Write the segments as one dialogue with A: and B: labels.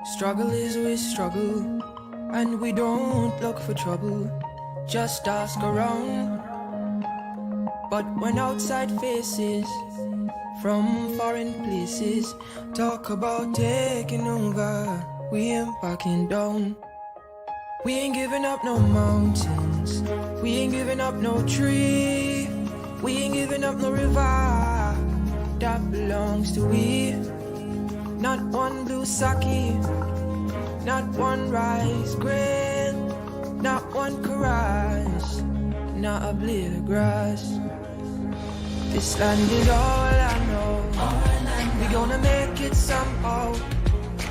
A: Struggle is we struggle, and we don't look for trouble, just ask around. But when outside faces from foreign places talk about taking over, we ain't backing down. We ain't giving up no mountains, we ain't giving up no tree, we ain't giving up no river that belongs to we. Not one blue sake, not one rice grain, not one caress, not a blade of grass. This land is all I know. We gonna make it somehow.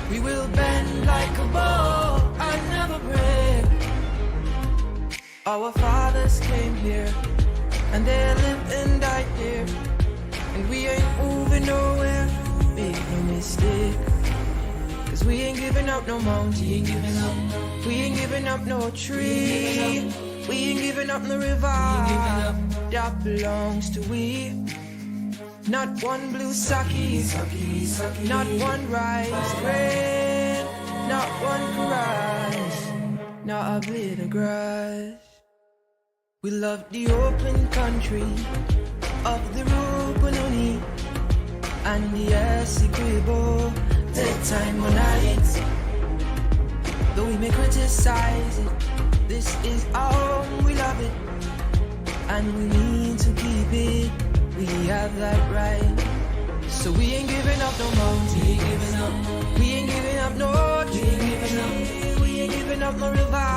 A: We will bend like a bow and never break. Our fathers came here and they lived and died here, and we ain't moving nowhere. Make no mistake, 'cause we ain't giving up no mountain, we ain't giving up no tree, we ain't giving up no river that belongs to we. Not one blue sake, not one rice grain, not one caress, not a blade of grass. We love the open country of the Rupununi and the Essequibo, daytime or night. Though we may criticize it, this is our home, we love it, and we need to keep it. We have that right. So we ain't giving up no mountain, we ain't giving up no tree, we ain't giving up no river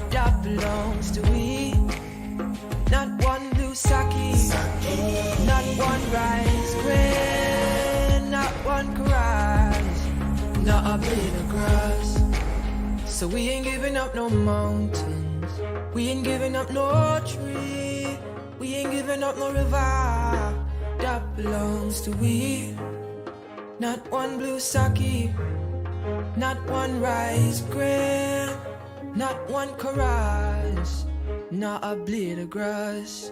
A: that belongs to we. Not one blue sake, not one rice grain, not one caress, not a blade of grass. So we ain't giving up no mountains, we ain't giving up no tree, we ain't giving up no river that belongs to we. Not one blue sake, not one rice grain, not one caress, not a blade of grass.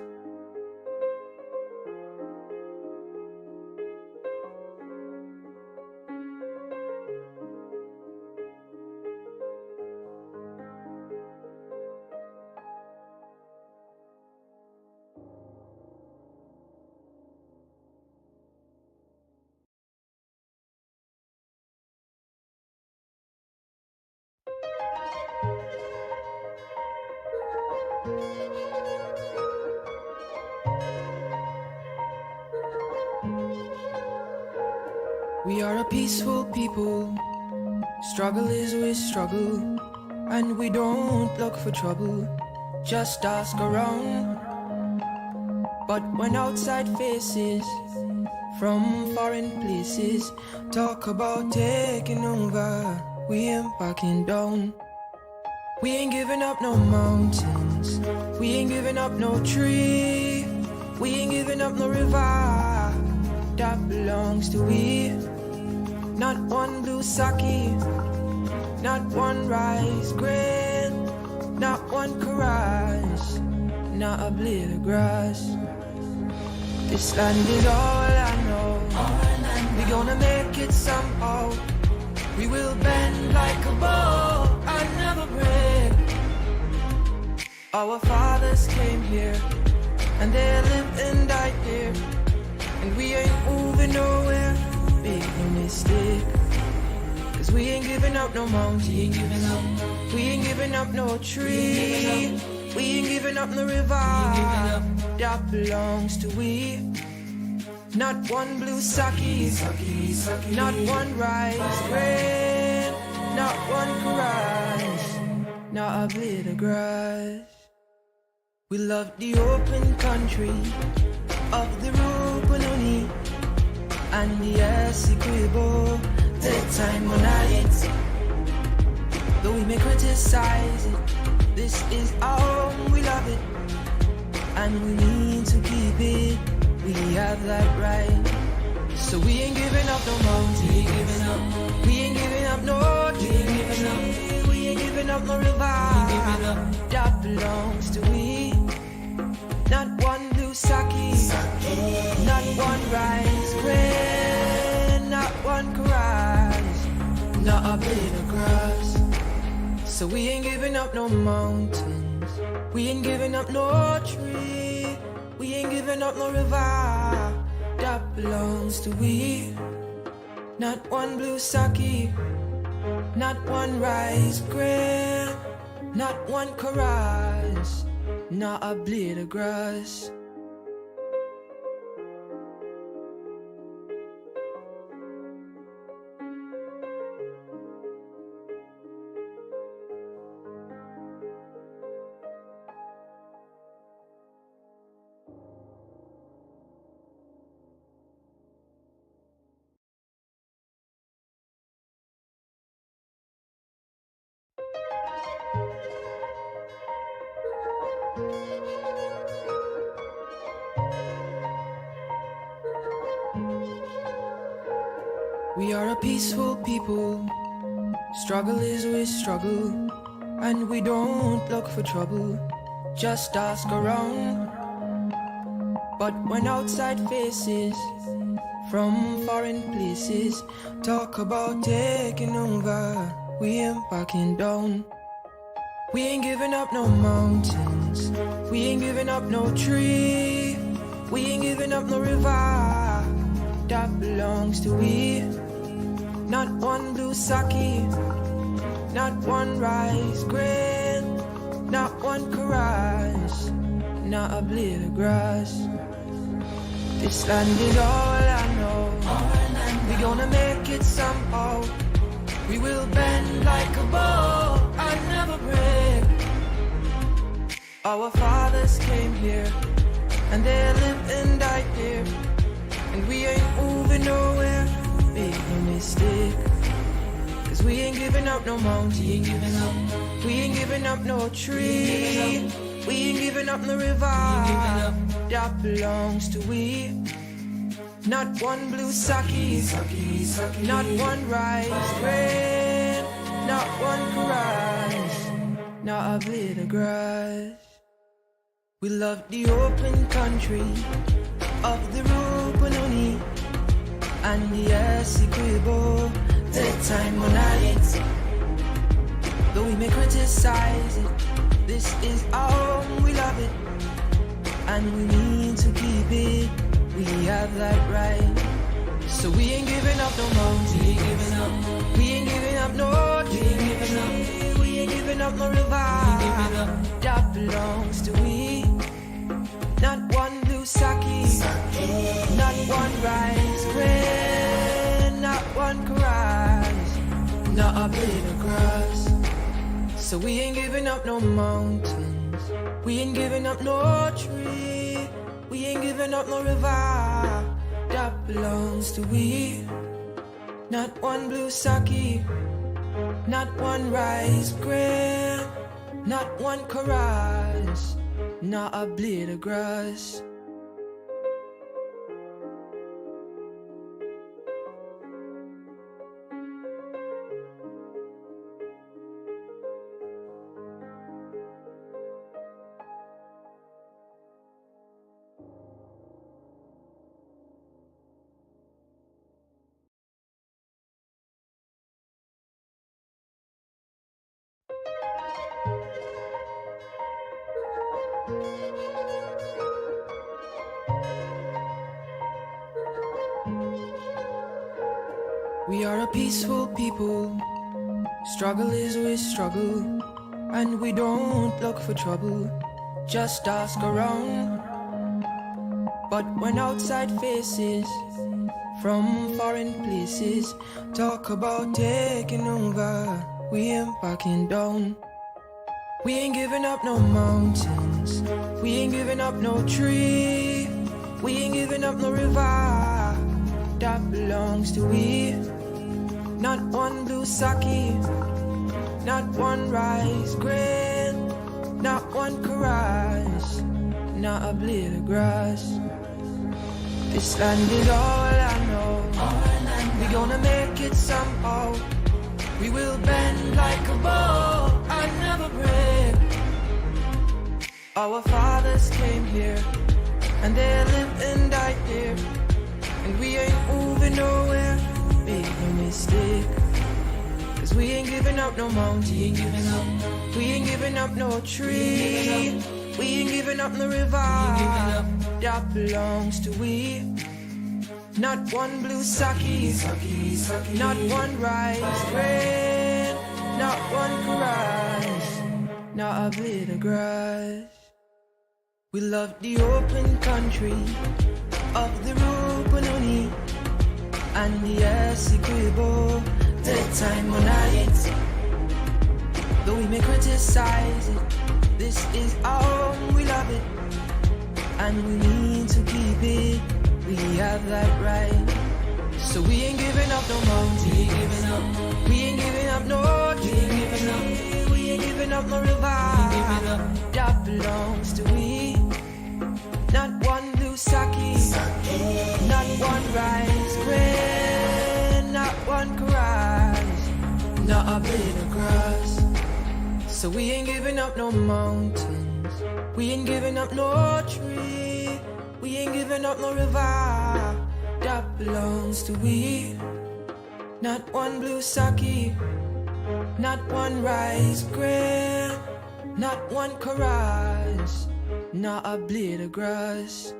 A: We are a peaceful people, struggle is we struggle, and we don't look for trouble, just ask around. But when outside faces from foreign places talk about taking over, we ain't backing down. We ain't giving up no mountains, we ain't giving up no tree, we ain't giving up no river that belongs to we. Not one blue sake, not one rice grain, not one caress, not a blade of grass. This land is all I know. We gonna make it somehow. We will bend like a bow and never break. Our fathers came here and they lived and died here, and we ain't moving nowhere. Make no mistake, 'cause we ain't giving up no mountain, we ain't giving up no tree, we ain't giving up no river that belongs to we. Not one blue sake, not one rice grain, not one caress, not a blade of grass. We love the open country of the Rupununi and the Essequibo, daytime or night. Though we may criticize it, this is our home, we love it, and we need to keep it. We have that right. So we ain't giving up no mountain, we ain't giving up no tree, we ain't giving up no river that belongs to we. Not one blue sake, not one rice grain, not one caress, not a blade of grass. So we ain't giving up no mountains, we ain't giving up no tree, we ain't giving up no river that belongs to we. Not one blue sake, not one rice grain, not one chorus, not a blade of grass. We are a peaceful people, struggle is we struggle, and we don't look for trouble, just ask around. But when outside faces from foreign places talk about taking over, we ain't backing down. We ain't giving up no mountains, we ain't giving up no tree, we ain't giving up no river that belongs to we. Not one blue sake, not one rice grain, not one chorus, not a blade of grass. This land is all I know, we gonna make it somehow. We will bend like a bow and never break. Our fathers came here, and they lived and died here, and we ain't moving nowhere. Make no mistake, cause we ain't giving up no mountain, we ain't giving up no tree, we ain't giving up no river that belongs to we. Not one blue sake, not one rice grain, not one chorus, not a blade of grass. We love the open country of the Rupununi and the Essequibo, the time when I though we may criticize it, this is our home, we love it, and we need to keep it, we have that right. So we ain't giving up no mountain, we ain't giving up no tree, we ain't giving up no river that belongs to we. Not one blue sake, not one rice grain, not one chorus, not a blade of grass. So we ain't giving up no mountains, we ain't giving up no tree, we ain't giving up no river that belongs to we. Not one blue sake, not one rice grain, not one chorus, not a blade of grass. We are a peaceful people, struggle is we struggle, and we don't look for trouble, just ask around. But when outside faces from foreign places talk about taking over, we ain't backing down. We ain't giving up no mountains, we ain't giving up no tree, we ain't giving up no river that belongs to we. Not one blue sake, not one rice grain, not one chorus, not a blade of grass. This land is all I know, we gonna make it somehow. We will bend like a bow and never break. Our fathers came here, and they lived and died here, and we ain't moving nowhere. Make no mistake, Cause we ain't giving up no mountain. We ain't giving up no tree. We ain't giving up no river that belongs to we. Not one blue sake, not one rice grain, not one rice, not a blade of grass. We love the open country of the Rupununi and the Essequibo, the time on night. Though we may criticize it, this is our home, we love it, and we need to keep it. We have that right. So we ain't giving up no mountain. We ain't giving up no tree. We ain't giving up no river that belongs to we. Not one blue sake, not one rice grain, not one grass, not a blade of grass. So we ain't giving up no mountains. We ain't giving up no tree. We ain't giving up no river that belongs to we. Not one blue sake, not one rice grain, not one chorus, not a blade of grass.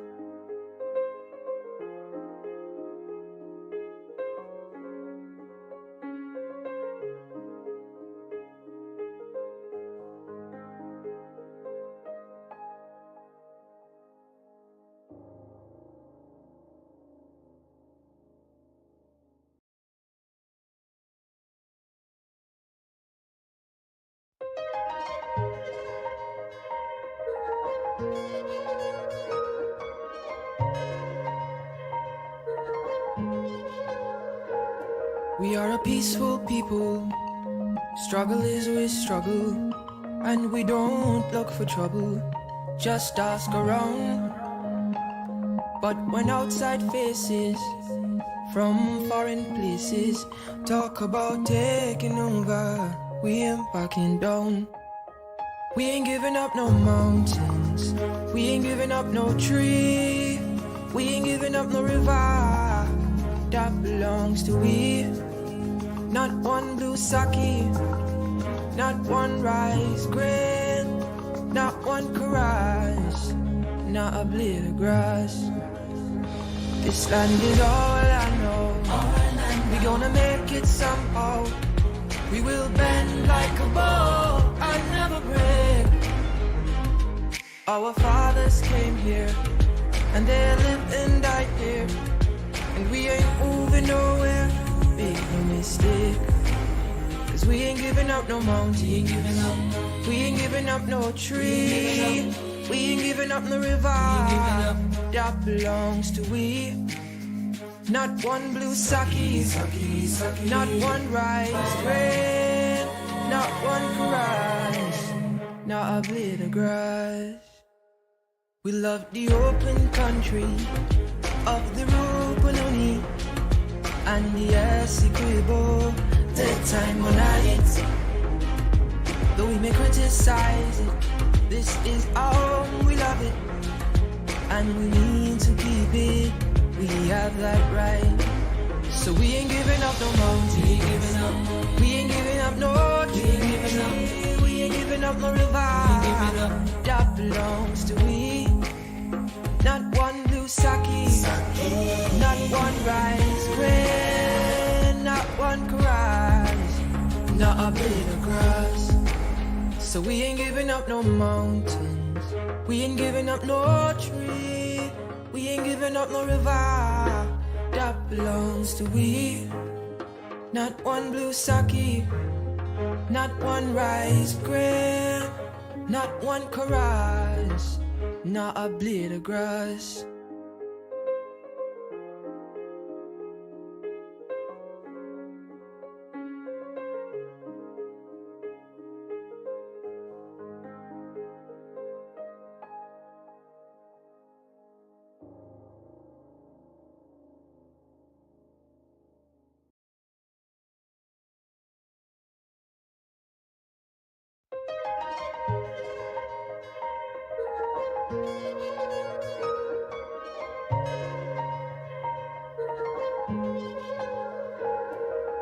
A: We are a peaceful people. Struggle is we struggle, and we don't look for trouble. Just ask around. But when outside faces from foreign places talk about taking over, we ain't backing down. We ain't giving up no mountains. We ain't giving up no tree. We ain't giving up no river that belongs to we. Not one blue sake, not one rice grain, not one chorus, not a blade of grass. This land is all I know. We gonna make it somehow. We will bend like a bow and never break. Our fathers came here and they lived and died here, and we ain't moving nowhere. Make no mistake, cause we ain't giving up no mountain. We ain't giving up no tree. We ain't giving up no river that belongs to we. Not one blue sake, not one rice grain, not one grass, not a blade of grass. We love the open country of the Rupununi and the Essequibo, the time on night. Though we may criticize it, this is our home, we love it, and we need to keep it. We have that right. So we ain't giving up no mountain. We ain't giving up no tree. We ain't giving up no river that belongs to we. Not one blue sake, not one rice grain, not one grass, not a blade of grass. So we ain't giving up no mountains. We ain't giving up no tree. We ain't giving up no river that belongs to we. Not one blue sake, not one rice grain, not one chorus, not a blade of grass.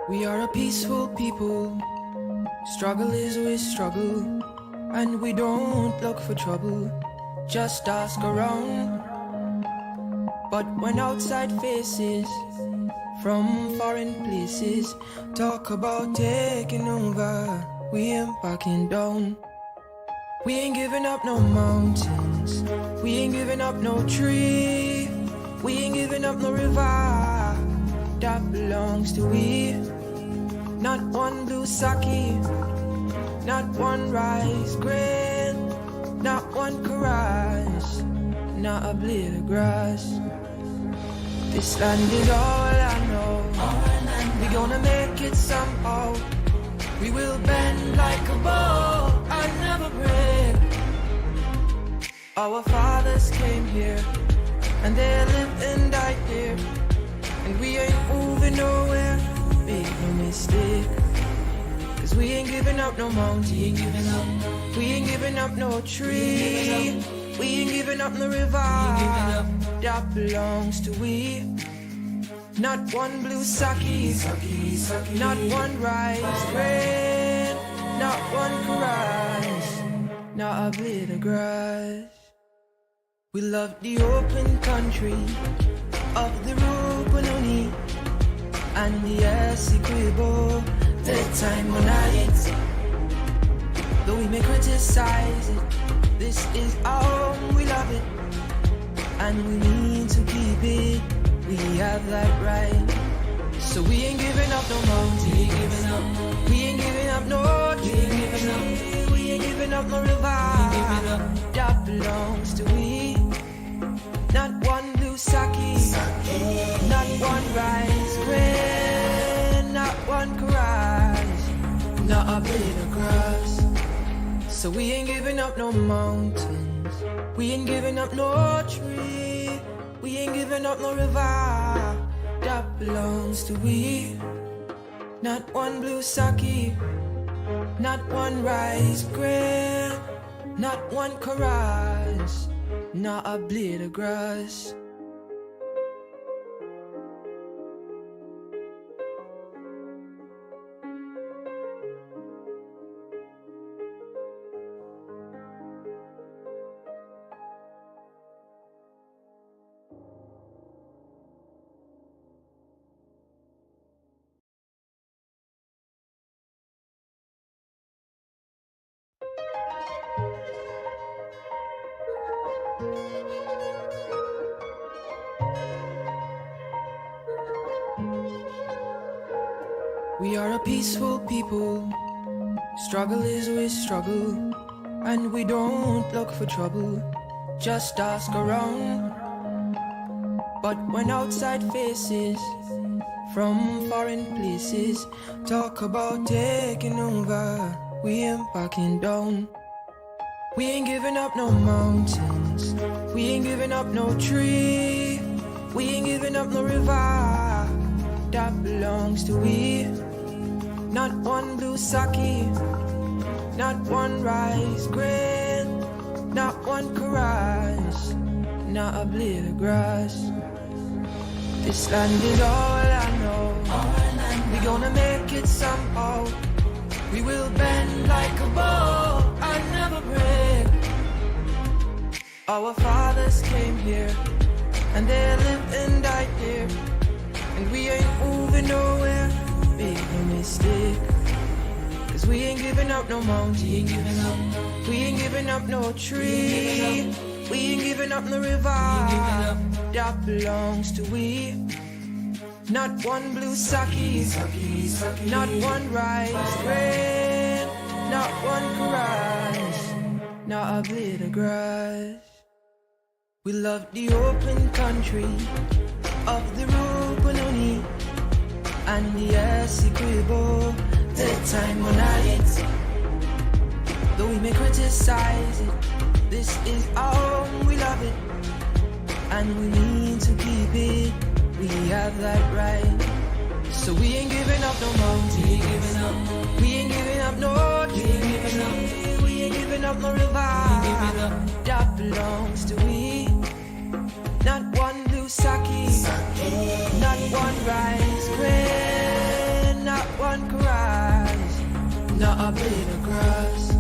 A: We are a peaceful people. Struggle is we struggle, and we don't look for trouble. Just ask around. But when outside faces from foreign places talk about taking over, we ain't backing down. We ain't giving up no mountains, we ain't giving up no tree, we ain't giving up no river that belongs to we. Not one blue sake, not one rice grain, not one caress, not a blade of grass. This land is all I know. We gonna make it somehow. We will bend like a bow and never break. Our fathers came here and they lived and died here, and we ain't moving nowhere. Make no mistake, 'cause we ain't giving up no mountain, we ain't giving up no tree, we ain't giving up no river that belongs to we. Not one blue sake, not one rice grain, not one caress, not a blade of grass. We love the open country of the Rupununi and the Essequibo, the time when night. Though we may criticize it, this is our home, we love it, and we need to keep it. We have that right. So we ain't giving up no mountain, we ain't giving up no tree, we ain't giving up no river that belongs to we. Not one blue sake, not one rice grain, not one caress, not a blade of grass. So we ain't giving up no mountains, we ain't giving up no tree, we ain't giving up no river that belongs to we. Not one blue sake, not one rice grain, not one caress, not a blade of grass. We are a peaceful people. Struggle is we struggle, and we don't look for trouble. Just ask around. But when outside faces from foreign places talk about taking over, we ain't backing down. We ain't giving up no mountains, we ain't giving up no tree, we ain't giving up no river that belongs to we. Not one blue sake, not one rice grain, not one caress, not a blade of grass. This land is all I know. We gonna make it somehow. We will bend like a bow and never break. Our fathers came here and they lived and died here, and we ain't moving nowhere. Make no mistake, 'cause we ain't giving up no mountain, we ain't giving up no tree, we ain't giving up no river that belongs to we. Not one blue sake, not one rice grain, not one caress, not a blade of grass. We love the open country of the Rupununi and the Essequibo, the time when night. Though we may criticize it, this is our home, we love it, and we need to keep it. We have that right. So we ain't giving up no mountain, we ain't giving up no tree, we ain't giving up no river that belongs to we. Not one blue sake, not one rice grain, not one can rise, not a blade of grass.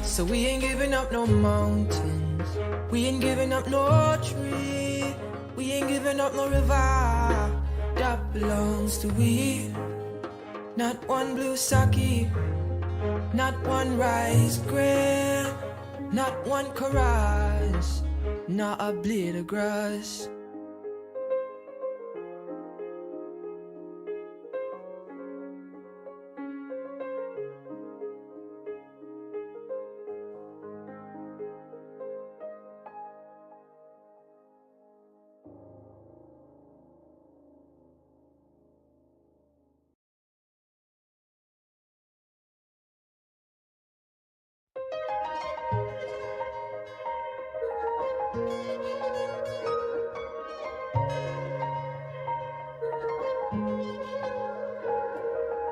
A: So we ain't giving up no mountains, we ain't giving up no tree, we ain't giving up no river that belongs to we. Not one blue sake, not one rice grain, not one chorus, not a blade of grass.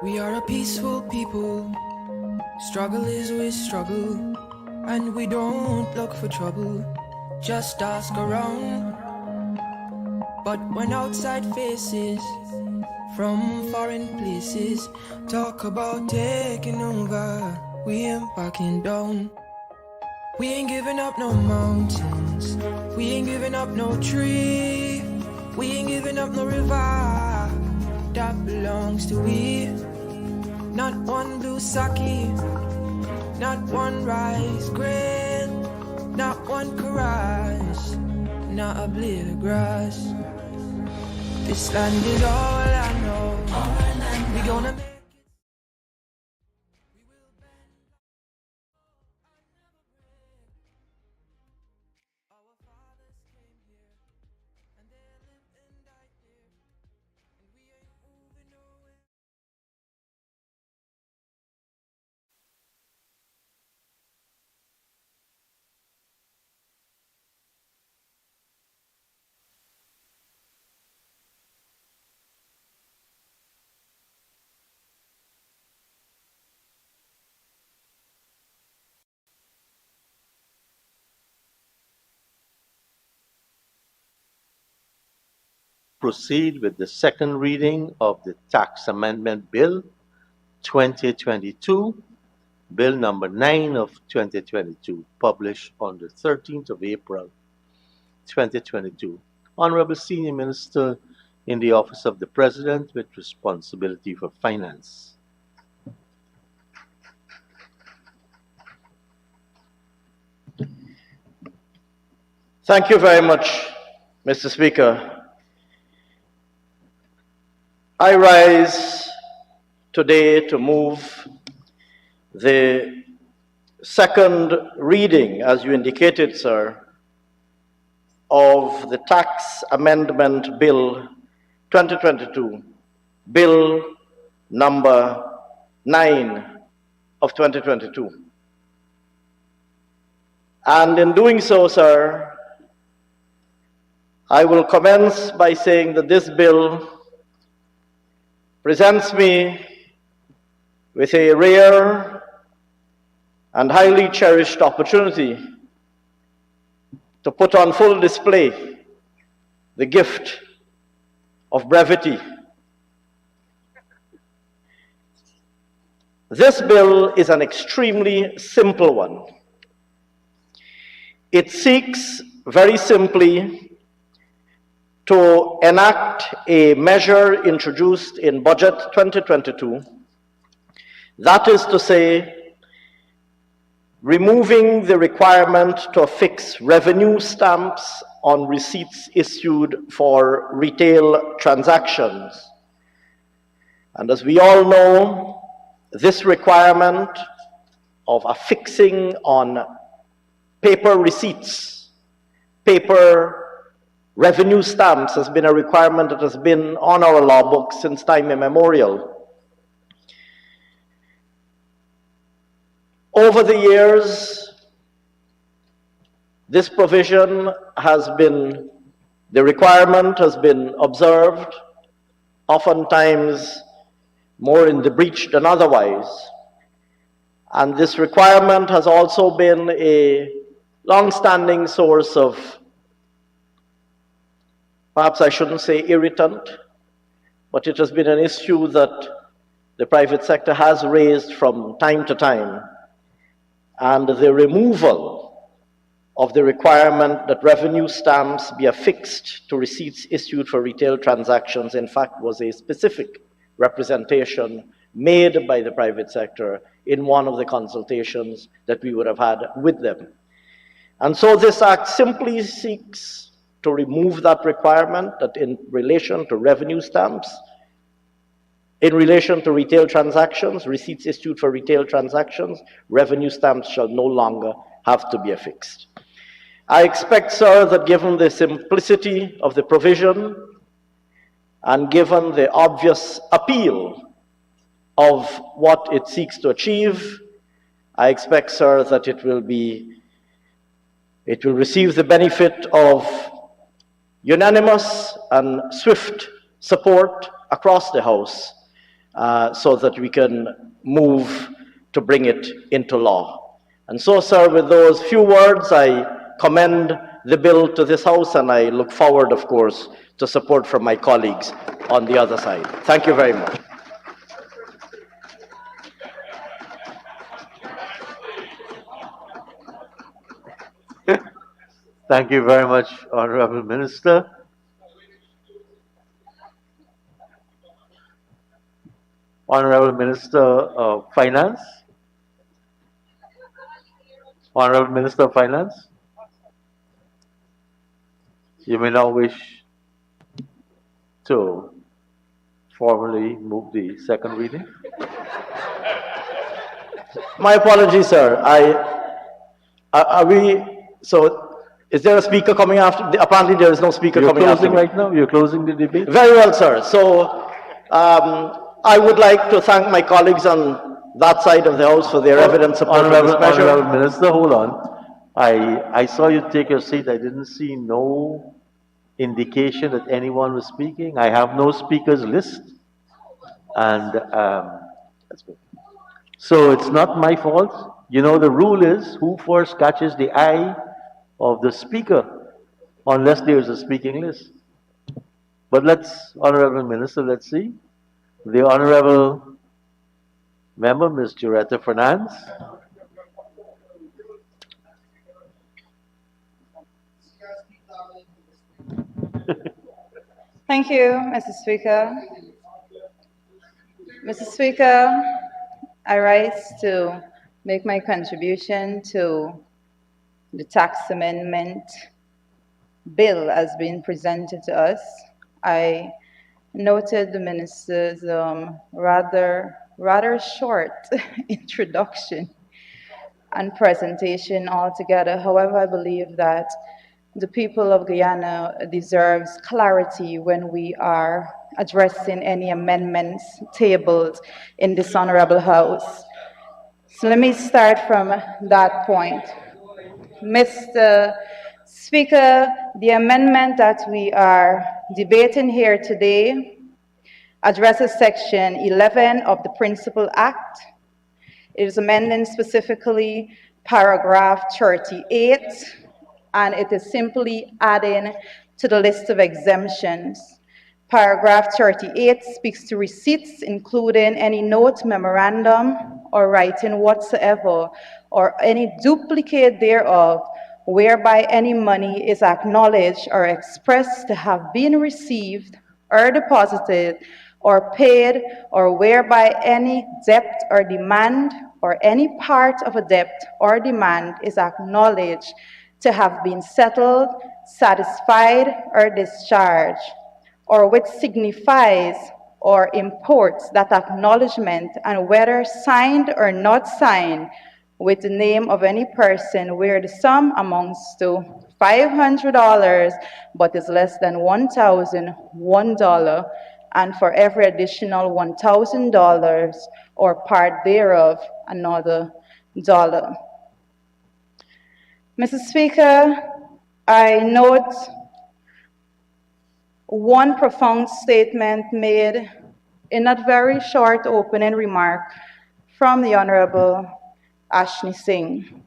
A: We are a peaceful people, struggle is we struggle, and we don't look for trouble, just ask around. But when outside faces from foreign places talk about taking over, we ain't backing down. We ain't giving up no mountains, we ain't giving up no tree, we ain't giving up no river that belongs to we. Not one blue sake, not one rice grain, not one chorus, not a blade of grass. This land is all I know, we gonna make it. We will bend and never break. Our fathers came here, and they lived and died here, and we ain't moving nowhere.
B: Proceed with the second reading of the Tax Amendment Bill 2022, Bill number 9 of 2022, published on the 13th of April 2022. Honorable Senior Minister in the Office of the President with responsibility for finance.
C: Thank you very much, Mr. Speaker. I rise today to move the second reading, as you indicated, sir, of the Tax Amendment Bill 2022, Bill number 9 of 2022. And in doing so, sir, I will commence by saying that this bill presents me with a rare and highly cherished opportunity to put on full display the gift of brevity. This bill is an extremely simple one. It seeks very simply to enact a measure introduced in Budget 2022, that is to say, removing the requirement to affix revenue stamps on receipts issued for retail transactions. And as we all know, this requirement of affixing on paper receipts, paper revenue stamps, has been a requirement that has been on our law books since time immemorial. Over the years, this provision has been, the requirement has been observed, oftentimes more in the breach than otherwise. And this requirement has also been a long-standing source of, perhaps I shouldn't say irritant, but it has been an issue that the private sector has raised from time to time, and the removal of the requirement that revenue stamps be affixed to receipts issued for retail transactions, in fact, was a specific representation made by the private sector in one of the consultations that we would have had with them. And so this act simply seeks to remove that requirement, that in relation to revenue stamps, in relation to retail transactions, receipts issued for retail transactions, revenue stamps shall no longer have to be affixed. I expect, sir, that given the simplicity of the provision and given the obvious appeal of what it seeks to achieve, I expect, sir, that it will receive the benefit of unanimous and swift support across the House, so that we can move to bring it into law. And so, sir, with those few words, I commend the bill to this House, and I look forward, of course, to support from my colleagues on the other side. Thank you very much.
B: Thank you very much, Honorable Minister. Honorable Minister of Finance. Honorable Minister of Finance. You may now wish to formally move the second reading.
C: My apologies, sir. Is there a speaker coming after? Apparently there is no speaker
B: You're
C: coming after
B: closing
C: me.
B: right now? You're closing the debate?
C: Very well, sir. So I would like to thank my colleagues on that side of the House for their evident support for this measure.
B: Honorable Minister, hold on. I saw you take your seat. I didn't see no indication that anyone was speaking. I have no speakers list. And that's good. So it's not my fault. You know, the rule is who first catches the eye of the speaker, unless there's a speaking list. But Honorable Minister, let's see. The Honorable Member, Ms. Juretta Fernandes.
D: Thank you, Mr. Speaker. Mr. Speaker, I rise to make my contribution to the tax amendment bill as being presented to us. I noted the minister's rather short introduction and presentation altogether. However, I believe that the people of Guyana deserves clarity when we are addressing any amendments tabled in this honorable House. So let me start from that point. Mr. Speaker, the amendment that we are debating here today addresses Section 11 of the Principal Act. It is amending specifically paragraph 38, and it is simply adding to the list of exemptions. Paragraph 38 speaks to receipts, including any note, memorandum, or writing whatsoever, or any duplicate thereof, whereby any money is acknowledged or expressed to have been received or deposited or paid, or whereby any debt or demand or any part of a debt or demand is acknowledged to have been settled, satisfied, or discharged, or which signifies or imports that acknowledgement, and whether signed or not signed, with the name of any person where the sum amounts to $500 but is less than $1,001, and for every additional $1,000 or part thereof, another dollar. Mr. Speaker, I note one profound statement made in that very short opening remark from the Honorable Ashni Singh.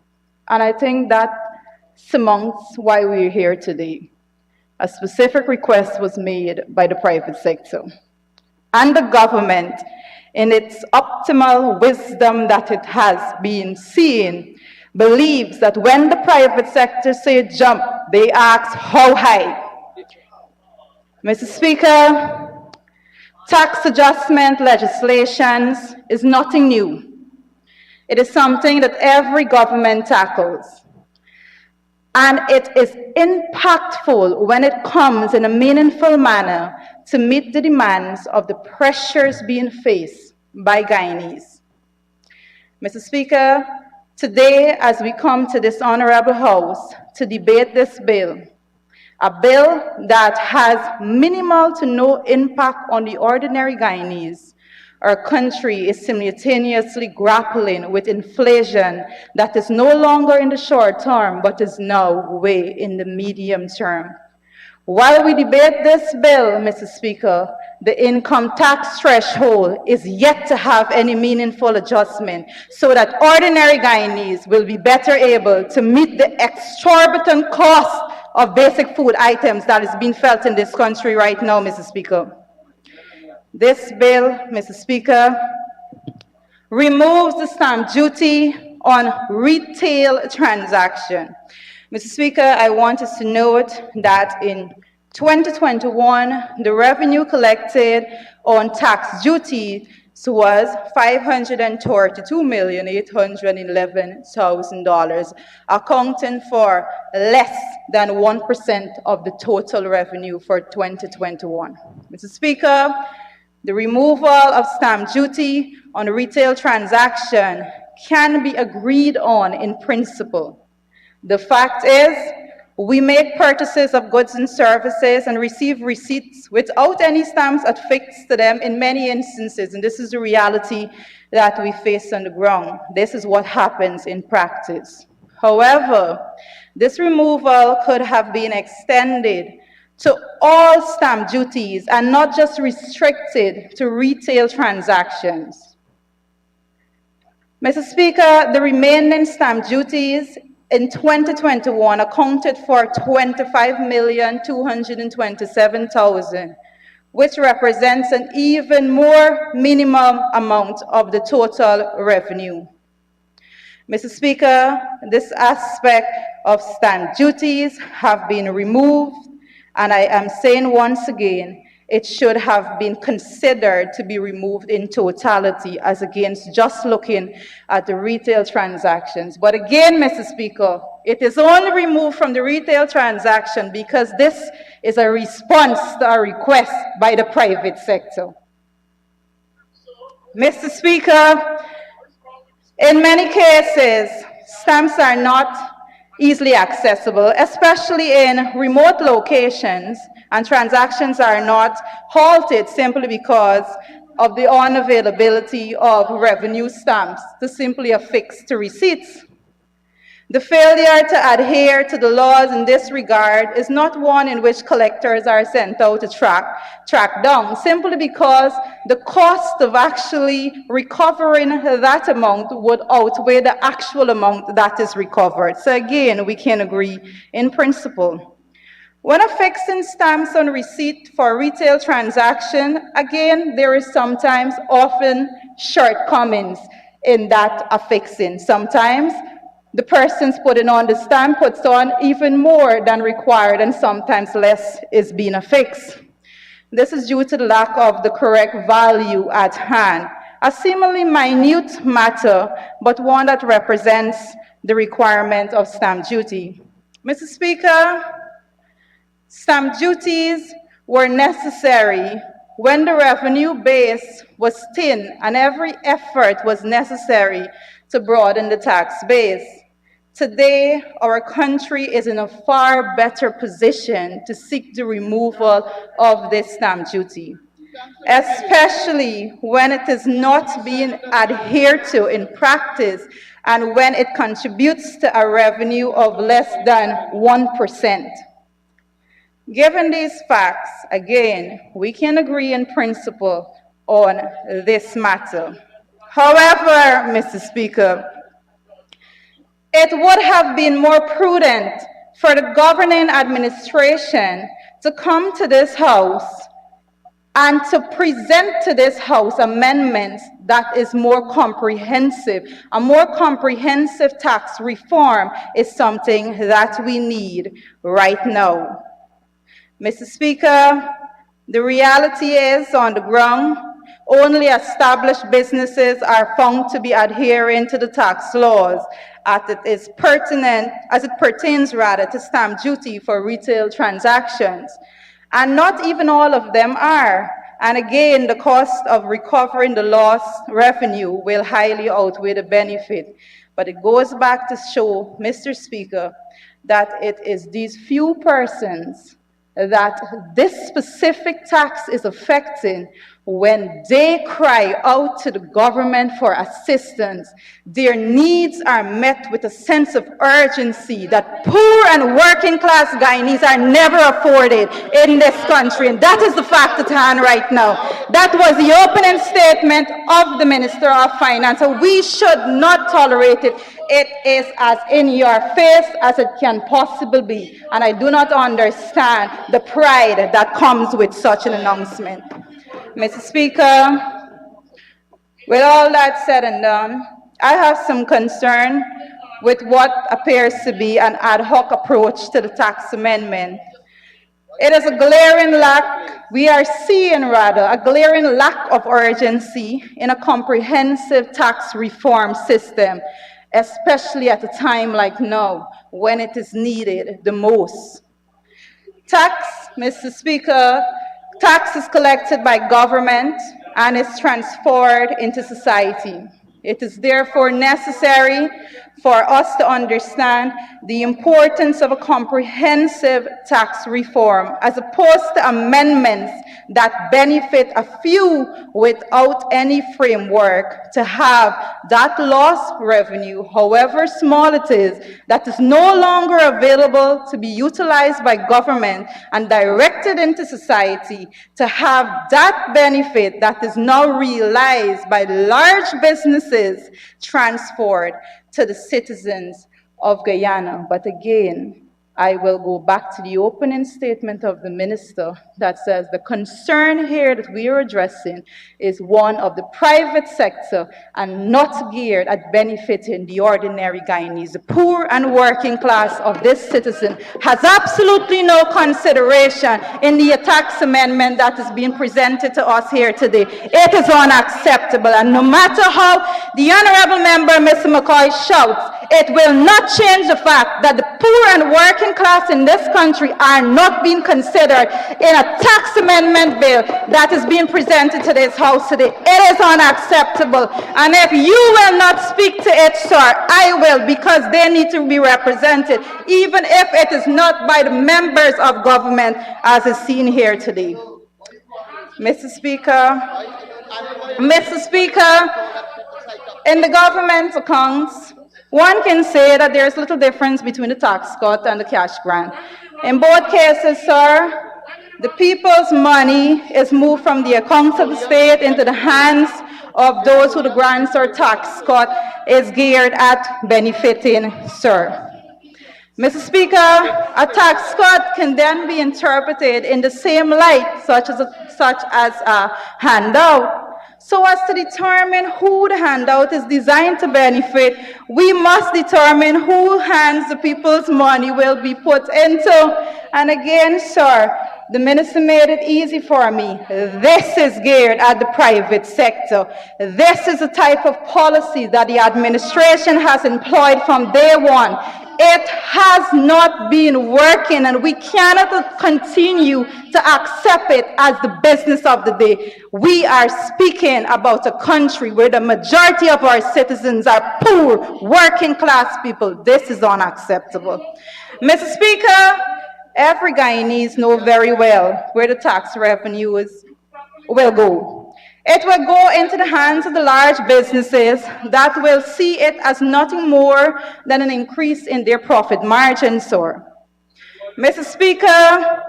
D: And I think that surmounts why we're here today. A specific request was made by the private sector and the government in its optimal wisdom that it has been seen, believes that when the private sector say jump, they ask how high. Mr. Speaker, tax adjustment legislations is nothing new. It is something that every government tackles. And it is impactful when it comes in a meaningful manner to meet the demands of the pressures being faced by Guyanese. Mr. Speaker, today as we come to this honorable house to debate this bill, a bill that has minimal to no impact on the ordinary Guyanese, our country is simultaneously grappling with inflation that is no longer in the short term, but is now way in the medium term. While we debate this bill, Mr. Speaker, the income tax threshold is yet to have any meaningful adjustment so that ordinary Guyanese will be better able to meet the exorbitant cost of basic food items that is being felt in this country right now, Mr. Speaker. This bill, Mr. Speaker, removes the stamp duty on retail transaction. Mr. Speaker, I want us to note that in 2021, the revenue collected on tax duty was $532,811,000, accounting for less than 1% of the total revenue for 2021. Mr. Speaker, the removal of stamp duty on retail transaction can be agreed on in principle. The fact is, we make purchases of goods and services and receive receipts without any stamps affixed to them in many instances, and this is the reality that we face on the ground. This is what happens in practice. However, this removal could have been extended to all stamp duties and not just restricted to retail transactions. Mr. Speaker, the remaining stamp duties in 2021 accounted for $25,227,000, which represents an even more minimum amount of the total revenue. Mr. Speaker, this aspect of stamp duties have been removed, and I am saying once again, it should have been considered to be removed in totality as against just looking at the retail transactions. But again, Mr. Speaker, it is only removed from the retail transaction because this is a response to a request by the private sector. Mr. Speaker, in many cases, stamps are not easily accessible, especially in remote locations, and transactions are not halted simply because of the unavailability of revenue stamps to simply affix to receipts. The failure to adhere to the laws in this regard is not one in which collectors are sent out to track down, simply because the cost of actually recovering that amount would outweigh the actual amount that is recovered. So again, we can agree in principle. When affixing stamps on receipt for retail transaction, again, there is sometimes often shortcomings in that affixing. Sometimes the person's putting on the stamp puts on even more than required, and sometimes less is being affixed. This is due to the lack of the correct value at hand. A seemingly minute matter, but one that represents the requirement of stamp duty. Mr. Speaker, stamp duties were necessary when the revenue base was thin and every effort was necessary to broaden the tax base. Today, our country is in a far better position to seek the removal of this stamp duty, especially when it is not being adhered to in practice and when it contributes to a revenue of less than 1%. Given these facts, again, we can agree in principle on this matter. However, Mr. Speaker, it would have been more prudent for the governing administration to come to this House and to present to this House amendments that is more comprehensive. A more comprehensive tax reform is something that we need right now. Mr. Speaker, the reality is, on the ground, only established businesses are found to be adhering to the tax laws as it pertains to stamp duty for retail transactions. And not even all of them are. And again, the cost of recovering the lost revenue will highly outweigh the benefit. But it goes back to show, Mr. Speaker, that it is these few persons that this specific tax is affecting. When they cry out to the government for assistance, their needs are met with a sense of urgency that poor and working class Guyanese are never afforded in this country. And that is the fact at hand right now. That was the opening statement of the Minister of Finance. So we should not tolerate it. It is as in your face as it can possibly be. And I do not understand the pride that comes with such an announcement. Mr. Speaker, with all that said and done, I have some concern with what appears to be an ad hoc approach to the tax amendment. It is a glaring lack, we are seeing rather, a glaring lack of urgency in a comprehensive tax reform system, especially at a time like now, when it is needed the most. Tax, Mr. Speaker, tax is collected by government and is transferred into society. It is therefore necessary for us to understand the importance of a comprehensive tax reform as opposed to amendments that benefit a few without any framework to have that lost revenue, however small it is, that is no longer available to be utilized by government and directed into society, to have that benefit that is now realized by large businesses transferred to the citizens of Guyana. But again, I will go back to the opening statement of the minister that says the concern here that we are addressing is one of the private sector and not geared at benefiting the ordinary Guyanese. The poor and working class of this citizen has absolutely no consideration in the tax amendment that is being presented to us here today. It is unacceptable, and no matter how the honorable member, Mr. McCoy, shouts, it will not change the fact that the poor and working class in this country are not being considered in a tax amendment bill that is being presented to this House today. It is unacceptable. And if you will not speak to it, sir, I will, because they need to be represented, even if it is not by the members of government as is seen here today. Mr. Speaker, in the government's accounts, one can say that there is little difference between the tax cut and the cash grant. In both cases, sir, the people's money is moved from the accounts of the state into the hands of those who the grants or tax cut is geared at benefiting, sir. Mr. Speaker, a tax cut can then be interpreted in the same light, such as a handout. So as to determine who the handout is designed to benefit, we must determine who hands the people's money will be put into. And again, sir, the minister made it easy for me. This is geared at the private sector. This is the type of policy that the administration has employed from day one. It has not been working, and we cannot continue to accept it as the business of the day. We are speaking about a country where the majority of our citizens are poor, working class people. This is unacceptable. Mr. Speaker, every Guyanese knows very well where the tax revenues will go. It will go into the hands of the large businesses that will see it as nothing more than an increase in their profit margin, sir. Mr. Speaker,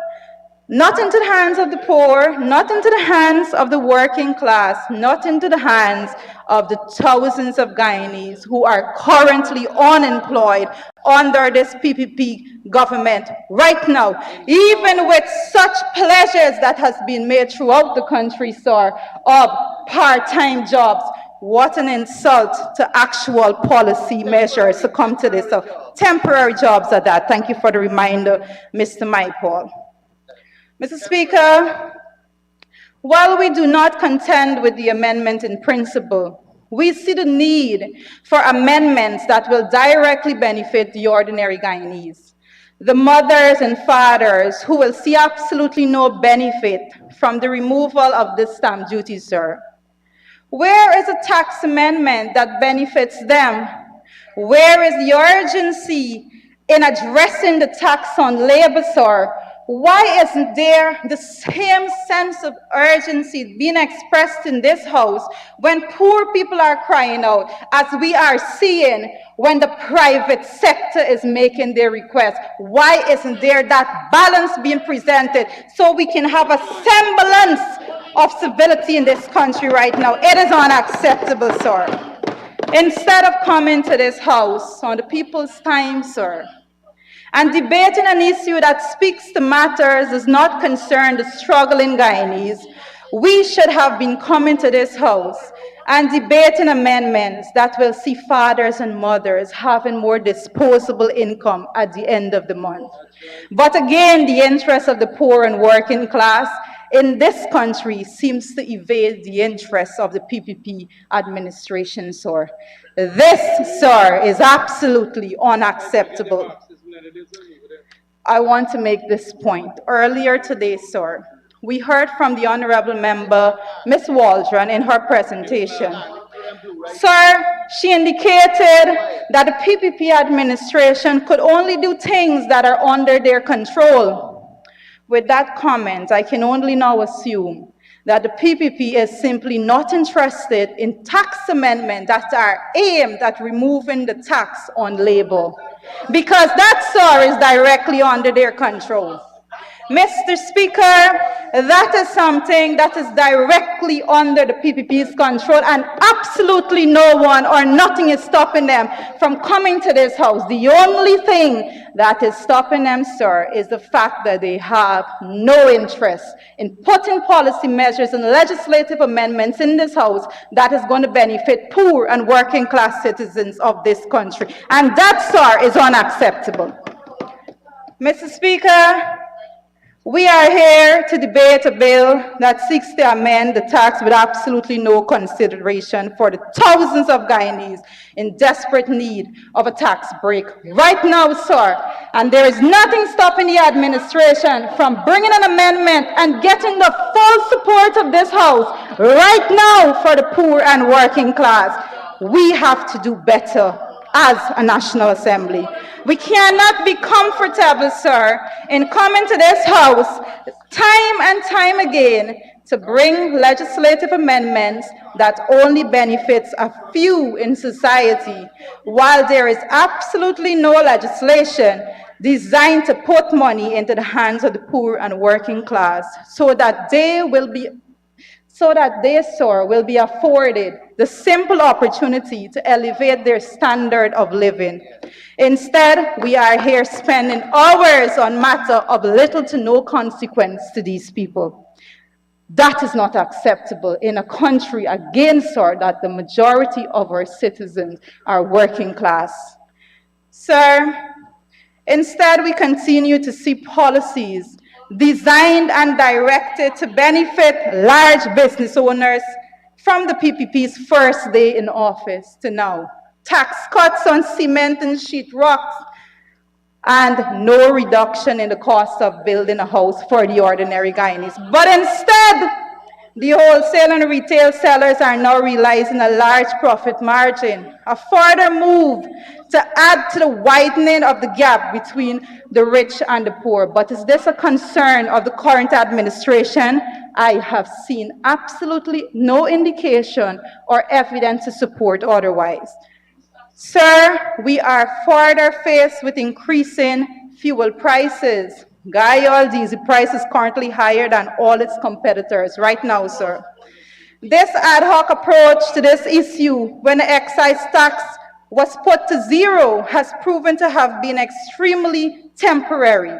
D: not into the hands of the poor, not into the hands of the working class, not into the hands of the thousands of Guyanese who are currently unemployed under this PPP government right now, even with such pleasures that has been made throughout the country, sir, of part-time jobs. What an insult to actual policy measures to come to this. So temporary jobs are that. Thank you for the reminder, Mr. Mike Paul. Mr. Speaker, while we do not contend with the amendment in principle, we see the need for amendments that will directly benefit the ordinary Guyanese, the mothers and fathers who will see absolutely no benefit from the removal of this stamp duty, sir. Where is a tax amendment that benefits them? Where is the urgency in addressing the tax on labor, sir? Why isn't there the same sense of urgency being expressed in this house when poor people are crying out, as we are seeing when the private sector is making their requests? Why isn't there that balance being presented so we can have a semblance of civility in this country right now? It is unacceptable, sir. Instead of coming to this house on the people's time, sir, and debating an issue that speaks to matters does not concern the struggling Guyanese, we should have been coming to this house and debating amendments that will see fathers and mothers having more disposable income at the end of the month. But again, the interests of the poor and working class in this country seems to evade the interests of the PPP administration, sir. This, sir, is absolutely unacceptable. I want to make this point. Earlier today, sir, we heard from the Honorable Member, Ms. Waldron, in her presentation. Sir, she indicated that the PPP administration could only do things that are under their control. With that comment, I can only now assume that the PPP is simply not interested in tax amendments that are aimed at removing the tax on labor, because that, sir, is directly under their control. Mr. Speaker, that is something that is directly under the PPP's control, and absolutely no one or nothing is stopping them from coming to this house. The only thing that is stopping them, sir, is the fact that they have no interest in putting policy measures and legislative amendments in this house that is going to benefit poor and working class citizens of this country. And that, sir, is unacceptable. Mr. Speaker, we are here to debate a bill that seeks to amend the tax with absolutely no consideration for the thousands of Guyanese in desperate need of a tax break right now, sir. And there is nothing stopping the administration from bringing an amendment and getting the full support of this house right now for the poor and working class. We have to do better as a National Assembly. We cannot be comfortable, sir, in coming to this house time and time again to bring legislative amendments that only benefits a few in society, while there is absolutely no legislation designed to put money into the hands of the poor and working class so that they, sir, will be afforded the simple opportunity to elevate their standard of living. Instead, we are here spending hours on matter of little to no consequence to these people. That is not acceptable in a country, again, sir, that the majority of our citizens are working class. Sir, instead, we continue to see policies designed and directed to benefit large business owners from the PPP's first day in office to now. Tax cuts on cement and sheetrocks, and no reduction in the cost of building a house for the ordinary Guyanese. But instead, the wholesale and retail sellers are now realizing a large profit margin, a further move to add to the widening of the gap between the rich and the poor. But is this a concern of the current administration? I have seen absolutely no indication or evidence to support otherwise. Sir, we are further faced with increasing fuel prices. Guyana diesel price is currently higher than all its competitors right now, sir. This ad hoc approach to this issue, when the excise tax was put to zero has proven to have been extremely temporary.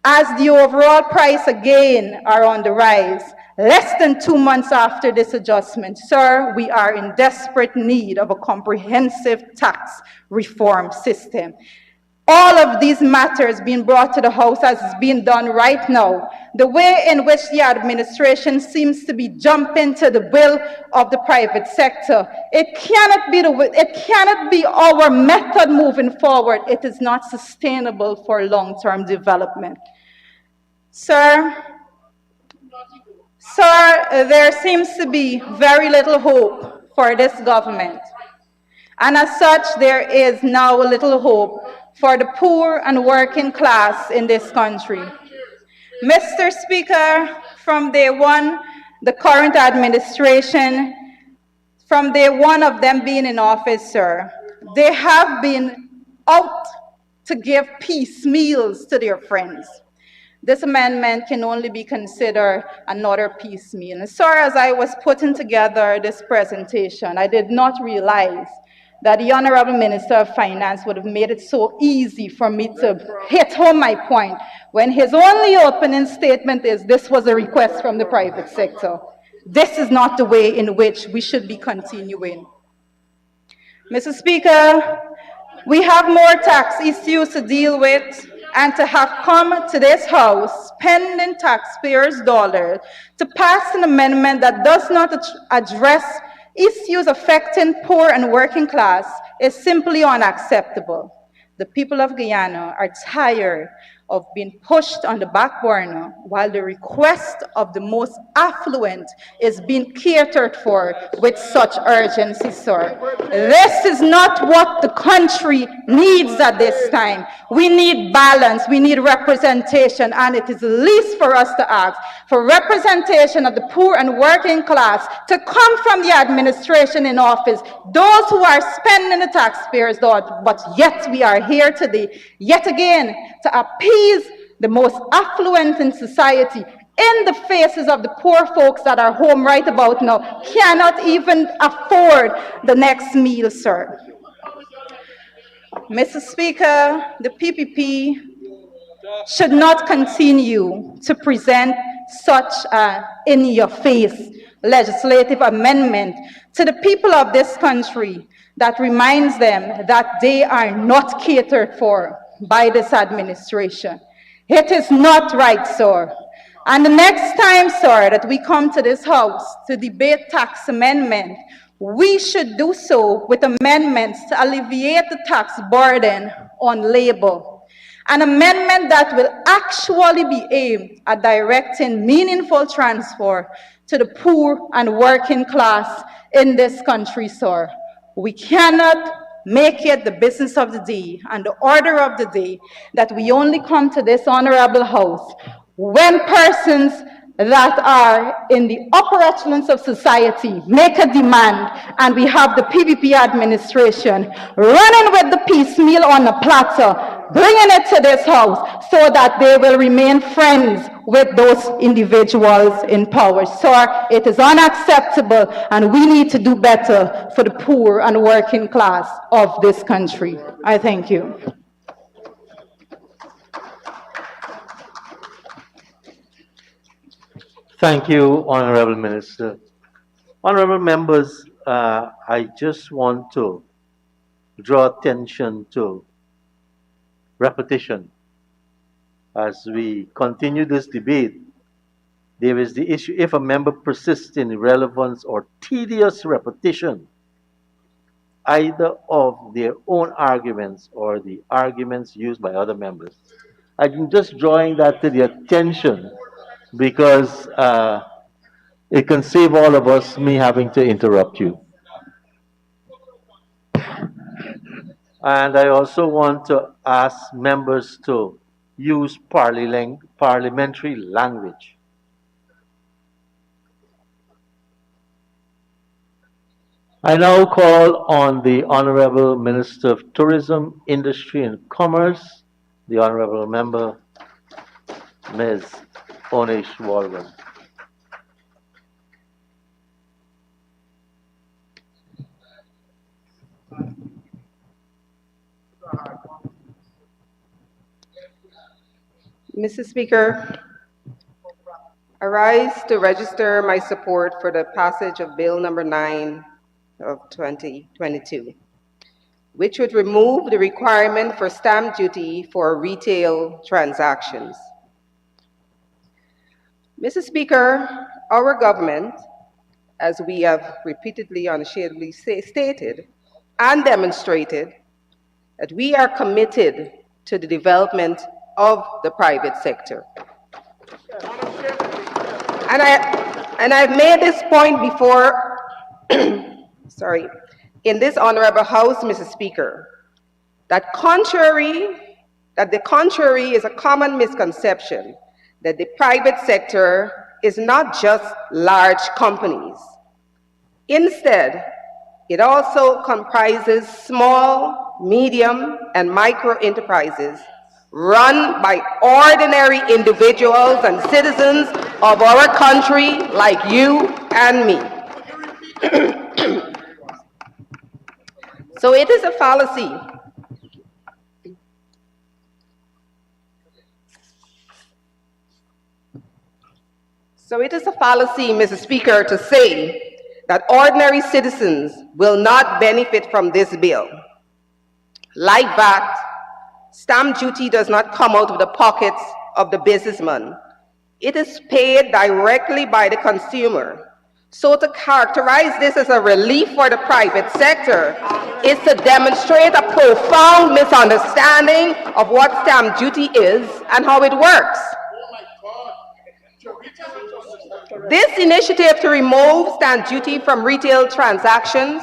D: As the overall price again are on the rise, less than 2 months after this adjustment, sir, we are in desperate need of a comprehensive tax reform system. All of these matters being brought to the House as is being done right now, the way in which the administration seems to be jumping to the will of the private sector, it cannot be our method moving forward. It is not sustainable for long-term development. Sir, there seems to be very little hope for this government. And as such, there is now little hope for the poor and working class in this country. Mr. Speaker, from day one, the current administration, from day one of them being in office, sir, they have been out to give piecemeals to their friends. This amendment can only be considered another piecemeal. And sir, as I was putting together this presentation, I did not realize that the Honorable Minister of Finance would have made it so easy for me to hit home my point when his only opening statement is this was a request from the private sector. This is not the way in which we should be continuing. Mr. Speaker, we have more tax issues to deal with and to have come to this House spending taxpayers' dollars to pass an amendment that does not address issues affecting poor and working class is simply unacceptable. The people of Guyana are tired of being pushed on the back burner while the request of the most affluent is being catered for with such urgency, sir. This is not what the country needs at this time. We need balance, we need representation, and it is least for us to ask for representation of the poor and working class to come from the administration in office, those who are spending the taxpayers' dollars, but yet we are here today, yet again, to appease the most affluent in society in the faces of the poor folks that are home right about now, cannot even afford the next meal, sir. Mr. Speaker, the PPP should not continue to present such an in-your-face legislative amendment to the people of this country that reminds them that they are not catered for by this administration. It is not right, sir. And the next time, sir, that we come to this House to debate tax amendment, we should do so with amendments to alleviate the tax burden on labor. An amendment that will actually be aimed at directing meaningful transfer to the poor and working class in this country, sir. We cannot make it the business of the day and the order of the day that we only come to this honorable House when persons that are in the upper echelons of society make a demand, and we have the PPP administration running with the piecemeal on a platter, bringing it to this House so that they will remain friends with those individuals in power. Sir, it is unacceptable, and we need to do better for the poor and working class of this country. I thank you.
B: Thank you, Honorable Minister. Honorable members, I just want to draw attention to repetition. As we continue this debate, there is the issue if a member persists in irrelevance or tedious repetition, either of their own arguments or the arguments used by other members. I'm just drawing that to the attention because it can save all of us me having to interrupt you. And I also want to ask members to use parliamentary language. I now call on the Honorable Minister of Tourism, Industry and Commerce, the Honorable Member, Ms. Onish Walden.
E: Mr. Speaker, I rise to register my support for the passage of Bill number 9 of 2022, which would remove the requirement for stamp duty for retail transactions. Mr. Speaker, our government, as we have repeatedly unashamedly stated and demonstrated, that we are committed to the development of the private sector. And I've made this point before, sorry, in this honorable House, Mr. Speaker, that the contrary is a common misconception, that the private sector is not just large companies. Instead, it also comprises small, medium, and micro enterprises run by ordinary individuals and citizens of our country like you and me. So it is a fallacy. So it is a fallacy, Mr. Speaker, to say that ordinary citizens will not benefit from this bill. Like that, stamp duty does not come out of the pockets of the businessman. It is paid directly by the consumer. So to characterize this as a relief for the private sector is to demonstrate a profound misunderstanding of what stamp duty is and how it works. This initiative to remove stamp duty from retail transactions,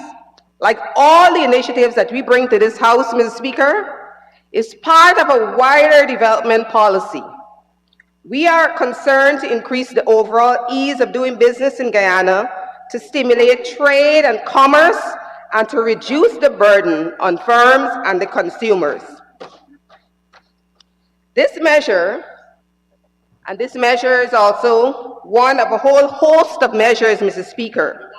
E: like all the initiatives that we bring to this House, Mr. Speaker, is part of a wider development policy. We are concerned to increase the overall ease of doing business in Guyana, to stimulate trade and commerce, and to reduce the burden on firms and the consumers. This measure is also one of a whole host of measures, Mr. Speaker,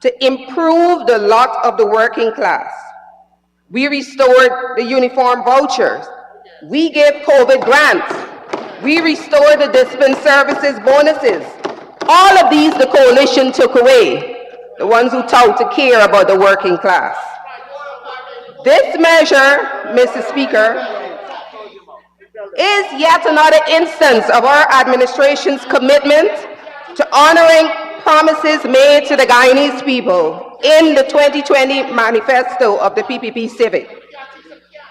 E: to improve the lot of the working class. We restored the uniform vouchers. We gave COVID grants. We restored the discipline services bonuses. All of these the coalition took away, the ones who tout to care about the working class. This measure, Mr. Speaker, is yet another instance of our administration's commitment to honoring promises made to the Guyanese people in the 2020 manifesto of the PPP Civic.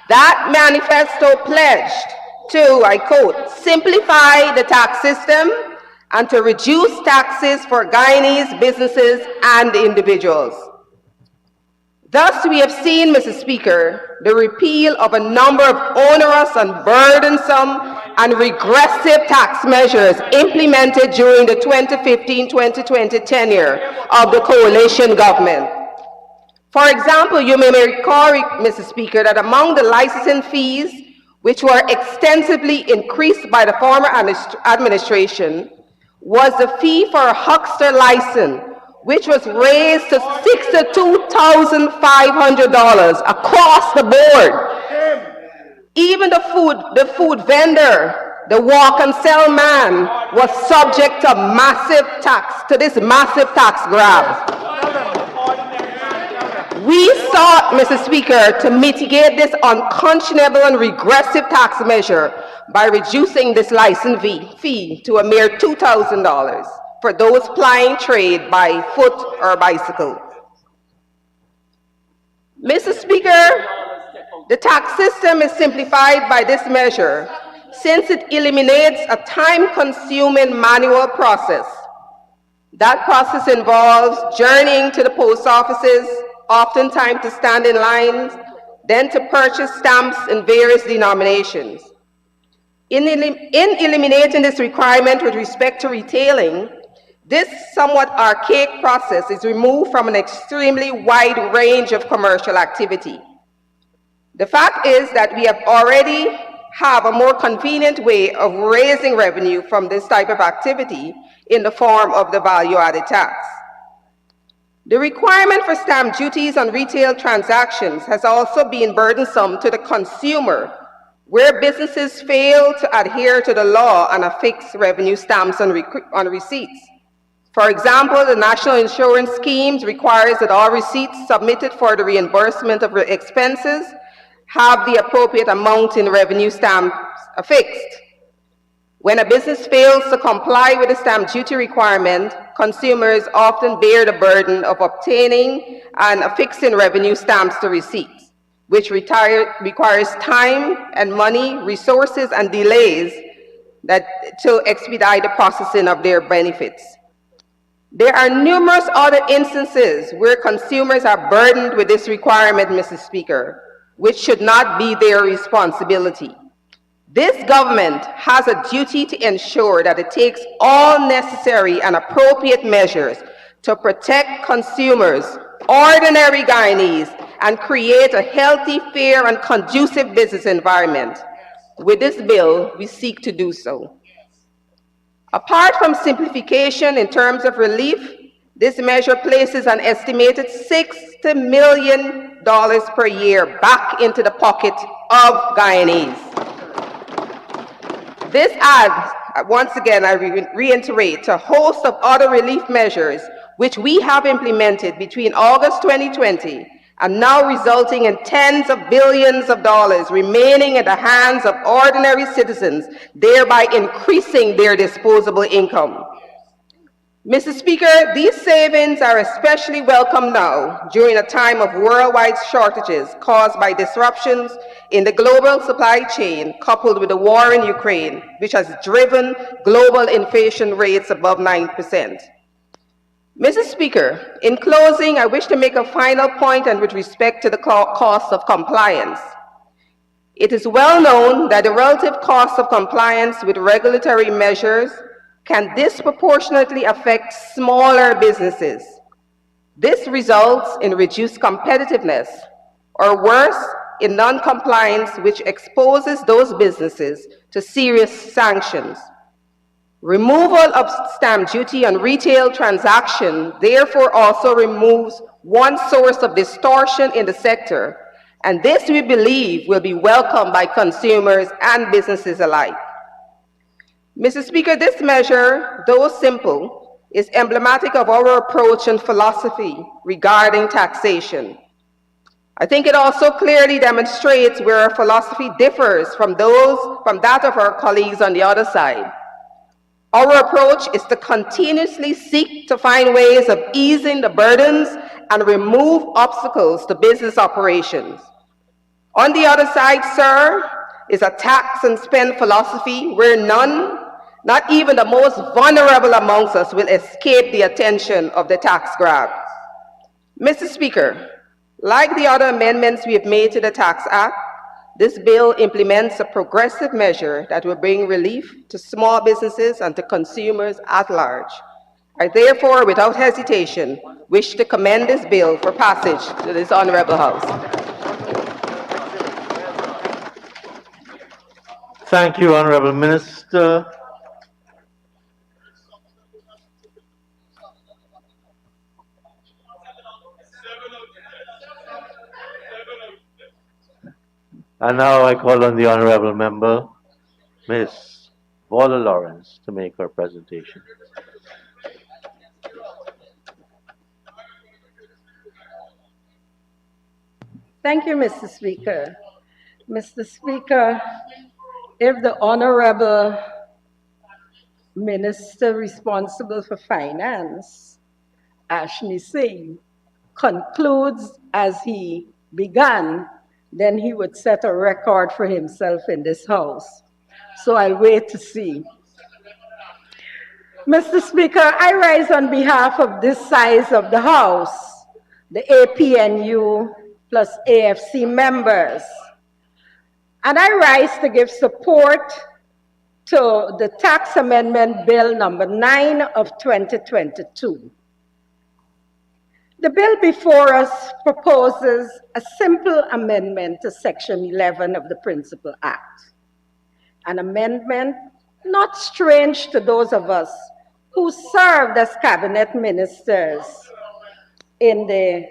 E: That manifesto pledged to, I quote, simplify the tax system and to reduce taxes for Guyanese businesses and individuals. Thus, we have seen, Mr. Speaker, the repeal of a number of onerous and burdensome and regressive tax measures implemented during the 2015-2020 tenure of the coalition government. For example, you may recall, Mr. Speaker, that among the licensing fees, which were extensively increased by the former administration, was the fee for a huckster license, which was raised to $62,500 across the board. Even the food vendor, the walk and sell man, was subject to this massive tax grab. We sought, Mr. Speaker, to mitigate this unconscionable and regressive tax measure by reducing this license fee to a mere $2,000 for those plying trade by foot or bicycle. Mr. Speaker, the tax system is simplified by this measure since it eliminates a time-consuming manual process. That process involves journeying to the post offices, oftentimes to stand in lines, then to purchase stamps in various denominations. In eliminating this requirement with respect to retailing, this somewhat archaic process is removed from an extremely wide range of commercial activity. The fact is that we already have a more convenient way of raising revenue from this type of activity in the form of the value-added tax. The requirement for stamp duties on retail transactions has also been burdensome to the consumer Where businesses fail to adhere to the law and affix revenue stamps on receipts. For example, the National Insurance Schemes requires that all receipts submitted for the reimbursement of expenses have the appropriate amount in revenue stamps affixed. When a business fails to comply with the stamp duty requirement, consumers often bear the burden of obtaining and affixing revenue stamps to receipts, which requires time and money, resources, and delays to expedite the processing of their benefits. There are numerous other instances where consumers are burdened with this requirement, Mr. Speaker, which should not be their responsibility. This government has a duty to ensure that it takes all necessary and appropriate measures to protect consumers, ordinary Guyanese, and create a healthy, fair, and conducive business environment. With this bill, we seek to do so. Apart from simplification in terms of relief, this measure places an estimated $60 million per year back into the pocket of Guyanese. This adds, once again, I reiterate, a host of other relief measures which we have implemented between August 2020 and now resulting in tens of billions of dollars remaining in the hands of ordinary citizens, thereby increasing their disposable income. Mr. Speaker, these savings are especially welcome now during a time of worldwide shortages caused by disruptions in the global supply chain coupled with the war in Ukraine, which has driven global inflation rates above 9%. Mr. Speaker, in closing, I wish to make a final point and with respect to the cost of compliance. It is well known that the relative cost of compliance with regulatory measures can disproportionately affect smaller businesses. This results in reduced competitiveness, or worse, in non-compliance, which exposes those businesses to serious sanctions. Removal of stamp duty on retail transactions therefore also removes one source of distortion in the sector, and this we believe will be welcomed by consumers and businesses alike. Mr. Speaker, this measure, though simple, is emblematic of our approach and philosophy regarding taxation. I think it also clearly demonstrates where our philosophy differs from that of our colleagues on the other side. Our approach is to continuously seek to find ways of easing the burdens and remove obstacles to business operations. On the other side, sir, is a tax and spend philosophy where none, not even the most vulnerable amongst us, will escape the attention of the tax grab. Mr. Speaker, like the other amendments we have made to the Tax Act, this bill implements a progressive measure that will bring relief to small businesses and to consumers at large. I therefore, without hesitation, wish to commend this bill for passage to this Honorable House.
B: Thank you, Honorable Minister. And now I call on the Honorable Member, Ms. Paula Lawrence, to make her presentation.
F: Thank you, Mr. Speaker. Mr. Speaker, if the Honorable Minister responsible for Finance, Ashni Singh, concludes as he began, then he would set a record for himself in this House. So I'll wait to see. Mr. Speaker, I rise on behalf of this size of the House, the APNU plus AFC members, and I rise to give support to the Tax Amendment Bill number 9 of 2022. The bill before us proposes a simple amendment to Section 11 of the Principal Act, an amendment not strange to those of us who served as cabinet ministers in the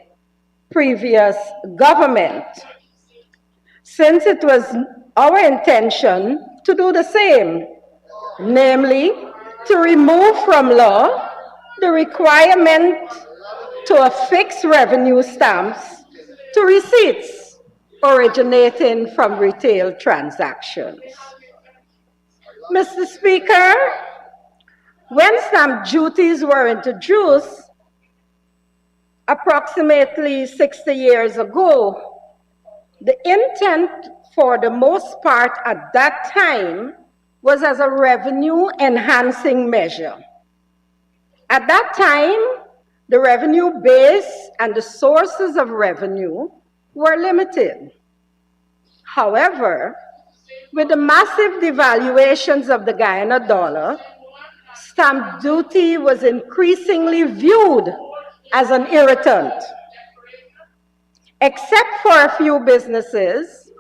F: previous government, since it was our intention to do the same, namely to remove from law the requirement to affix revenue stamps to receipts originating from retail transactions. Mr. Speaker, when stamp duties were introduced approximately 60 years ago, the intent for the most part at that time was as a revenue enhancing measure. At that time, the revenue base and the sources of revenue were limited. However, with the massive devaluations of the Guyana dollar, stamp duty was increasingly viewed as an irritant. Except for a few businesses,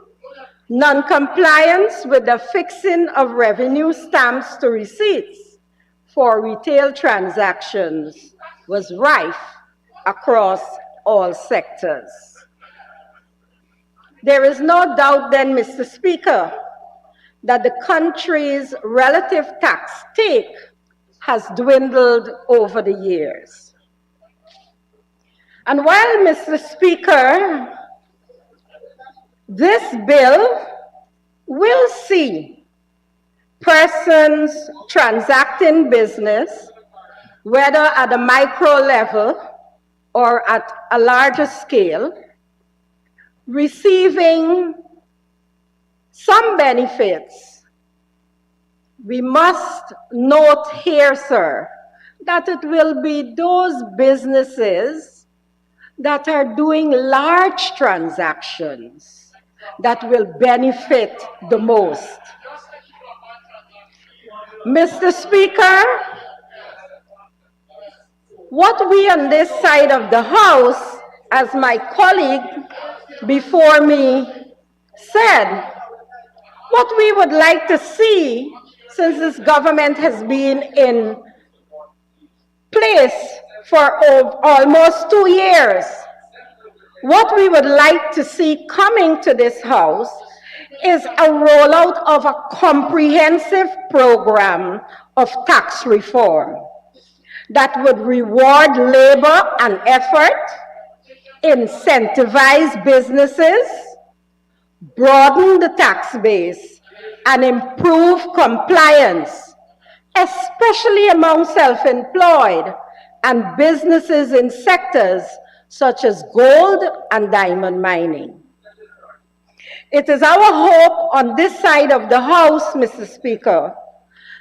F: non-compliance with the fixing of revenue stamps to receipts for retail transactions was rife across all sectors. There is no doubt then, Mr. Speaker, that the country's relative tax take has dwindled over the years. And while, Mr. Speaker, this bill will see persons transacting business, whether at a micro level or at a larger scale, receiving some benefits, we must note here, sir, that it will be those businesses that are doing large transactions that will benefit the most. Mr. Speaker, what we on this side of the House, as my colleague before me said, what we would like to see, since this government has been in place for almost 2 years, what we would like to see coming to this House is a rollout of a comprehensive program of tax reform that would reward labor and effort, incentivize businesses, broaden the tax base, and improve compliance, especially among self-employed and businesses in sectors such as gold and diamond mining. It is our hope on this side of the House, Mr. Speaker,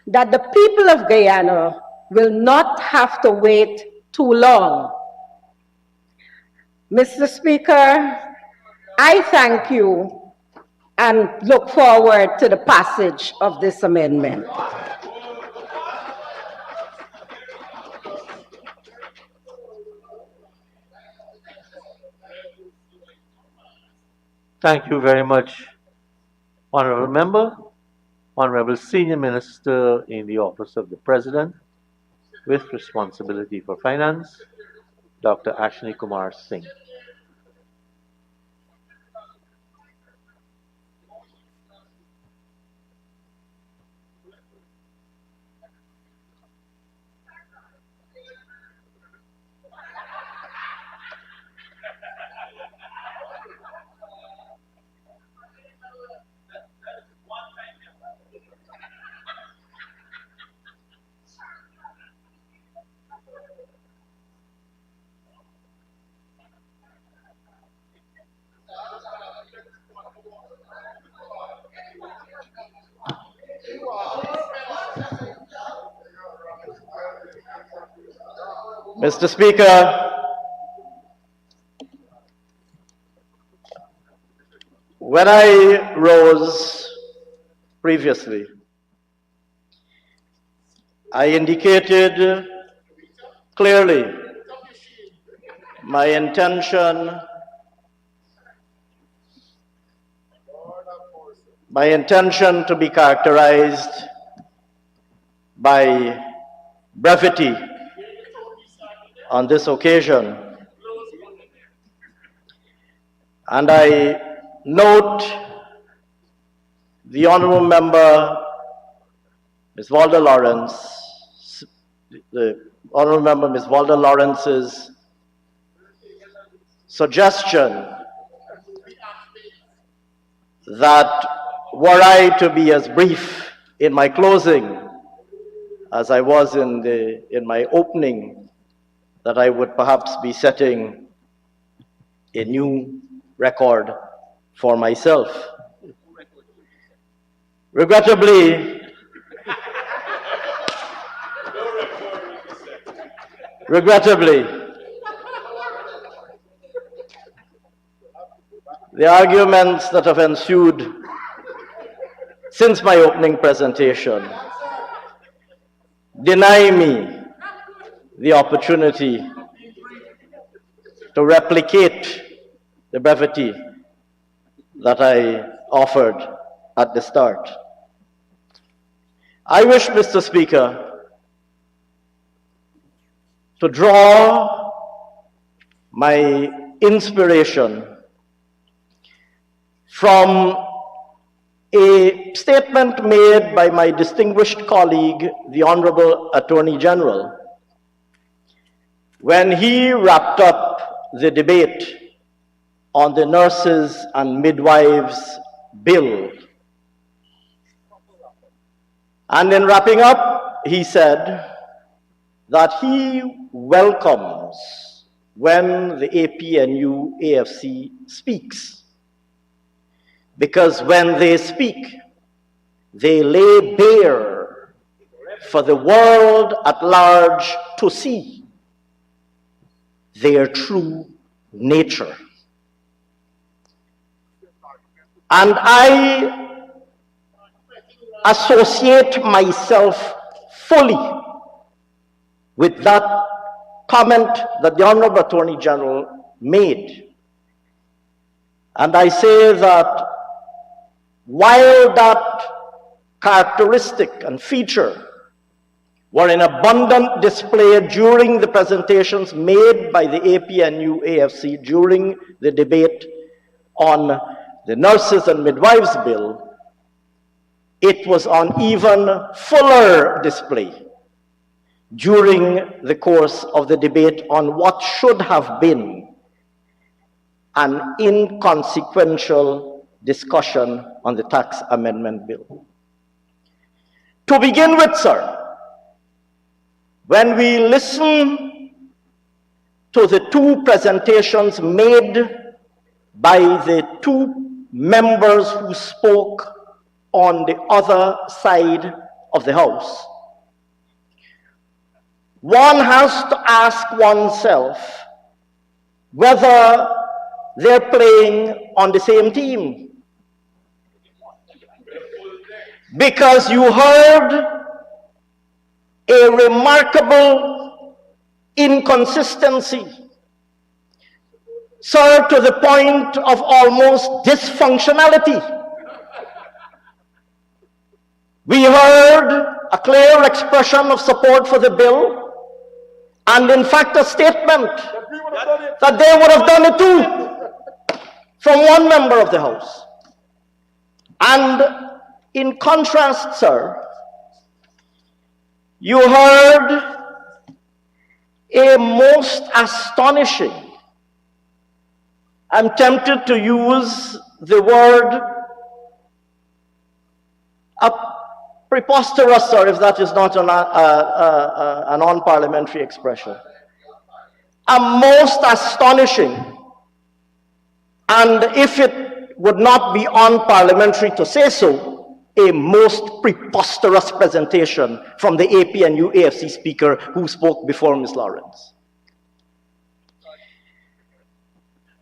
F: that the people of Guyana will not have to wait too long. Mr. Speaker, I thank you and look forward to the passage of this amendment.
B: Thank you very much, Honorable Member, Honorable Senior Minister in the Office of the President with responsibility for finance, Dr. Ashwini Kumar Singh.
C: Mr. Speaker, when I rose previously, I indicated clearly my intention to be characterized by brevity on this occasion. And I note the Honourable Member, Ms. Walda Lawrence, the Honourable Member, Ms. Walda Lawrence's suggestion that were I to be as brief in my closing as I was in my opening, that I would perhaps be setting a new record for myself. Regrettably, the arguments that have ensued since my opening presentation deny me the opportunity to replicate the brevity that I offered at the start. I wish, Mr. Speaker, to draw my inspiration from a statement made by my distinguished colleague, the Honorable Attorney General, when he wrapped up the debate on the Nurses and Midwives Bill. And in wrapping up, he said that he welcomes when the APNU AFC speaks, because when they speak, they lay bare for the world at large to see their true nature. And I associate myself fully with that comment that the Honorable Attorney General made. And I say that while that characteristic and feature were in abundant display during the presentations made by the APNU AFC during the debate on the Nurses and Midwives Bill, it was on even fuller display during the course of the debate on what should have been an inconsequential discussion on the tax amendment bill. To begin with, sir, when we listen to the two presentations made by the two members who spoke on the other side of the House, one has to ask oneself whether they're playing on the same team. Because you heard a remarkable inconsistency, sir, to the point of almost dysfunctionality. We heard a clear expression of support for the bill, and in fact a statement that they would have done it too, from one member of the House. And in contrast, sir, you heard a most astonishing, I'm tempted to use the word preposterous, sir, if that is not an non-parliamentary expression. A most astonishing, and if it would not be unparliamentary to say so, a most preposterous presentation from the APNU AFC speaker who spoke before Ms. Lawrence.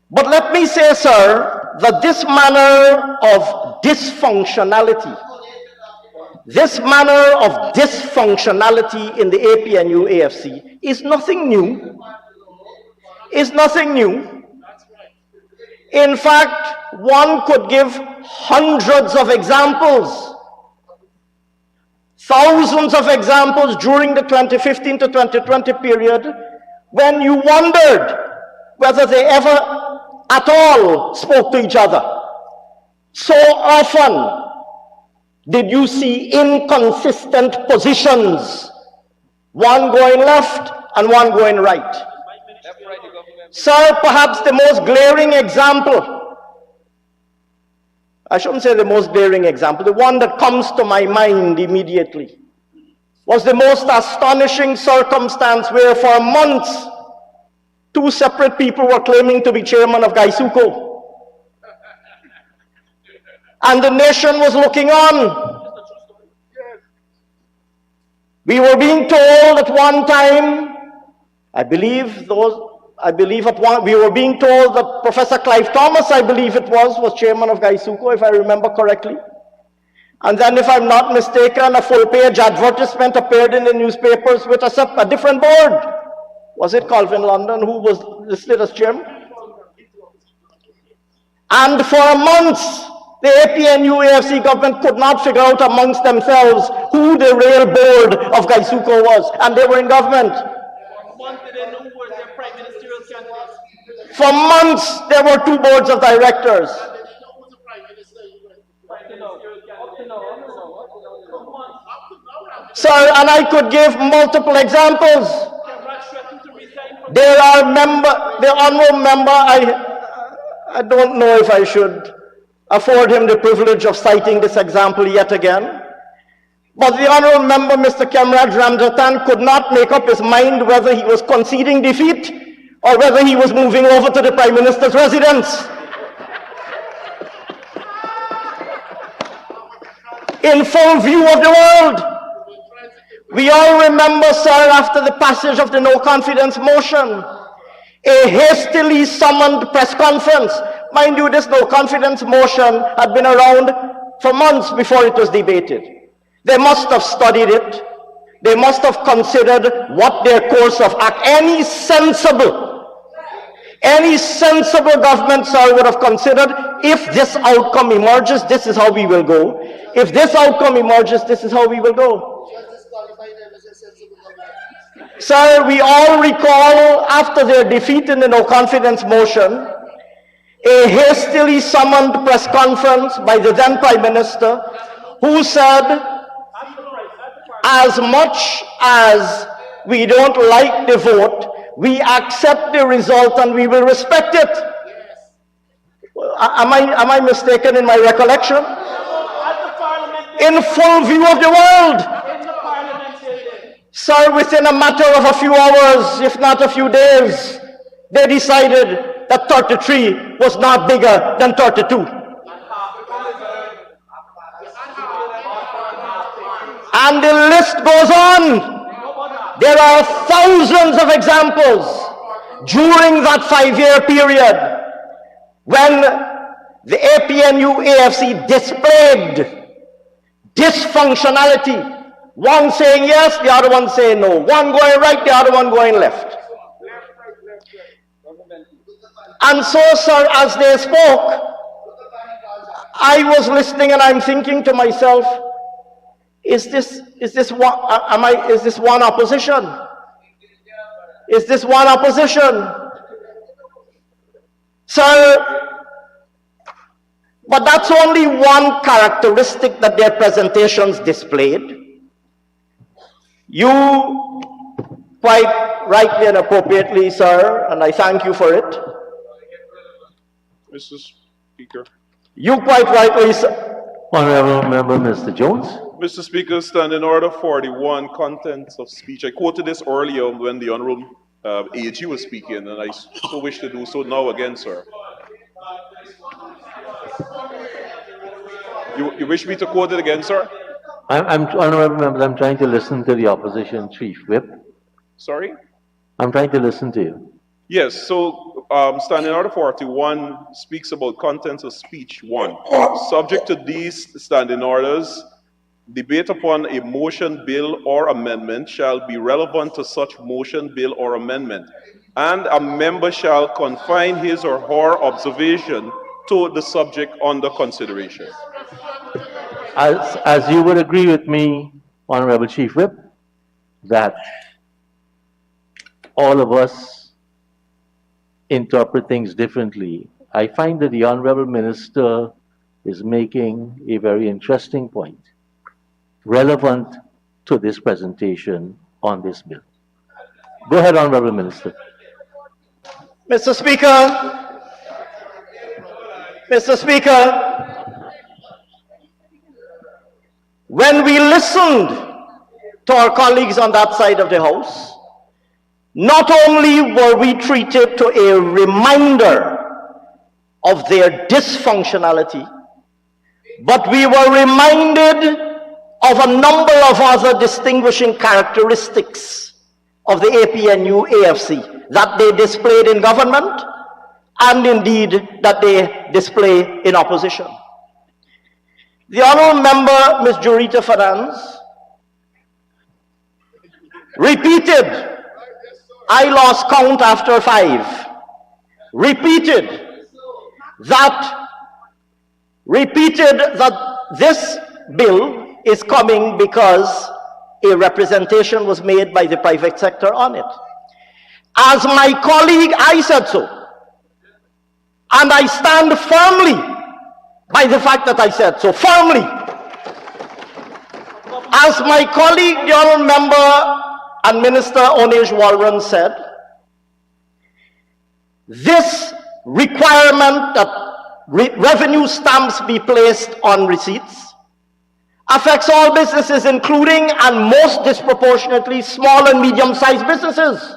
C: But let me say, sir, that this manner of dysfunctionality in the APNU AFC is nothing new. Is nothing new. In fact, one could give hundreds of examples, thousands of examples during the 2015 to 2020 period when you wondered whether they ever at all spoke to each other. So often did you see inconsistent positions, one going left and one going right? Sir, perhaps the most glaring example, I shouldn't say the most glaring example, the one that comes to my mind immediately, was the most astonishing circumstance where for months, two separate people were claiming to be chairman of Gaisuko. And the nation was looking on. We were being told at one time, we were being told that Professor Clive Thomas, I believe it was chairman of Gaisuko, if I remember correctly. And then, if I'm not mistaken, a full-page advertisement appeared in the newspapers with a different board. Was it Calvin London who was listed as chairman? And for months, the APNU AFC government could not figure out amongst themselves who the real board of Gaisuko was, and they were in government. For months, there were two boards of directors. Sir, and I could give multiple examples. There are the honorable member, I don't know if I should afford him the privilege of citing this example yet again. But the honorable member, Mr. Kemraj Ramjatan, could not make up his mind whether he was conceding defeat or whether he was moving over to the Prime Minister's residence. In full view of the world. We all remember, sir, after the passage of the no confidence motion, a hastily summoned press conference. Mind you, this no confidence motion had been around for months before it was debated. They must have studied it. They must have considered what their course of act. Any sensible government, sir, would have considered, if this outcome emerges, this is how we will go. If this outcome emerges, this is how we will go. Sir, we all recall, after their defeat in the no confidence motion, a hastily summoned press conference by the then Prime Minister, who said, as much as we don't like the vote, we accept the result and we will respect it. Am I mistaken in my recollection? In full view of the world. Sir, within a matter of a few hours, if not a few days, they decided that 33 was not bigger than 32. And the list goes on. There are thousands of examples during that 5-year period when the APNU AFC displayed dysfunctionality. One saying yes, the other one saying no. One going right, the other one going left. And so, sir, as they spoke, I was listening and I'm thinking to myself, is this one opposition? Is this one opposition? Sir, but that's only one characteristic that their presentations displayed. You, quite rightly and appropriately, sir, and I thank you for it.
G: Mr. Speaker.
C: You quite rightly, sir.
B: Honorable Member, Mr. Jones.
G: Mr. Speaker, Standing Order 41, contents of speech. I quoted this earlier when the Honorable AG was speaking, and I so wish to do so now again, sir. You wish me to quote it again, sir?
B: Honorable Members, I'm trying to listen to the opposition chief whip.
G: Sorry?
B: I'm trying to listen to you.
G: Yes, so Standing Order 41 speaks about contents of speech 1. Subject to these standing orders, debate upon a motion, bill, or amendment shall be relevant to such motion, bill, or amendment, and a member shall confine his or her observation to the subject under consideration.
B: As you would agree with me, Honorable Chief Whip, that all of us interpret things differently, I find that the Honorable Minister is making a very interesting point. relevant to this presentation on this bill. Go ahead, Honorable Minister.
C: Mr. Speaker, when we listened to our colleagues on that side of the House, not only were we treated to a reminder of their dysfunctionality, but we were reminded of a number of other distinguishing characteristics of the APNU AFC that they displayed in government and indeed that they display in opposition. The Honourable Member, Ms. Jurita Fernandes, repeated, I lost count after 5, repeated that this bill is coming because a representation was made by the private sector on it. As my colleague, I said so. And I stand firmly by the fact that I said so, firmly. As my colleague, the Honourable Member and Minister Onej Walron said, this requirement that revenue stamps be placed on receipts affects all businesses, including and most disproportionately small and medium-sized businesses.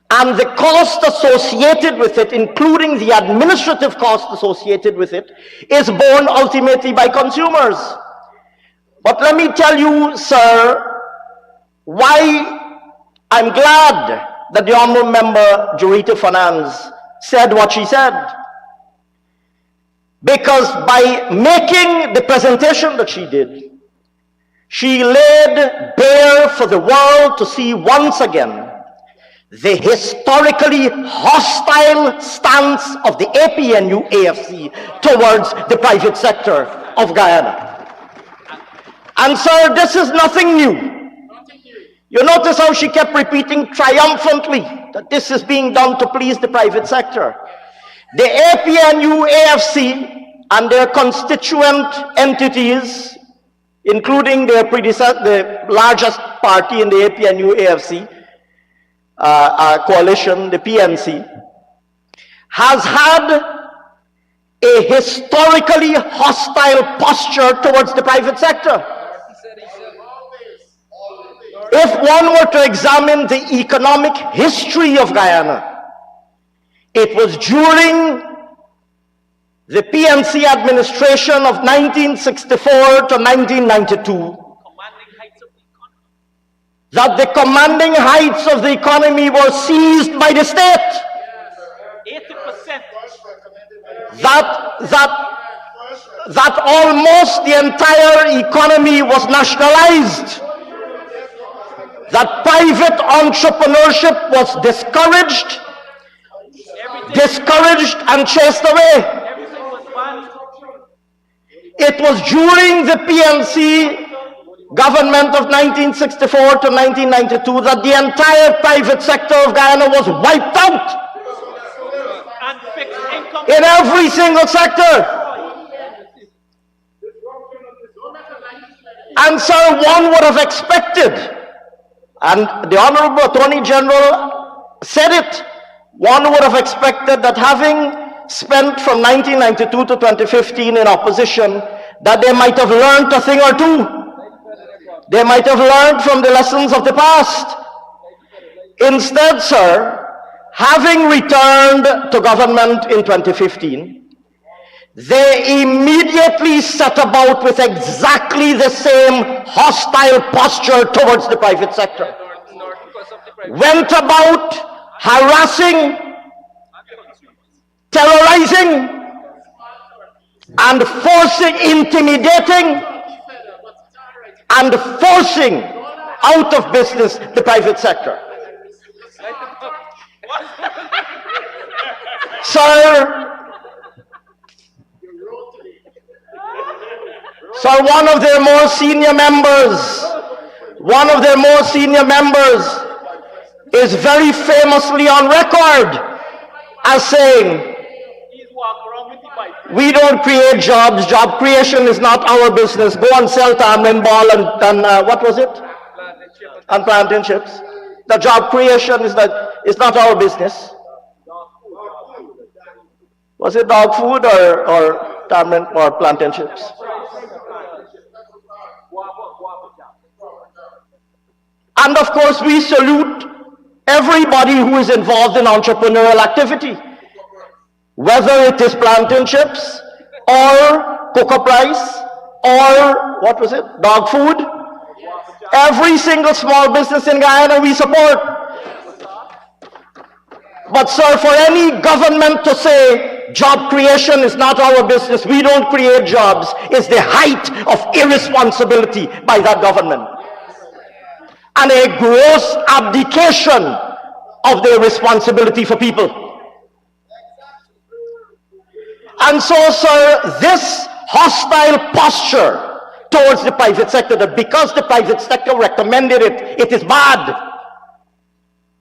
C: And the cost associated with it, including the administrative cost associated with it, is borne ultimately by consumers. But let me tell you, sir, why I'm glad that the Honourable Member Jurita Fernandes said what she said. Because by making the presentation that she did, she laid bare for the world to see once again the historically hostile stance of the APNU AFC towards the private sector of Guyana. And sir, this is nothing new. You notice how she kept repeating triumphantly that this is being done to please the private sector. The APNU AFC and their constituent entities, including their predecessor, the largest party in the APNU AFC, coalition, the PNC, has had a historically hostile posture towards the private sector. If one were to examine the economic history of Guyana, it was during the PNC administration of 1964 to 1992 that the commanding heights of the economy were seized by the state.
H: 80%.
C: That almost the entire economy was nationalized. That private entrepreneurship was discouraged and chased away. It was during the PNC government of 1964 to 1992 that the entire private sector of Guyana was wiped out. In every single sector. And so one would have expected, and the Honorable Attorney General said it, one would have expected that having spent from 1992 to 2015 in opposition, that they might have learned a thing or two. They might have learned from the lessons of the past. Instead, sir, having returned to government in 2015, they immediately set about with exactly the same hostile posture towards the private sector. Went about harassing, terrorizing, and forcing, intimidating, and forcing out of business the private sector. Sir, one of their more senior members is very famously on record as saying, We don't create jobs. Job creation is not our business. Go and sell tamarind ball and what was it? And plantain chips. The job creation is not our business. Was it dog food or tamarind or plantain chips? And of course, we salute everybody who is involved in entrepreneurial activity, whether it is plantain chips or cocoa price or what was it, dog food. Every single small business in Guyana we support. But sir, for any government to say job creation is not our business, we don't create jobs, is the height of irresponsibility by that government. And a gross abdication of their responsibility for people. And so, sir, this hostile posture towards the private sector, that because the private sector recommended it, it is bad.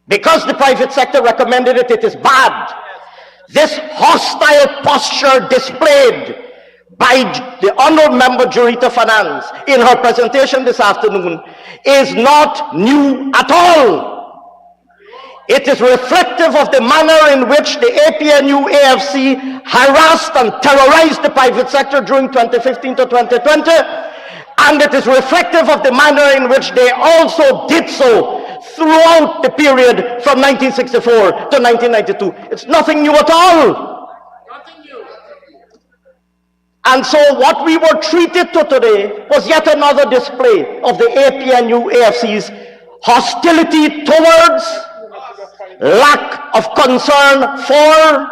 C: Because the private sector recommended it, it is bad. This hostile posture displayed by the Honourable Member Jurita Finance in her presentation this afternoon is not new at all. It is reflective of the manner in which the APNU AFC harassed and terrorized the private sector during 2015 to 2020, and it is reflective of the manner in which they also did so throughout the period from 1964 to 1992. It's nothing new at all. And so what we were treated to today was yet another display of the APNU AFC's hostility towards, lack of concern for,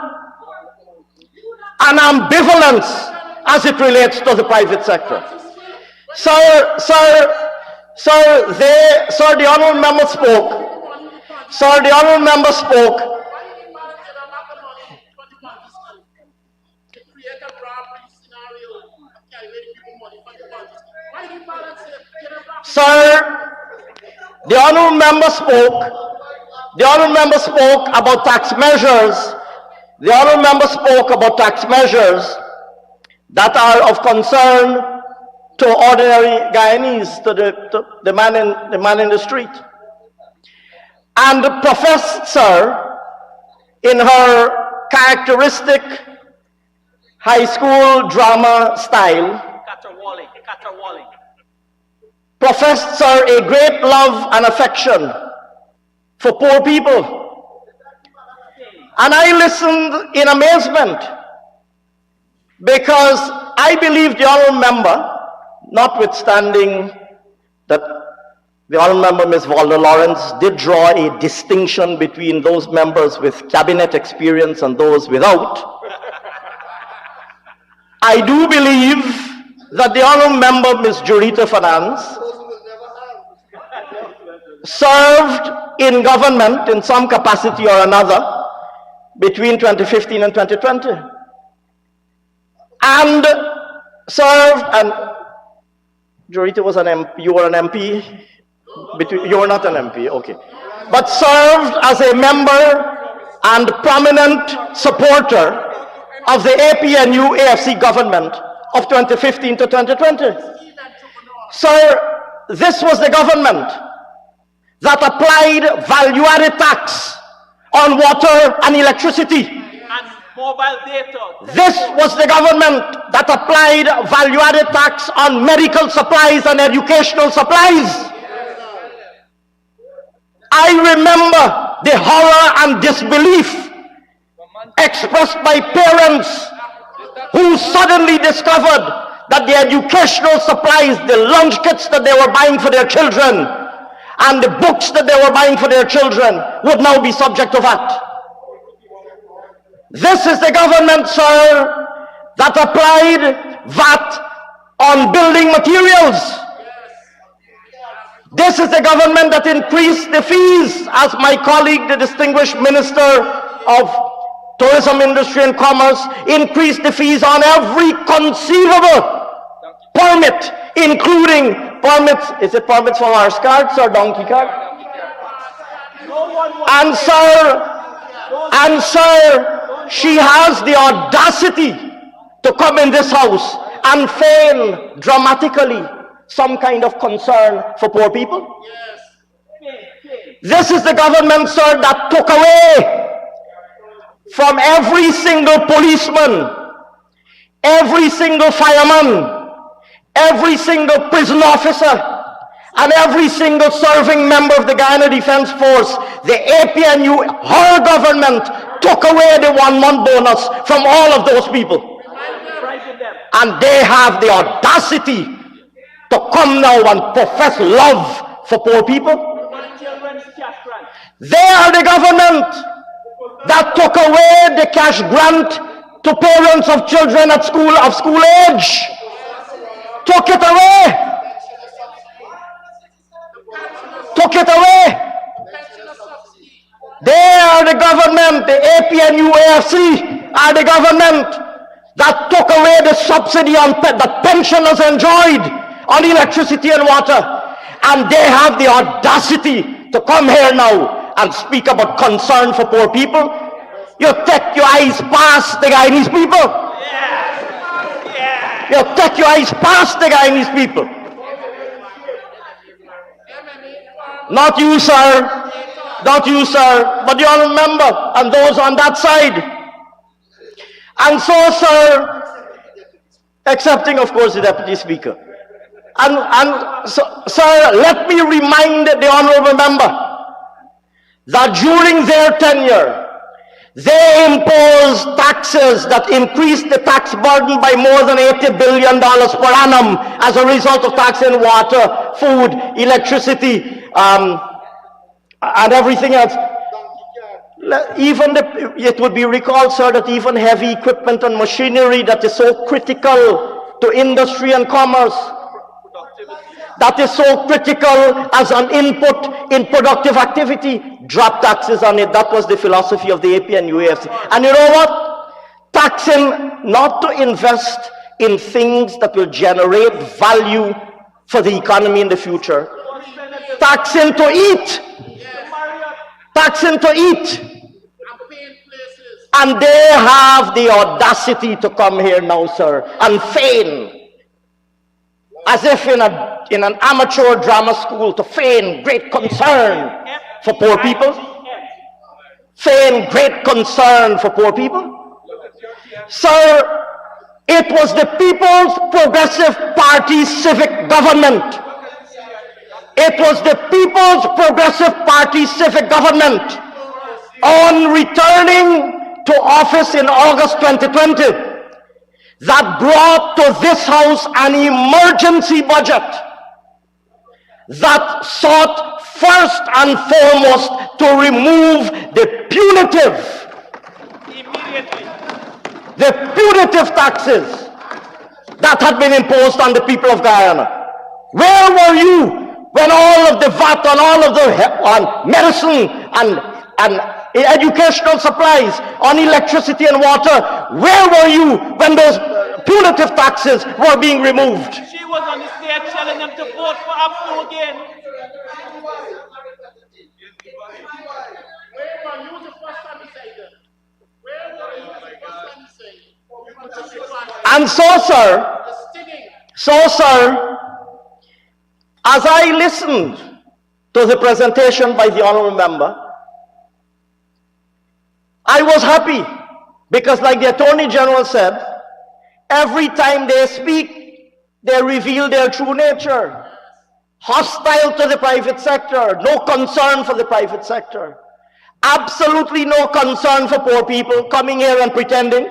C: and ambivalence as it relates to the private sector. The honourable member spoke. Sir, the honourable member spoke. Sir, the honourable member spoke. The honourable member spoke about tax measures. The honourable member spoke about tax measures that are of concern to ordinary Guyanese, to the man in the street. And professed, sir, in her characteristic high school drama style, professed, sir, a great love and affection for poor people. And I listened in amazement, because I believe the honourable member, notwithstanding that the honourable member Ms. Walder Lawrence did draw a distinction between those members with cabinet experience and those without, I do believe that the honourable member Ms. Jurita Finance served in government in some capacity or another between 2015 and 2020, and served, and Jurita was an MP, you were an MP, you were not an MP, okay, but served as a member and prominent supporter of the APNU AFC government of 2015 to 2020. Sir, this was the government that applied value-added tax on water and electricity.
H: And mobile data.
C: This was the government that applied value-added tax on medical supplies and educational supplies. I remember the horror and disbelief expressed by parents who suddenly discovered that the educational supplies, the lunch kits that they were buying for their children, and the books that they were buying for their children would now be subject to VAT. This is the government, sir, that applied VAT on building materials. This is the government that increased the fees, as my colleague, the distinguished Minister of Tourism, Industry and Commerce, increased the fees on every conceivable permit, including permits. Is it permits for horse carts or donkey cart? And sir, she has the audacity to to come in this house and feign dramatically some kind of concern for poor people? This is the government, sir, that took away from every single policeman, every single fireman, every single prison officer, and every single serving member of the Guyana Defense Force. The APNU, her government, took away the 1-month bonus from all of those people. And they have the audacity to come now and profess love for poor people. They are the government that took away the cash grant to parents of children at school, of school age. Took it away. Took it away. They are the government, the APNU AFC are the government that took away the subsidy on that pensioners enjoyed on electricity and water. And they have the audacity to come here now and speak about concern for poor people. You take your eyes past the Guyanese people. You take your eyes past the Guyanese people. Not you, sir. Not you, sir. But you all remember, and those on that side. And so, sir, excepting, of course, the Deputy Speaker. And so, sir, let me remind the honourable member that during their tenure, they imposed taxes that increased the tax burden by more than $80 billion per annum as a result of taxing water, food, electricity, and everything else. Even it would be recalled, sir, that even heavy equipment and machinery that is so critical to industry and commerce, that is so critical as an input in productive activity, drop taxes on it. That was the philosophy of the APNU-AFC. And you know what? Taxing not to invest in things that will generate value for the economy in the future. Taxing to eat. Taxing to eat. And they have the audacity to come here now, sir, and feign, as if in an amateur drama school, to feign great concern for poor people. Feign great concern for poor people. Sir, it was the People's Progressive Party civic government. It was the People's Progressive Party civic government on returning to office in August 2020 that brought to this house an emergency budget that sought first and foremost to remove the punitive taxes that had been imposed on the people of Guyana. Where were you when all of the VAT on all of the on medicine and educational supplies, on electricity and water, where were you when those punitive taxes were being removed?
H: She was on the stage telling them to vote for Abdu again.
C: And so, sir, as I listened to the presentation by the honourable member, I was happy because, like the Attorney General said, every time they speak, they reveal their true nature. Hostile to the private sector, no concern for the private sector. Absolutely no concern for poor people, coming here and pretending.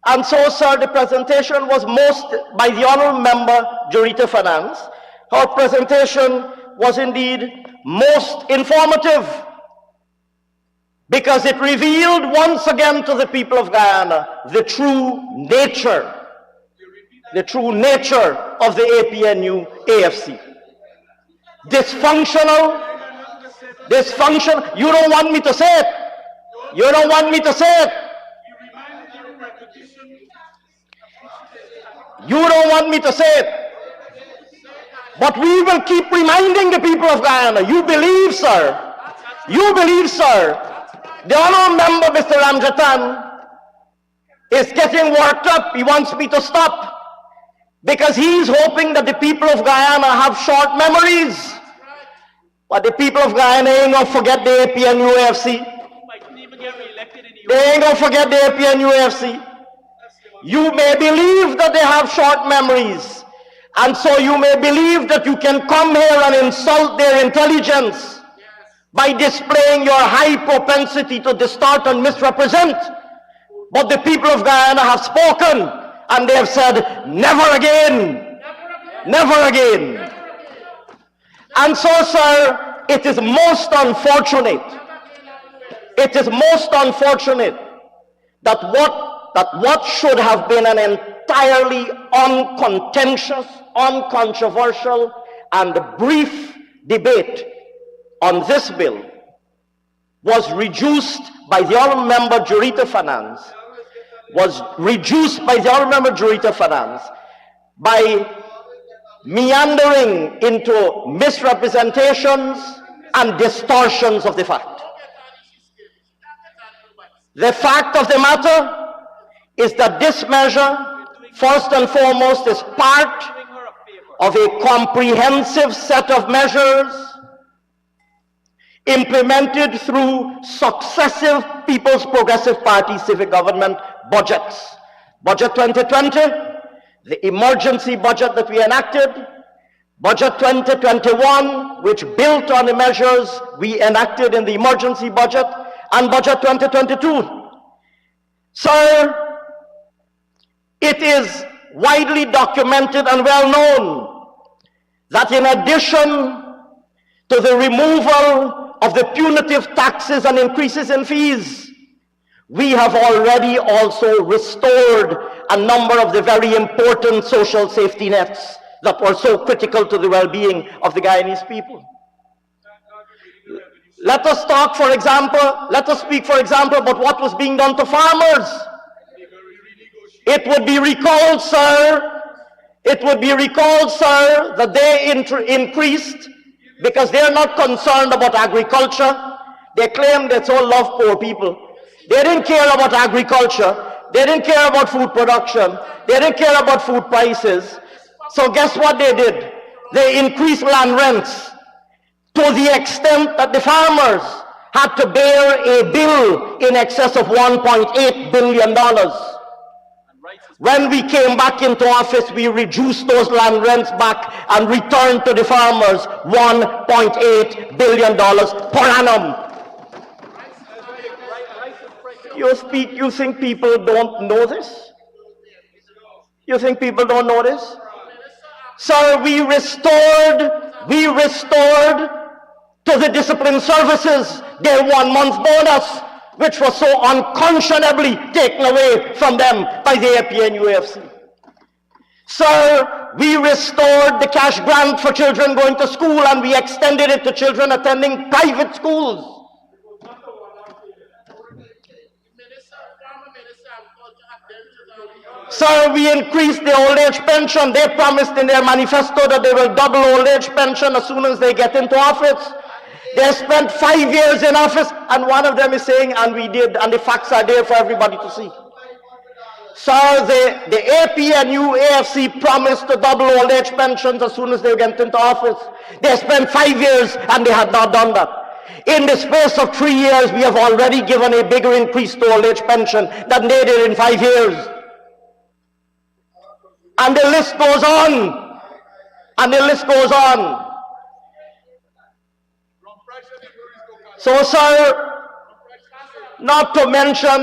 C: And so, sir, the presentation was by the honourable member, Jurita Finance. Her presentation was indeed most informative because it revealed once again to the people of Guyana the true nature of the APNU AFC. Dysfunctional. You don't want me to say it. You don't want me to say it. You don't want me to say it. But we will keep reminding the people of Guyana. You believe, sir, The honourable member, Mr. Ramjatan, is getting worked up. He wants me to stop because he's hoping that the people of Guyana have short memories. But the people of Guyana ain't gonna forget the APNU AFC. They ain't gonna forget the APNU AFC. You may believe that they have short memories, and so you may believe that you can come here and insult their intelligence by displaying your high propensity to distort and misrepresent. But the people of Guyana have spoken, and they have said, never again, never again. And so, sir, it is most unfortunate, that what should have been an entirely uncontentious, uncontroversial, and brief debate on this bill was reduced by the honourable member Jurita Finance, by meandering into misrepresentations and distortions of the fact. The fact of the matter is that this measure, first and foremost, is part of a comprehensive set of measures implemented through successive People's Progressive Party civic government budgets. Budget 2020, the emergency budget that we enacted, Budget 2021, which built on the measures we enacted in the emergency budget, and Budget 2022. Sir, it is widely documented and well known that in addition to the removal of the punitive taxes and increases in fees, we have already also restored a number of the very important social safety nets that were so critical to the well-being of the Guyanese people. Let us speak, for example, about what was being done to farmers. It would be recalled, sir, that they increased because they're not concerned about agriculture. They claim they so love poor people. They didn't care about agriculture. They didn't care about food production. They didn't care about food prices. So guess what they did? They increased land rents to the extent that the farmers had to bear a bill in excess of $1.8 billion. When we came back into office, we reduced those land rents back and returned to the farmers $1.8 billion per annum. You think people don't know this? You think people don't know this? Sir, we restored to the discipline services their 1 month bonus, which was so unconscionably taken away from them by the APNU AFC. Sir, we restored the cash grant for children going to school, and we extended it to children attending private schools. Sir, we increased the old age pension. They promised in their manifesto that they will double old age pension as soon as they get into office. They spent 5 years in office, and one of them is saying, and we did, and the facts are there for everybody to see. Sir, the APNU AFC promised to double old age pensions as soon as they get into office. They spent 5 years, and they had not done that. In the space of 3 years, we have already given a bigger increase to old age pension than they did in 5 years. And the list goes on. And the list goes on. So, sir, not to mention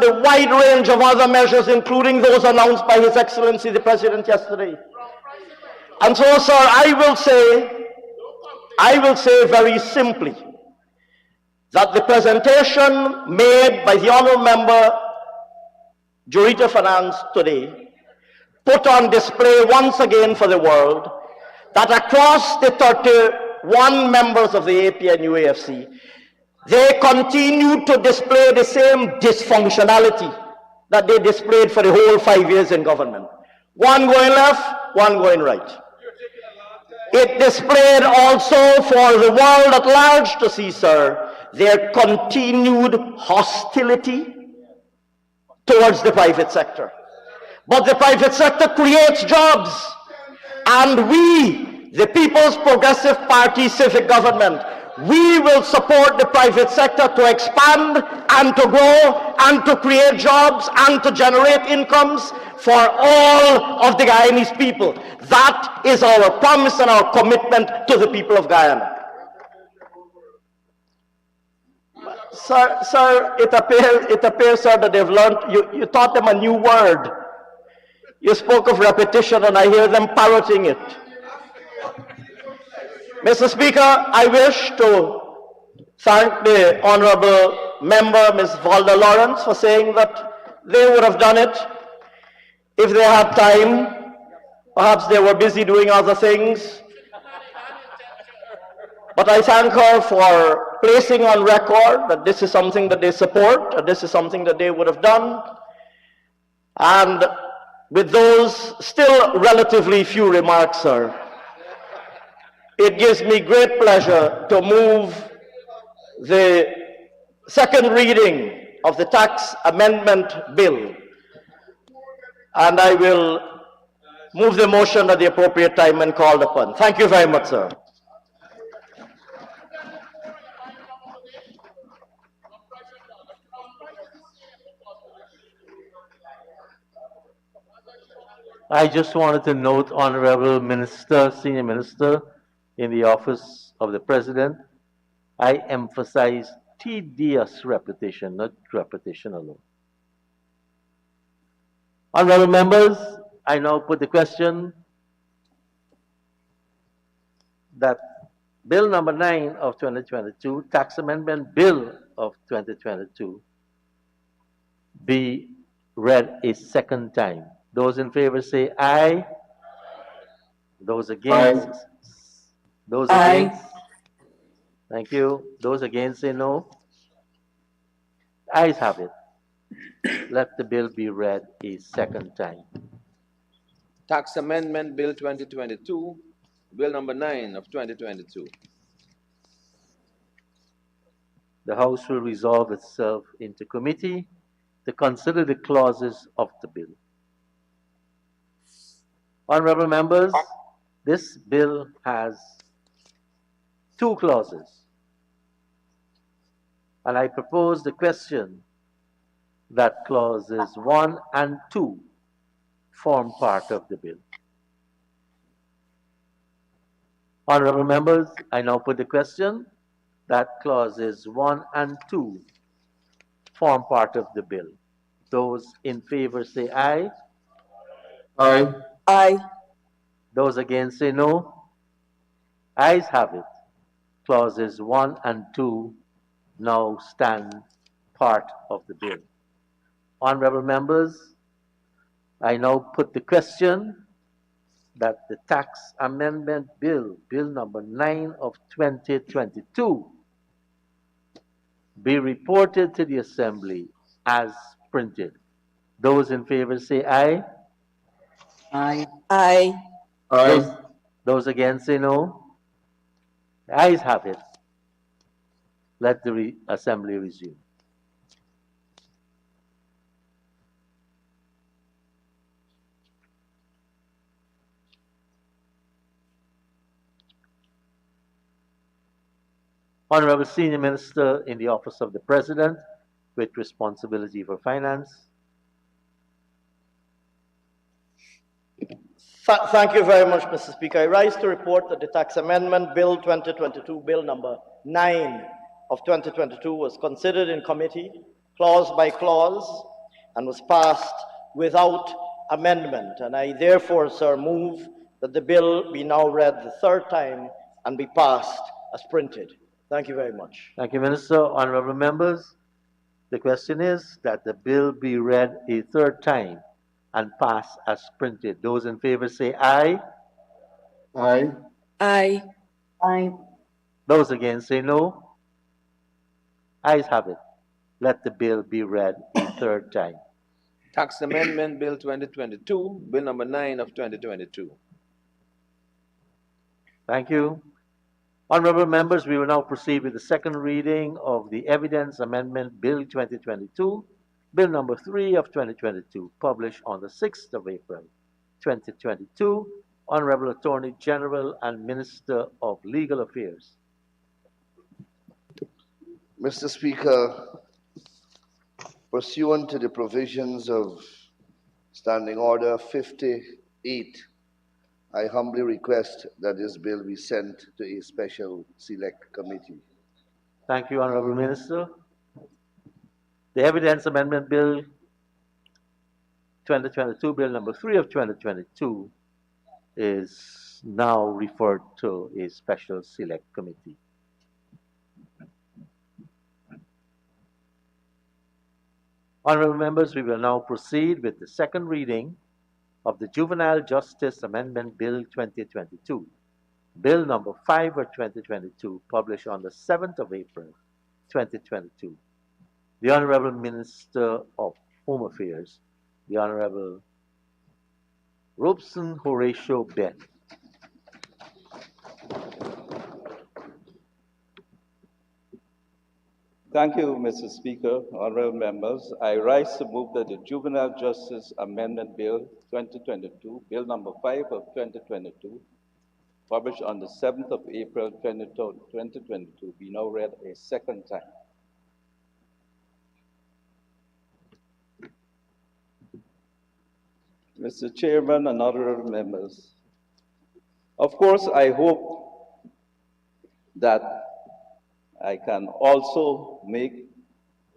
C: the wide range of other measures, including those announced by His Excellency the President yesterday. And so, sir, I will say very simply that the presentation made by the honourable member Jurita Finance today put on display once again for the world that across the 31 members of the APNU AFC, they continue to display the same dysfunctionality that they displayed for the whole 5 years in government. One going left, one going right. It displayed also for the world at large to see, sir, their continued hostility towards the private sector. But the private sector creates jobs, and we, the People's Progressive Party civic government, we will support the private sector to expand and to grow and to create jobs and to generate incomes for all of the Guyanese people. That is our promise and our commitment to the people of Guyana. Sir, it appears, sir, that they've learned, you taught them a new word. You spoke of repetition, and I hear them parroting it. Mr. Speaker, I wish to thank the honorable member, Ms. Valda Lawrence, for saying that they would have done it if they had time. Perhaps they were busy doing other things. But I thank her for placing on record that this is something that they support, and this is something that they would have done. And with those still relatively few remarks, sir, it gives me great pleasure to move the second reading of the tax amendment bill. And I will move the motion at the appropriate time when called upon. Thank you very much, sir.
B: I just wanted to note, Honorable Minister, Senior Minister in the Office of the President, I emphasize tedious repetition, not repetition alone. Honorable members, I now put the question that Bill number 9 of 2022, Tax Amendment Bill of 2022, be read a second time. Those in favor say aye. Those against? Aye. Those against? Thank you. Those against say no. Ayes have it. Let the bill be read a second time.
I: Tax Amendment Bill 2022, Bill number 9 of 2022.
B: The House will resolve itself into committee to consider the clauses of the bill. Honorable members, this bill has 2 clauses, and I propose the question that clauses 1 and 2 form part of the bill. Honorable members, I now put the question that clauses 1 and 2 form part of the bill. Those in favor say aye.
J: Aye.
F: Aye.
B: Those against say no. Ayes have it. Clauses 1 and 2 now stand part of the bill. Honorable members, I now put the question that the Tax Amendment Bill, Bill number 9 of 2022, be reported to the Assembly as printed. Those in favor say aye.
F: Aye. Aye.
J: Aye.
B: Those against say no. The ayes have it. Let the Assembly resume. Honorable Senior Minister in the Office of the President with responsibility for finance.
C: Thank you very much, Mr. Speaker. I rise to report that the Tax Amendment Bill 2022, Bill number 9 of 2022, was considered in committee, clause by clause, and was passed without amendment. And I therefore, sir, move that the bill be now read the third time and be passed as printed. Thank you very much.
B: Thank you, Minister. Honorable members, the question is that the bill be read a third time and pass as printed. Those in favor say aye.
J: Aye.
F: Aye. Aye.
B: Those against say no. Ayes have it. Let the bill be read a third time.
I: Tax Amendment Bill 2022, Bill number 9 of 2022.
B: Thank you. Honorable members, we will now proceed with the second reading of the Evidence Amendment Bill 2022, Bill number 3 of 2022, published on the 6th of April 2022. Honorable Attorney General and Minister of Legal Affairs.
K: Mr. Speaker, pursuant to the provisions of Standing Order 58, I humbly request that this bill be sent to a special select committee.
B: Thank you, Honorable Minister. The Evidence Amendment Bill 2022, Bill number 3 of 2022, is now referred to a special select committee. Honorable members, we will now proceed with the second reading of the Juvenile Justice Amendment Bill 2022, Bill number 5 of 2022, published on the 7th of April 2022. The Honorable Minister of Home Affairs, the Honorable Robson Horatio Ben.
L: Thank you, Mr. Speaker, honorable members. I rise to move that the Juvenile Justice Amendment Bill 2022, Bill number 5 of 2022, published on the 7th of April 2022, be now read a second time. Mr. Chairman and honorable members, of course, I hope that I can also make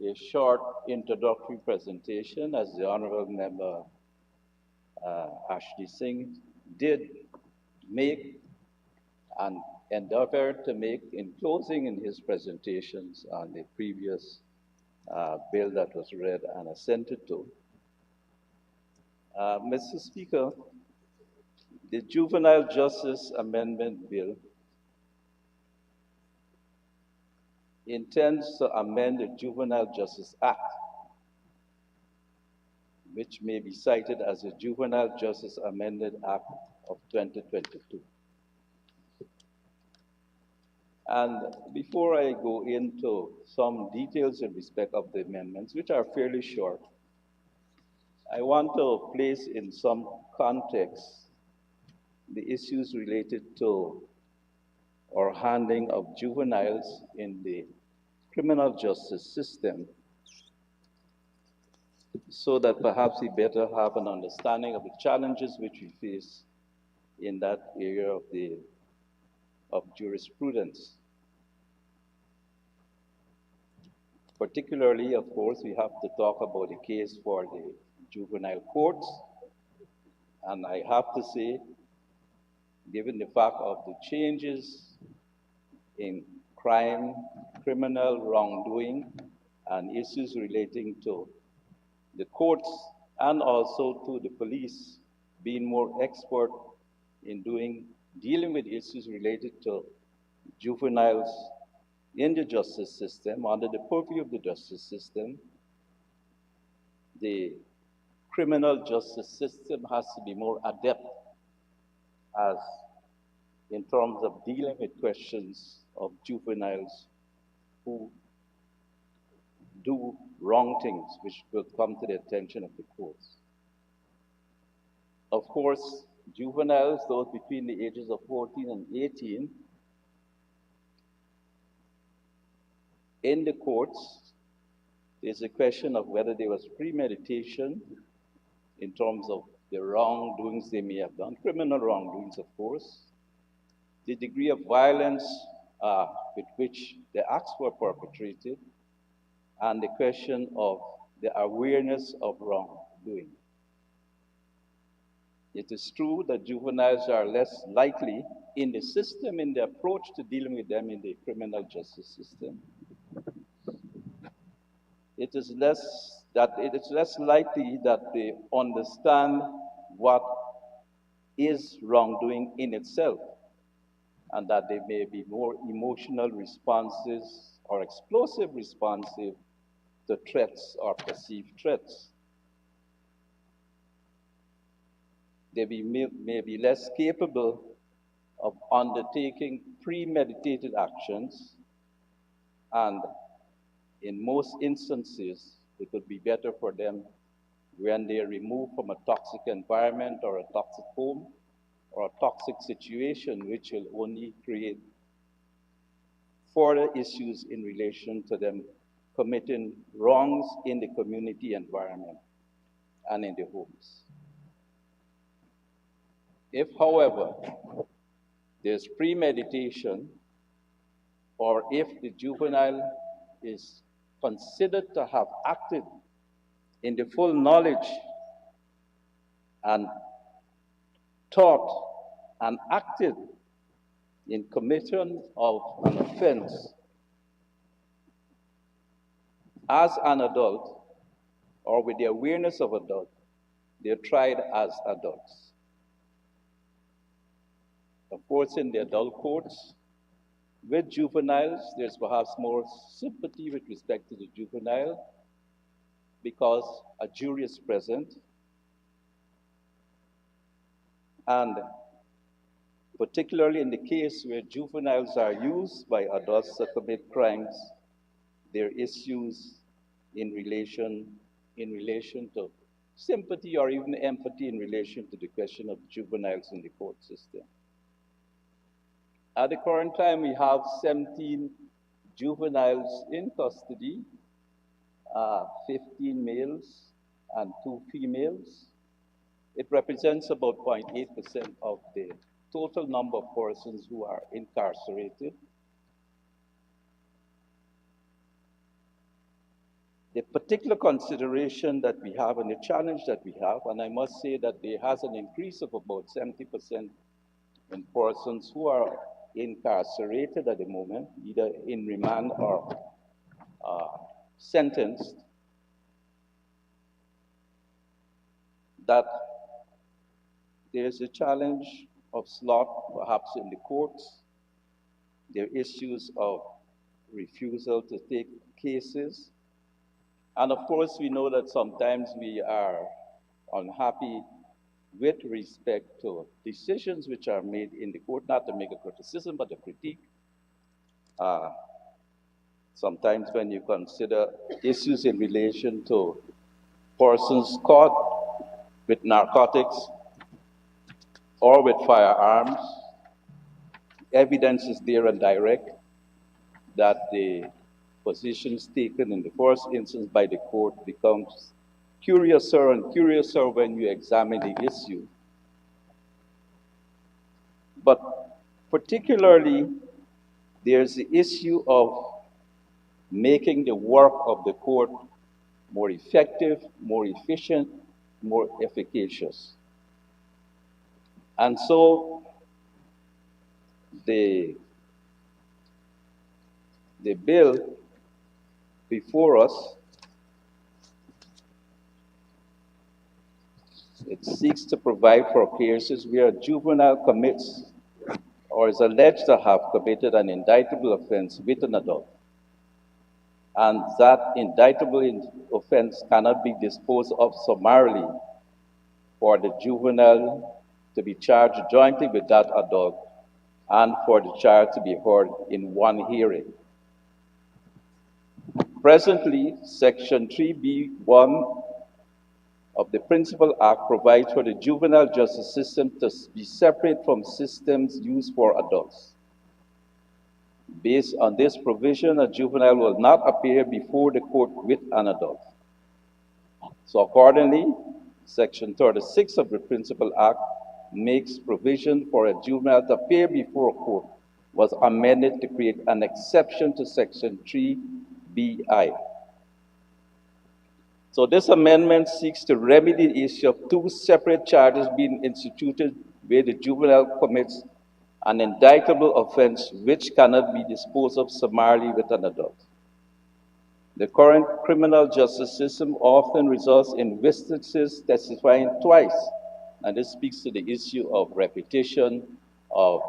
L: a short introductory presentation, as the Honorable Member Ashley Singh did make and endeavored to make in closing in his presentations on the previous bill that was read and assented to. Mr. Speaker, the Juvenile Justice Amendment Bill intends to amend the Juvenile Justice Act, which may be cited as the Juvenile Justice Amendment Act of 2022. And before I go into some details in respect of the amendments, which are fairly short, I want to place in some context the issues related to or handling of juveniles in the criminal justice system, so that perhaps we better have an understanding of the challenges which we face in that area of jurisprudence. Particularly, of course, we have to talk about the case for the juvenile courts, and I have to say, given the fact of the changes in crime, criminal wrongdoing, and issues relating to the courts and also to the police being more expert in dealing with issues related to juveniles in the justice system, under the purview of the justice system, the criminal justice system has to be more adept as in terms of dealing with questions of juveniles who do wrong things which will come to the attention of the courts. Of course, juveniles, those between the ages of 14 and 18, in the courts, there's a question of whether there was premeditation in terms of the wrongdoings they may have done, criminal wrongdoings, of course, the degree of violence with which the acts were perpetrated, and the question of the awareness of wrongdoing. It is true that juveniles are less likely in the system, in the approach to dealing with them in the criminal justice system. It is less likely that they understand what is wrongdoing in itself, and that they may be more emotional responses or explosive responsive to threats or perceived threats. They may be less capable of undertaking premeditated actions, and in most instances, it would be better for them when they are removed from a toxic environment or a toxic home or a toxic situation, which will only create further issues in relation to them committing wrongs in the community environment and in the homes. If, however, there's premeditation, or if the juvenile is considered to have acted in the full knowledge and thought and acted in commission of an offense as an adult or with the awareness of adult, they're tried as adults. Of course, in the adult courts, with juveniles, there's perhaps more sympathy with respect to the juvenile because a jury is present, and particularly in the case where juveniles are used by adults to commit crimes, there are issues in relation to sympathy or even empathy in relation to the question of juveniles in the court system. At the current time, we have 17 juveniles in custody, 15 males and 2 females. It represents about 0.8% of the total number of persons who are incarcerated. The particular consideration that we have and the challenge that we have, and I must say that there has an increase of about 70% in persons who are incarcerated at the moment, either in remand or sentenced, that there is a challenge of slot perhaps in the courts. There are issues of refusal to take cases. And of course, we know that sometimes we are unhappy with respect to decisions which are made in the court, not to make a criticism, but a critique. Sometimes when you consider issues in relation to persons caught with narcotics or with firearms, evidence is there and direct that the positions taken in the first instance by the court becomes curiouser and curiouser when you examine the issue. But particularly, there's the issue of making the work of the court more effective, more efficient, more efficacious. And so the bill before us, it seeks to provide for cases where a juvenile commits or is alleged to have committed an indictable offense with an adult, and that indictable offense cannot be disposed of summarily for the juvenile to be charged jointly with that adult and for the charge to be heard in one hearing. Presently, Section 3B1 of the Principal Act provides for the juvenile justice system to be separate from systems used for adults. Based on this provision, a juvenile will not appear before the court with an adult. So accordingly, Section 36 of the Principal Act makes provision for a juvenile to appear before a court was amended to create an exception to Section 3BI. So this amendment seeks to remedy the issue of two separate charges being instituted where the juvenile commits an indictable offense which cannot be disposed of summarily with an adult. The current criminal justice system often results in witnesses testifying twice, and this speaks to the issue of repetition, of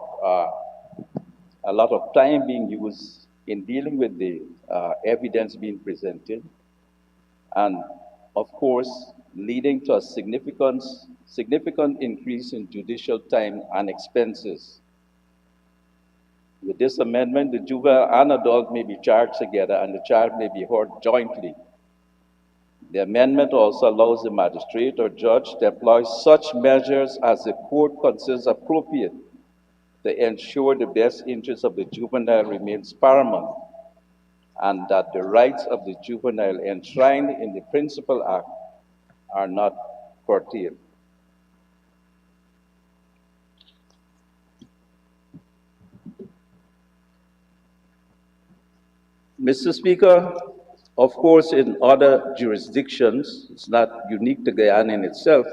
L: a lot of time being used in dealing with the evidence being presented, and of course, leading to a significant increase in judicial time and expenses. With this amendment, the juvenile and adult may be charged together and the child may be heard jointly. The amendment also allows the magistrate or judge to employ such measures as the court considers appropriate to ensure the best interests of the juvenile remains paramount and that the rights of the juvenile enshrined in the Principal Act are not curtailed. Mr. Speaker, of course, in other jurisdictions, it's not unique to Guyana in itself,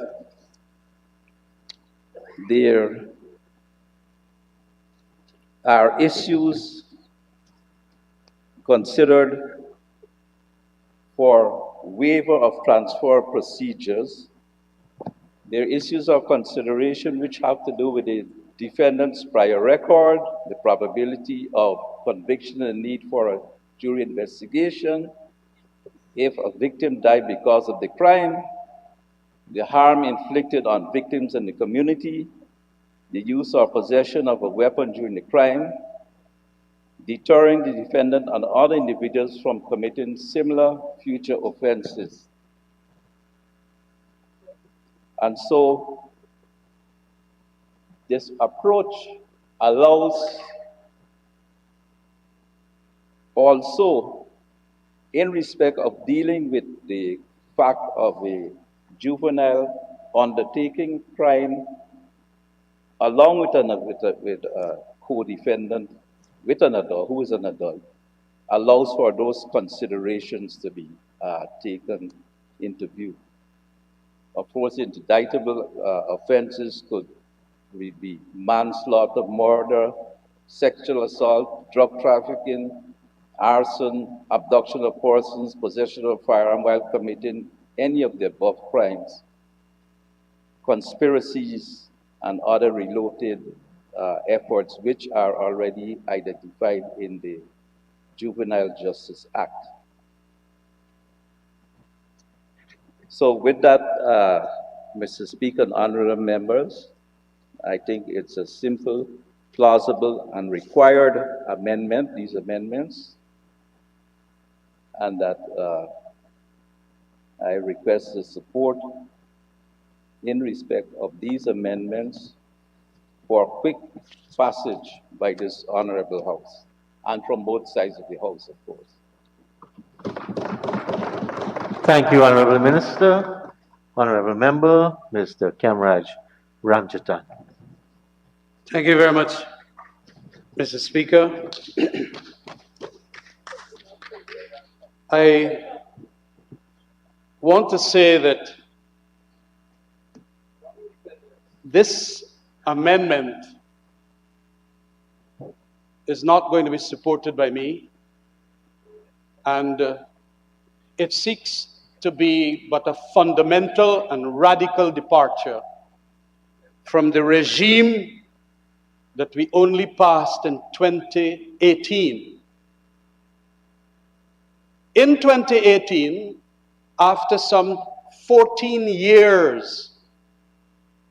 L: there are issues considered for waiver of transfer procedures. There are issues of consideration which have to do with the defendant's prior record, the probability of conviction and need for a jury investigation, if a victim died because of the crime, the harm inflicted on victims and the community, the use or possession of a weapon during the crime, deterring the defendant and other individuals from committing similar future offenses. And so, this approach allows also, in respect of dealing with the fact of a juvenile undertaking crime along with a co-defendant, with an adult, who is an adult, allows for those considerations to be taken into view. Of course, indictable offenses could be manslaughter, murder, sexual assault, drug trafficking, arson, abduction of persons, possession of a firearm while committing any of the above crimes, conspiracies, and other related efforts which are already identified in the Juvenile Justice Act. So with that, Mr. Speaker and honorable members, I think it's a simple, plausible, and required amendment, these amendments, and that I request the support in respect of these amendments for quick passage by this honorable House, and from both sides of the House, of course.
B: Thank you, Honorable Minister. Honorable Member, Mr. Kamraj Ramjatan.
M: Thank you very much, Mr. Speaker. I want to say that this amendment is not going to be supported by me, and it seeks to be but a fundamental and radical departure from the regime that we only passed in 2018. In 2018, after some 14 years,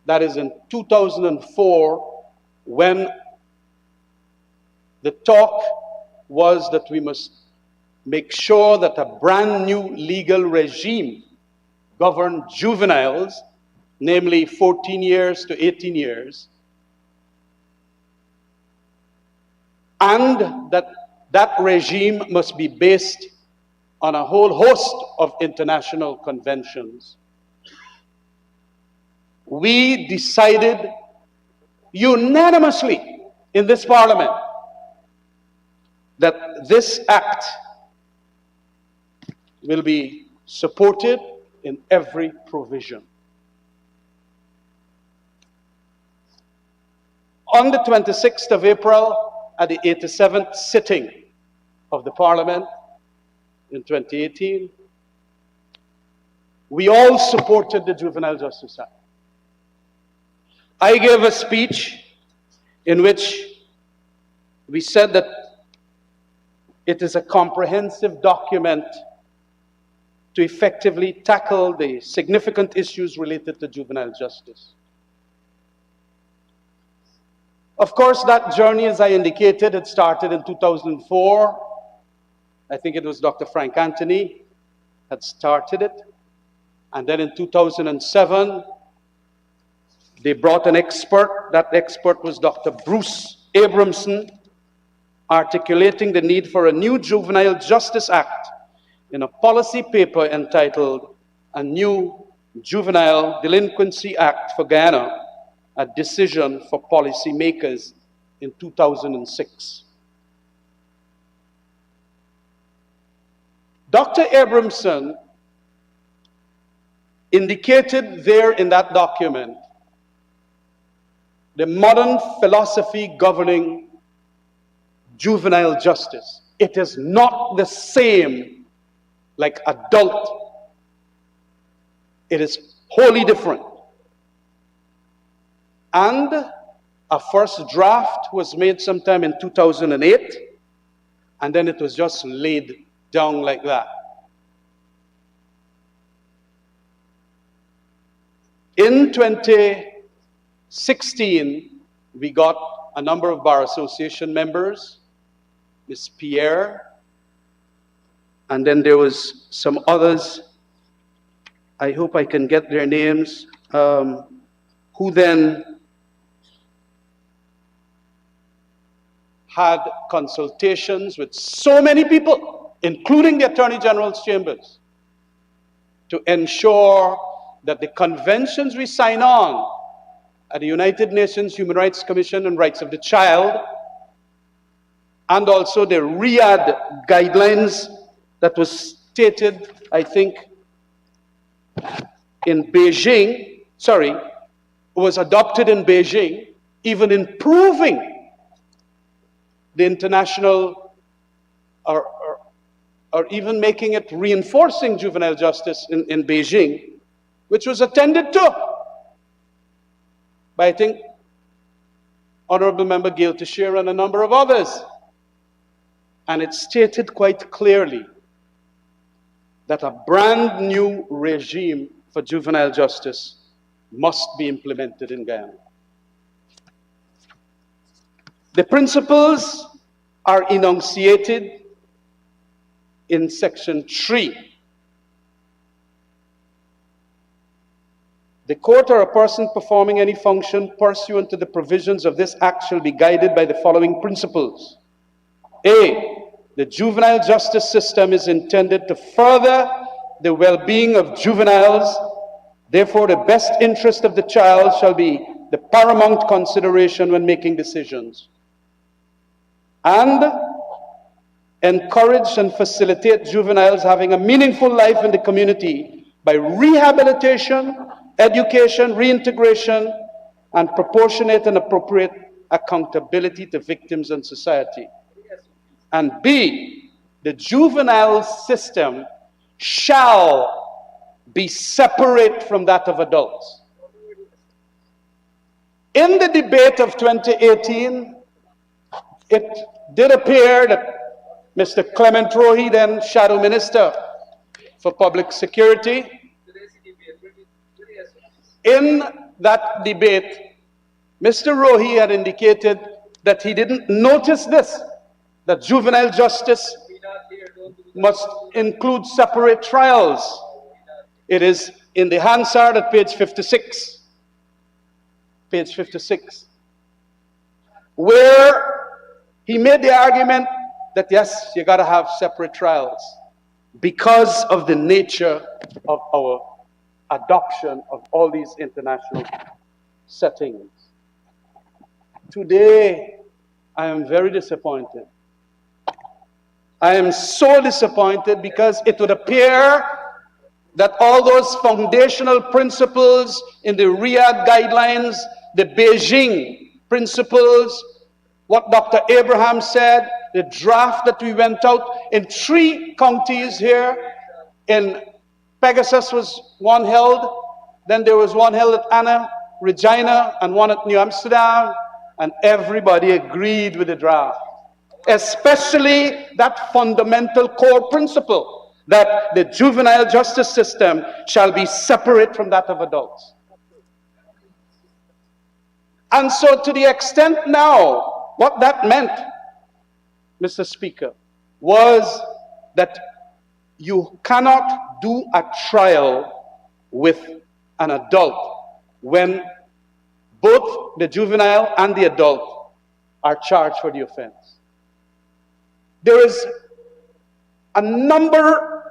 M: that is in 2004, when the talk was that we must make sure that a brand new legal regime governed juveniles, namely 14 years to 18 years, and that regime must be based on a whole host of international conventions. We decided unanimously in this Parliament that this act will be supported in every provision. On the 26th of April, at the 87th sitting of the Parliament in 2018, we all supported the Juvenile Justice Act. I gave a speech in which we said that it is a comprehensive document to effectively tackle the significant issues related to juvenile justice. Of course, that journey, as I indicated, had started in 2004. I think it was Dr. Frank Anthony had started it. And then in 2007, they brought an expert. That expert was Dr. Bruce Abramson, articulating the need for a new Juvenile Justice Act in a policy paper entitled A New Juvenile Delinquency Act for Guyana, a decision for policymakers in 2006. Dr. Abramson indicated there in that document the modern philosophy governing juvenile justice. It is not the same like adult. It is wholly different. And a first draft was made sometime in 2008, and then it was just laid down like that. In 2016, we got a number of Bar Association members, Ms. Pierre, and then there was some others, I hope I can get their names, who then had consultations with so many people, including the Attorney General's chambers, to ensure that the conventions we sign on at the United Nations Human Rights Commission on Rights of the Child, and also the Riyadh guidelines that was stated, I think, in Beijing, was adopted in Beijing, even improving the international, or even making it reinforcing juvenile justice in Beijing, which was attended to by, I think, Honorable Member Gail Teixeira and a number of others. And it stated quite clearly that a brand new regime for juvenile justice must be implemented in Guyana. The principles are enunciated in Section 3. The court or a person performing any function pursuant to the provisions of this act shall be guided by the following principles. A, the juvenile justice system is intended to further the well-being of juveniles. Therefore, the best interest of the child shall be the paramount consideration when making decisions. And encourage and facilitate juveniles having a meaningful life in the community by rehabilitation, education, reintegration, and proportionate and appropriate accountability to victims and society. And B, the juvenile system shall be separate from that of adults. In the debate of 2018, it did appear that Mr. Clement Rohi, then Shadow Minister for Public Security, in that debate, Mr. Rohi had indicated that he didn't notice this, that juvenile justice must include separate trials. It is in the Hansard at page 56. Page 56. Where he made the argument that yes, you got to have separate trials because of the nature of our adoption of all these international settings. Today, I am very disappointed. I am so disappointed because it would appear that all those foundational principles in the Riyadh guidelines, the Beijing principles, what Dr. Abraham said, the draft that we went out in 3 counties here, in Pegasus was one held, then there was one held at Anna, Regina, and one at New Amsterdam, and everybody agreed with the draft. Especially that fundamental core principle that the juvenile justice system shall be separate from that of adults. And so to the extent now, what that meant, Mr. Speaker, was that you cannot do a trial with an adult when both the juvenile and the adult are charged for the offense. There is a number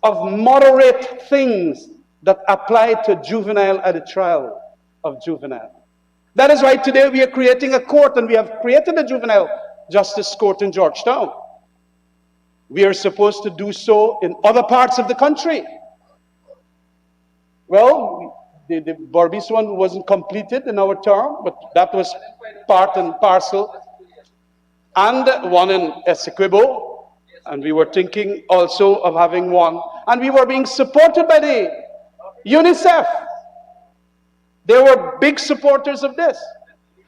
M: of moderate things that apply to juvenile at the trial of juvenile. That is why today we are creating a court, and we have created a juvenile justice court in Georgetown. We are supposed to do so in other parts of the country. Well, the Berbice one wasn't completed in our term, but that was part and parcel. And one in Essequibo, and we were thinking also of having one. And we were being supported by the UNICEF. They were big supporters of this.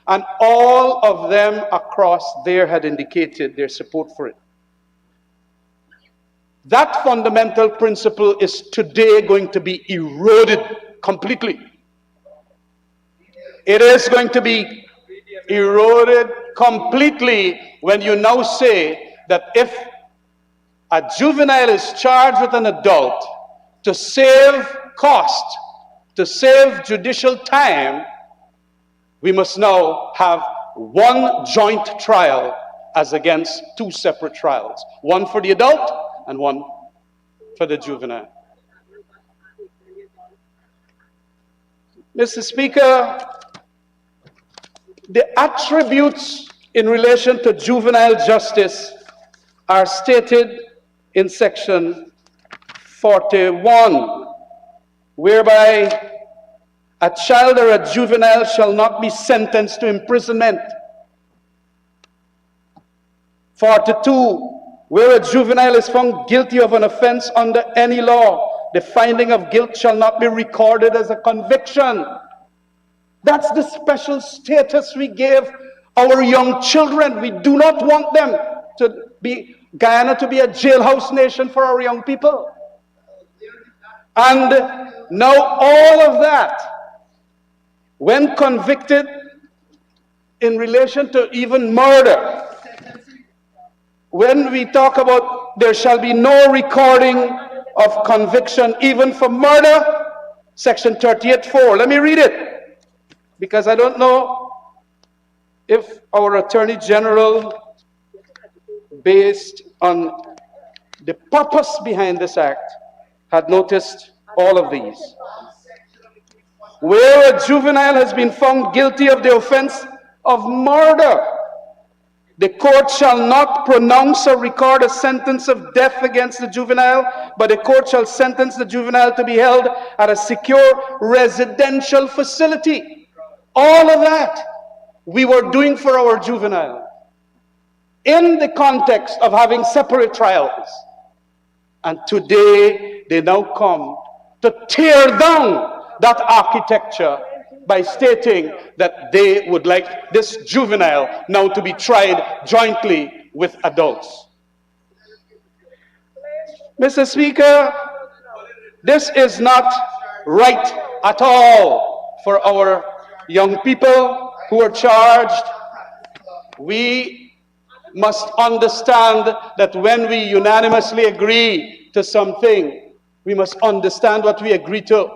M: And all of them across there had indicated their support for it. That fundamental principle is today going to be eroded completely. It is going to be eroded completely when you now say that if a juvenile is charged with an adult, to save cost, to save judicial time, we must now have one joint trial as against two separate trials. One for the adult and one for the juvenile. Mr. Speaker, the attributes in relation to juvenile justice are stated in section 41, whereby a child or a juvenile shall not be sentenced to imprisonment. 42, where a juvenile is found guilty of an offense under any law, the finding of guilt shall not be recorded as a conviction. That's the special status we gave our young children. We do not want them to be, Guyana to be a jailhouse nation for our young people. And now all of that, when convicted in relation to even murder, when we talk about there shall be no recording of conviction even for murder, section 38(4). Let me read it, because I don't know if our Attorney General, based on the purpose behind this act, had noticed all of these. Where a juvenile has been found guilty of the offense of murder, the court shall not pronounce or record a sentence of death against the juvenile, but the court shall sentence the juvenile to be held at a secure residential facility. All of that we were doing for our juvenile in the context of having separate trials. And today they now come to tear down that architecture by stating that they would like this juvenile now to be tried jointly with adults. Mr. Speaker, this is not right at all for our young people who are charged. We must understand that when we unanimously agree to something, we must understand what we agree to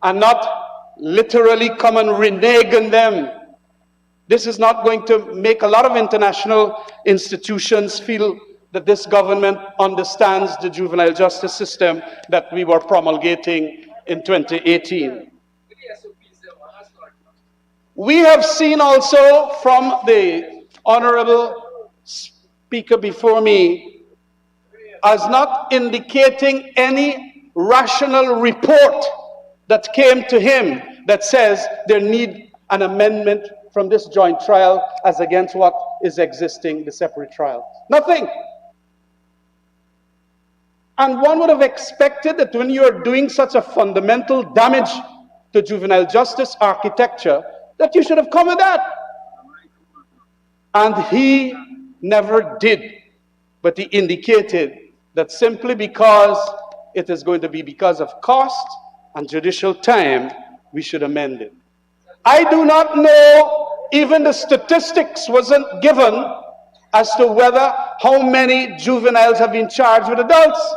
M: and not literally come and renege on them. This is not going to make a lot of international institutions feel that this government understands the juvenile justice system that we were promulgating in 2018. We have seen also from the Honorable Speaker before me as not indicating any rational report that came to him that says there need an amendment from this joint trial as against what is existing, the separate trial. Nothing. And one would have expected that when you're doing such a fundamental damage to juvenile justice architecture, that you should have come with that. And he never did. But he indicated that simply because it is going to be because of cost and judicial time, we should amend it. I do not know, even the statistics wasn't given as to whether how many juveniles have been charged with adults.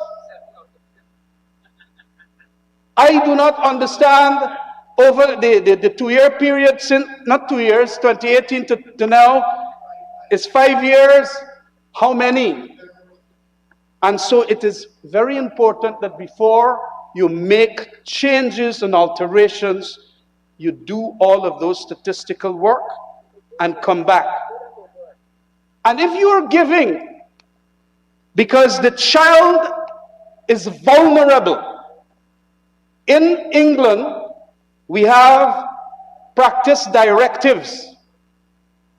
M: I do not understand over the 2-year period, since, not 2 years, 2018 to now, is 5 years, how many? And so it is very important that before you make changes and alterations, you do all of those statistical work and come back. And if you are giving, because the child is vulnerable. In England, we have practice directives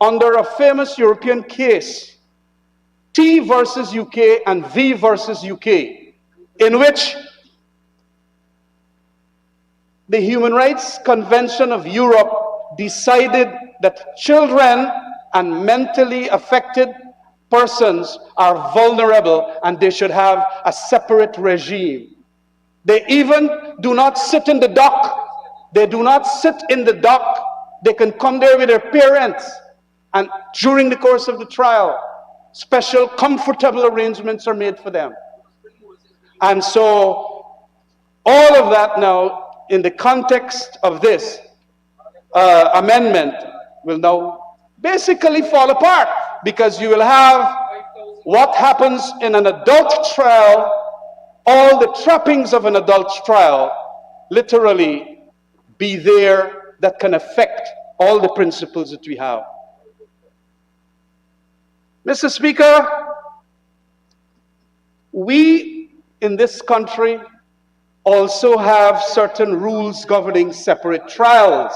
M: under a famous European case, T versus UK and V versus UK, in which the Human Rights Convention of Europe decided that children and mentally affected persons are vulnerable and they should have a separate regime. They even do not sit in the dock. They do not sit in the dock. They can come there with their parents. And during the course of the trial, special comfortable arrangements are made for them. And so all of that now, in the context of this amendment, will now basically fall apart, because you will have what happens in an adult trial, all the trappings of an adult trial literally be there that can affect all the principles that we have. Mr. Speaker, we in this country also have certain rules governing separate trials.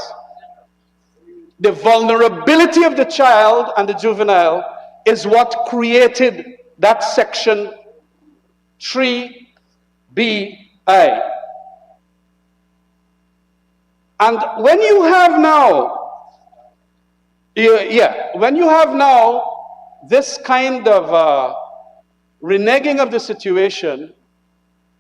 M: The vulnerability of the child and the juvenile is what created that section 3BI. And when you have now, when you have now this kind of reneging of the situation,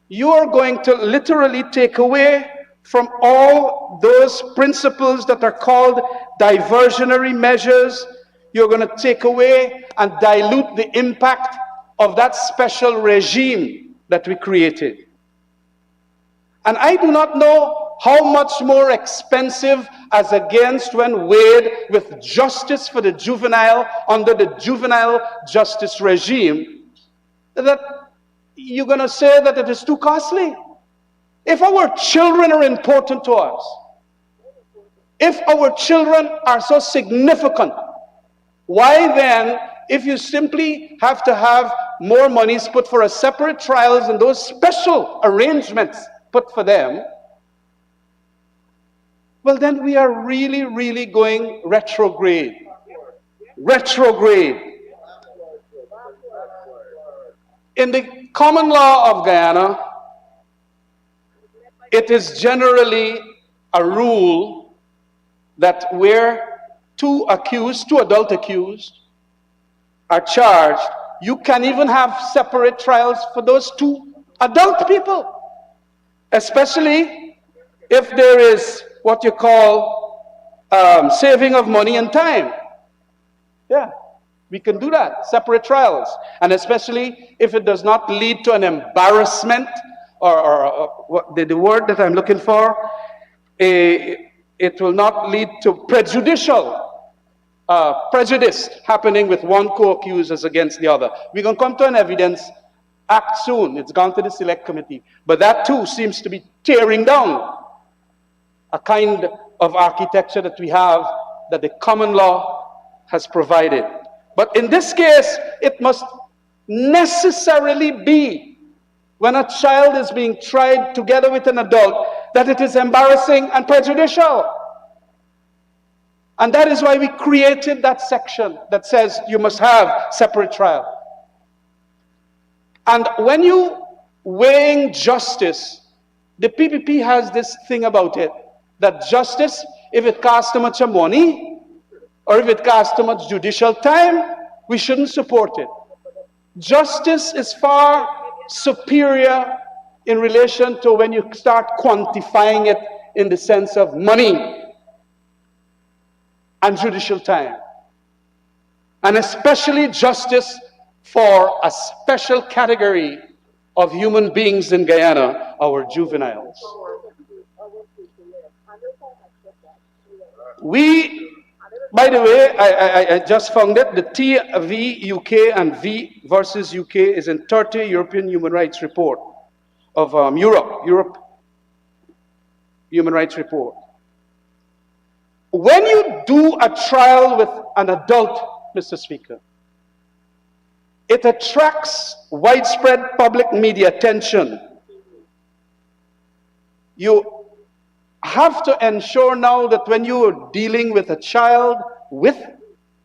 M: you are going to literally take away from all those principles that are called diversionary measures. You're going to take away and dilute the impact of that special regime that we created. And I do not know how much more expensive as against when weighed with justice for the juvenile under the juvenile justice regime, that you're going to say that it is too costly. If our children are important to us, if our children are so significant, why then, if you simply have to have more monies put for a separate trials and those special arrangements put for them, well then we are really, really going retrograde. Retrograde. In the common law of Guyana, it is generally a rule that where two adult accused are charged, you can even have separate trials for those two adult people, especially if there is what you call saving of money and time. Yeah, we can do that, separate trials. And especially if it does not lead to an embarrassment or what the word that I'm looking for, it will not lead to prejudice happening with one co-accused as against the other. We're going to come to an evidence act soon. It's gone to the select committee. But that too seems to be tearing down a kind of architecture that we have, that the common law has provided. But in this case, it must necessarily be, when a child is being tried together with an adult, that it is embarrassing and prejudicial. And that is why we created that section that says you must have separate trial. And when you weighing justice, the PPP has this thing about it, that justice, if it costs too much money, or if it costs too much judicial time, we shouldn't support it. Justice is far superior in relation to when you start quantifying it in the sense of money. and judicial time, and especially justice for a special category of human beings in Guyana, our juveniles. We, by the way, I just found it, the T v UK and V versus UK is in 30 European Human Rights Report of Europe Human Rights Report. When you do a trial with an adult, Mr. Speaker, it attracts widespread public media attention. You have to ensure now that when you are dealing with a child, with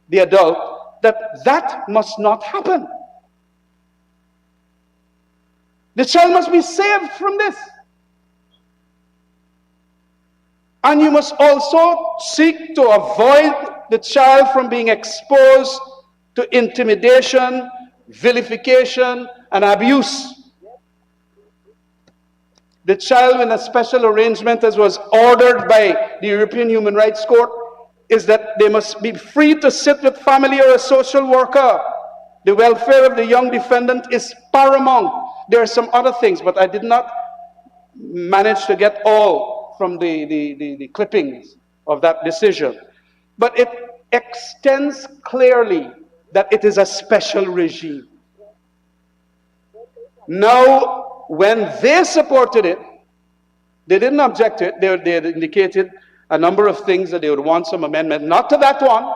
M: the adult, that must not happen. The child must be saved from this. And you must also seek to avoid the child from being exposed to intimidation, vilification, and abuse. The child in a special arrangement, as was ordered by the European Human Rights Court, is that they must be free to sit with family or a social worker. The welfare of the young defendant is paramount. There are some other things, but I did not manage to get all from the clippings of that decision. But it extends clearly that it is a special regime. Now, when they supported it, they didn't object to it. They had indicated a number of things that they would want some amendment, not to that one,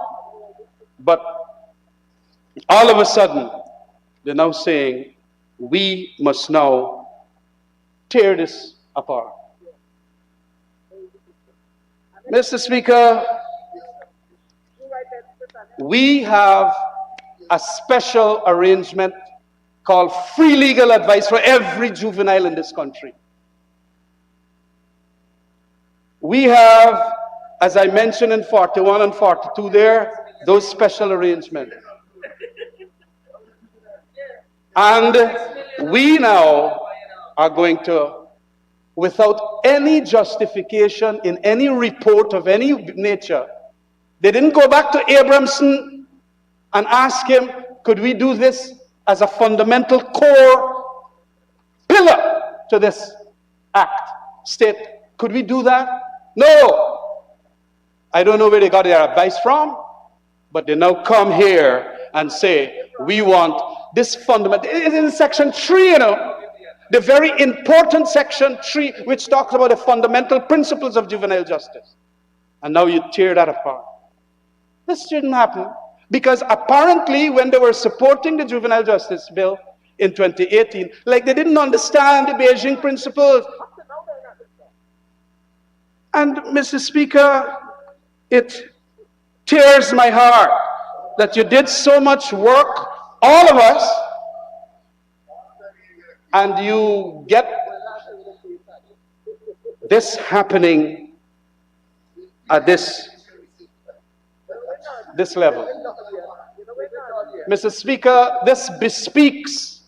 M: but all of a sudden, they're now saying, we must now tear this apart. Mr. Speaker, we have a special arrangement called free legal advice for every juvenile in this country. We have, as I mentioned in 41 and 42 there, those special arrangements. And we now are going to, without any justification in any report of any nature, they didn't go back to Abramson and ask him, could we do this as a fundamental core pillar to this act? State, could we do that? No. I don't know where they got their advice from, but they now come here and say, we want this fundamental, it is in section 3, you know, the very important section 3, which talks about the fundamental principles of juvenile justice. And now you tear that apart. This shouldn't happen, because apparently when they were supporting the juvenile justice bill in 2018, like they didn't understand the Beijing principles. And Mr. Speaker, it tears my heart that you did so much work, all of us, and you get this happening at this level. Mr. Speaker, this bespeaks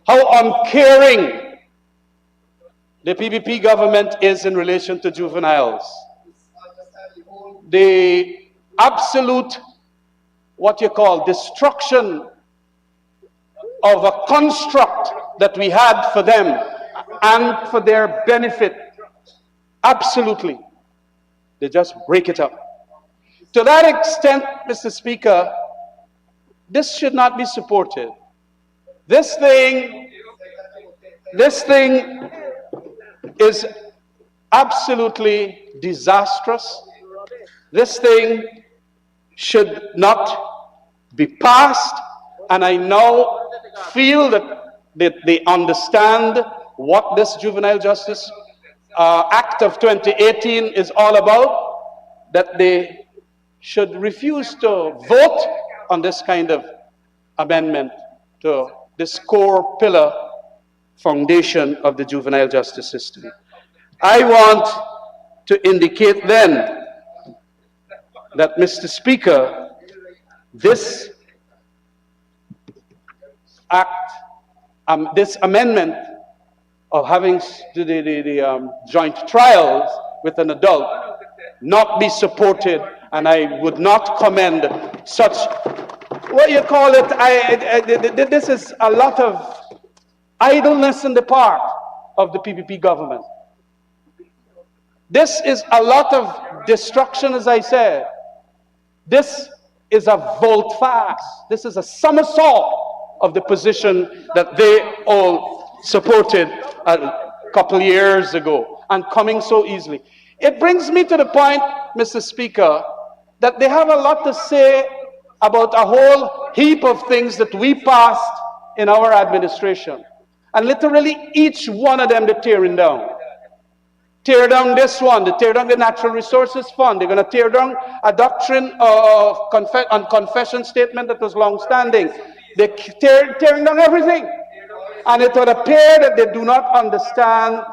M: how uncaring the PPP government is in relation to juveniles. The absolute, what you call, destruction of a construct that we had for them and for their benefit. Absolutely. They just break it up. To that extent, Mr. Speaker, this should not be supported. This thing is absolutely disastrous. This thing should not be passed, and I now feel that they understand what this Juvenile Justice Act of 2018 is all about, that they should refuse to vote on this kind of amendment to this core pillar foundation of the juvenile justice system. I want to indicate then that, Mr. Speaker, this act, this amendment of having the joint trials with an adult not be supported and I would not commend such, what you call it, this is a lot of idleness on the part of the PPP government. This is a lot of destruction, as I said. This is a volte-face. This is a somersault of the position that they all supported a couple years ago, and coming so easily. It brings me to the point, Mr. Speaker, that they have a lot to say about a whole heap of things that we passed in our administration. And literally each one of them they're tearing down. Tear down this one, they tear down the Natural Resources Fund, they're going to tear down a doctrine on confession statement that was long-standing. They're tearing down everything. And it would appear that they do not understand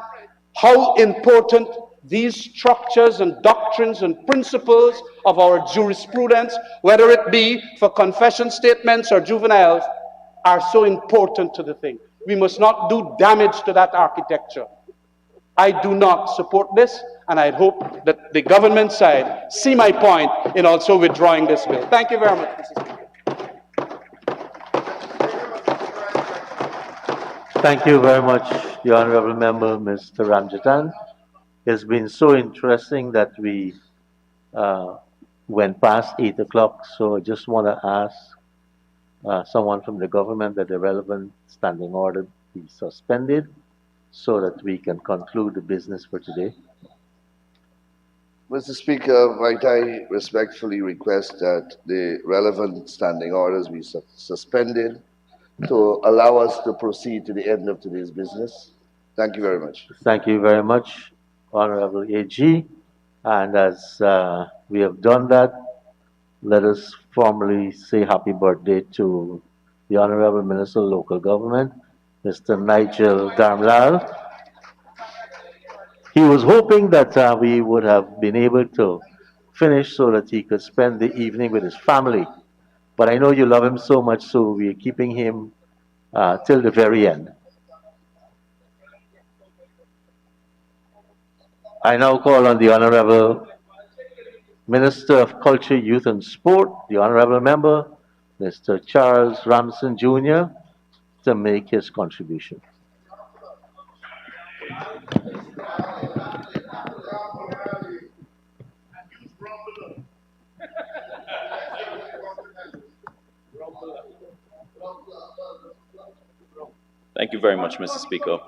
M: how important these structures and doctrines and principles of our jurisprudence, whether it be for confession statements or juveniles, are so important to the thing. We must not do damage to that architecture. I do not support this, and I hope that the government side see my point in also withdrawing this bill. Thank you very much, Mr. Speaker.
B: Thank you very much, the Honorable Member, Mr. Ramjatan. It's been so interesting that we went past 8 o'clock, so I just want to ask someone from the government that the relevant standing order be suspended so that we can conclude the business for today.
K: Mr. Speaker, might I respectfully request that the relevant standing orders be suspended to allow us to proceed to the end of today's business. Thank you very much.
B: Thank you very much, Honorable AG. And as we have done that, let us formally say happy birthday to the Honorable Minister of Local Government, Mr. Nigel Darmlal. He was hoping that we would have been able to finish so that he could spend the evening with his family. But I know you love him so much, so we're keeping him till the very end. I now call on the Honorable Minister of Culture, Youth and Sport, the Honorable Member, Mr. Charles Ramson Jr., to make his contribution.
N: Thank you very much, Mr. Speaker.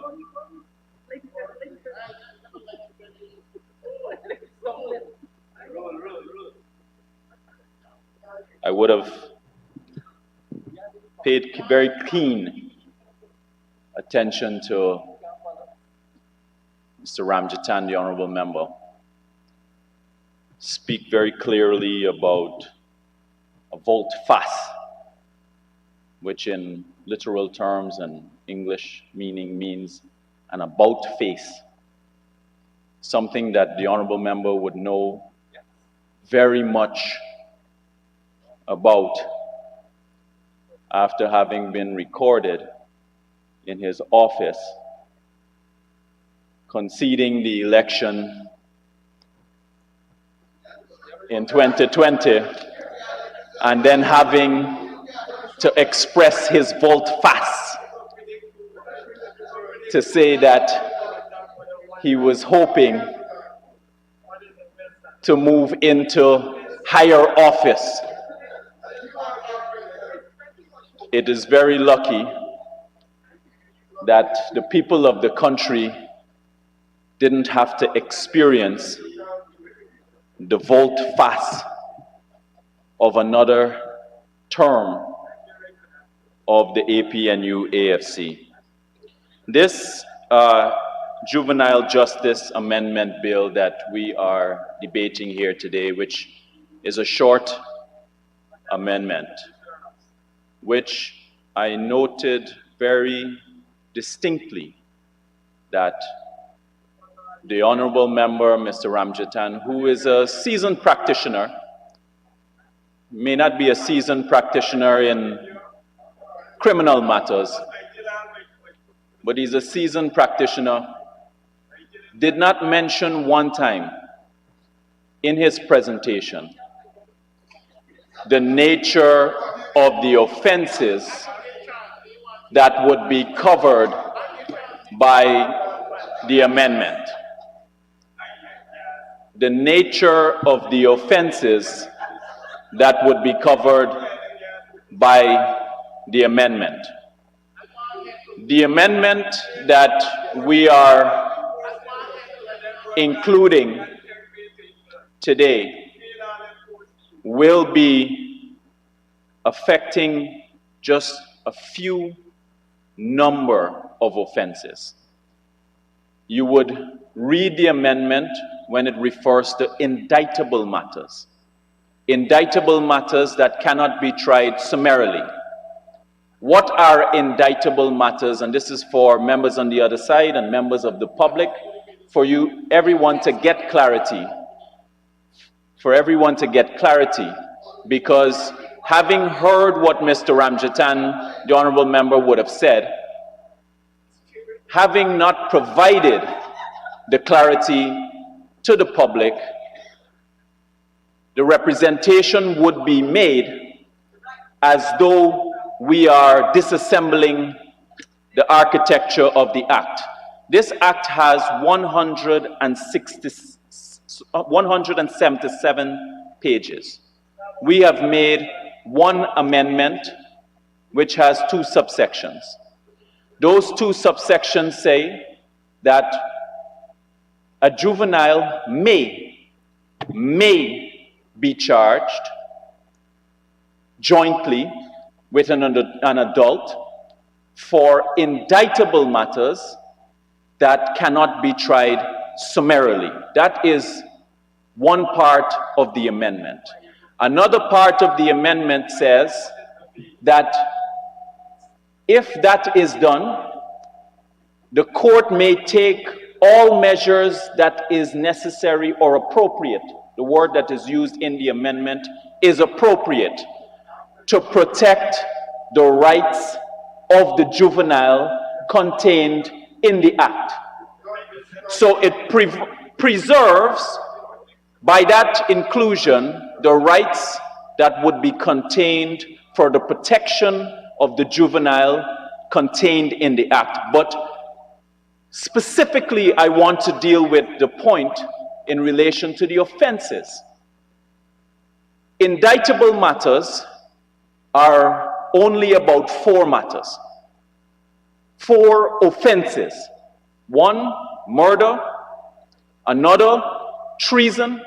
N: I would have paid very keen attention to Mr. Ramjatan, the Honorable Member, speak very clearly about a volte-face, which in literal terms and English meaning means an about face, something that the Honorable Member would know very much about after having been recorded in his office conceding the election in 2020 and then having to express his volte-face to say that he was hoping to move into higher office. It is very lucky that the people of the country didn't have to experience the volte-face of another term of the APNU AFC. This Juvenile Justice Amendment Bill that we are debating here today, which is a short amendment, which I noted very distinctly that the Honorable Member, Mr. Ramjatan, who is a seasoned practitioner, may not be a seasoned practitioner in criminal matters, but he's a seasoned practitioner, did not mention one time in his presentation the nature of the offenses that would be covered by the amendment. The nature of the offenses that would be covered by the amendment. The amendment that we are including today will be affecting just a few number of offenses. You would read the amendment when it refers to indictable matters. Indictable matters that cannot be tried summarily. What are indictable matters? And this is for members on the other side and members of the public, for you, everyone to get clarity. For everyone to get clarity, because having heard what Mr. Ramjatan, the honorable member, would have said, having not provided the clarity to the public, the representation would be made as though we are disassembling the architecture of the Act. This Act has 177 pages. We have made one amendment which has 2 subsections. Those 2 subsections say that a juvenile may be charged jointly with an adult for indictable matters that cannot be tried summarily. That is one part of the amendment. Another part of the amendment says that if that is done, the court may take all measures that is necessary or appropriate. The word that is used in the amendment is appropriate to protect the rights of the juvenile contained in the Act. So it preserves, by that inclusion, the rights that would be contained for the protection of the juvenile contained in the Act. But specifically, I want to deal with the point in relation to the offenses. Indictable matters are only about 4 matters. 4 offenses. 1, murder. Another, treason.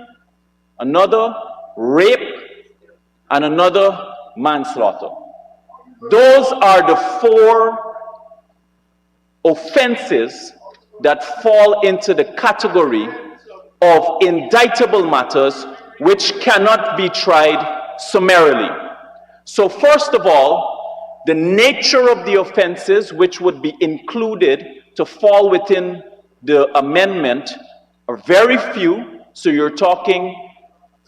N: Another, rape. And another, manslaughter. Those are the 4 offenses that fall into the category of indictable matters which cannot be tried summarily. So first of all, the nature of the offenses which would be included to fall within the amendment are very few. So you're talking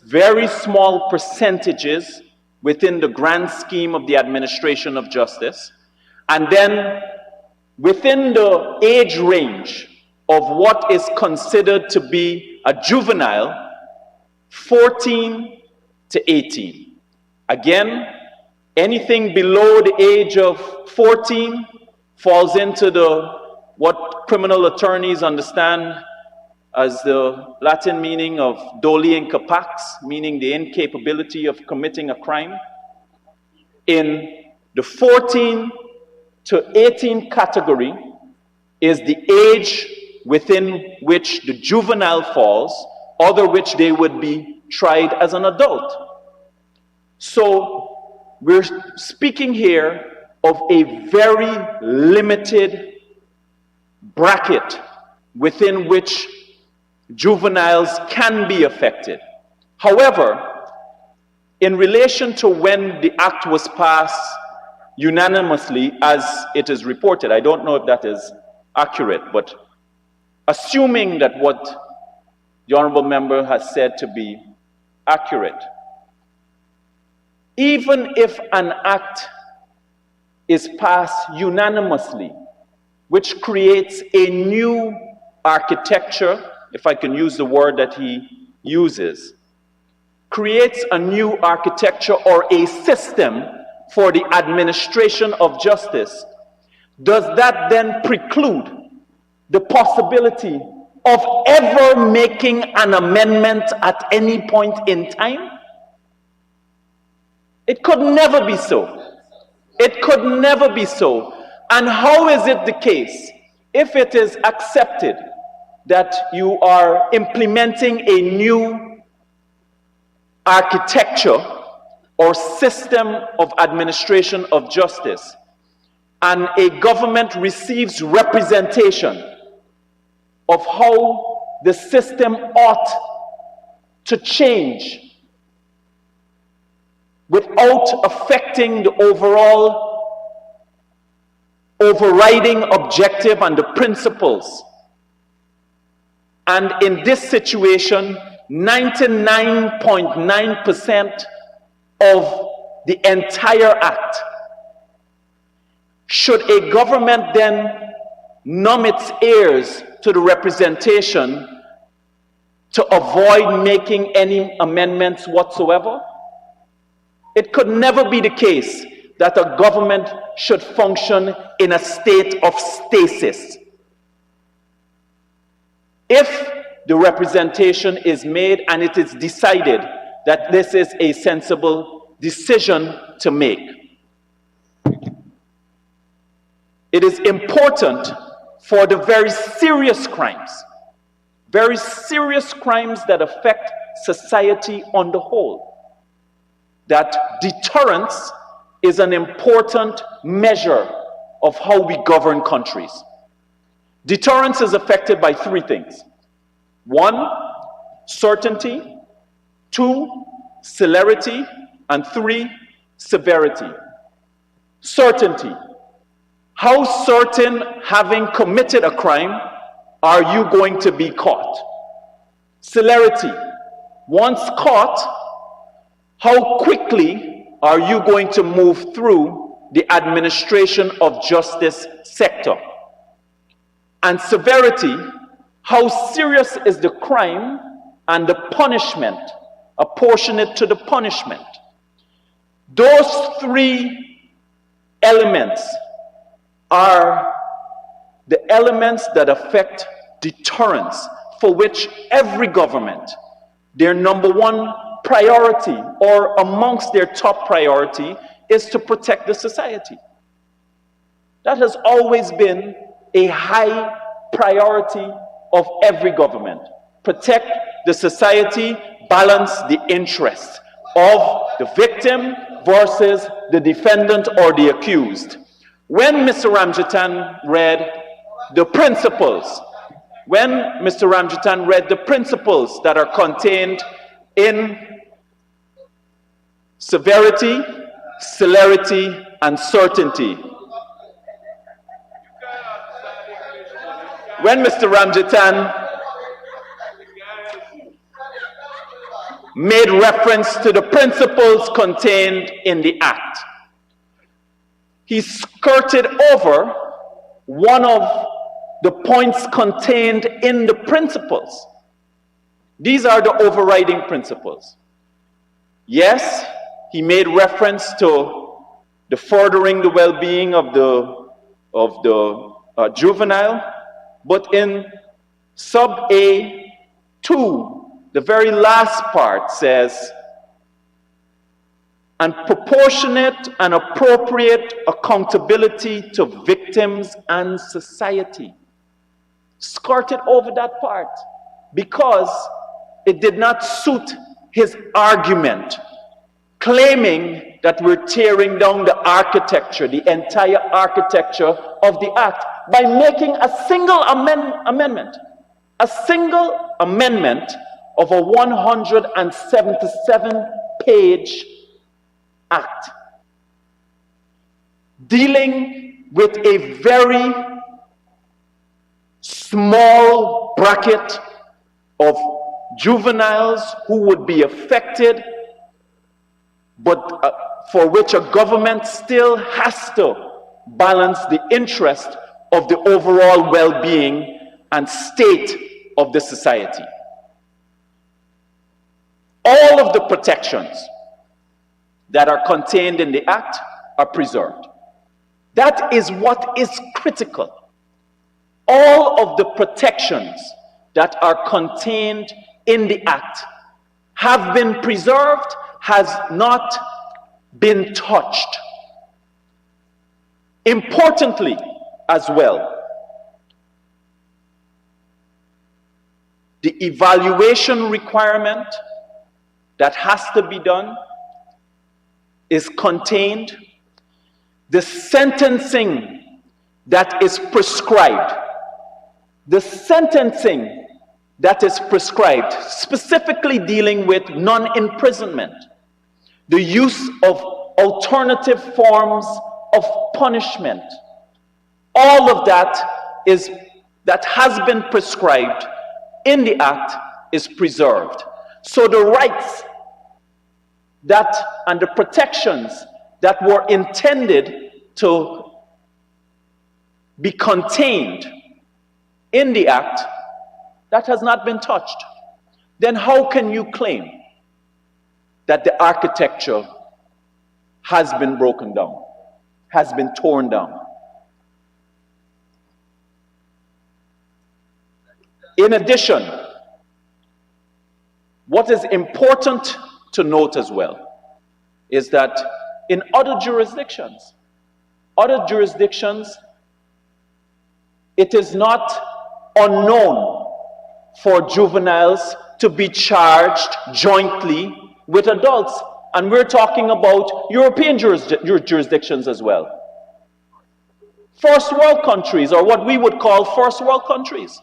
N: very small percentages within the grand scheme of the administration of justice. And then within the age range of what is considered to be a juvenile, 14 to 18. Again, anything below the age of 14 falls into what criminal attorneys understand as the Latin meaning of doli incapax, meaning the incapability of committing a crime. In the 14 to 18 category is the age within which the juvenile falls, other which they would be tried as an adult. So we're speaking here of a very limited bracket within which juveniles can be affected. However, in relation to when the act was passed unanimously, as it is reported, I don't know if that is accurate, but assuming that what the honorable member has said to be accurate, even if an act is passed unanimously, which creates a new architecture, if I can use the word that he uses, creates a new architecture or a system for the administration of justice, does that then preclude the possibility of ever making an amendment at any point in time? It could never be so. It could never be so. And how is it the case, if it is accepted that you are implementing a new architecture or system of administration of justice, and a government receives representation of how the system ought to change without affecting the overall overriding objective and the principles? And in this situation, 99.9% of the entire act, should a government then numb its ears to the representation to avoid making any amendments whatsoever? It could never be the case that a government should function in a state of stasis. If the representation is made and it is decided that this is a sensible decision to make, it is important for the very serious crimes that affect society on the whole, that deterrence is an important measure of how we govern countries. Deterrence is affected by three things. 1, certainty. 2, celerity. And 3, severity. Certainty. How certain, having committed a crime, are you going to be caught? Celerity. Once caught, how quickly are you going to move through the administration of justice sector? And severity, how serious is the crime and the punishment, apportionate to the punishment. Those three elements are the elements that affect deterrence, for which every government, their number one priority, or amongst their top priority, is to protect the society. That has always been a high priority of every government. Protect the society, balance the interests of the victim versus the defendant or the accused. When Mr. Ramjatan read the principles, that are contained in severity, celerity, and certainty, when Mr. Ramjatan made reference to the principles contained in the act, he skirted over one of the points contained in the principles. These are the overriding principles. Yes, he made reference to the furthering the well-being of the juvenile, but in sub A2, the very last part says, and proportionate and appropriate accountability to victims and society. Skirted over that part because it did not suit his argument, claiming that we're tearing down the architecture, the entire architecture of the act, by making a single amendment of a 177-page act, dealing with a very small bracket of juveniles who would be affected, but for which a government still has to balance the interest of the overall well-being and state of the society. all of the protections that are contained in the Act are preserved. That is what is critical. All of the protections that are contained in the Act have been preserved, has not been touched. Importantly, as well, the evaluation requirement that has to be done is contained. The sentencing that is prescribed, the sentencing that is prescribed, specifically dealing with non-imprisonment, the use of alternative forms of punishment, all of that has been prescribed in the Act is preserved. So the rights that and the protections that were intended to be contained in the Act, that has not been touched. Then how can you claim that the architecture has been broken down, has been torn down? In addition, what is important to note as well is that in other jurisdictions, it is not unknown for juveniles to be charged jointly with adults. And we're talking about European jurisdictions as well. First world countries, or what we would call first world countries.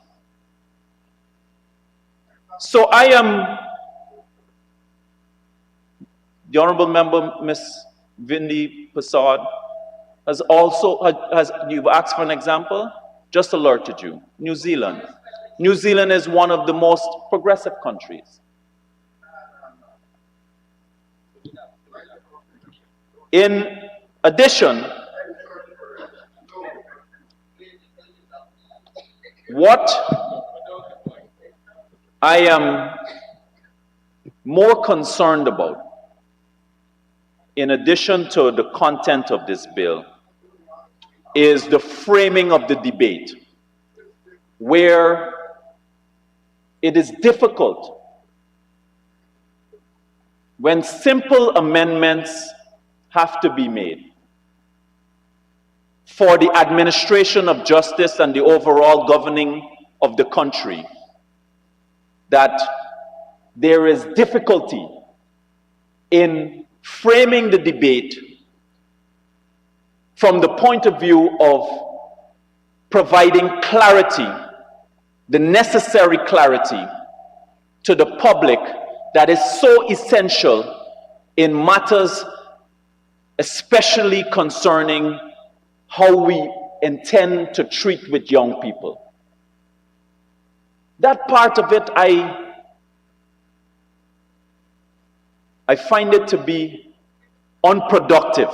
N: So the Honorable Member, Ms. Vindi Prasad, you've asked for an example, just alerted you, New Zealand. New Zealand is one of the most progressive countries. In addition, what I am more concerned about, in addition to the content of this bill, is the framing of the debate, where it is difficult when simple amendments have to be made for the administration of justice and the overall governing of the country, that there is difficulty in framing the debate from the point of view of providing clarity, the necessary clarity to the public that is so essential in matters especially concerning how we intend to treat with young people. That part of it, I find it to be unproductive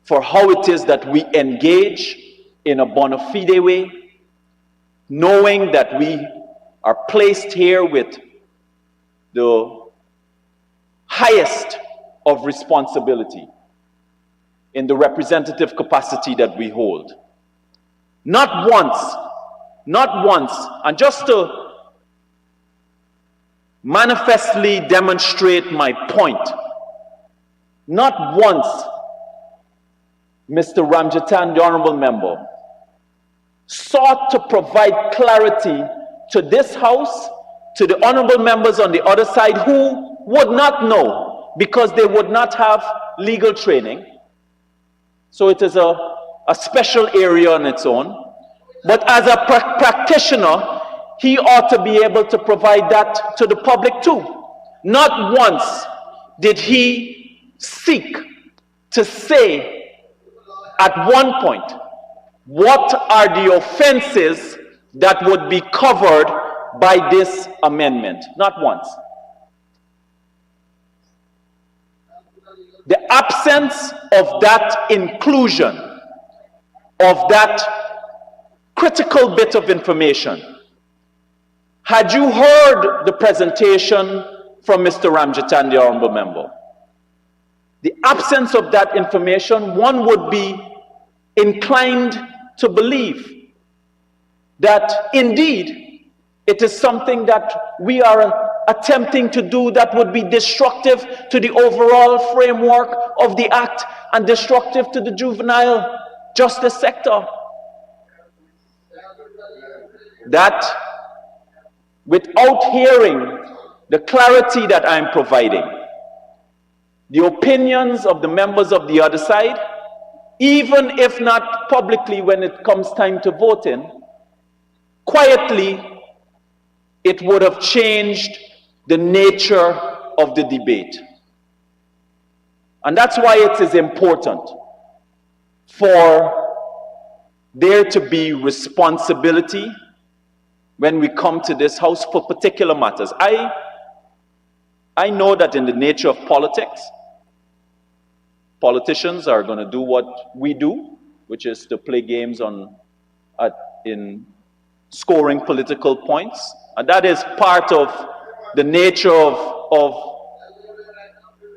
N: for how it is that we engage in a bona fide way, knowing that we are placed here with the highest of responsibility in the representative capacity that we hold. Not once, and just to manifestly demonstrate my point, not once, Mr. Ramjatan, the Honorable Member, sought to provide clarity to this House, to the Honorable Members on the other side who would not know because they would not have legal training. So it is a special area on its own. But as a practitioner, he ought to be able to provide that to the public too. Not once did he seek to say at one point, what are the offenses that would be covered by this amendment? Not once. The absence of that inclusion, of that critical bit of information. Had you heard the presentation from Mr. Ramjatan, the honorable member. The absence of that information, one would be inclined to believe that indeed it is something that we are attempting to do that would be destructive to the overall framework of the Act and destructive to the juvenile justice sector. That without hearing the clarity that I'm providing, the opinions of the members of the other side, even if not publicly when it comes time to voting, quietly, it would have changed the nature of the debate. And that's why it is important for there to be responsibility when we come to this house for particular matters. I know that in the nature of politics, politicians are going to do what we do, which is to play games in scoring political points. And that is part of the nature of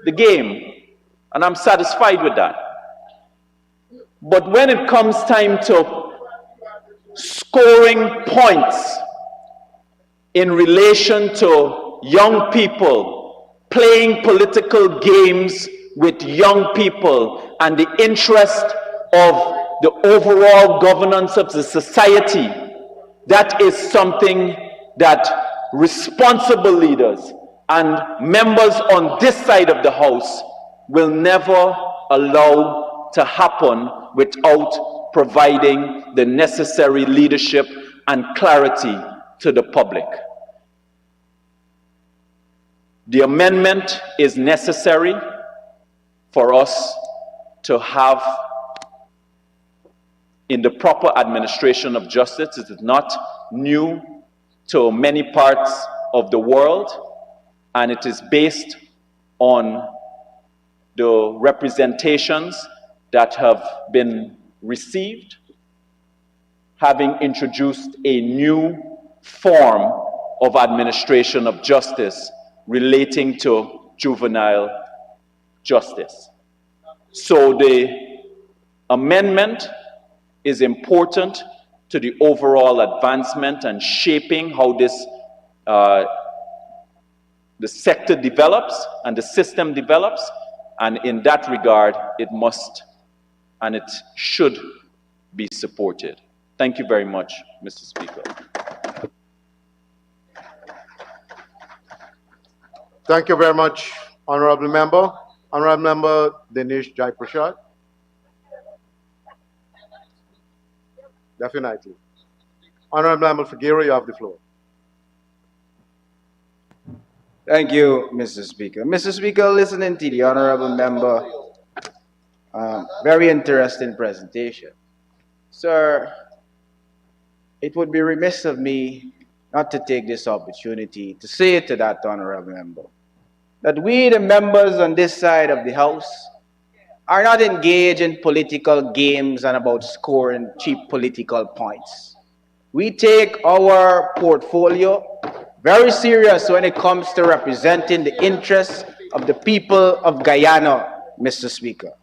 N: the game. And I'm satisfied with that. But when it comes time to scoring points in relation to young people, playing political games with young people and the interest of the overall governance of the society, that is something that responsible leaders and members on this side of the house will never allow to happen without providing the necessary leadership and clarity to the public. The amendment is necessary for us to have in the proper administration of justice. It is not new to many parts of the world, and it is based on the representations that have been received, having introduced a new form of administration of justice relating to juvenile justice. So the amendment is important to the overall advancement and shaping how this the sector develops and the system develops, and in that regard it must and it should be supported. Thank you very much, Mr. Speaker.
J: Thank you very much, Honorable Member. Honorable Member Dinesh Jai Prashad. Definitely. Honorable Member Figueroa, you have the floor.
O: Thank you, Mr. Speaker. Mr. Speaker, listening to the Honorable Member, very interesting presentation. Sir, it would be remiss of me not to take this opportunity to say to that Honorable Member that we, the members on this side of the House, are not engaged in political games and about scoring cheap political points. We take our portfolio very serious when it comes to representing the interests of the people of Guyana, Mr. Speaker.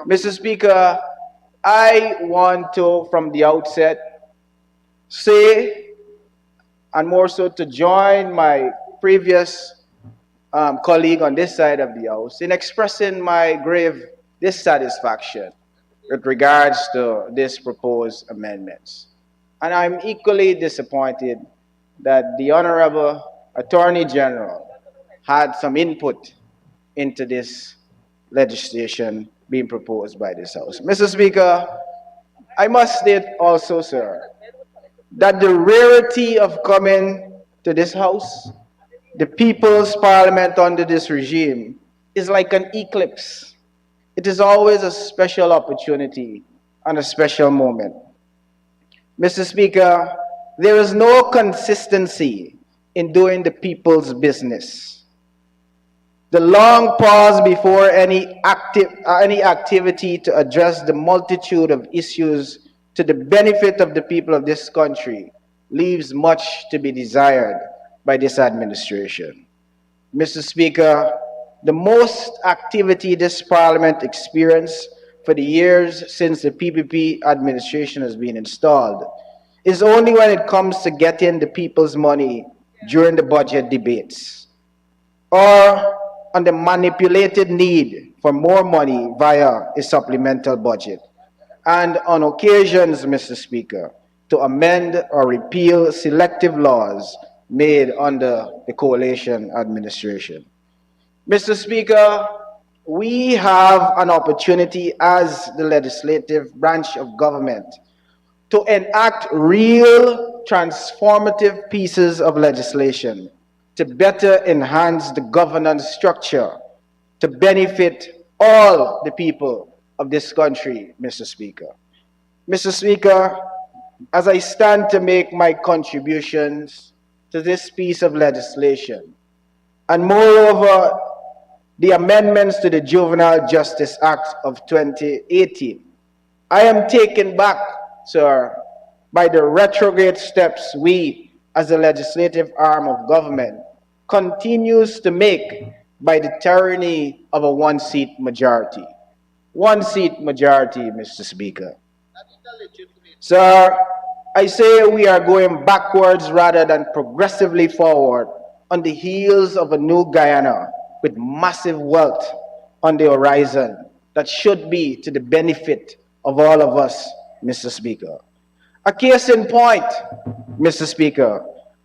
O: Mr. Speaker, I want to, from the outset, say, and more so to join my previous colleague on this side of the House in expressing my grave dissatisfaction with regards to this proposed amendments. And I'm equally disappointed that the Honorable Attorney General had some input into this legislation being proposed by this House. Mr. Speaker, I must state also, sir, that the rarity of coming to this House, the People's Parliament under this regime, is like an eclipse. It is always a special opportunity and a special moment. Mr. Speaker, there is no consistency in doing the people's business. The long pause before any activity to address the multitude of issues to the benefit of the people of this country leaves much to be desired by this administration. Mr. Speaker, the most activity this Parliament experienced for the years since the PPP administration has been installed is only when it comes to getting the people's money during the budget debates, or on the manipulated need for more money via a supplemental budget, and on occasions, Mr. Speaker, to amend or repeal selective laws made under the coalition administration. Mr. Speaker, we have an opportunity as the legislative branch of government to enact real transformative pieces of legislation to better enhance the governance structure to benefit all the people of this country, Mr. Speaker. Mr. Speaker, as I stand to make my contributions to this piece of legislation, and moreover, the amendments to the Juvenile Justice Act of 2018, I am taken back, sir, by the retrograde steps we, as the legislative arm of government, continues to make by the tyranny of a one-seat majority. One-seat majority, Mr. Speaker. Sir, I say we are going backwards rather than progressively forward on the heels of a new Guyana with massive wealth on the horizon that should be to the benefit of all of us, Mr. Speaker. A case in point, Mr. Speaker,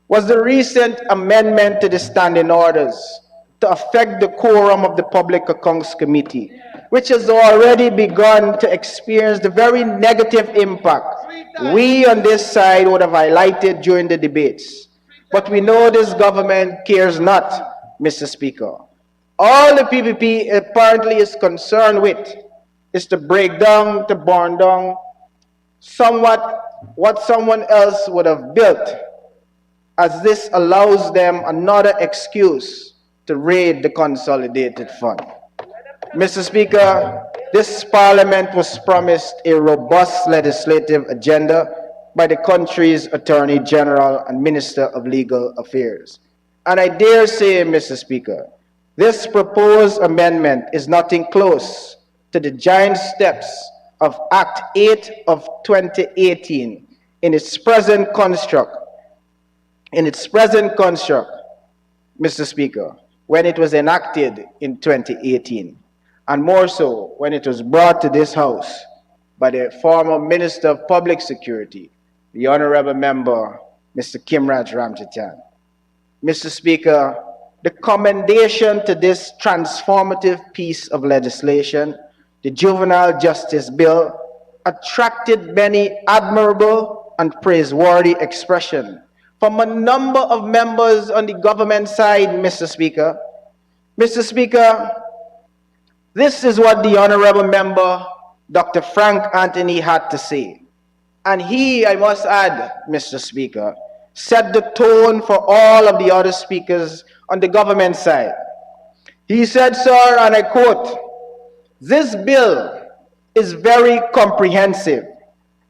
O: was the recent amendment to the standing orders to affect the quorum of the Public Accounts Committee, which has already begun to experience the very negative impact we on this side would have highlighted during the debates. But we know this government cares not, Mr. Speaker. All the PPP apparently is concerned with is to break down, to burn down somewhat what someone else would have built, as this allows them another excuse to raid the consolidated fund. Mr. Speaker, this Parliament was promised a robust legislative agenda by the country's Attorney General and Minister of Legal Affairs. And I dare say, Mr. Speaker, this proposed amendment is nothing close to the giant steps of Act 8 of 2018 in its present construct. Mr. Speaker, when it was enacted in 2018, and more so when it was brought to this House by the former Minister of Public Security, the Honorable Member, Mr. Kimraj Ramchitan. Mr. Speaker, the commendation to this transformative piece of legislation, the Juvenile Justice Bill, attracted many admirable and praiseworthy expressions from a number of members on the government side, Mr. Speaker. Mr. Speaker, this is what the Honorable Member, Dr. Frank Anthony, had to say. And he, I must add, Mr. Speaker, set the tone for all of the other speakers on the government side. He said, sir, and I quote, "This bill is very comprehensive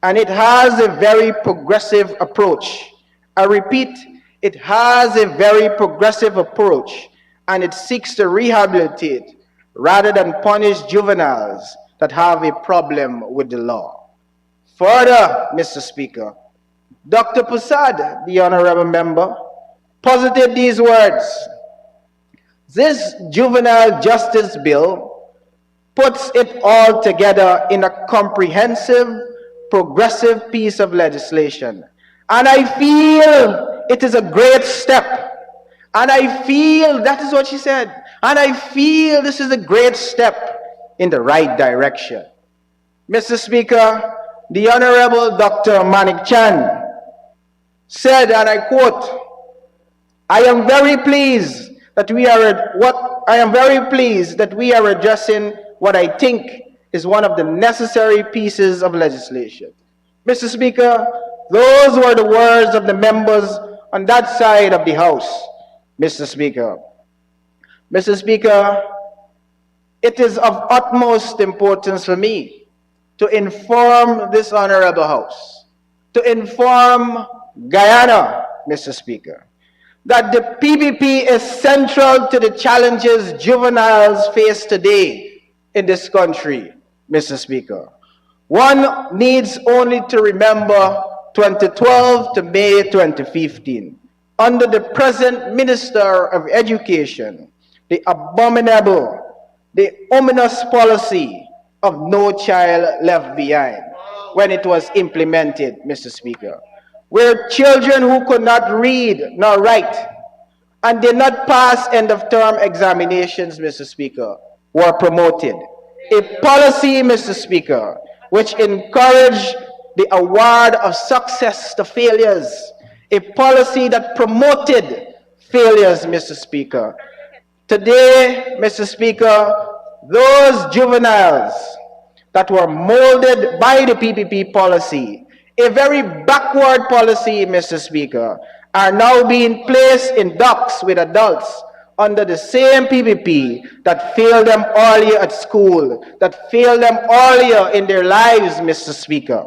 O: and it has a very progressive approach." I repeat, it has a very progressive approach and it seeks to rehabilitate rather than punish juveniles that have a problem with the law. Further, Mr. Speaker, Dr. Pusad, the Honorable Member, posited these words: "This Juvenile Justice Bill puts it all together in a comprehensive, progressive piece of legislation. And I feel it is a great step. And I feel," that is what she said, "and I feel this is a great step in the right direction." Mr. Speaker, the Honorable Dr. Manik Chan said, and I quote, I am very pleased that we are addressing what I think is one of the necessary pieces of legislation." Mr. Speaker, those were the words of the members on that side of the House, Mr. Speaker. Mr. Speaker, it is of utmost importance for me to inform this Honorable House, to inform Guyana, Mr. Speaker, that the PPP is central to the challenges juveniles face today in this country, Mr. Speaker. One needs only to remember 2012 to May 2015. Under the present Minister of Education, the abominable, the ominous policy of No Child Left Behind when it was implemented, Mr. Speaker, where children who could not read nor write and did not pass end-of-term examinations, Mr. Speaker, were promoted. A policy, Mr. Speaker, which encouraged the award of success to failures. A policy that promoted failures, Mr. Speaker. Today, Mr. Speaker, those juveniles that were molded by the PPP policy, a very backward policy, Mr. Speaker, are now being placed in docks with adults under the same PPP that failed them earlier at school, that failed them earlier in their lives, Mr. Speaker.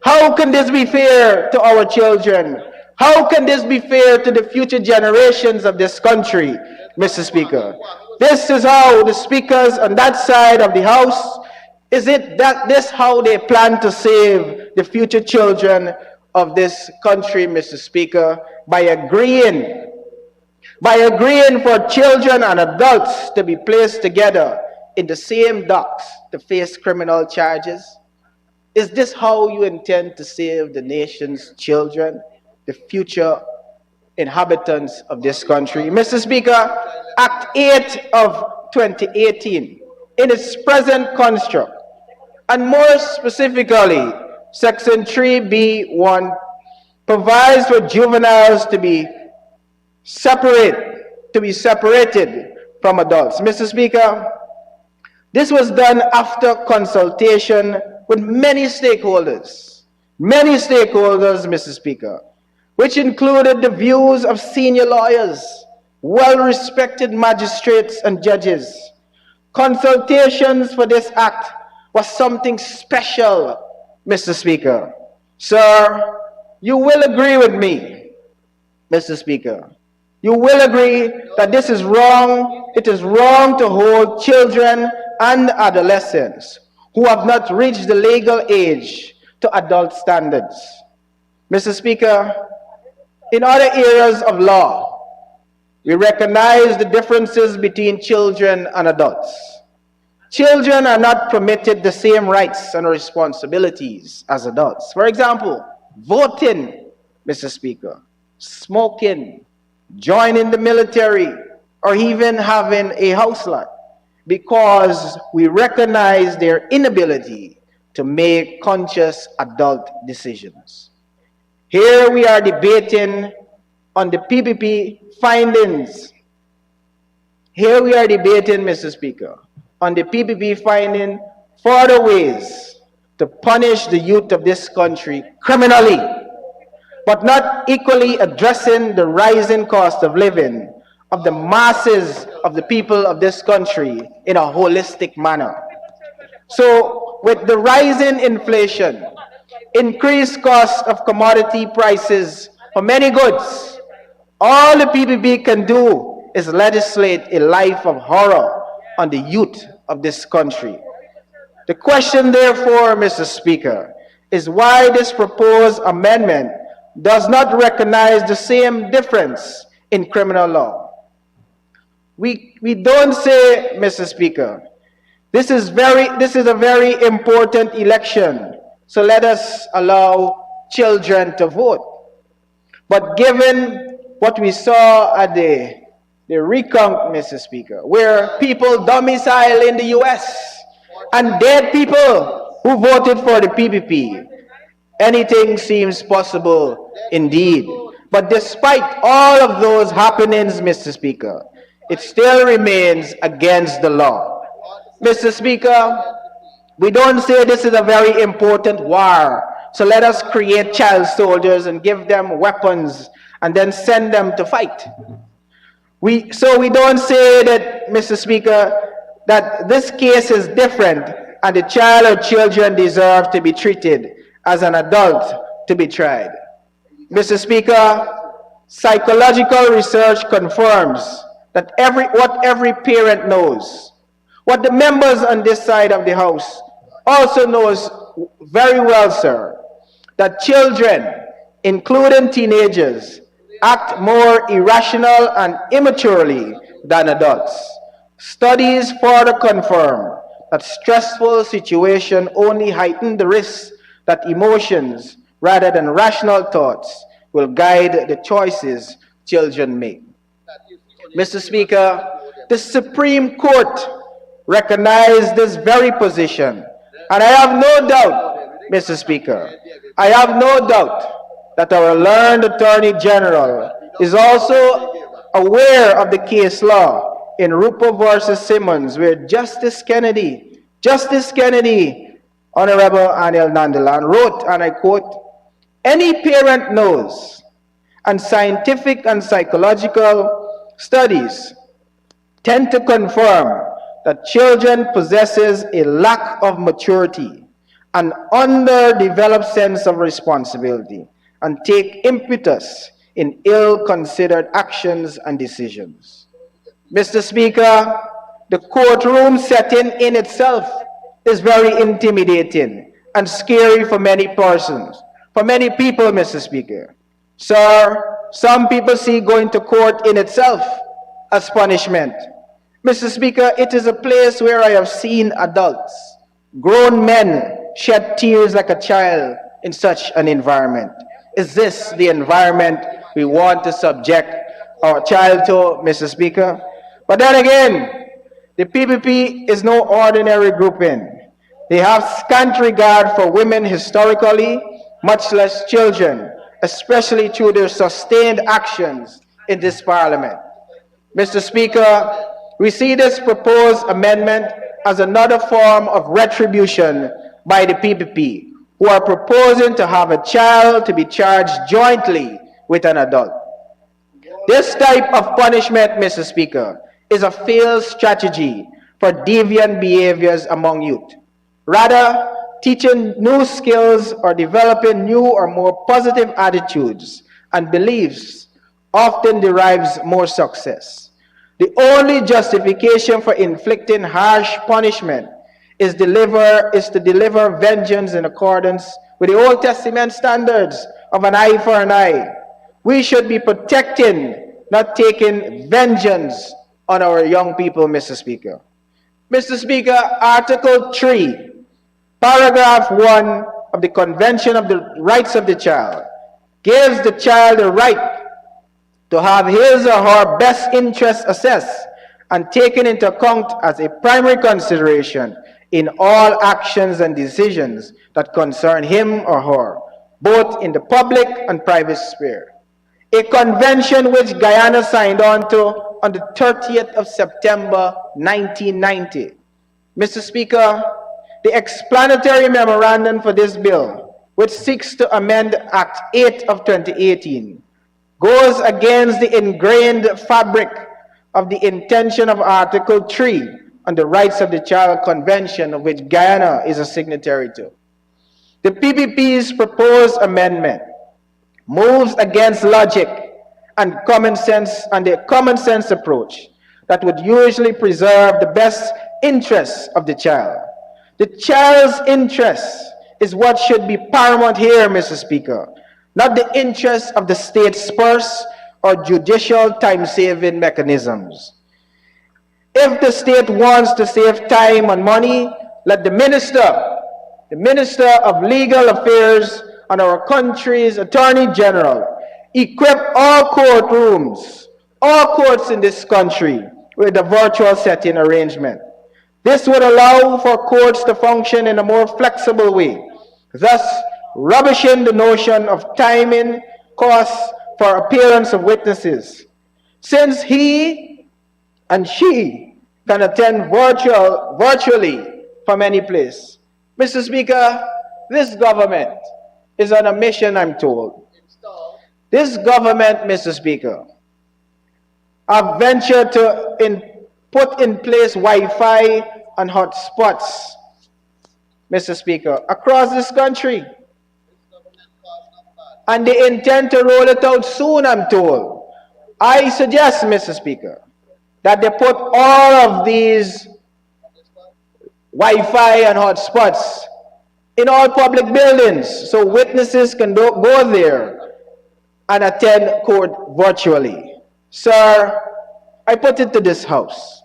O: How can this be fair to our children? How can this be fair to the future generations of this country, Mr. Speaker? This is how the speakers on that side of the House, is it that this how they plan to save the future children of this country, Mr. Speaker, by agreeing for children and adults to be placed together in the same docks to face criminal charges? Is this how you intend to save the nation's children, the future inhabitants of this country? Mr. Speaker, Act 8 of 2018, in its present construct, and more specifically, Section 3B1 provides for juveniles to be separated from adults. Mr. Speaker, this was done after consultation with many stakeholders, Mr. Speaker, which included the views of senior lawyers, well-respected magistrates and judges. Consultations for this act was something special, Mr. Speaker. Sir, you will agree with me, Mr. Speaker. You will agree that this is wrong. It is wrong to hold children and adolescents who have not reached the legal age to adult standards. Mr. Speaker, in other areas of law, we recognize the differences between children and adults. Children are not permitted the same rights and responsibilities as adults. For example, voting, Mr. Speaker, smoking, joining the military, or even having a house lot, because we recognize their inability to make conscious adult decisions. Here we are debating on the PPP findings. Here we are debating, Mr. Speaker, on the PPP finding further ways to punish the youth of this country criminally, but not equally addressing the rising cost of living of the masses of the people of this country in a holistic manner. So with the rising inflation, increased cost of commodity prices for many goods, all the PPP can do is legislate a life of horror on the youth of this country. The question, therefore, Mr. Speaker, is why this proposed amendment does not recognize the same difference in criminal law. We don't say, Mr. Speaker, this is a very important election, so let us allow children to vote. But given what we saw at the recount, Mr. Speaker, where people domicile in the US and dead people who voted for the PPP, anything seems possible indeed. But despite all of those happenings, Mr. Speaker, it still remains against the law. Mr. Speaker, we don't say this is a very important war, so let us create child soldiers and give them weapons and then send them to fight. So we don't say that, Mr. Speaker, that this case is different and the child or children deserve to be treated as an adult to be tried. Mr. Speaker, Psychological research confirms that what every parent knows, what the members on this side of the house also knows very well, sir, that children, including teenagers, act more irrational and immaturely than adults. Studies further confirm that stressful situations only heighten the risk that emotions rather than rational thoughts will guide the choices children make. Mr. Speaker, the Supreme Court recognized this very position, and I have no doubt, Mr. Speaker, I have no doubt that our learned Attorney General is also aware of the case law in Rupo versus Simmons, where Justice Kennedy, Honorable Anil Nandalan, wrote, and I quote, "Any parent knows, and scientific and psychological studies tend to confirm that children possesses a lack of maturity, an underdeveloped sense of responsibility, and take impetus in ill-considered actions and decisions." Mr. Speaker, the courtroom setting in itself is very intimidating and scary for many persons, for many people, Mr. Speaker. Sir, some people see going to court in itself as punishment. Mr. Speaker, it is a place where I have seen adults, grown men, shed tears like a child in such an environment. Is this the environment we want to subject our child to, Mr. Speaker? But then again, the PPP is no ordinary grouping. They have scant regard for women historically, much less children, especially through their sustained actions in this parliament. Mr. Speaker, we see this proposed amendment as another form of retribution by the PPP, who are proposing to have a child to be charged jointly with an adult. This type of punishment, Mr. Speaker, is a failed strategy for deviant behaviors among youth. Rather, teaching new skills or developing new or more positive attitudes and beliefs often derives more success. The only justification for inflicting harsh punishment is to deliver vengeance in accordance with the Old Testament standards of an eye for an eye. We should be protecting, not taking vengeance on our young people, Mr. Speaker. Mr. Speaker, Article 3, Paragraph 1 of the Convention of the Rights of the Child gives the child the right to have his or her best interests assessed and taken into account as a primary consideration in all actions and decisions that concern him or her, both in the public and private sphere. A convention which Guyana signed on to on the 30th of September 1990. Mr. Speaker, the explanatory memorandum for this bill, which seeks to amend Act 8 of 2018, goes against the ingrained fabric of the intention of Article 3 on the Rights of the Child Convention, of which Guyana is a signatory to. The PPP's proposed amendment moves against logic and common sense and the common sense approach that would usually preserve the best interests of the child. The child's interest is what should be paramount here, Mr. Speaker, not the interests of the state's purse or judicial time-saving mechanisms. If the state wants to save time and money, let the Minister of Legal Affairs and our country's Attorney General equip all courtrooms, all courts in this country with a virtual setting arrangement. This would allow for courts to function in a more flexible way, thus rubbishing the notion of timing costs for appearance of witnesses, since he and she can attend virtually from any place. Mr. Speaker, this government is on a mission, I'm told. This government, Mr. Speaker, have ventured to put in place Wi-Fi and hotspots, Mr. Speaker, across this country. and they intend to roll it out soon, I'm told. I suggest, Mr. Speaker, that they put all of these Wi-Fi and hotspots in all public buildings so witnesses can go there and attend court virtually. Sir, I put it to this House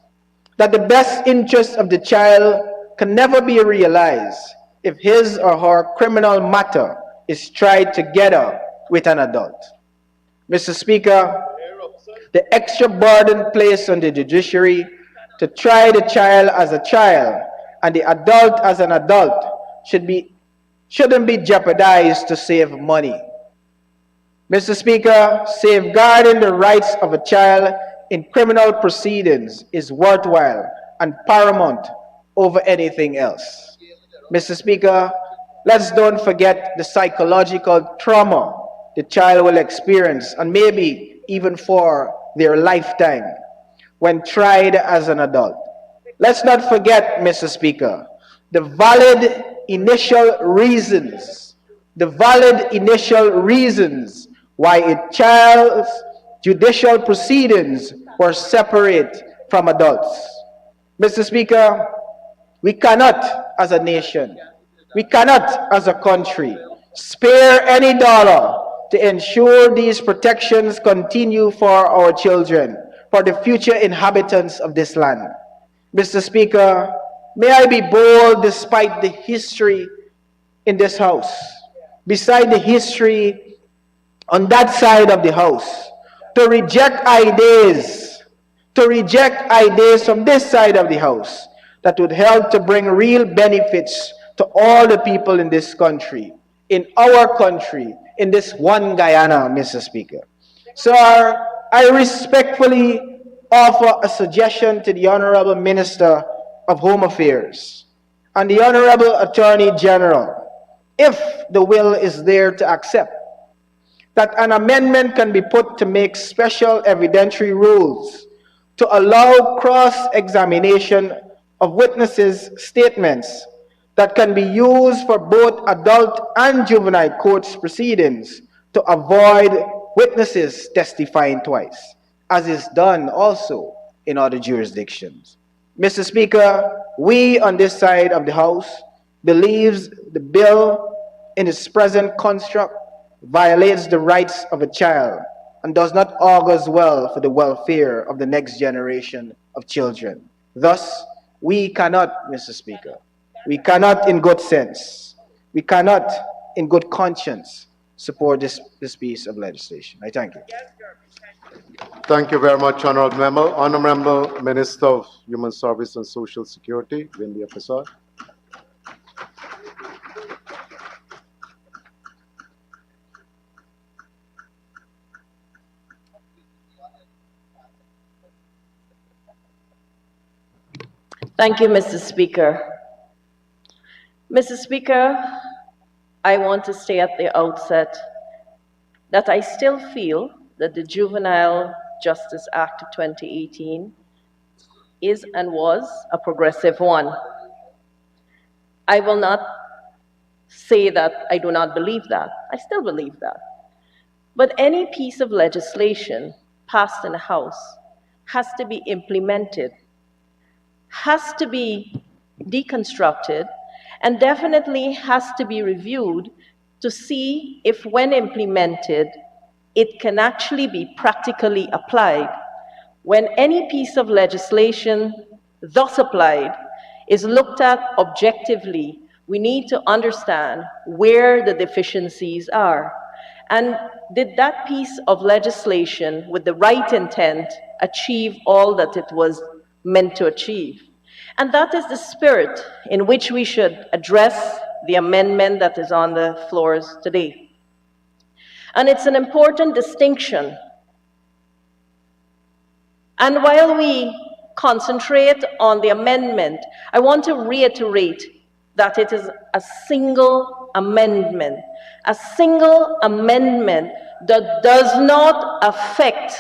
O: that the best interest of the child can never be realized if his or her criminal matter is tried together with an adult. Mr. Speaker, the extra burden placed on the judiciary to try the child as a child and the adult as an adult shouldn't be jeopardized to save money. Mr. Speaker, safeguarding the rights of a child in criminal proceedings is worthwhile and paramount over anything else. Mr. Speaker, let's don't forget the psychological trauma the child will experience, and maybe even for their lifetime, when tried as an adult. Let's not forget, Mr. Speaker, the valid initial reasons why a child's judicial proceedings were separate from adults. Mr. Speaker, we cannot, as a nation, we cannot, as a country, spare any dollar to ensure these protections continue for our children, for the future inhabitants of this land. Mr. Speaker, may I be bold despite the history in this House, beside the history on that side of the House, to reject ideas from this side of the House that would help to bring real benefits to all the people in this country, in our country, in this one Guyana, Mr. Speaker. Sir, I respectfully offer a suggestion to the Honorable Minister of Home Affairs and the Honorable Attorney General, if the will is there to accept, that an amendment can be put to make special evidentiary rules to allow cross-examination of witnesses' statements that can be used for both adult and juvenile courts proceedings to avoid witnesses testifying twice, as is done also in other jurisdictions. Mr. Speaker, we on this side of the House believes the bill in its present construct violates the rights of a child and does not augur well for the welfare of the next generation of children. Thus, we cannot, Mr. Speaker, we cannot in good sense, we cannot in good conscience support this piece of legislation. I thank you.
J: Thank you very much, Honorable Member. Honorable Minister of Human Service and Social Security, Windy Prasad.
P: Thank you, Mr. Speaker. Mr. Speaker, I want to say at the outset that I still feel that the Juvenile Justice Act of 2018 is and was a progressive one. I will not say that I do not believe that. I still believe that. But any piece of legislation passed in the House has to be implemented, has to be deconstructed, and definitely has to be reviewed to see if, when implemented, it can actually be practically applied. When any piece of legislation thus applied is looked at objectively, we need to understand where the deficiencies are. And did that piece of legislation with the right intent achieve all that it was meant to achieve? And that is the spirit in which we should address the amendment that is on the floors today. And it's an important distinction. And while we concentrate on the amendment, I want to reiterate that it is a single amendment that does not affect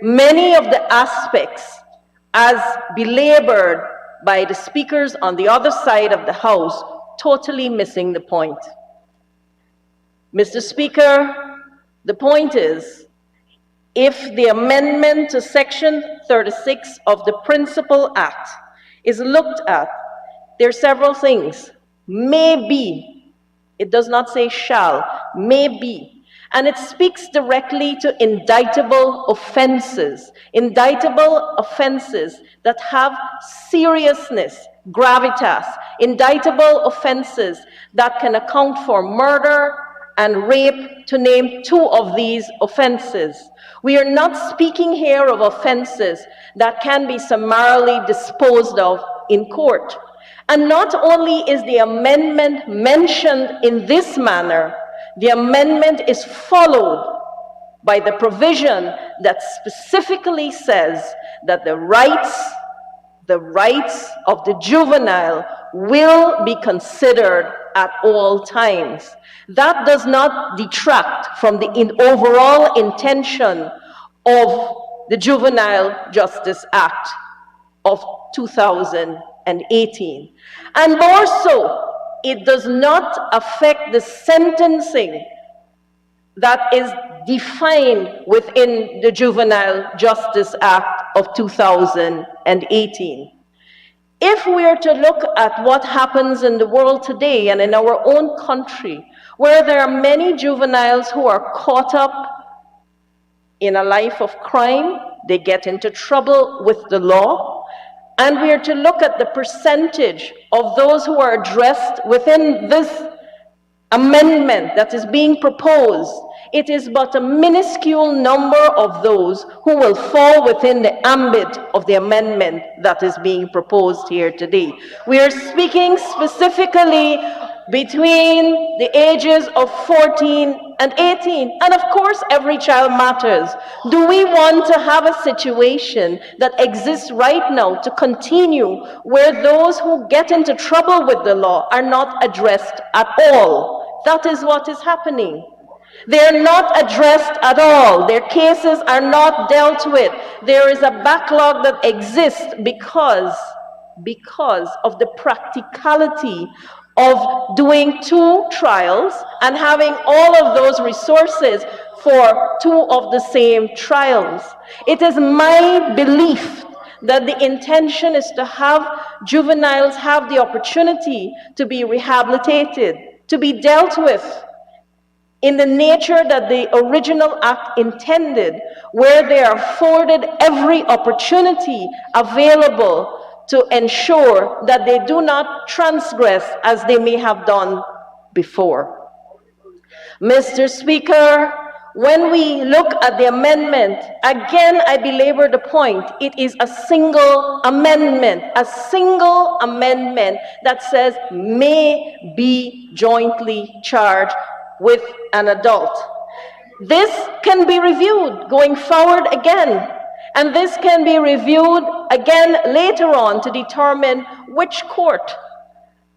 P: many of the aspects as belabored by the speakers on the other side of the House, totally missing the point. Mr. Speaker, The point is, if the amendment to Section 36 of the Principal Act is looked at, there are several things. Maybe, it does not say shall, maybe. And it speaks directly to indictable offenses that have seriousness, gravitas, indictable offenses that can account for murder and rape, to name two of these offenses. We are not speaking here of offenses that can be summarily disposed of in court. And not only is the amendment mentioned in this manner, the amendment is followed by the provision that specifically says that the rights of the juvenile will be considered at all times. That does not detract from the overall intention of the Juvenile Justice Act of 2018. And more so, it does not affect the sentencing that is defined within the Juvenile Justice Act of 2018. If we are to look at what happens in the world today and in our own country, where there are many juveniles who are caught up in a life of crime, they get into trouble with the law, and we are to look at the percentage of those who are addressed within this amendment that is being proposed, it is but a minuscule number of those who will fall within the ambit of the amendment that is being proposed here today. We are speaking specifically between the ages of 14 and 18. And of course, every child matters. Do we want to have a situation that exists right now to continue where those who get into trouble with the law are not addressed at all? That is what is happening. They're not addressed at all. Their cases are not dealt with. There is a backlog that exists because of the practicality of doing two trials and having all of those resources for two of the same trials. It is my belief that the intention is to have juveniles have the opportunity to be rehabilitated, to be dealt with in the nature that the original act intended, where they are afforded every opportunity available to ensure that they do not transgress as they may have done before. Mr. Speaker, when we look at the amendment, again, I belabor the point, it is a single amendment that says may be jointly charged with an adult. This can be reviewed going forward again. And this can be reviewed again later on to determine which court.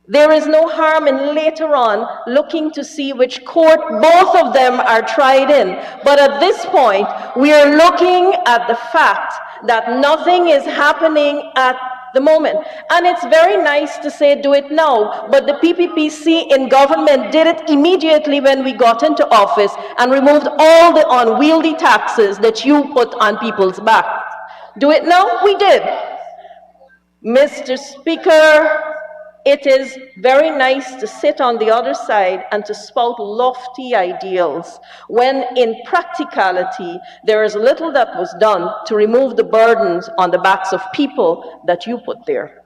P: There is no harm in later on looking to see which court both of them are tried in. But at this point, we are looking at the fact that nothing is happening at the moment. And it's very nice to say do it now, but the PPPC in government did it immediately when we got into office and removed all the unwieldy taxes that you put on people's backs. Do it now? We did. Mr. Speaker, it is very nice to sit on the other side and to spout lofty ideals when in practicality there is little that was done to remove the burdens on the backs of people that you put there.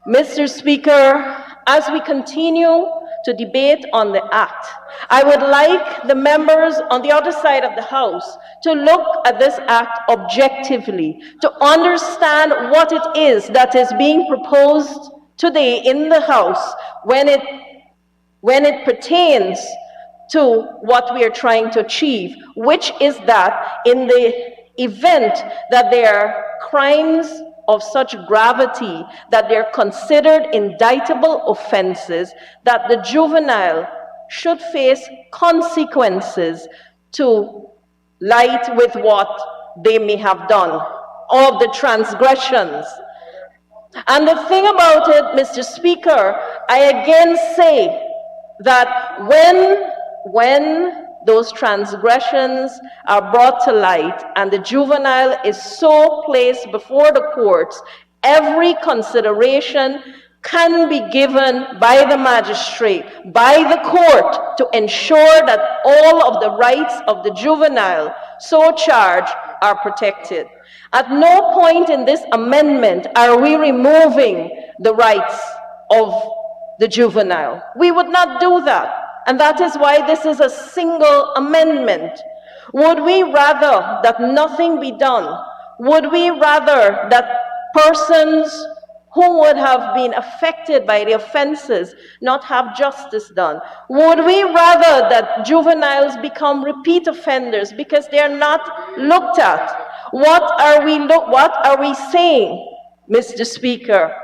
P: Mr. Speaker, as we continue to debate on the act, I would like the members on the other side of the House to look at this act objectively, to understand what it is that is being proposed today in the House when it pertains to what we are trying to achieve, which is that in the event that there are crimes of such gravity that they're considered indictable offenses, that the juvenile should face consequences to light with what they may have done, of the transgressions. And the thing about it, Mr. Speaker, I again say that when those transgressions are brought to light and the juvenile is so placed before the courts, every consideration can be given by the magistrate, by the court, to ensure that all of the rights of the juvenile so charged are protected. At no point in this amendment are we removing the rights of the juvenile. We would not do that. And that is why this is a single amendment. Would we rather that nothing be done? Would we rather that persons who would have been affected by the offenses not have justice done? Would we rather that juveniles become repeat offenders because they're not looked at? What are we saying, Mr. Speaker?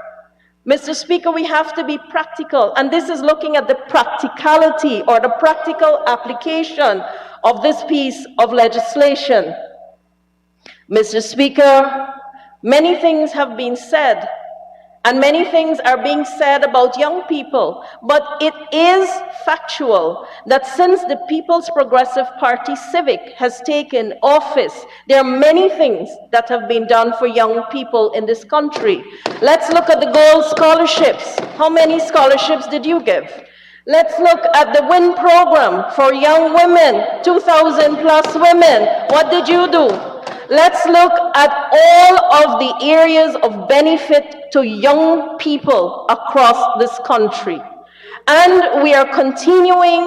P: Mr. Speaker, we have to be practical, and this is looking at the practicality or the practical application of this piece of legislation. Mr. Speaker, many things have been said, and many things are being said about young people, but it is factual that since the People's Progressive Party Civic has taken office, there are many things that have been done for young people in this country. Let's look at the gold scholarships. How many scholarships did you give? Let's look at the WIN program for young women, 2,000 plus women. What did you do? Let's look at all of the areas of benefit to young people across this country. And we are continuing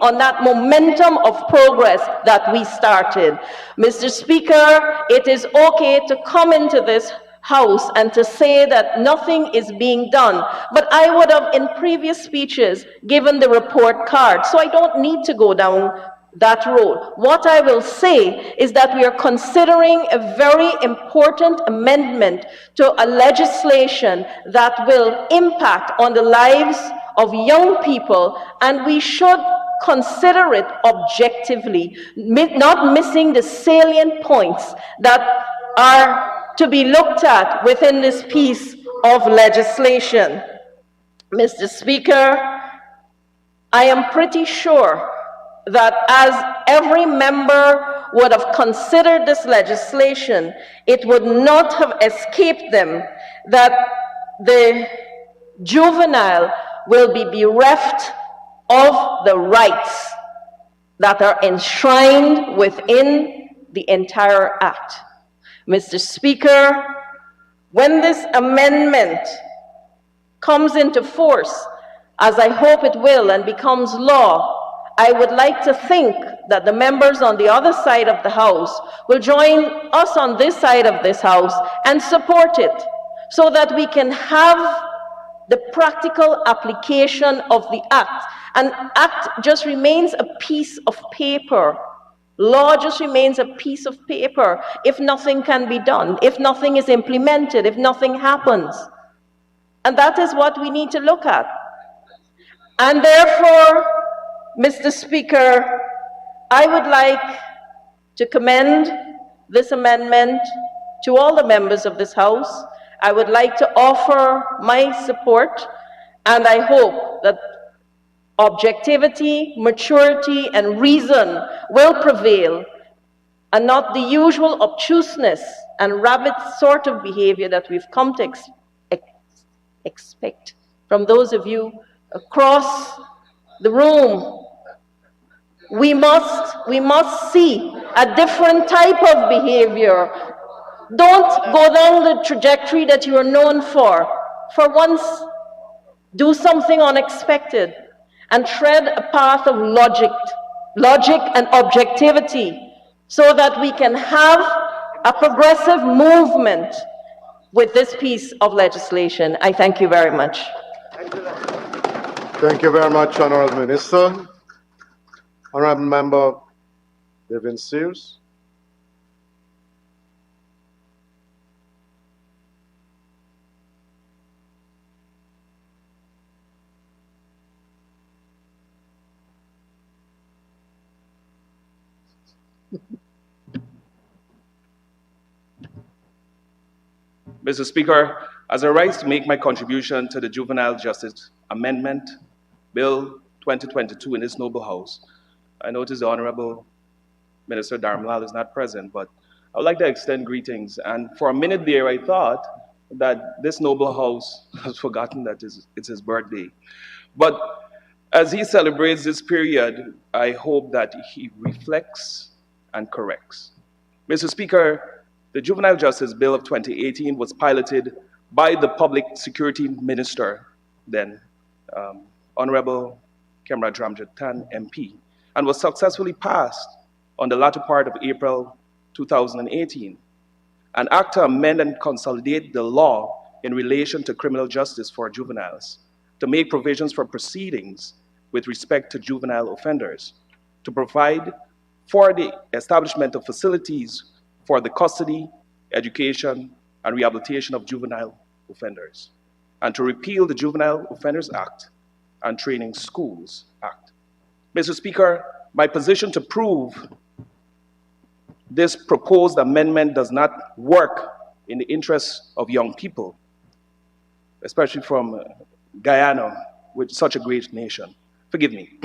P: on that momentum of progress that we started. Mr. Speaker, it is okay to come into this House and to say that nothing is being done. But I would have, in previous speeches, given the report card, so I don't need to go down that road. What I will say is that we are considering a very important amendment to a legislation that will impact on the lives of young people, and we should consider it objectively, not missing the salient points that are to be looked at within this piece of legislation. Mr. Speaker, I am pretty sure that as every member would have considered this legislation, it would not have escaped them that the juvenile will be bereft of the rights that are enshrined within the entire act. Mr. Speaker, when this amendment comes into force, as I hope it will and becomes law, I would like to think that the members on the other side of the House will join us on this side of this House and support it so that we can have the practical application of the act. An act just remains a piece of paper. Law just remains a piece of paper if nothing can be done, if nothing is implemented, if nothing happens. And that is what we need to look at. And therefore, Mr. Speaker, I would like to commend this amendment to all the members of this House. I would like to offer my support, and I hope that objectivity, maturity, and reason will prevail, and not the usual obtuseness and rabbit sort of behavior that we've come to expect from those of you across the room. We must see a different type of behavior. Don't go down the trajectory that you are known for. For once, do something unexpected and tread a path of logic and objectivity so that we can have a progressive movement with this piece of legislation. I thank you very much.
J: Thank you very much, Honorable Minister. Honorable Member Devin Sears.
Q: Mr. Speaker, as I rise to make my contribution to the Juvenile Justice Amendment, Bill 2022 in this noble house. I notice the Honorable Minister Dharmlal is not present, but I would like to extend greetings. And for a minute there, I thought that this noble house has forgotten that it's his birthday. But as he celebrates this period, I hope that he reflects and corrects. Mr. Speaker, the Juvenile Justice Bill of 2018 was piloted by the Public Security Minister, then Honorable Kemra Dramjatan MP, and was successfully passed on the latter part of April 2018. An act to amend and consolidate the law in relation to criminal justice for juveniles, to make provisions for proceedings with respect to juvenile offenders, to provide for the establishment of facilities for the custody, education, and rehabilitation of juvenile offenders, and to repeal the Juvenile Offenders Act and Training Schools Act. Mr. Speaker, my position to prove this proposed amendment does not work in the interests of young people, especially from Guyana, which is such a great nation. Forgive me.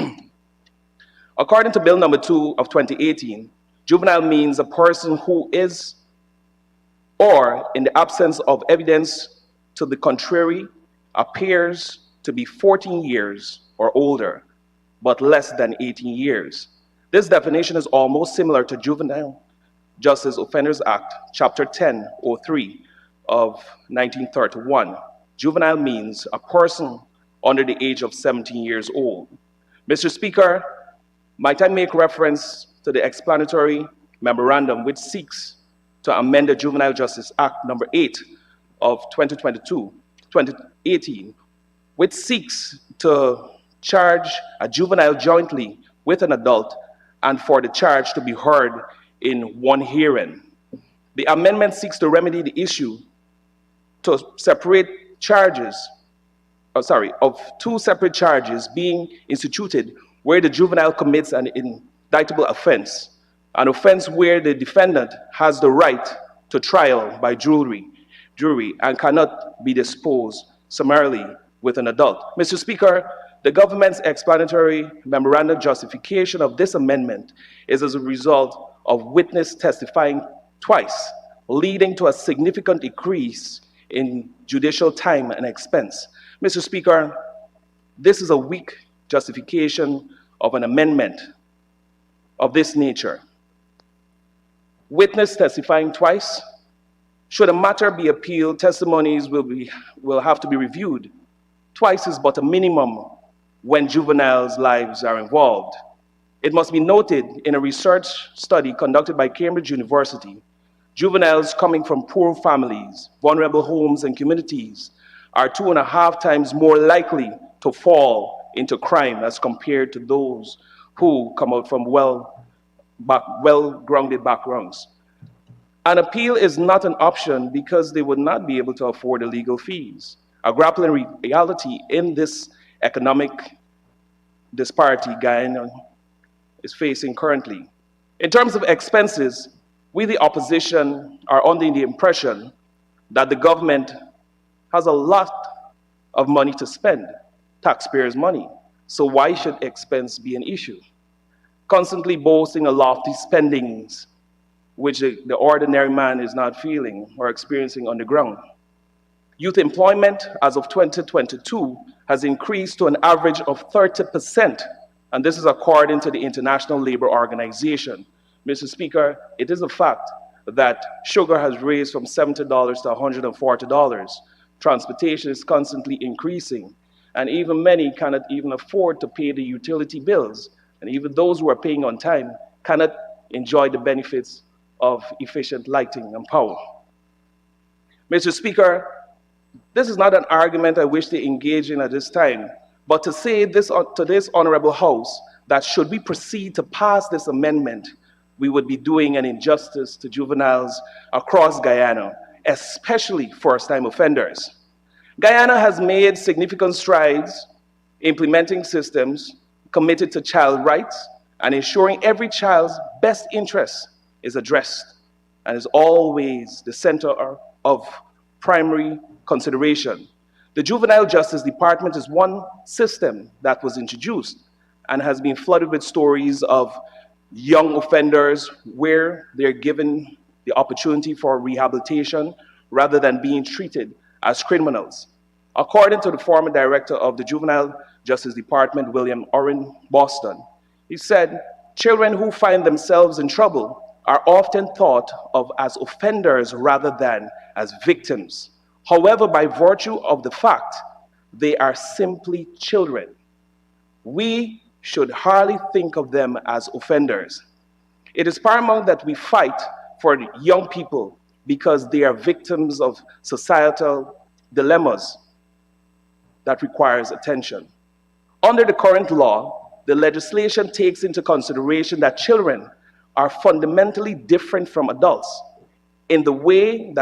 Q: According to Bill number 2 of 2018, juvenile means a person who is, or in the absence of evidence to the contrary, appears to be 14 years or older, but less than 18 years. This definition is almost similar to Juvenile Justice Offenders Act, Chapter 1003 of 1931. Juvenile means a person under the age of 17 years old. Mr. Speaker, might I make reference to the explanatory memorandum which seeks to amend the Juvenile Justice Act number 8 of 2018, which seeks to charge a juvenile jointly with an adult and for the charge to be heard in one hearing. The amendment seeks to remedy the issue to separate charges, of two separate charges being instituted where the juvenile commits an indictable offense, an offense where the defendant has the right to trial by jury and cannot be disposed summarily with an adult. Mr. Speaker, the government's explanatory memorandum justification of this amendment is as a result of witness testifying twice, leading to a significant decrease in judicial time and expense. Mr. Speaker, this is a weak justification of an amendment of this nature. Witness testifying twice. Should a matter be appealed, testimonies will have to be reviewed. Twice is but a minimum when juveniles' lives are involved. It must be noted in a research study conducted by Cambridge University, juveniles coming from poor families, vulnerable homes and communities are 2.5 times more likely to fall into crime as compared to those who come out from well-grounded backgrounds. An appeal is not an option because they would not be able to afford the legal fees. A grappling reality in this economic disparity Guyana is facing currently. In terms of expenses, we, the opposition, are under the impression that the government has a lot of money to spend, taxpayers' money. So why should expense be an issue? Constantly boasting of lofty spendings, which the ordinary man is not feeling or experiencing on the ground. Youth employment as of 2022 has increased to an average of 30%, and this is according to the International Labour Organization. Mr. Speaker, it is a fact that sugar has raised from $70 to $140. Transportation is constantly increasing, and even many cannot even afford to pay the utility bills, and even those who are paying on time cannot enjoy the benefits of efficient lighting and power. Mr. Speaker, this is not an argument I wish to engage in at this time, but to say this to this honorable House that should we proceed to pass this amendment, we would be doing an injustice to juveniles across Guyana, especially first-time offenders. Guyana has made significant strides implementing systems committed to child rights and ensuring every child's best interest is addressed and is always the center of primary consideration. The Juvenile Justice Department is one system that was introduced, and has been flooded with stories of young offenders where they're given the opportunity for rehabilitation rather than being treated as criminals. According to the former director of the Juvenile Justice Department, William Orrin Boston, he said, children who find themselves in trouble are often thought of as offenders rather than as victims. However, by virtue of the fact they are simply children, we should hardly think of them as offenders. It is paramount that we fight for young people because they are victims of societal dilemmas that requires attention. Under the current law, the legislation takes into consideration that children are fundamentally different from adults in the way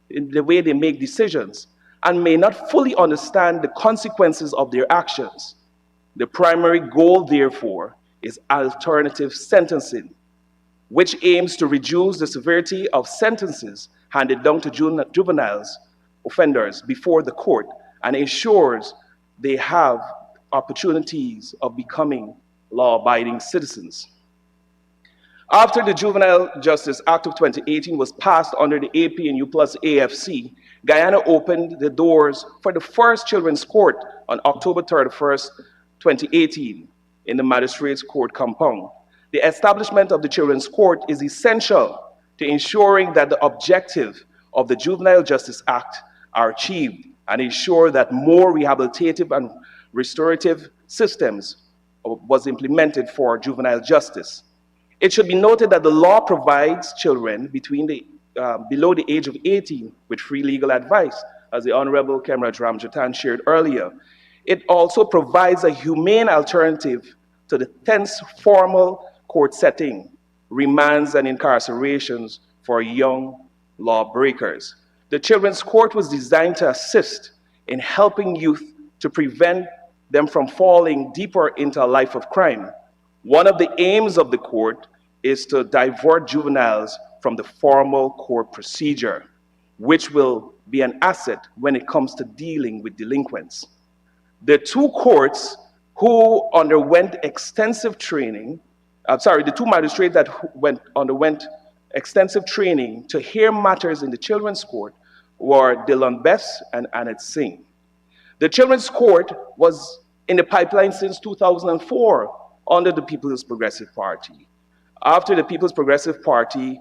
Q: they make decisions and may not fully understand the consequences of their actions. The primary goal, therefore, is alternative sentencing, which aims to reduce the severity of sentences handed down to juveniles offenders before the court and ensures they have opportunities of becoming law-abiding citizens. After the Juvenile Justice Act of 2018 was passed under the APNU plus AFC, Guyana opened the doors for the first children's court on October 31st, 2018 in the Magistrates Court compound. The establishment of the Children's Court is essential to ensuring that the objective of the Juvenile Justice Act are achieved and ensure that more rehabilitative and restorative systems was implemented for juvenile justice. It should be noted that the law provides children below the age of 18 with free legal advice, as the Honorable Kemraj Ramjatan shared earlier. It also provides a humane alternative to the tense formal court setting, remands and incarcerations for young lawbreakers. The Children's Court was designed to assist in helping youth to prevent them from falling deeper into a life of crime. One of the aims of the court is to divert juveniles from the formal court procedure, which will be an asset when it comes to dealing with delinquents. The two courts who underwent extensive training, the two magistrates that underwent extensive training to hear matters in the Children's Court were Dylan Bess and Annette Singh. The Children's Court was in the pipeline since 2004 under the People's Progressive Party. After the People's Progressive Party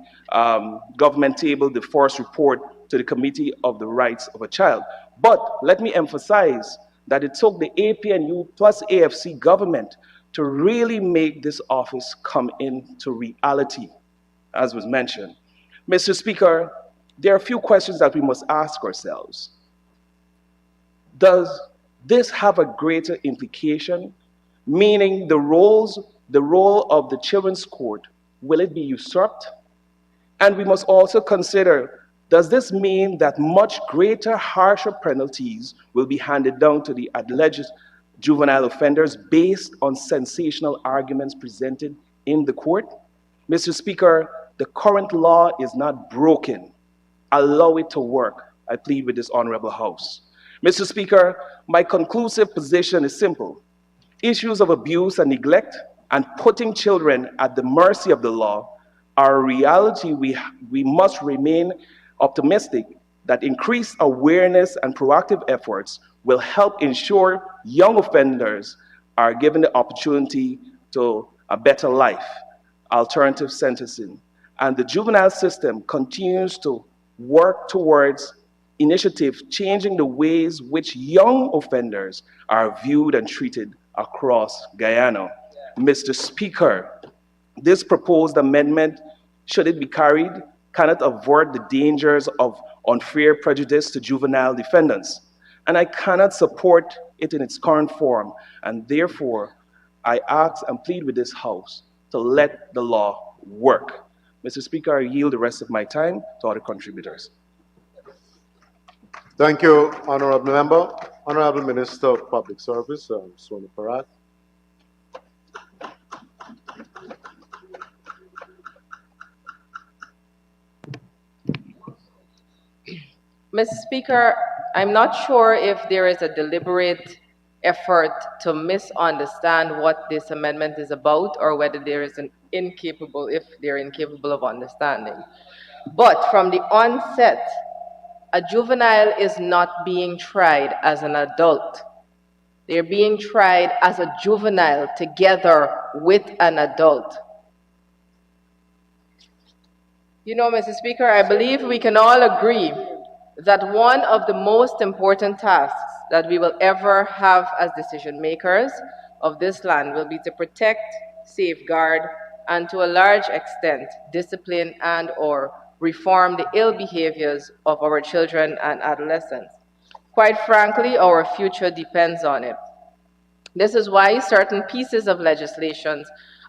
Q: government tabled the first report to the Committee of the Rights of a Child. But let me emphasize that it took the APNU plus AFC government to really make this office come into reality, as was mentioned. Mr. Speaker, there are a few questions that we must ask ourselves. Does this have a greater implication? Meaning the role of the Children's Court, will it be usurped? And we must also consider, does this mean that much greater, harsher penalties will be handed down to the alleged juvenile offenders based on sensational arguments presented in the court? Mr. Speaker, the current law is not broken. Allow it to work, I plead with this honorable House. Mr. Speaker, my conclusive position is simple. Issues of abuse and neglect and putting children at the mercy of the law are a reality we must remain optimistic that increased awareness and proactive efforts will help ensure young offenders are given the opportunity to a better life, alternative sentencing, and the juvenile system continues to work towards initiative changing the ways which young offenders are viewed and treated across Guyana. Mr. Speaker, this proposed amendment, should it be carried, cannot avert the dangers of unfair prejudice to juvenile defendants, and I cannot support it in its current form, and therefore I ask and plead with this House to let the law work. Mr. Speaker, I yield the rest of my time to other contributors.
J: Thank you, Honorable Member. Honorable Minister of Public Service, Sonu Parat.
E: Mr. Speaker, I'm not sure if there is a deliberate
R: effort to misunderstand what this amendment is about, or whether there is an incapable, if they're incapable of understanding. But from the onset, a juvenile is not being tried as an adult. They're being tried as a juvenile together with an adult. You know, Mr. Speaker, I believe we can all agree that one of the most important tasks that we will ever have as decision makers of this land will be to protect, safeguard, and to a large extent discipline and/or reform the ill behaviors of our children and adolescents. Quite frankly, our future depends on it. This is why certain pieces of legislation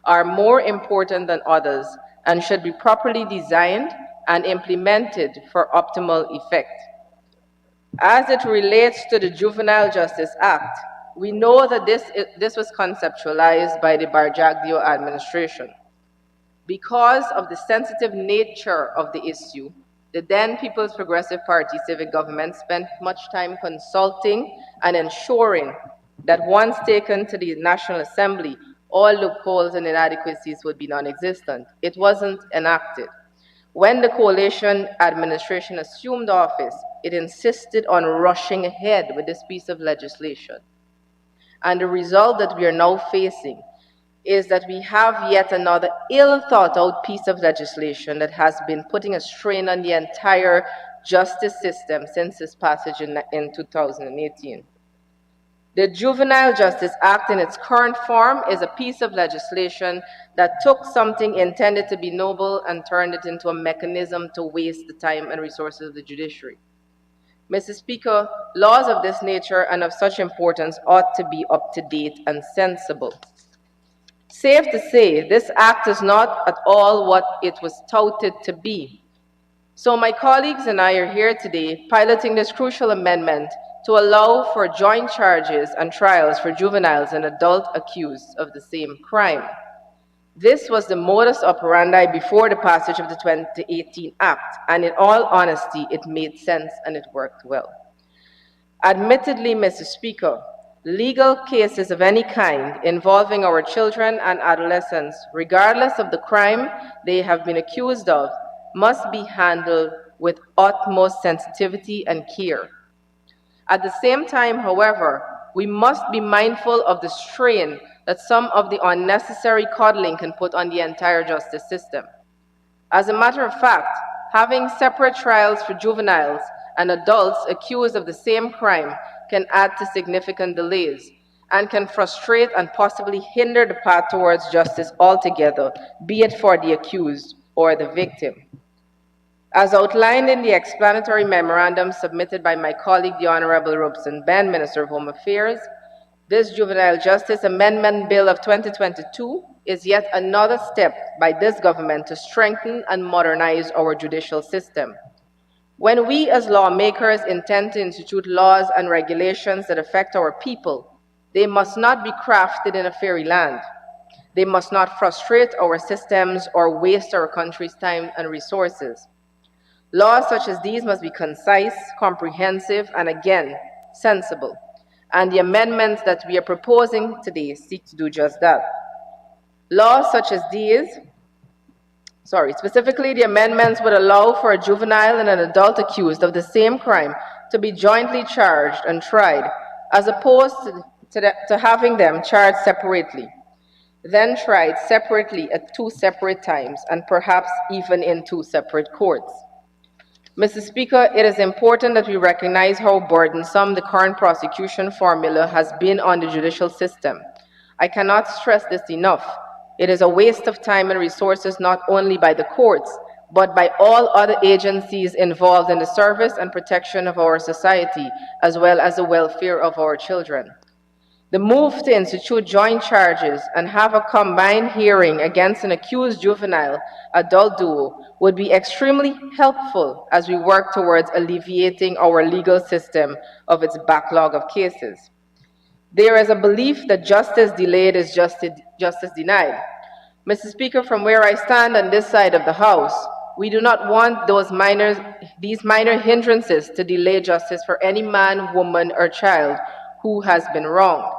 R: are more important than others and should be properly designed and implemented for optimal effect. As it relates to the Juvenile Justice Act, we know that this was conceptualized by the Barjagdio administration. Because of the sensitive nature of the issue, the then People's Progressive Party civic government spent much time consulting and ensuring that once taken to the National Assembly, all loopholes and inadequacies would be non-existent. It wasn't enacted. When the coalition administration assumed office, it insisted on rushing ahead with this piece of legislation. And the result that we are now facing is that we have yet another ill-thought-out piece of legislation that has been putting a strain on the entire justice system since its passage in 2018. The Juvenile Justice Act in its current form is a piece of legislation that took something intended to be noble and turned it into a mechanism to waste the time and resources of the judiciary. Mr. Speaker, laws of this nature and of such importance ought to be up to date and sensible. Safe to say, this act is not at all what it was touted to be. So my colleagues and I are here today piloting this crucial amendment to allow for joint charges and trials for juveniles and adults accused of the same crime. This was the modus operandi before the passage of the 2018 Act, and in all honesty, it made sense and it worked well. Admittedly, Mr. Speaker, legal cases of any kind involving our children and adolescents, regardless of the crime they have been accused of, must be handled with utmost sensitivity and care. At the same time, however, we must be mindful of the strain that some of the unnecessary coddling can put on the entire justice system. As a matter of fact, having separate trials for juveniles and adults accused of the same crime can add to significant delays and can frustrate and possibly hinder the path towards justice altogether, be it for the accused or the victim. As outlined in the explanatory memorandum submitted by my colleague, the Honorable Robeson Ben, Minister of Home Affairs, this Juvenile Justice Amendment Bill of 2022 is yet another step by this government to strengthen and modernize our judicial system. When we as lawmakers intend to institute laws and regulations that affect our people, they must not be crafted in a fairyland. They must not frustrate our systems or waste our country's time and resources. Laws such as these must be concise, comprehensive, and again, sensible. And the amendments that we are proposing today seek to do just that. Laws such as these, specifically the amendments would allow for a juvenile and an adult accused of the same crime to be jointly charged and tried, as opposed to having them charged separately, then tried separately at two separate times, and perhaps even in two separate courts. Mr. Speaker, it is important that we recognize how burdensome the current prosecution formula has been on the judicial system. I cannot stress this enough. It is a waste of time and resources not only by the courts, but by all other agencies involved in the service and protection of our society, as well as the welfare of our children. The move to institute joint charges and have a combined hearing against an accused juvenile adult duo would be extremely helpful as we work towards alleviating our legal system of its backlog of cases. There is a belief that justice delayed is justice denied. Mr. Speaker, from where I stand on this side of the House, we do not want these minor hindrances to delay justice for any man, woman, or child who has been wronged.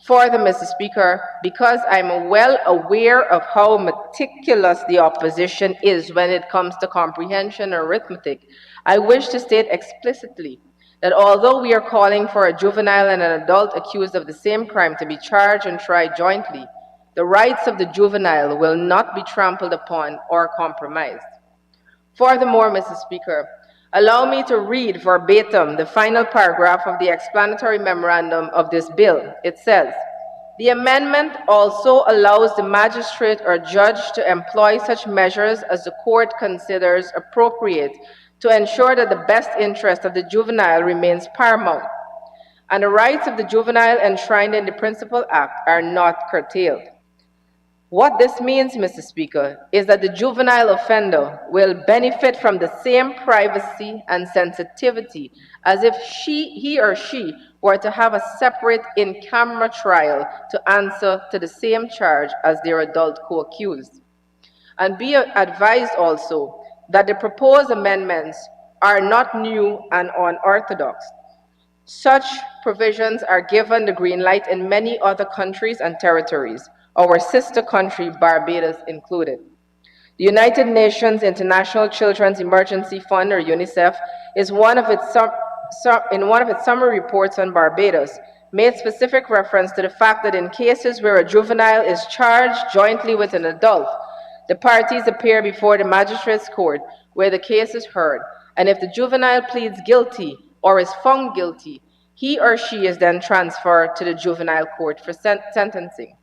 R: Further, Mr. Speaker, because I'm well aware of how meticulous the opposition is when it comes to comprehension and arithmetic, I wish to state explicitly that although we are calling for a juvenile and an adult accused of the same crime to be charged and tried jointly, the rights of the juvenile will not be trampled upon or compromised. Furthermore, Mr. Speaker, allow me to read verbatim the final paragraph of the explanatory memorandum of this bill. It says, "The amendment also allows the magistrate or judge to employ such measures as the court considers appropriate to ensure that the best interest of the juvenile remains paramount, and the rights of the juvenile enshrined in the Principal Act are not curtailed." What this means, Mr. Speaker, is that the juvenile offender will benefit from the same privacy and sensitivity as if he or she were to have a separate in-camera trial to answer to the same charge as their adult co-accused. And be advised also that the proposed amendments are not new and unorthodox. Such provisions are given the green light in many other countries and territories, our sister country, Barbados, included. The United Nations International Children's Emergency Fund, or UNICEF, is in one of its summary reports on Barbados, made specific reference to the fact that in cases where a juvenile is charged jointly with an adult, the parties appear before the magistrate's court where the case is heard, and if the juvenile pleads guilty or is found guilty, he or she is then transferred to the juvenile court for sentencing.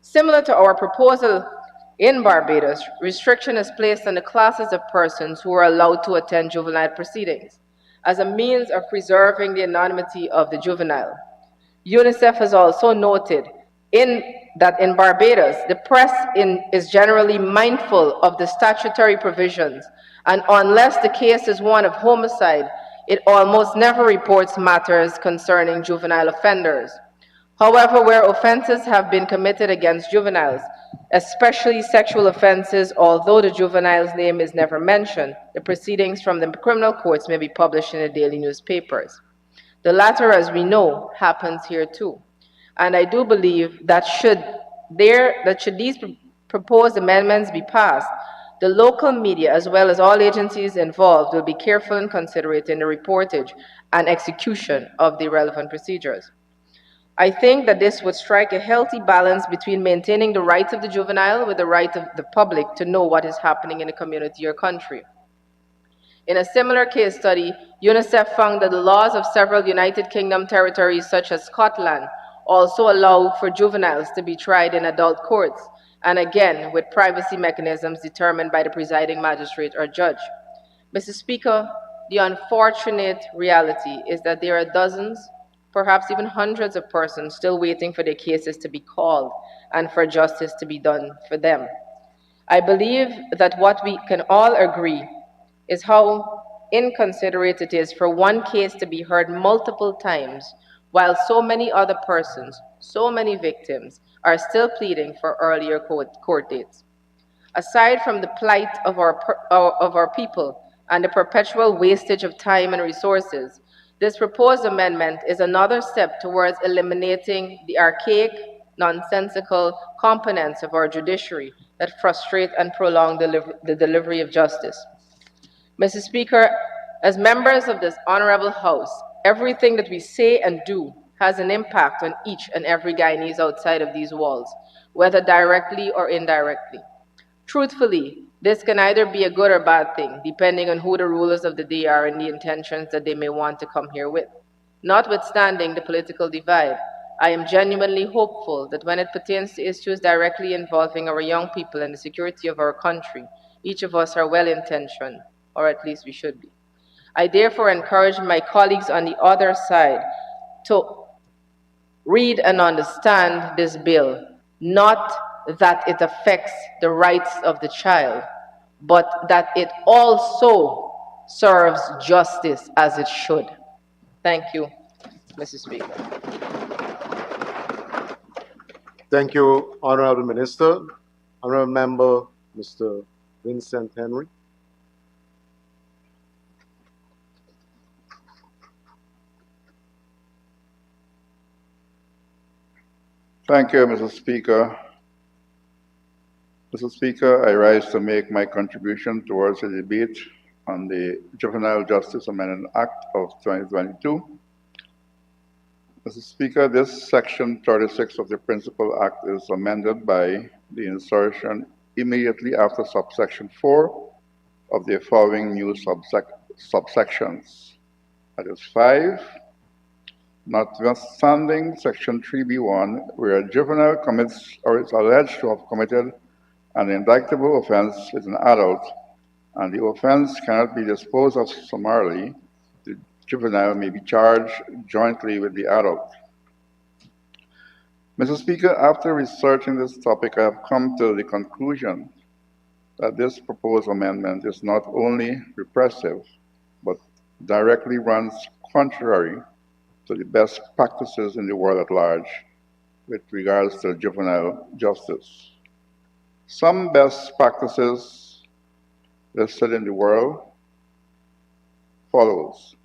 R: Similar to our proposal in Barbados, restriction is placed on the classes of persons who are allowed to attend juvenile proceedings as a means of preserving the anonymity of the juvenile. UNICEF has also noted that in Barbados, the press is generally mindful of the statutory provisions, and unless the case is one of homicide, it almost never reports matters concerning juvenile offenders. However, where offenses have been committed against juveniles, especially sexual offenses, although the juvenile's name is never mentioned, the proceedings from the criminal courts may be published in the daily newspapers. The latter, as we know, happens here too. And I do believe that should these proposed amendments be passed, the local media, as well as all agencies involved, will be careful and considerate in the reportage and execution of the relevant procedures. I think that this would strike a healthy balance between maintaining the rights of the juvenile with the right of the public to know what is happening in the community or country. In a similar case study, UNICEF found that the laws of several United Kingdom territories, such as Scotland, also allow for juveniles to be tried in adult courts, and again, with privacy mechanisms determined by the presiding magistrate or judge. Mr. Speaker, the unfortunate reality is that there are dozens, perhaps even hundreds of persons still waiting for their cases to be called and for justice to be done for them. I believe that what we can all agree is how inconsiderate it is for one case to be heard multiple times while so many other persons, so many victims, are still pleading for earlier court dates. Aside from the plight of our people and the perpetual wastage of time and resources, this proposed amendment is another step towards eliminating the archaic, nonsensical components of our judiciary that frustrate and prolong the delivery of justice. Mr. Speaker, as members of this honorable House, everything that we say and do has an impact on each and every Guyanese outside of these walls, whether directly or indirectly. Truthfully, this can either be a good or bad thing, depending on who the rulers of the day are and the intentions that they may want to come here with. Notwithstanding the political divide, I am genuinely hopeful that when it pertains to issues directly involving our young people and the security of our country, each of us are well-intentioned, or at least we should be. I therefore encourage my colleagues on the other side to read and understand this bill, not that it affects the rights of the child, but that it also serves justice as it should. Thank you, Mr. Speaker.
J: Thank you, Honorable Minister. Honorable Member, Mr. Vincent Henry.
S: Thank you, Mr. Speaker. Mr. Speaker, I rise to make my contribution towards the debate on the Juvenile Justice Amendment Act of 2022. Mr. Speaker, this Section 36 of the Principal Act is amended by the insertion immediately after subsection 4 of the following new subsections. That is 5. Notwithstanding Section 3B1, where a juvenile commits or is alleged to have committed an indictable offense with an adult, and the offense cannot be disposed of summarily, the juvenile may be charged jointly with the adult. Mr. Speaker, after researching this topic, I have come to the conclusion that this proposed amendment is not only repressive, but directly runs contrary to the best practices in the world at large with regards to juvenile justice. Some best practices listed in the world follows.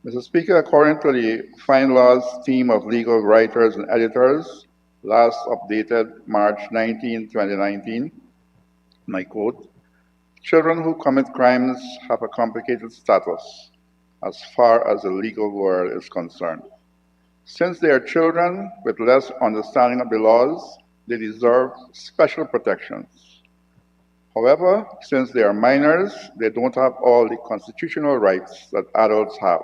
S: Mr. Speaker, according to the Fine Laws team of legal writers and editors, last updated March 19, 2019, and I quote, "Children who commit crimes have a complicated status as far as the legal world is concerned. Since they are children with less understanding of the laws, they deserve special protections. However, since they are minors, they don't have all the constitutional rights that adults have.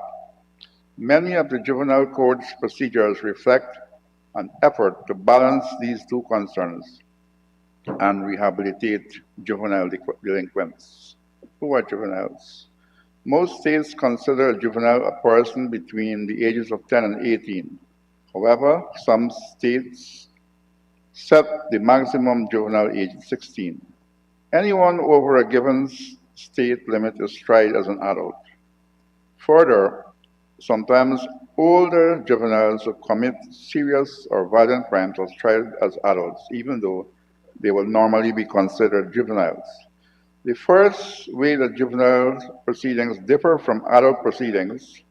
S: Many of the juvenile code's procedures reflect an effort to balance these two concerns and rehabilitate juvenile delinquents." Who are juveniles? Most states consider a juvenile a person between the ages of 10 and 18. However, some states set the maximum juvenile age at 16. Anyone over a given state limit is tried as an adult. Further, sometimes older juveniles who commit serious or violent crimes are tried as adults, even though they will normally be considered juveniles. The first way that juvenile proceedings differ from adult proceedings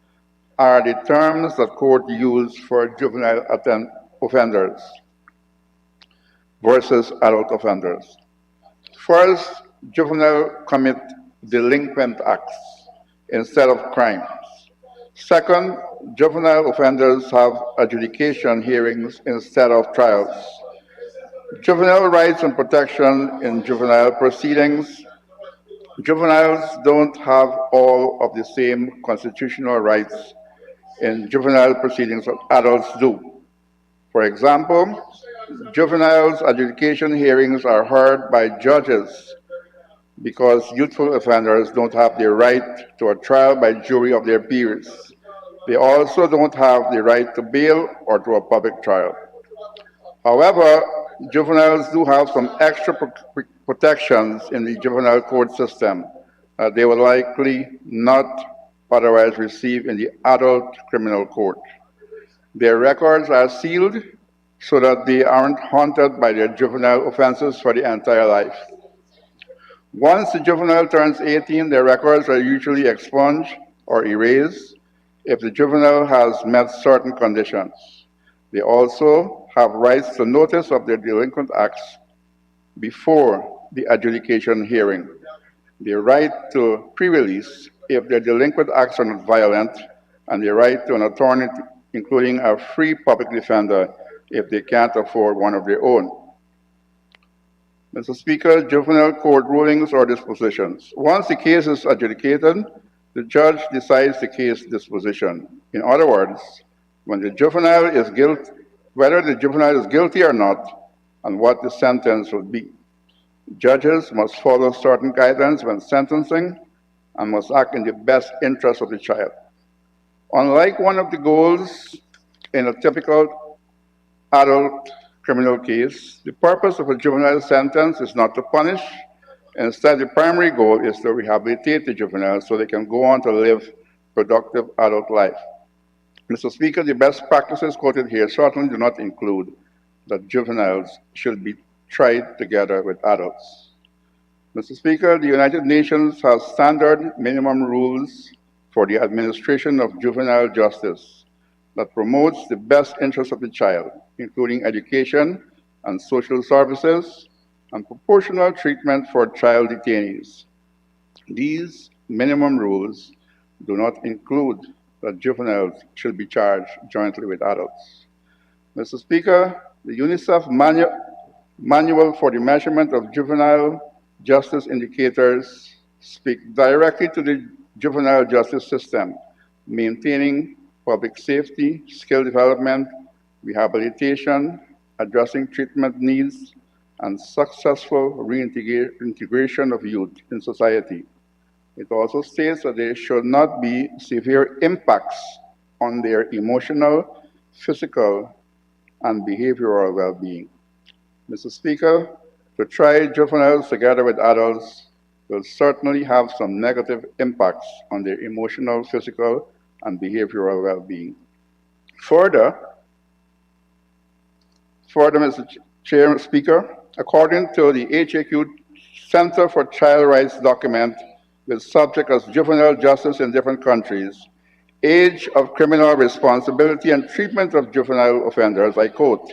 S: are the terms that court use for juvenile offenders versus adult offenders. First, juvenile commit delinquent acts instead of crimes. Second, juvenile offenders have adjudication hearings instead of trials. Juvenile rights and protection in juvenile proceedings. Juveniles don't have all of the same constitutional rights in juvenile proceedings that adults do. For example, juveniles' adjudication hearings are heard by judges because youthful offenders don't have the right to a trial by jury of their peers. They also don't have the right to bail or to a public trial. However, juveniles do have some extra protections in the juvenile court system that they will likely not otherwise receive in the adult criminal court. Their records are sealed so that they aren't haunted by their juvenile offenses for the entire life. Once the juvenile turns 18, their records are usually expunged or erased if the juvenile has met certain conditions. They also have rights to notice of their delinquent acts before the adjudication hearing. The right to pre-release if their delinquent acts are not violent, and the right to an attorney, including a free public defender if they can't afford one of their own. Mr. Speaker, juvenile court rulings or dispositions. Once the case is adjudicated, the judge decides the case disposition. In other words, when the juvenile is guilty, whether the juvenile is guilty or not, and what the sentence will be. Judges must follow certain guidelines when sentencing and must act in the best interest of the child. Unlike one of the goals in a typical adult criminal case, the purpose of a juvenile sentence is not to punish. Instead, the primary goal is to rehabilitate the juvenile so they can go on to live productive adult life. Mr. Speaker, the best practices quoted here certainly do not include that juveniles should be tried together with adults. Mr. Speaker, the United Nations has standard minimum rules for the administration of juvenile justice. that promotes the best interests of the child, including education and social services and proportional treatment for child detainees. These minimum rules do not include that juveniles should be charged jointly with adults. Mr. Speaker, the UNICEF Manual for the Measurement of Juvenile Justice Indicators speak directly to the juvenile justice system, maintaining public safety, skill development, rehabilitation, addressing treatment needs, and successful reintegration of youth in society. It also states that there should not be severe impacts on their emotional, physical, and behavioral well-being. Mr. Speaker, to try juveniles together with adults will certainly have some negative impacts on their emotional, physical, and behavioral well-being. Further, Mr. Chair, Speaker, according to the HAQ Center for Child Rights document with subject as juvenile justice in different countries, age of criminal responsibility and treatment of juvenile offenders, I quote,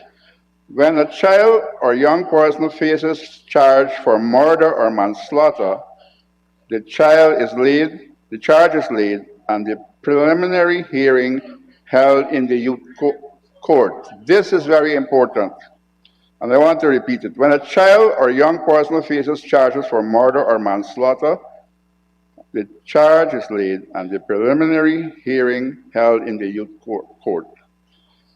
S: when a child or young person faces charge for murder or manslaughter, the charge is laid, and the preliminary hearing held in the youth court. This is very important, and I want to repeat it. When a child or young person faces charges for murder or manslaughter, the charge is laid and the preliminary hearing held in the youth court.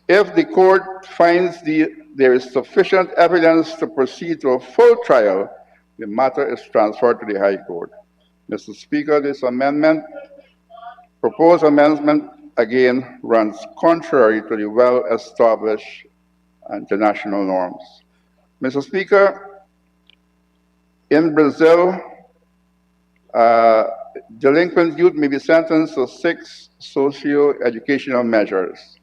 S: If the court finds there is sufficient evidence to proceed to a full trial, the matter is transferred to the High Court. Mr. Speaker, this proposed amendment, again runs contrary to the well-established international norms. Mr. Speaker, in Brazil, delinquent youth may be sentenced to 6 socio-educational measures.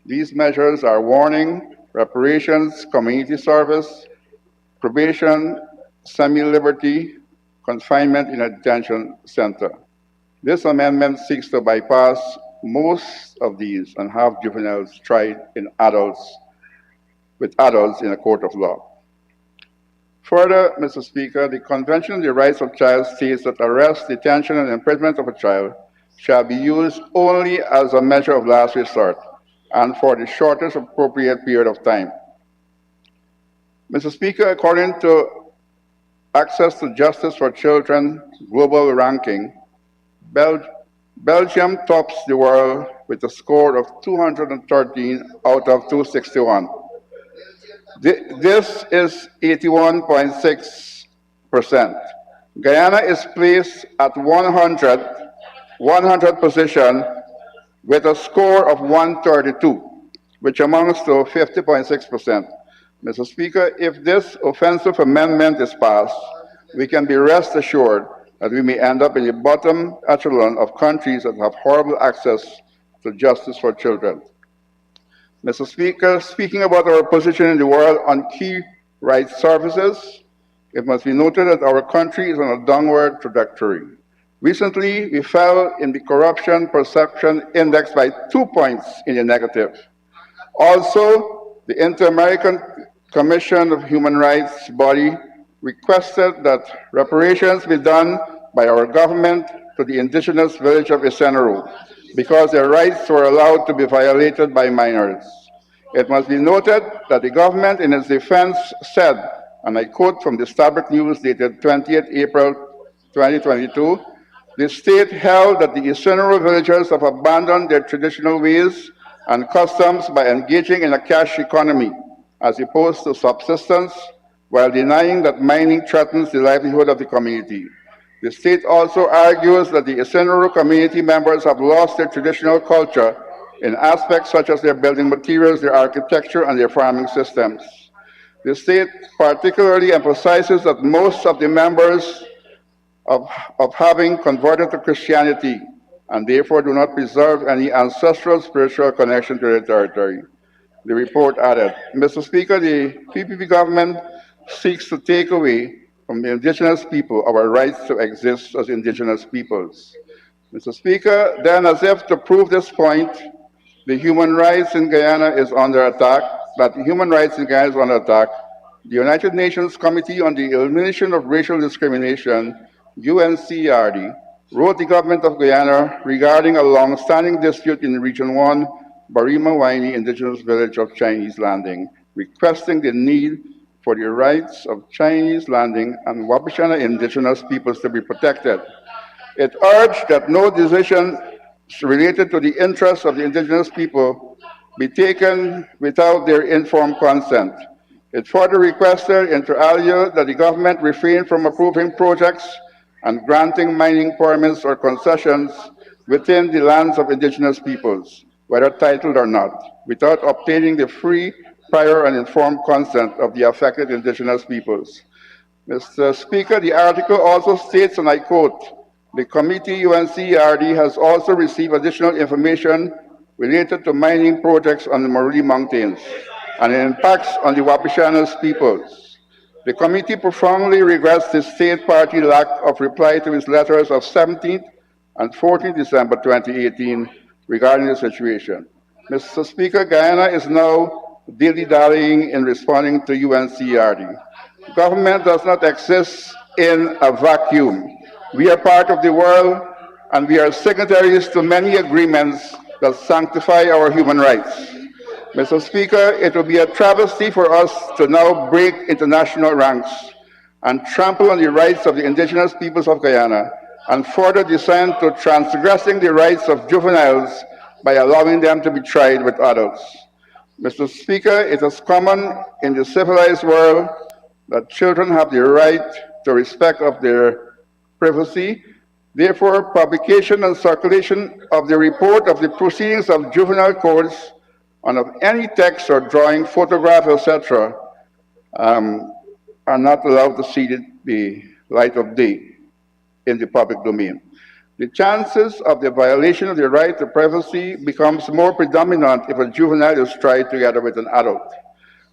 S: These measures are warning, reparations, community service, probation, semi-liberty, confinement in a detention center. This amendment seeks to bypass most of these and have juveniles tried with adults in a court of law. Further, Mr. Speaker, the Convention on the Rights of Child states that arrest, detention, and imprisonment of a child shall be used only as a measure of last resort and for the shortest appropriate period of time. Mr. Speaker, according to Access to Justice for Children global ranking, Belgium tops the world with a score of 213 out of 261. This is 81.6%. Guyana is placed at 100 position with a score of 132, which amounts to 50.6%. Mr. Speaker, if this offensive amendment is passed, we can be rest assured that we may end up in the bottom echelon of countries that have horrible access to justice for children. Mr. Speaker, speaking about our position in the world on key rights services, it must be noted that our country is on a downward trajectory. Recently, we fell in the Corruption Perception Index by 2 points in the negative. Also, the Inter-American Commission of Human Rights body requested that reparations be done by our government to the indigenous village of Isenero because their rights were allowed to be violated by minors. It must be noted that the government in its defense said, and I quote from the Starbuck News dated 20th April 2022, the state held that the Isenero villagers have abandoned their traditional ways and customs by engaging in a cash economy as opposed to subsistence, while denying that mining threatens the livelihood of the community. The state also argues that the Isenero community members have lost their traditional culture in aspects such as their building materials, their architecture, and their farming systems. The state particularly emphasizes that most of the members of having converted to Christianity and therefore do not preserve any ancestral spiritual connection to their territory. The report added, Mr. Speaker, the PPP government seeks to take away from the indigenous people our rights to exist as indigenous peoples. Mr. Speaker, then as if to prove this point, the human rights in Guyana is under attack, the United Nations Committee on the Elimination of Racial Discrimination, UNCRD, wrote the government of Guyana regarding a long-standing dispute in Region 1, Barima Waini Indigenous Village of Chinese Landing, requesting the need for the rights of Chinese Landing and Wapishana indigenous peoples to be protected. It urged that no decision related to the interests of the indigenous people be taken without their informed consent. It further requested, inter alia, that the government refrain from approving projects and granting mining permits or concessions within the lands of indigenous peoples, whether titled or not, without obtaining the free, prior, and informed consent of the affected indigenous peoples. Mr. Speaker, the article also states, and I quote, "The committee UNCRD has also received additional information related to mining projects on the Maruli Mountains and the impacts on the Wapishanas peoples. The committee profoundly regrets the state party lack of reply to its letters of 17th and 14th December 2018 regarding the situation." Mr. Speaker, Guyana is now dilly-dallying in responding to UNCRD. Government does not exist in a vacuum. We are part of the world, and we are signatories to many agreements that sanctify our human rights. Mr. Speaker, it will be a travesty for us to now break international ranks and trample on the rights of the indigenous peoples of Guyana and further descend to transgressing the rights of juveniles by allowing them to be tried with adults. Mr. Speaker, it is common in the civilized world that children have the right to respect of their privacy. Therefore, publication and circulation of the report of the proceedings of juvenile courts and of any text or drawing, photograph, etc., are not allowed to see the light of day in the public domain. The chances of the violation of the right to privacy becomes more predominant if a juvenile is tried together with an adult.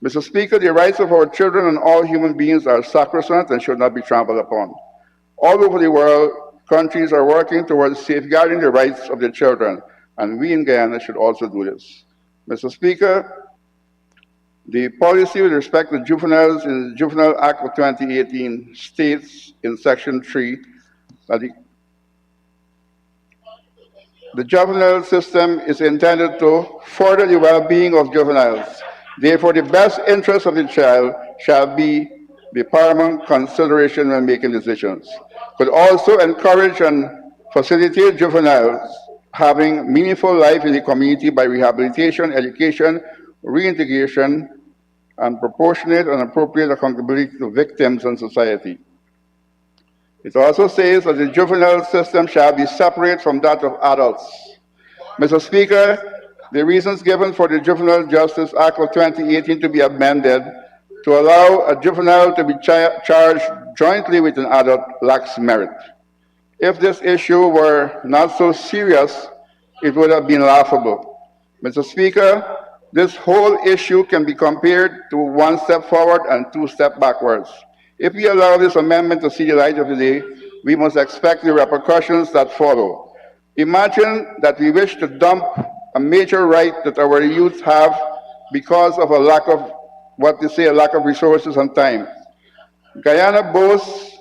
S: Mr. Speaker, the rights of our children and all human beings are sacrosanct and should not be trampled upon. All over the world, countries are working towards safeguarding the rights of their children, and we in Guyana should also do this. Mr. Speaker, the policy with respect to juveniles in the Juvenile Act of 2018 states in Section 3 that the juvenile system is intended to further the well-being of juveniles. Therefore, the best interest of the child shall be the paramount consideration when making decisions. Could also encourage and facilitate juveniles having meaningful life in the community by rehabilitation, education, reintegration, and proportionate and appropriate accountability to victims and society. It also says that the juvenile system shall be separate from that of adults. Mr. Speaker, the reasons given for the Juvenile Justice Act of 2018 to be amended to allow a juvenile to be charged jointly with an adult lacks merit. If this issue were not so serious, it would have been laughable. Mr. Speaker, this whole issue can be compared to one step forward and two steps backwards. If we allow this amendment to see the light of the day, we must expect the repercussions that follow. Imagine that we wish to dump a major right that our youth have because of a lack of, a lack of resources and time. Guyana boasts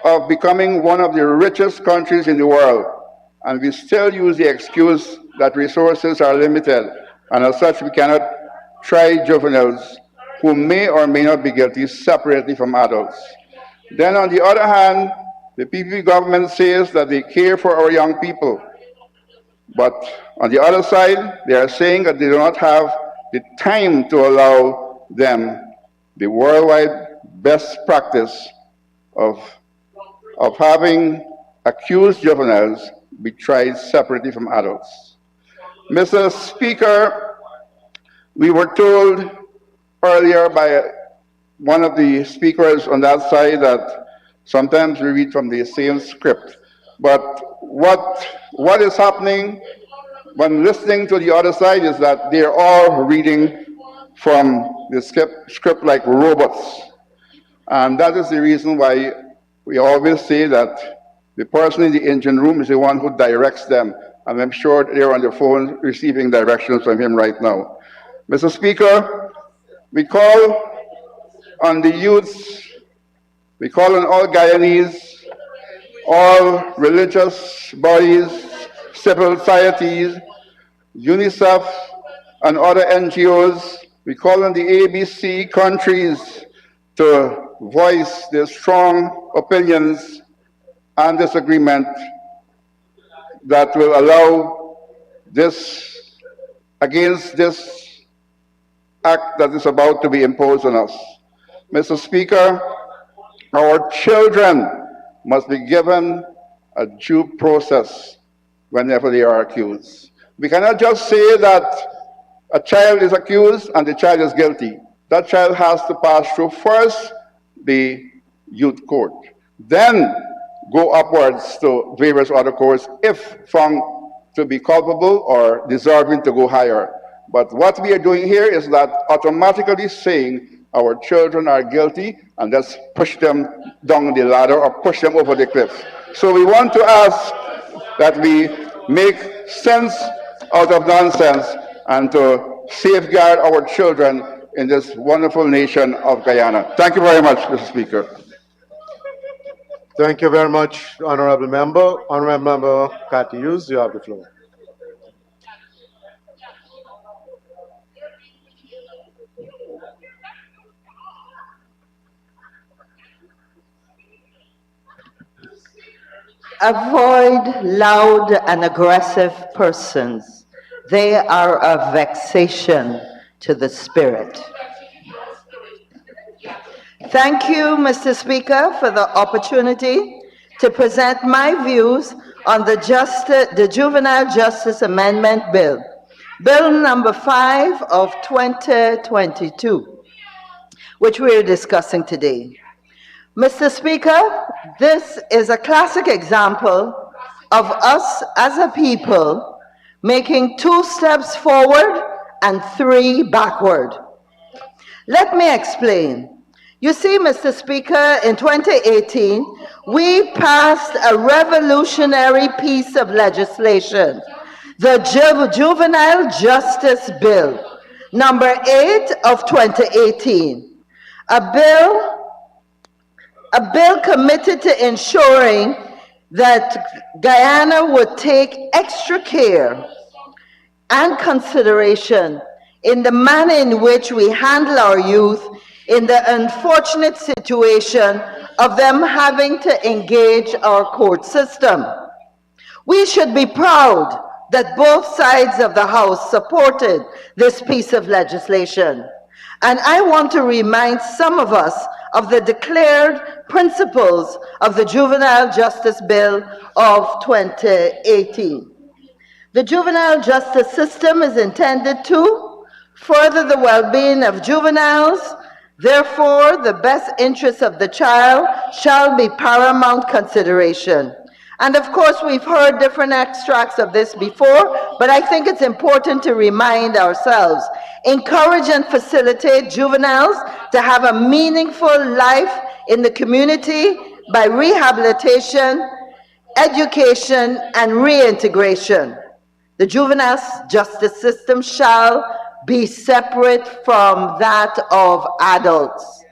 S: of becoming one of the richest countries in the world, and we still use the excuse that resources are limited, and as such we cannot try juveniles who may or may not be guilty separately from adults. Then on the other hand, the PPP government says that they care for our young people. But on the other side, they are saying that they do not have the time to allow them the worldwide best practice of having accused juveniles be tried separately from adults. Mr. Speaker, we were told earlier by one of the speakers on that side that sometimes we read from the same script. But what is happening when listening to the other side is that they're all reading from the script like robots. And that is the reason why we always say that the person in the engine room is the one who directs them, and I'm sure they're on the phone receiving directions from him right now. Mr. Speaker, we call on the youths, we call on all Guyanese, all religious bodies, civil societies, UNICEF, and other NGOs. We call on the ABC countries to voice their strong opinions and disagreement that will allow this, against this act that is about to be imposed on us. Mr. Speaker, our children must be given a due process whenever they are accused. We cannot just say that a child is accused and the child is guilty. That child has to pass through first the youth court, then go upwards to various other courts if found to be culpable or deserving to go higher. But what we are doing here is not automatically saying our children are guilty and let's push them down the ladder or push them over the cliff. So we want to ask that we make sense out of nonsense and to safeguard our children in this wonderful nation of Guyana. Thank you very much, Mr. Speaker.
J: Thank you very much, Honorable Member. Honorable Member Cathy Hughes, you have the floor.
T: Avoid loud and aggressive persons. They are a vexation to the spirit. Thank you, Mr. Speaker, for the opportunity to present my views on the Juvenile Justice Amendment Bill, Bill number 5 of 2022, which we are discussing today. Mr. Speaker, this is a classic example of us as a people making 2 steps forward and 3 backward. Let me explain. You see, Mr. Speaker, in 2018, we passed a revolutionary piece of legislation, the Juvenile Justice Bill, number 8 of 2018, a bill committed to ensuring that Guyana would take extra care and consideration in the manner in which we handle our youth in the unfortunate situation of them having to engage our court system. We should be proud that both sides of the House supported this piece of legislation. And I want to remind some of us of the declared principles of the Juvenile Justice Bill of 2018. The juvenile justice system is intended to further the well-being of juveniles. Therefore, the best interests of the child shall be paramount consideration. And of course, we've heard different extracts of this before, but I think it's important to remind ourselves. Encourage and facilitate juveniles to have a meaningful life in the community by rehabilitation, education, and reintegration. The juvenile justice system shall be separate from that of adults.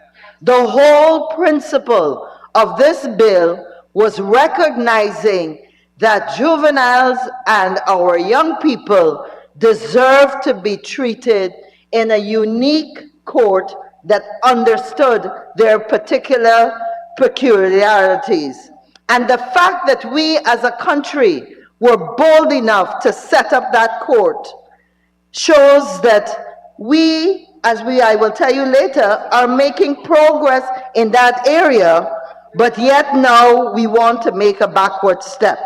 T: The whole principle of this bill was recognizing that juveniles and our young people deserve to be treated in a unique court that understood their particular peculiarities. And the fact that we as a country were bold enough to set up that court shows that we, I will tell you later, are making progress in that area, but yet now we want to make a backward step.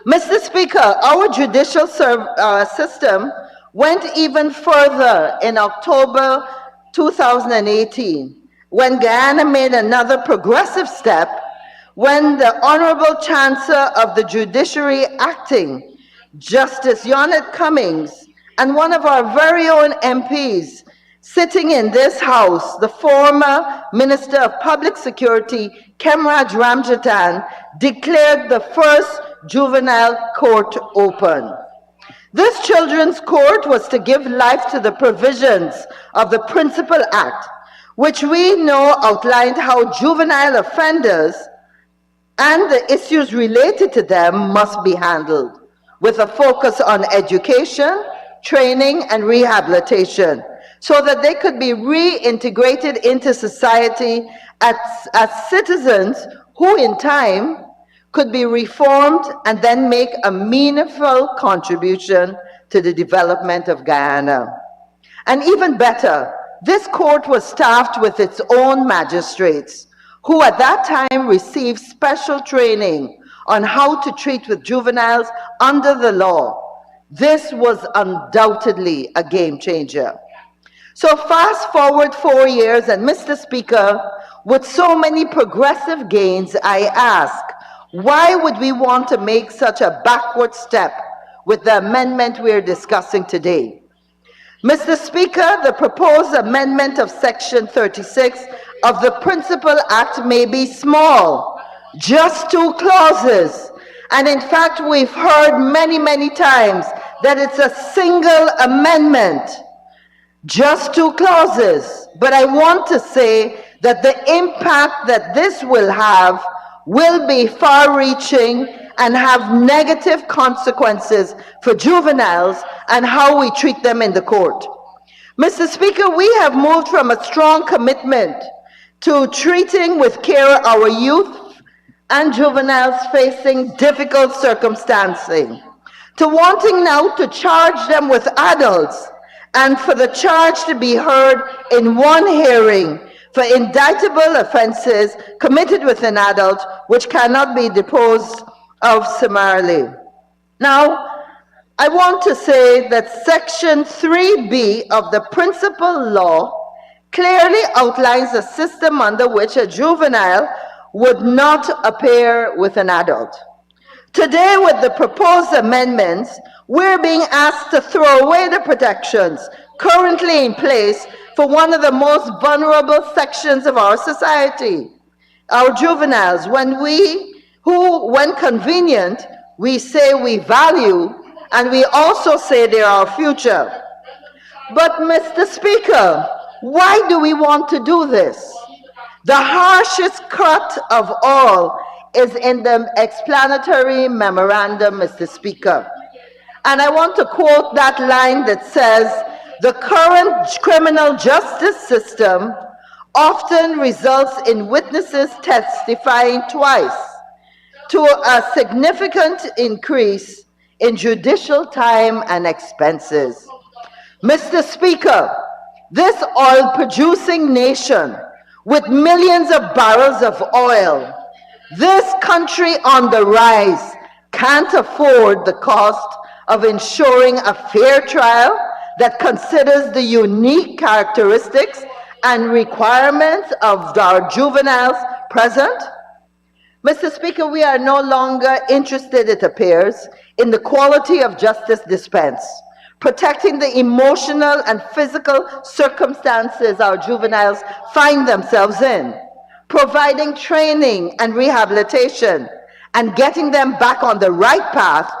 T: Mr. Speaker, our judicial system went even further in October 2018 when Guyana made another progressive step when the Honorable Chancellor of the Judiciary Acting, Justice Yonette Cummings, and one of our very own MPs sitting in this House, the former Minister of Public Security, Kemraj Ramjatan, declared the first juvenile court open. This children's court was to give life to the provisions of the Principal Act, which we know outlined how juvenile offenders and the issues related to them must be handled, with a focus on education, training, and rehabilitation, so that they could be reintegrated into society as citizens who, in time, could be reformed and then make a meaningful contribution to the development of Guyana. And even better, this court was staffed with its own magistrates, who at that time received special training on how to treat with juveniles under the law. This was undoubtedly a game changer. So fast forward 4 years, and Mr. Speaker, with so many progressive gains, I ask, why would we want to make such a backward step with the amendment we are discussing today? Mr. Speaker, the proposed amendment of Section 36 of the Principal Act may be small, just 2 clauses. And in fact, we've heard many times that it's a single amendment, just 2 clauses. But I want to say that the impact that this will have will be far-reaching and have negative consequences for juveniles and how we treat them in the court. Mr. Speaker, we have moved from a strong commitment to treating with care our youth and juveniles facing difficult circumstances, to wanting now to charge them with adults and for the charge to be heard in one hearing for indictable offenses committed with an adult which cannot be disposed of summarily. Now, I want to say that Section 3B of the Principal Law clearly outlines a system under which a juvenile would not appear with an adult. Today, with the proposed amendments, we're being asked to throw away the protections currently in place for one of the most vulnerable sections of our society, our juveniles, when convenient, we say we value, and we also say they're our future. But, Mr. Speaker, why do we want to do this? The harshest cut of all is in the explanatory memorandum, Mr. Speaker. And I want to quote that line that says, "The current criminal justice system often results in witnesses testifying twice, to a significant increase in judicial time and expenses." Mr. Speaker, this oil-producing nation with millions of barrels of oil, this country on the rise, can't afford the cost of ensuring a fair trial that considers the unique characteristics and requirements of our juveniles present. Mr. Speaker, we are no longer interested, it appears, in the quality of justice dispensed, protecting the emotional and physical circumstances our juveniles find themselves in, providing training and rehabilitation, and getting them back on the right path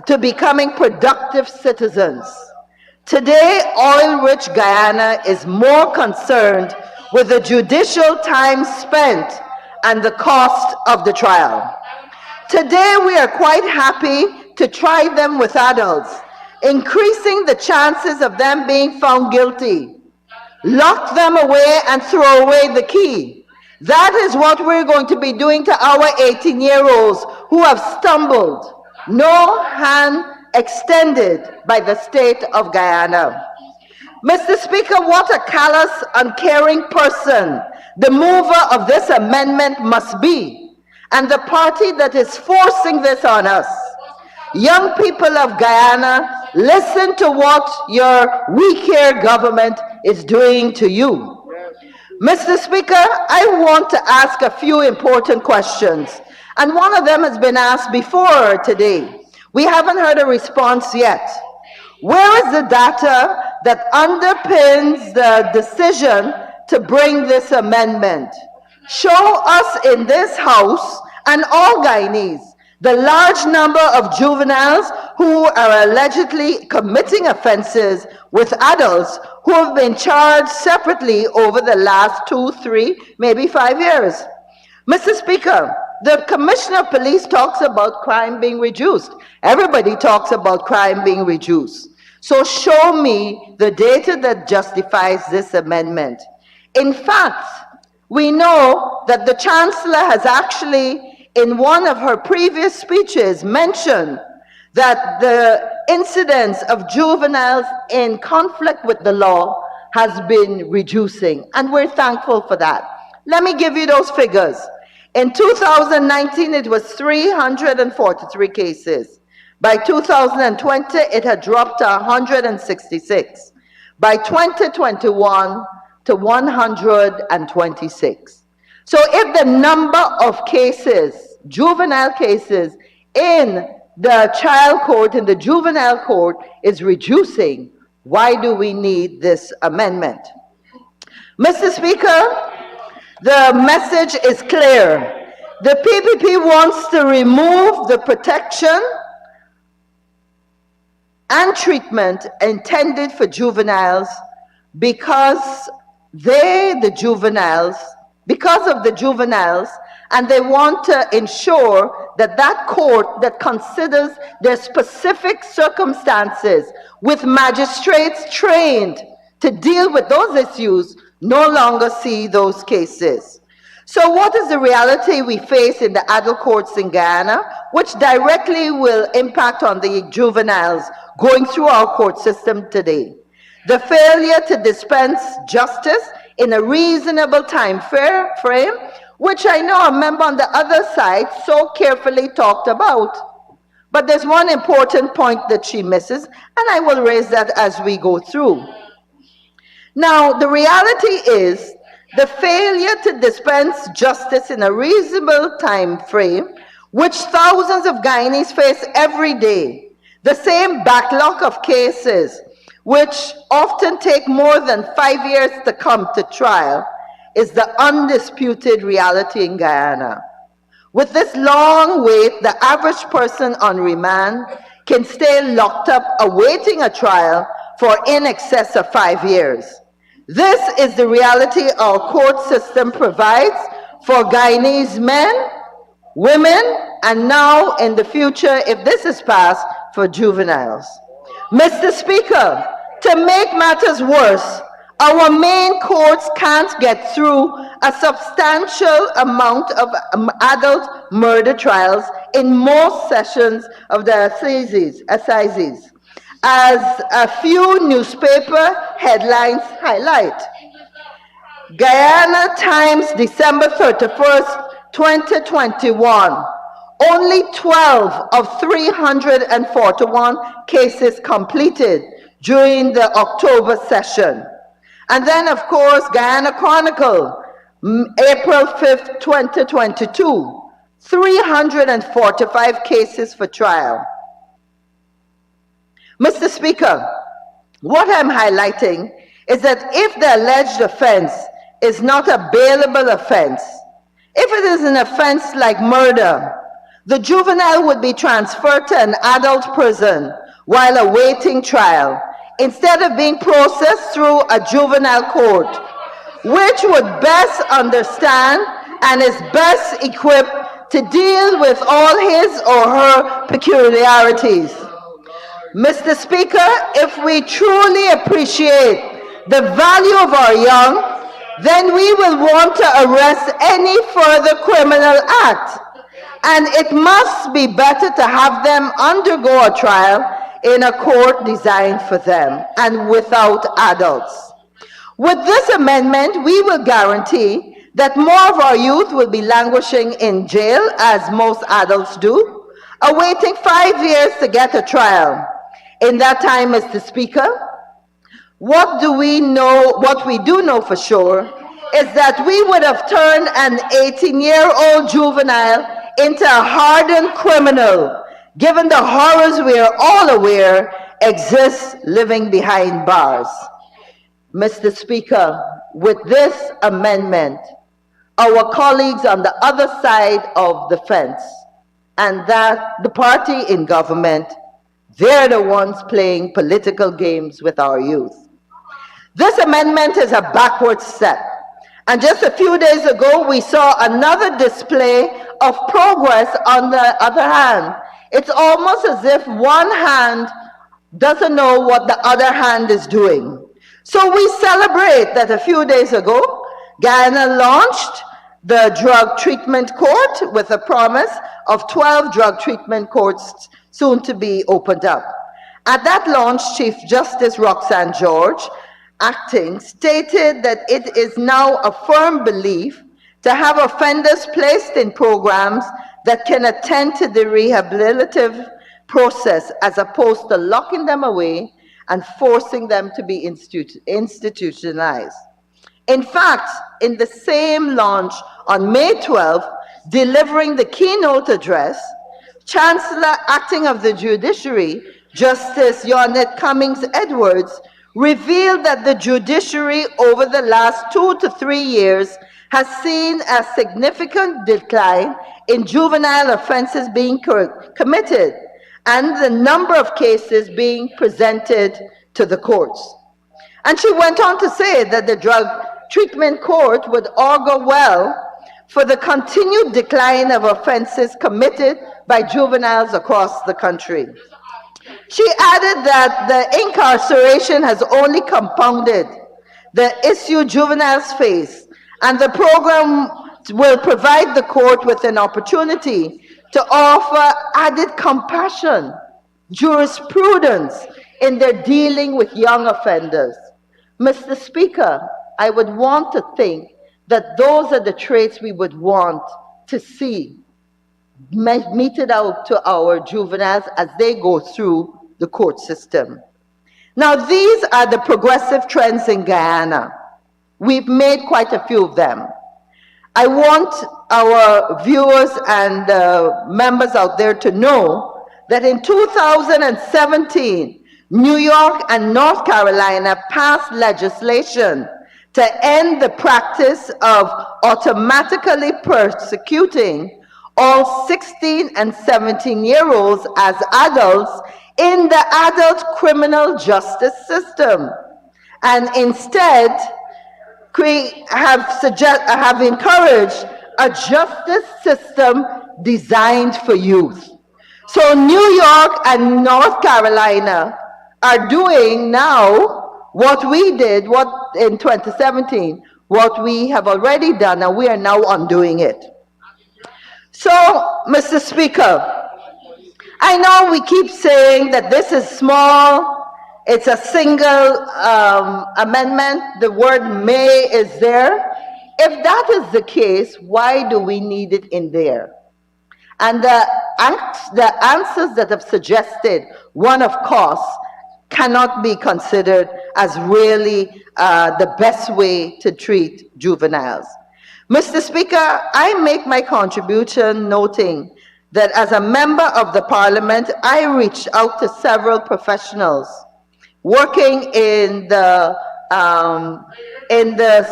T: to becoming productive citizens. Today, oil-rich Guyana is more concerned with the judicial time spent and the cost of the trial. Today, we are quite happy to try them with adults, increasing the chances of them being found guilty. Lock them away and throw away the key. That is what we're going to be doing to our 18-year-olds who have stumbled. No hand extended by the state of Guyana. Mr. Speaker, what a callous, uncaring person the mover of this amendment must be, and the party that is forcing this on us. Young people of Guyana, listen to what your We Care government is doing to you. Mr. Speaker, I want to ask a few important questions, and one of them has been asked before today. We haven't heard a response yet. Where is the data that underpins the decision to bring this amendment? Show us in this House and all Guyanese The large number of juveniles who are allegedly committing offenses with adults who have been charged separately over the last 2, 3, maybe 5 years. Mr. Speaker, the Commissioner of Police talks about crime being reduced. Everybody talks about crime being reduced. So show me the data that justifies this amendment. In fact, we know that the Chancellor has actually, in one of her previous speeches, mentioned that the incidence of juveniles in conflict with the law has been reducing, and we're thankful for that. Let me give you those figures. In 2019, it was 343 cases. By 2020, it had dropped to 166. By 2021, to 126. So if the number of cases, juvenile cases, in the child court, in the juvenile court, is reducing, why do we need this amendment? Mr. Speaker, the message is clear. The PPP wants to remove the protection and treatment intended for juveniles because of the juveniles, and they want to ensure that that court that considers their specific circumstances with magistrates trained to deal with those issues no longer see those cases. So what is the reality we face in the adult courts in Guyana, which directly will impact on the juveniles going through our court system today? The failure to dispense justice in a reasonable time frame, which I know a member on the other side so carefully talked about. But there's one important point that she misses, and I will raise that as we go through. Now, the reality is the failure to dispense justice in a reasonable time frame, which thousands of Guyanese face every day, the same backlog of cases, which often take more than 5 years to come to trial, is the undisputed reality in Guyana. With this long wait, the average person on remand can stay locked up awaiting a trial for in excess of 5 years. This is the reality our court system provides for Guyanese men, women, and now in the future, if this is passed, for juveniles. Mr. Speaker, to make matters worse, our main courts can't get through a substantial amount of adult murder trials in most sessions of the assizes, as a few newspaper headlines highlight. Guyana Times, December 31st, 2021. Only 12 of 341 cases completed during the October session. And then, of course, Guyana Chronicle, April 5th, 2022, 345 cases for trial. Mr. Speaker, what I'm highlighting is that if the alleged offense is not a bailable offense, if it is an offense like murder, the juvenile would be transferred to an adult prison while awaiting trial, instead of being processed through a juvenile court, which would best understand and is best equipped to deal with all his or her peculiarities. Mr. Speaker, if we truly appreciate the value of our young, then we will want to arrest any further criminal act. And it must be better to have them undergo a trial in a court designed for them and without adults. With this amendment, we will guarantee that more of our youth will be languishing in jail, as most adults do, awaiting 5 years to get a trial. In that time, Mr. Speaker, what we do know for sure is that we would have turned an 18-year-old juvenile into a hardened criminal, given the horrors we are all aware exist living behind bars. Mr. Speaker, with this amendment, our colleagues on the other side of the fence and that the party in government, they're the ones playing political games with our youth. This amendment is a backward step. And just a few days ago, we saw another display of progress on the other hand. It's almost as if one hand doesn't know what the other hand is doing. So we celebrate that a few days ago, Guyana launched the drug treatment court with a promise of 12 drug treatment courts soon to be opened up. At that launch, Chief Justice Roxanne George, acting, stated that it is now a firm belief to have offenders placed in programs that can attend to the rehabilitative process as opposed to locking them away and forcing them to be institutionalized. In fact, in the same launch on May 12th, delivering the keynote address, Chancellor Acting of the Judiciary, Justice Yonette Cummings Edwards, revealed that the judiciary over the last 2 to 3 years has seen a significant decline in juvenile offenses being committed and the number of cases being presented to the courts. And she went on to say that the drug treatment court would augur well for the continued decline of offenses committed by juveniles across the country. She added that the incarceration has only compounded the issue juveniles face, and the program will provide the court with an opportunity to offer added compassion, jurisprudence in their dealing with young offenders. Mr. Speaker, I would want to think that those are the traits we would want to see meted out to our juveniles as they go through the court system. Now, these are the progressive trends in Guyana. We've made quite a few of them. I want our viewers and members out there to know that in 2017, New York and North Carolina passed legislation to end the practice of automatically persecuting all 16 and 17-year-olds as adults in the adult criminal justice system, and instead have encouraged a justice system designed for youth. So New York and North Carolina are doing now what we did in 2017, what we have already done, and we are now undoing it. So, Mr. Speaker, I know we keep saying that this is small, it's a single amendment, the word may is there. If that is the case, why do we need it in there? And the answers that have suggested one of cost cannot be considered as really the best way to treat juveniles. Mr. Speaker, I make my contribution noting that as a member of the Parliament, I reached out to several professionals working in the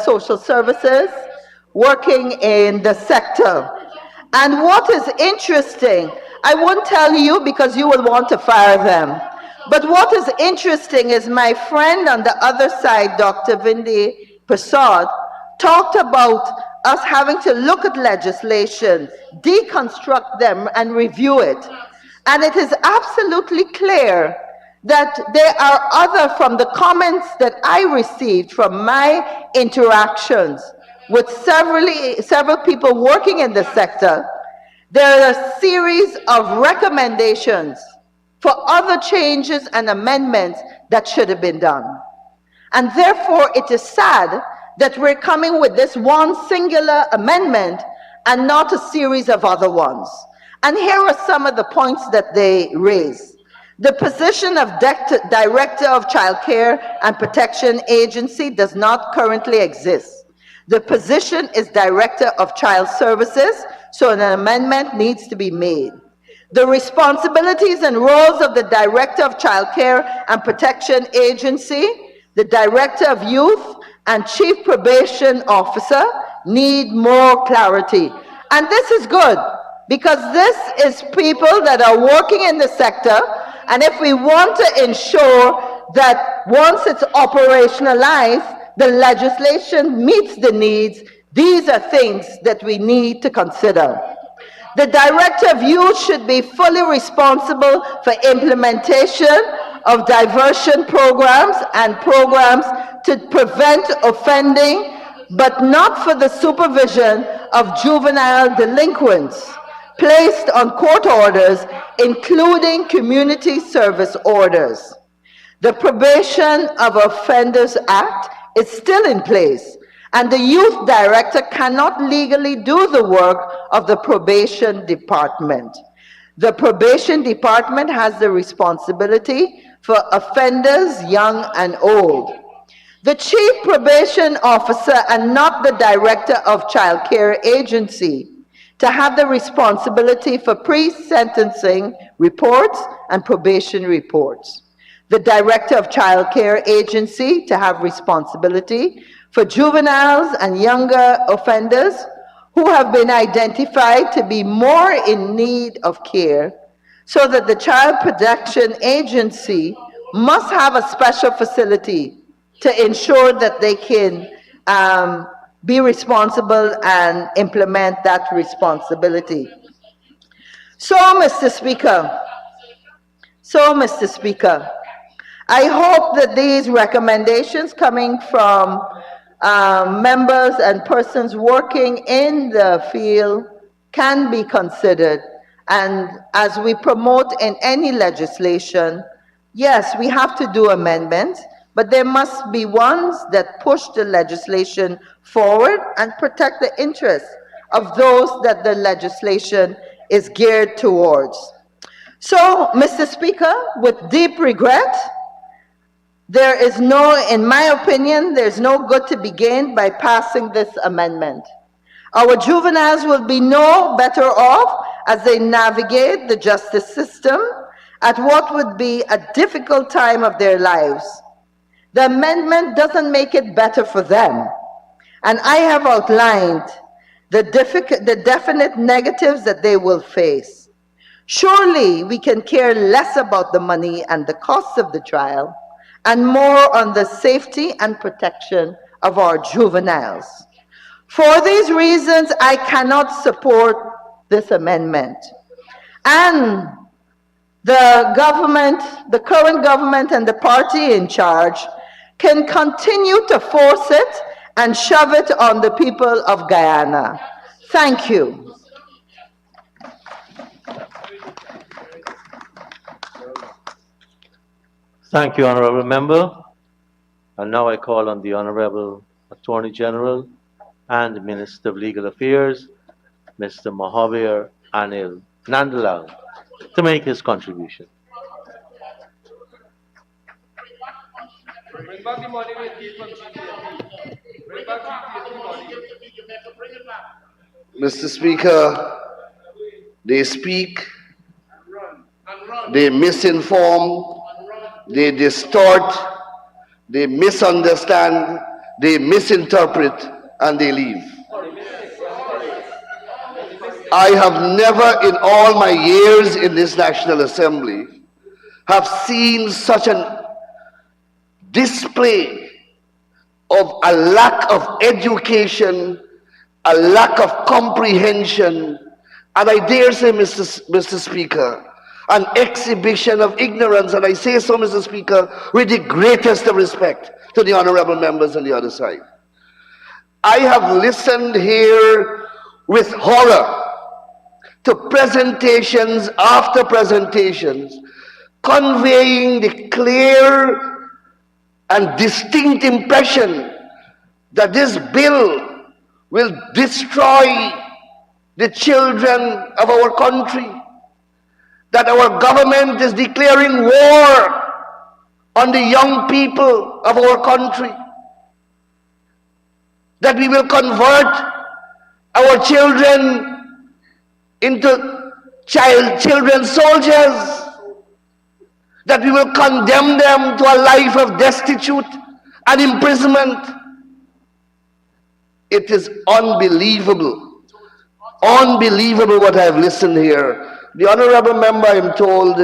T: social services, working in the sector. And what is interesting, I won't tell you because you will want to fire them, but what is interesting is my friend on the other side, Dr. Vindi Prasad, talked about us having to look at legislation, deconstruct them, and review it. And it is absolutely clear that there are other, from the comments that I received from my interactions with several people working in the sector, there are a series of recommendations for other changes and amendments that should have been done. And therefore, it is sad that we're coming with this one singular amendment and not a series of other ones. And here are some of the points that they raise. The position of Director of Child Care and Protection Agency does not currently exist. The position is Director of Child Services, so an amendment needs to be made. The responsibilities and roles of the Director of Child Care and Protection Agency, the Director of Youth, and Chief Probation Officer need more clarity. And this is good, because this is people that are working in the sector, and if we want to ensure that once it's operationalized, the legislation meets the needs, these are things that we need to consider. The Director of Youth should be fully responsible for implementation of diversion programs and programs to prevent offending, but not for the supervision of juvenile delinquents placed on court orders, including community service orders. The Probation of Offenders Act is still in place, and the youth director cannot legally do the work of the probation department. The probation department has the responsibility for offenders young and old. The chief probation officer and not the director of child care agency to have the responsibility for pre-sentencing reports and probation reports. The director of child care agency to have responsibility for juveniles and younger offenders who have been identified to be more in need of care, so that the child protection agency must have a special facility to ensure that they can be responsible and implement that responsibility. So, Mr. Speaker, I hope that these recommendations coming from members and persons working in the field can be considered. And as we promote in any legislation, yes, we have to do amendments, but there must be ones that push the legislation forward and protect the interests of those that the legislation is geared towards. So, Mr. Speaker, with deep regret, there is no, in my opinion, there's no good to be gained by passing this amendment. Our juveniles will be no better off as they navigate the justice system at what would be a difficult time of their lives. The amendment doesn't make it better for them. And I have outlined the definite negatives that they will face. Surely we can care less about the money and the costs of the trial and more on the safety and protection of our juveniles. For these reasons, I cannot support this amendment. And the government, the current government and the party in charge can continue to force it and shove it on the people of Guyana. Thank you.
B: Thank you, Honorable Member. And now I call on the Honorable Attorney General and the Minister of Legal Affairs, Mr. Mahabir Anil Nandalal, to make his contribution.
H: Bring back the money we give from GPP. Bring back GPP money.
K: Mr. Speaker, they speak, they misinform, they distort, they misunderstand, they misinterpret, and they leave. I have never in all my years in this National Assembly have seen such an display of a lack of education, a lack of comprehension, and I dare say, Mr. Speaker, an exhibition of ignorance, and I say so, Mr. Speaker, with the greatest of respect to the honorable members on the other side. I have listened here with horror to presentations after presentations, conveying the clear and distinct impression that this bill will destroy the children of our country, that our government is declaring war on the young people of our country, that we will convert our children into children soldiers, that we will condemn them to a life of destitute and imprisonment. It is unbelievable. unbelievable what I've listened here. The honorable member, I'm told,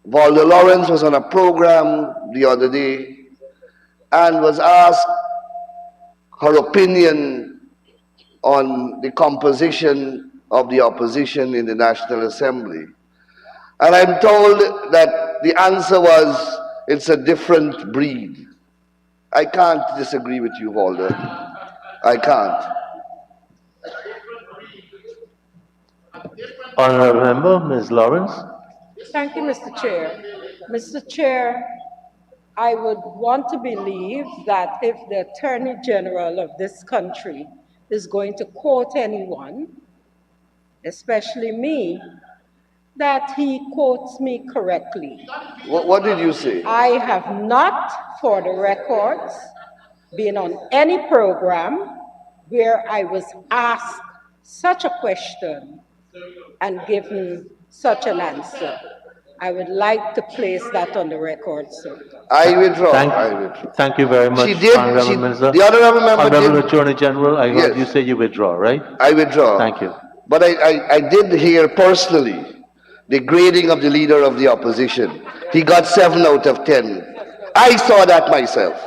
K: Valda Lawrence was on a program the other day and was asked her opinion on the composition of the opposition in the National Assembly. And I'm told that the answer was, it's a different breed. I can't disagree with you, Valda. I can't.
B: Honorable member, Ms. Lawrence.
F: Thank you, Mr. Chair. Mr. Chair, I would want to believe that if the Attorney General of this country is going to quote anyone, especially me, that he quotes me correctly.
K: What did you say?
F: I have not, for the records, been on any program where I was asked such a question and given such an answer. I would like to place that on the record, sir.
K: I withdraw.
B: Thank you very much, Honorable Minister.
K: The honorable member
B: Honorable
K: did.
B: Attorney General, I heard
K: Yes.
B: you say you withdraw, right?
K: I withdraw.
B: Thank you.
K: But I did hear personally the grading of the leader of the opposition. He got 7 out of 10. I saw that myself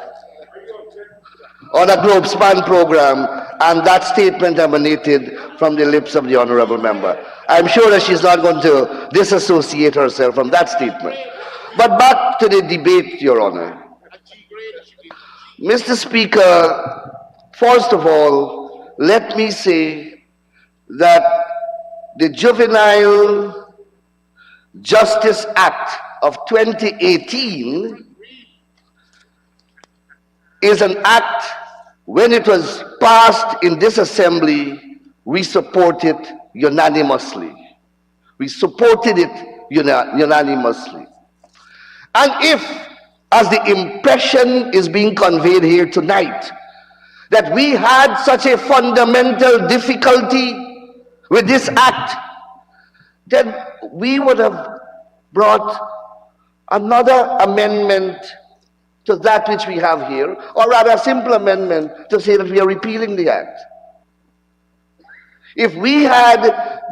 K: on a Globe Span program, and that statement emanated from the lips of the honorable member. I'm sure that she's not going to disassociate herself from that statement. But back to the debate, Your Honor. Mr. Speaker, first of all, let me say that the Juvenile Justice Act of 2018 is an act. When it was passed in this assembly, we support it unanimously. We supported it unanimously. And if, as the impression is being conveyed here tonight, that we had such a fundamental difficulty with this act, then we would have brought another amendment to that which we have here, or rather a simple amendment to say that we are repealing the act. If we had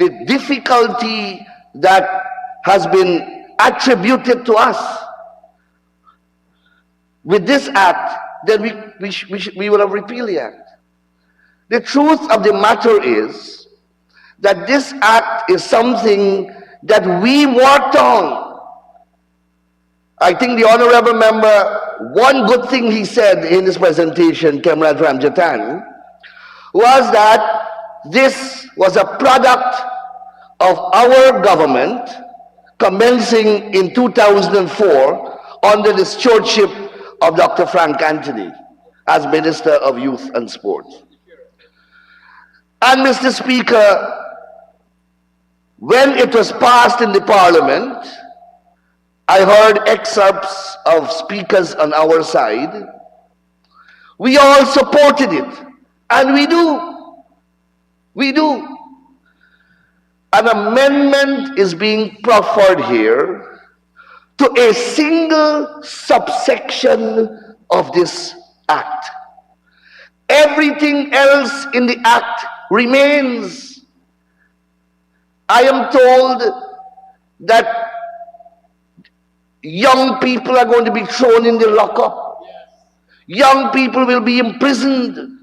K: the difficulty that has been attributed to us with this act, then we would have repealed the act. The truth of the matter is that this act is something that we worked on. I think the honorable member, one good thing he said in his presentation, Comrade Ramjatan, was that this was a product of our government commencing in 2004 under the stewardship of Dr. Frank Anthony as Minister of Youth and Sport. And Mr. Speaker, when it was passed in the Parliament, I heard excerpts of speakers on our side. We all supported it, and we do. We do. An amendment is being proffered here to a single subsection of this act. Everything else in the act remains. I am told that young people are going to be thrown in the lockup. Young people will be imprisoned.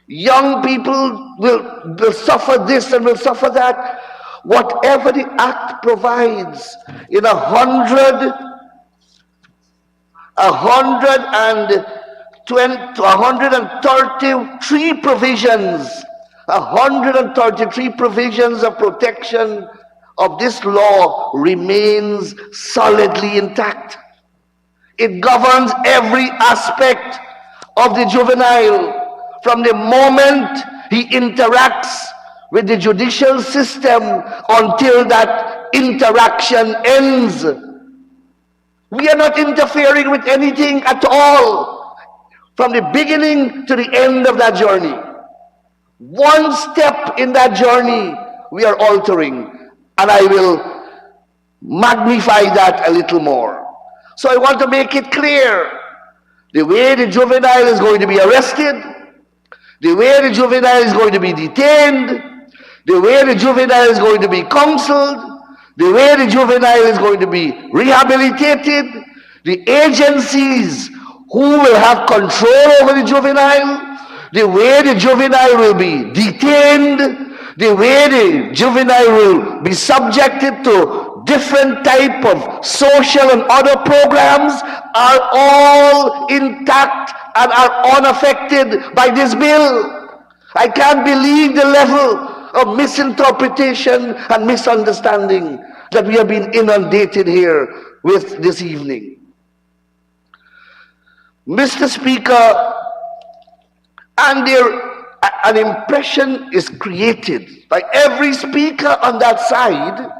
K: Young people will suffer this and will suffer that. Whatever the act provides, in 133 provisions, 133 provisions of protection of this law remains solidly intact. It governs every aspect of the juvenile from the moment he interacts with the judicial system until that interaction ends. We are not interfering with anything at all from the beginning to the end of that journey. One step in that journey we are altering, and I will magnify that a little more. So I want to make it clear, the way the juvenile is going to be arrested, the way the juvenile is going to be detained, the way the juvenile is going to be counseled, the way the juvenile is going to be rehabilitated, the agencies who will have control over the juvenile, the way the juvenile will be detained, the way the juvenile will be subjected to different type of social and other programs are all intact and are unaffected by this bill. I can't believe the level of misinterpretation and misunderstanding that we have been inundated here with this evening. Mr. Speaker, and an impression is created by every speaker on that side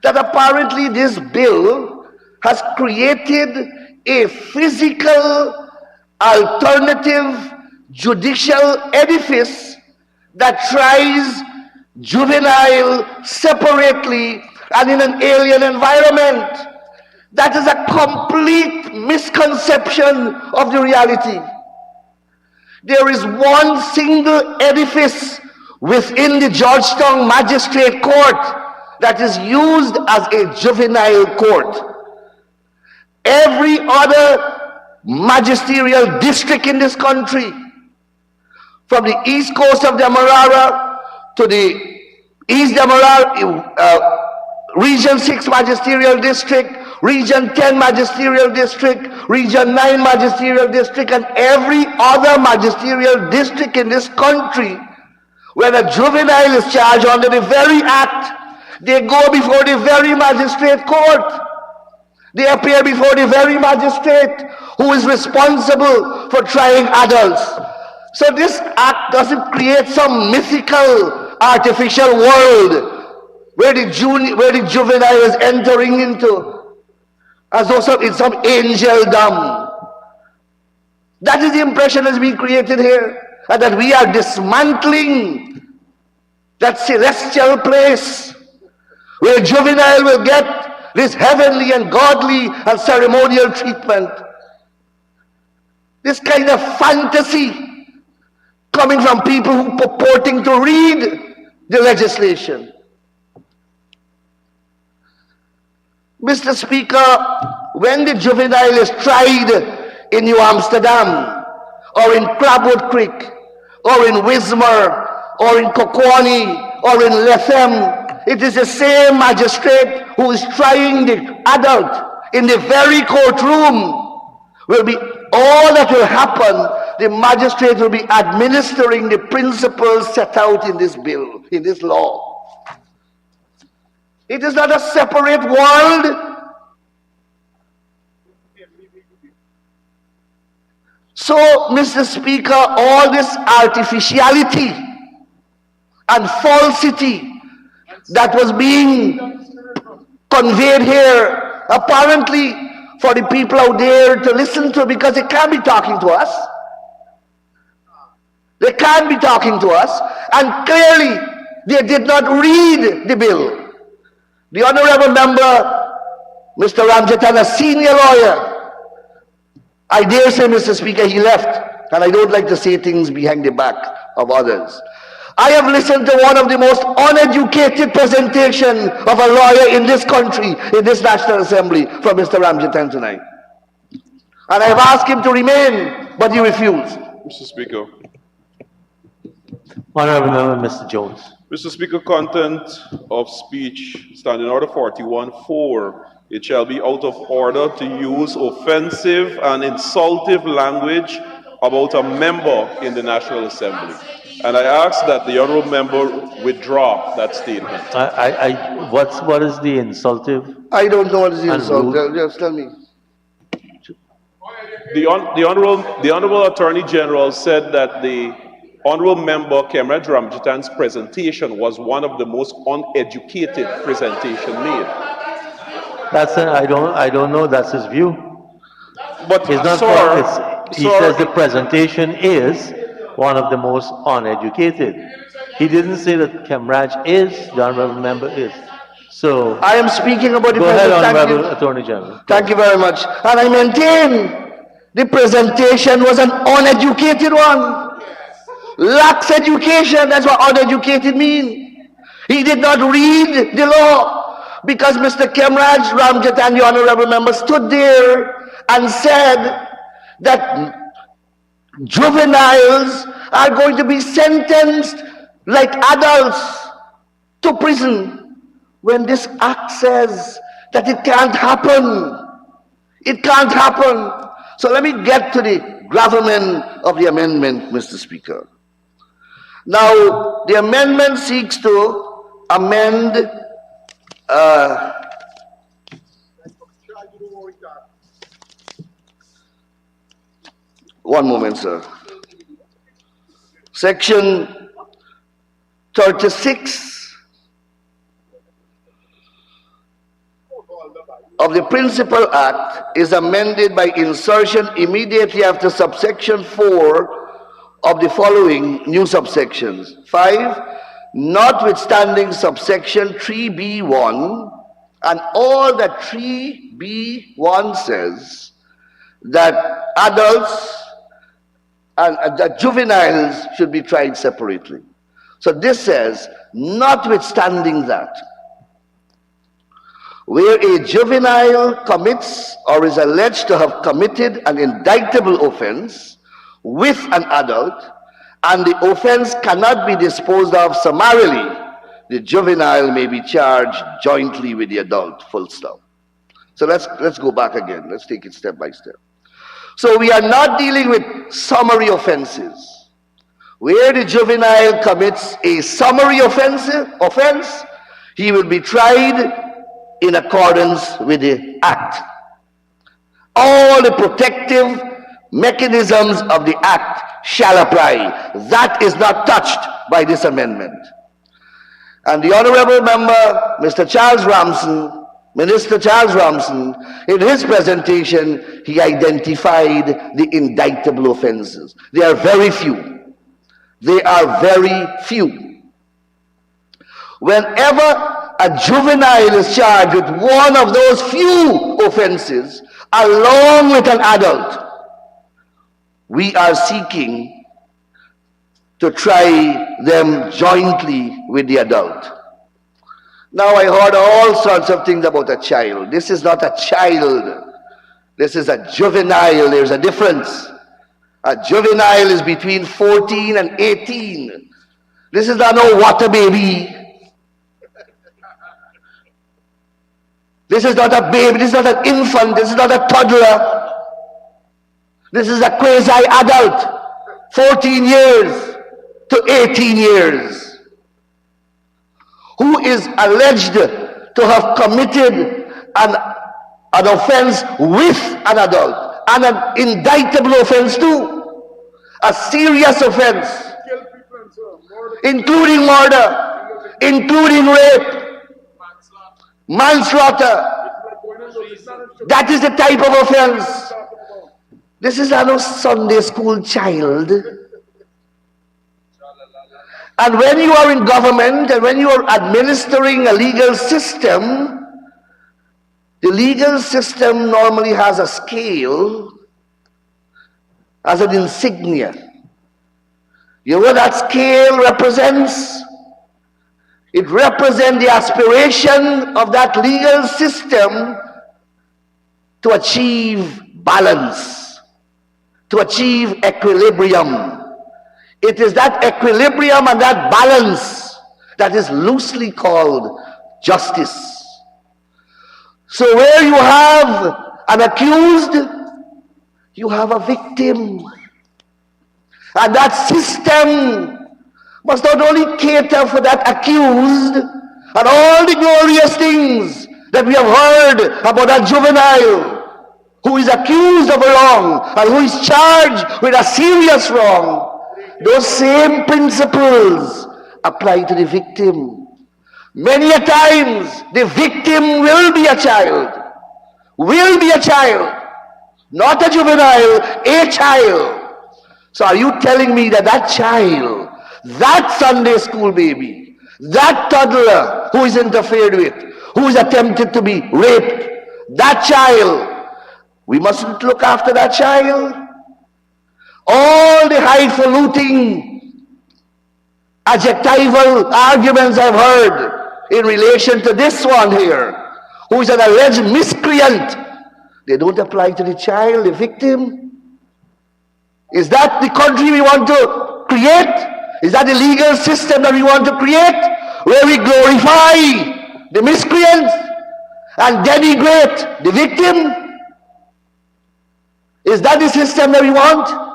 K: that apparently this bill has created a physical alternative judicial edifice that tries juvenile separately and in an alien environment. That is a complete misconception of the reality. There is one single edifice within the Georgetown Magistrate Court that is used as a juvenile court. Every other magisterial district in this country, from the east coast of the Demerara to the East Demerara, Region 6 Magisterial District, Region 10 Magisterial District, Region 9 Magisterial District, and every other magisterial district in this country, where a juvenile is charged under the very act, they go before the very magistrate court. They appear before the very magistrate who is responsible for trying adults. So this act doesn't create some mythical, artificial world where the juvenile is entering into as though it's some angeldom. That is the impression that's being created here, and that we are dismantling that celestial place where juvenile will get this heavenly and godly and ceremonial treatment. This kind of fantasy coming from people who purporting to read the legislation. Mr. Speaker, when the juvenile is tried in New Amsterdam, or in Crabwood Creek, or in Wismar, or in Kokwani, or in Lethem, it is the same magistrate who is trying the adult in the very courtroom. Will be all that will happen. The magistrate will be administering the principles set out in this bill, in this law. It is not a separate world. So, Mr. Speaker, all this artificiality and falsity that was being conveyed here, apparently for the people out there to listen to, because they can't be talking to us. They can't be talking to us, and clearly they did not read the bill. The Honorable Member, Mr. Ramjatan, a senior lawyer, I dare say, Mr. Speaker, he left, and I don't like to say things behind the back of others. I have listened to one of the most uneducated presentation of a lawyer in this country, in this National Assembly, from Mr. Ramjatan tonight. And I have asked him to remain, but he refused.
G: Mr. Speaker.
B: Honorable Member, Mr. Jones.
G: Mr. Speaker, content of speech, Standing Order 41.4. It shall be out of order to use offensive and insultive language about a member in the National Assembly. And I ask that the honourable member withdraw that statement.
B: What is the insultive?
K: I don't know what is the insultive. Just tell me.
G: The honourable Attorney General said that the honourable member Kemraj Ramjatan's presentation was one of the most uneducated presentation made.
B: I don't know. That's his view.
G: But
B: it's not. He says the presentation is one of the most uneducated. He didn't say that Kemraj is. The honourable member is. So
K: I am speaking about the
B: go ahead, Honourable Attorney General.
K: Thank you very much. And I maintain the presentation was an uneducated one. lacks education. That's what uneducated means. He did not read the law because Mr. Kemraj Ramjatan, the honorable member, stood there and said that juveniles are going to be sentenced like adults to prison when this act says that it can't happen. It can't happen. So let me get to the gravamen of the amendment, Mr. Speaker. Now, the amendment seeks to amend one moment, sir. Section 36 of the Principal Act is amended by insertion immediately after subsection 4 of the following new subsections. 5. Notwithstanding subsection 3B1 and all that 3B1 says, that adults and that juveniles should be tried separately. So this says, notwithstanding that, where a juvenile commits or is alleged to have committed an indictable offense with an adult, and the offense cannot be disposed of summarily, the juvenile may be charged jointly with the adult, full stop. So let's go back again. Let's take it step by step. So we are not dealing with summary offenses. Where the juvenile commits a summary offense, he will be tried in accordance with the act. All the protective mechanisms of the act shall apply. That is not touched by this amendment. And the honorable member, Mr. Charles Ramson, Minister Charles Ramson, in his presentation, he identified the indictable offenses. They are very few. They are very few. Whenever a juvenile is charged with one of those few offenses, along with an adult, we are seeking to try them jointly with the adult. Now, I heard all sorts of things about a child. This is not a child. This is a juvenile. There's a difference. A juvenile is between 14 and 18. This is not no water baby. This is not a baby. This is not an infant. This is not a toddler. This is a quasi-adult. 14 years to 18 years. Who is alleged to have committed an offense with an adult, and an indictable offense too, a serious offense, including murder, including rape, manslaughter. That is the type of offense. This is not a Sunday school child. And when you are in government and when you are administering a legal system, the legal system normally has a scale as an insignia. You know what that scale represents? It represents the aspiration of that legal system to achieve balance, to achieve equilibrium. It is that equilibrium and that balance that is loosely called justice. So where you have an accused, you have a victim. And that system must not only cater for that accused and all the glorious things that we have heard about that juvenile who is accused of a wrong and who is charged with a serious wrong. Those same principles apply to the victim. Many a times, the victim will be a child. Will be a child. Not a juvenile, a child. So are you telling me that that child, that Sunday school baby, that toddler who is interfered with, who is attempted to be raped, that child, we mustn't look after that child? All the highfalutin adjectival arguments I've heard in relation to this one here, who is an alleged miscreant. They don't apply to the child, the victim. Is that the country we want to create? Is that the legal system that we want to create, where we glorify the miscreant and denigrate the victim? Is that the system that we want?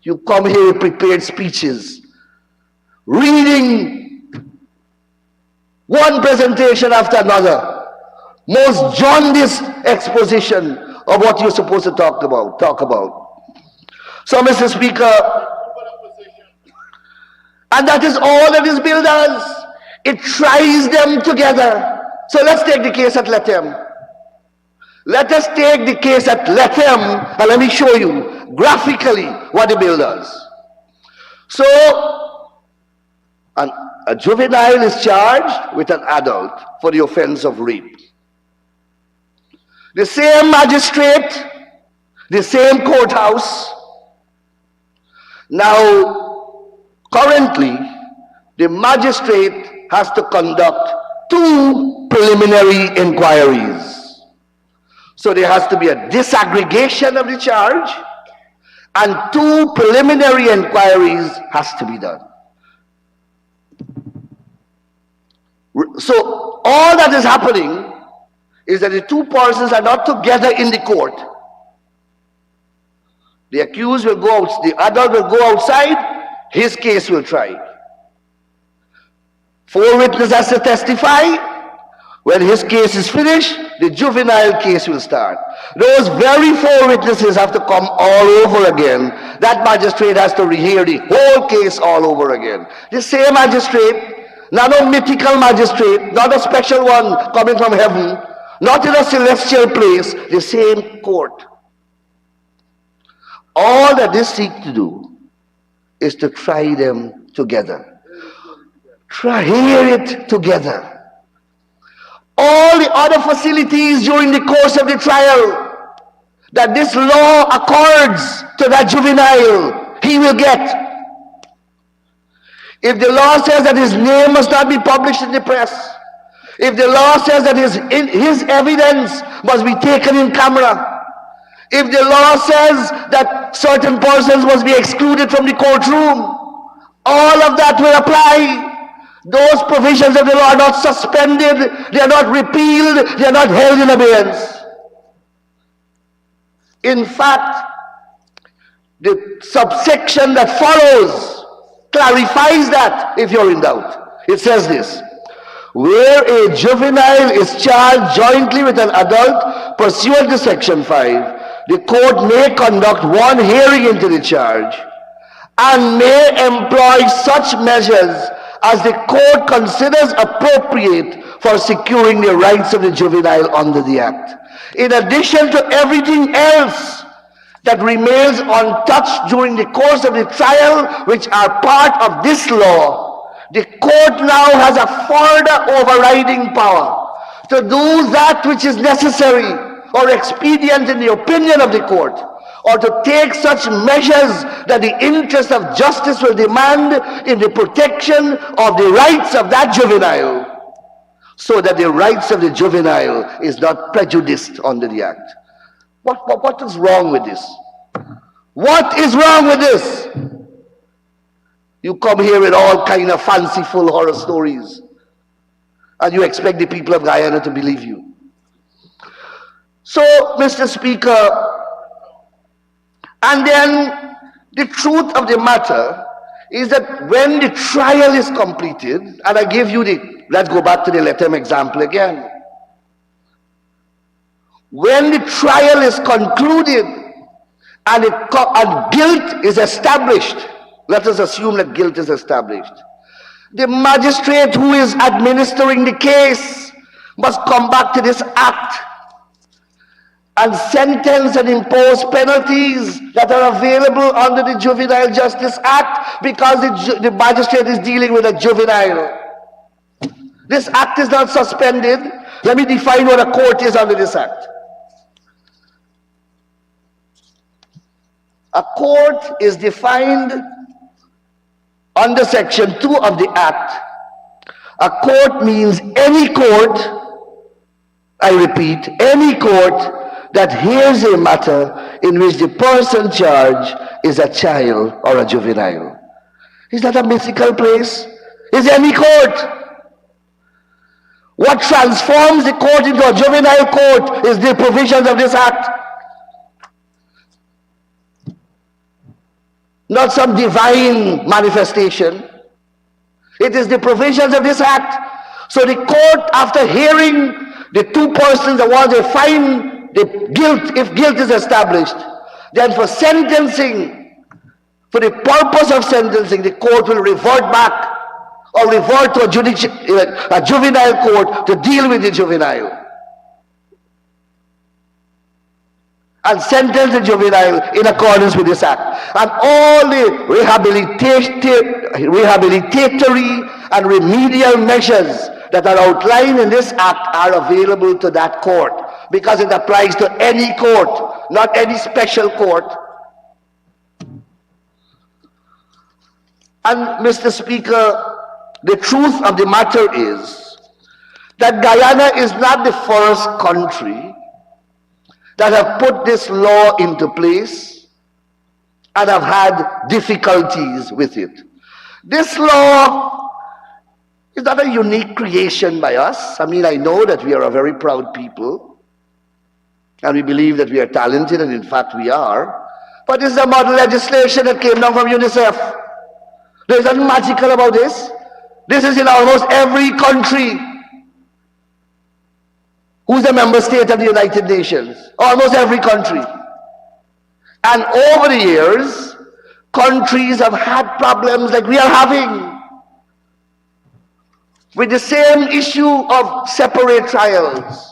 K: You come here with prepared speeches, reading one presentation after another, most jaundiced exposition of what you're supposed to talk about. So, Mr. Speaker, and that is all that this bill does. It tries them together. So let's take the case at Lethem. Let us take the case at Lethem, and let me show you graphically what the bill does. So, a juvenile is charged with an adult for the offense of rape. The same magistrate, the same courthouse. Now, currently, the magistrate has to conduct 2 preliminary inquiries. So there has to be a disaggregation of the charge, and 2 preliminary inquiries has to be done. So all that is happening is that the 2 persons are not together in the court. The accused will go out, the adult will go outside, his case will try. 4 witnesses has to testify. When his case is finished, the juvenile case will start. Those very 4 witnesses have to come all over again. That magistrate has to rehear the whole case all over again. The same magistrate, not a mythical magistrate, not a special one coming from heaven, not in a celestial place, the same court. All that this seeks to do is to try them together. Hear it together. All the other facilities during the course of the trial that this law accords to that juvenile, he will get. If the law says that his name must not be published in the press, if the law says that his evidence must be taken in camera, if the law says that certain persons must be excluded from the courtroom, all of that will apply. Those provisions of the law are not suspended, they are not repealed, they are not held in abeyance. In fact, the subsection that follows clarifies that if you're in doubt. It says this: where a juvenile is charged jointly with an adult pursuant to Section 5, the court may conduct 1 hearing into the charge and may employ such measures as the court considers appropriate for securing the rights of the juvenile under the Act. In addition to everything else that remains untouched during the course of the trial, which are part of this law, the court now has a further overriding power to do that which is necessary or expedient in the opinion of the court, or to take such measures that the interest of justice will demand in the protection of the rights of that juvenile, so that the rights of the juvenile is not prejudiced under the Act. What is wrong with this? What is wrong with this? You come here with all kind of fanciful horror stories, and you expect the people of Guyana to believe you. So, Mr. Speaker, and then the truth of the matter is that when the trial is completed, and I give you let's go back to the Lethem example again. When the trial is concluded and guilt is established, let us assume that guilt is established, the magistrate who is administering the case must come back to this act and sentence and impose penalties that are available under the Juvenile Justice Act, because the magistrate is dealing with a juvenile. This act is not suspended. Let me define what a court is under this act. A court is defined Under Section 2 of the Act, a court means any court, I repeat, any court that hears a matter in which the person charged is a child or a juvenile. Is that a mythical place? Is any court. What transforms the court into a juvenile court is the provisions of this act. Not some divine manifestation. It is the provisions of this act. So the court, after hearing the two persons, the ones they find the guilt, if guilt is established, then for sentencing, for the purpose of sentencing, the court will revert back or revert to a juvenile court to deal with the juvenile. And sentence the juvenile in accordance with this act. And all the rehabilitatory and remedial measures that are outlined in this act are available to that court, because it applies to any court, not any special court. And Mr. Speaker, the truth of the matter is that Guyana is not the first country that have put this law into place and have had difficulties with it. This law is not a unique creation by us. I mean, I know that we are a very proud people and we believe that we are talented, and in fact we are. But this is a model legislation that came down from UNICEF. There's nothing magical about this. This is in almost every country who's a member state of the United Nations. Almost every country. And over the years, countries have had problems like we are having with the same issue of separate trials.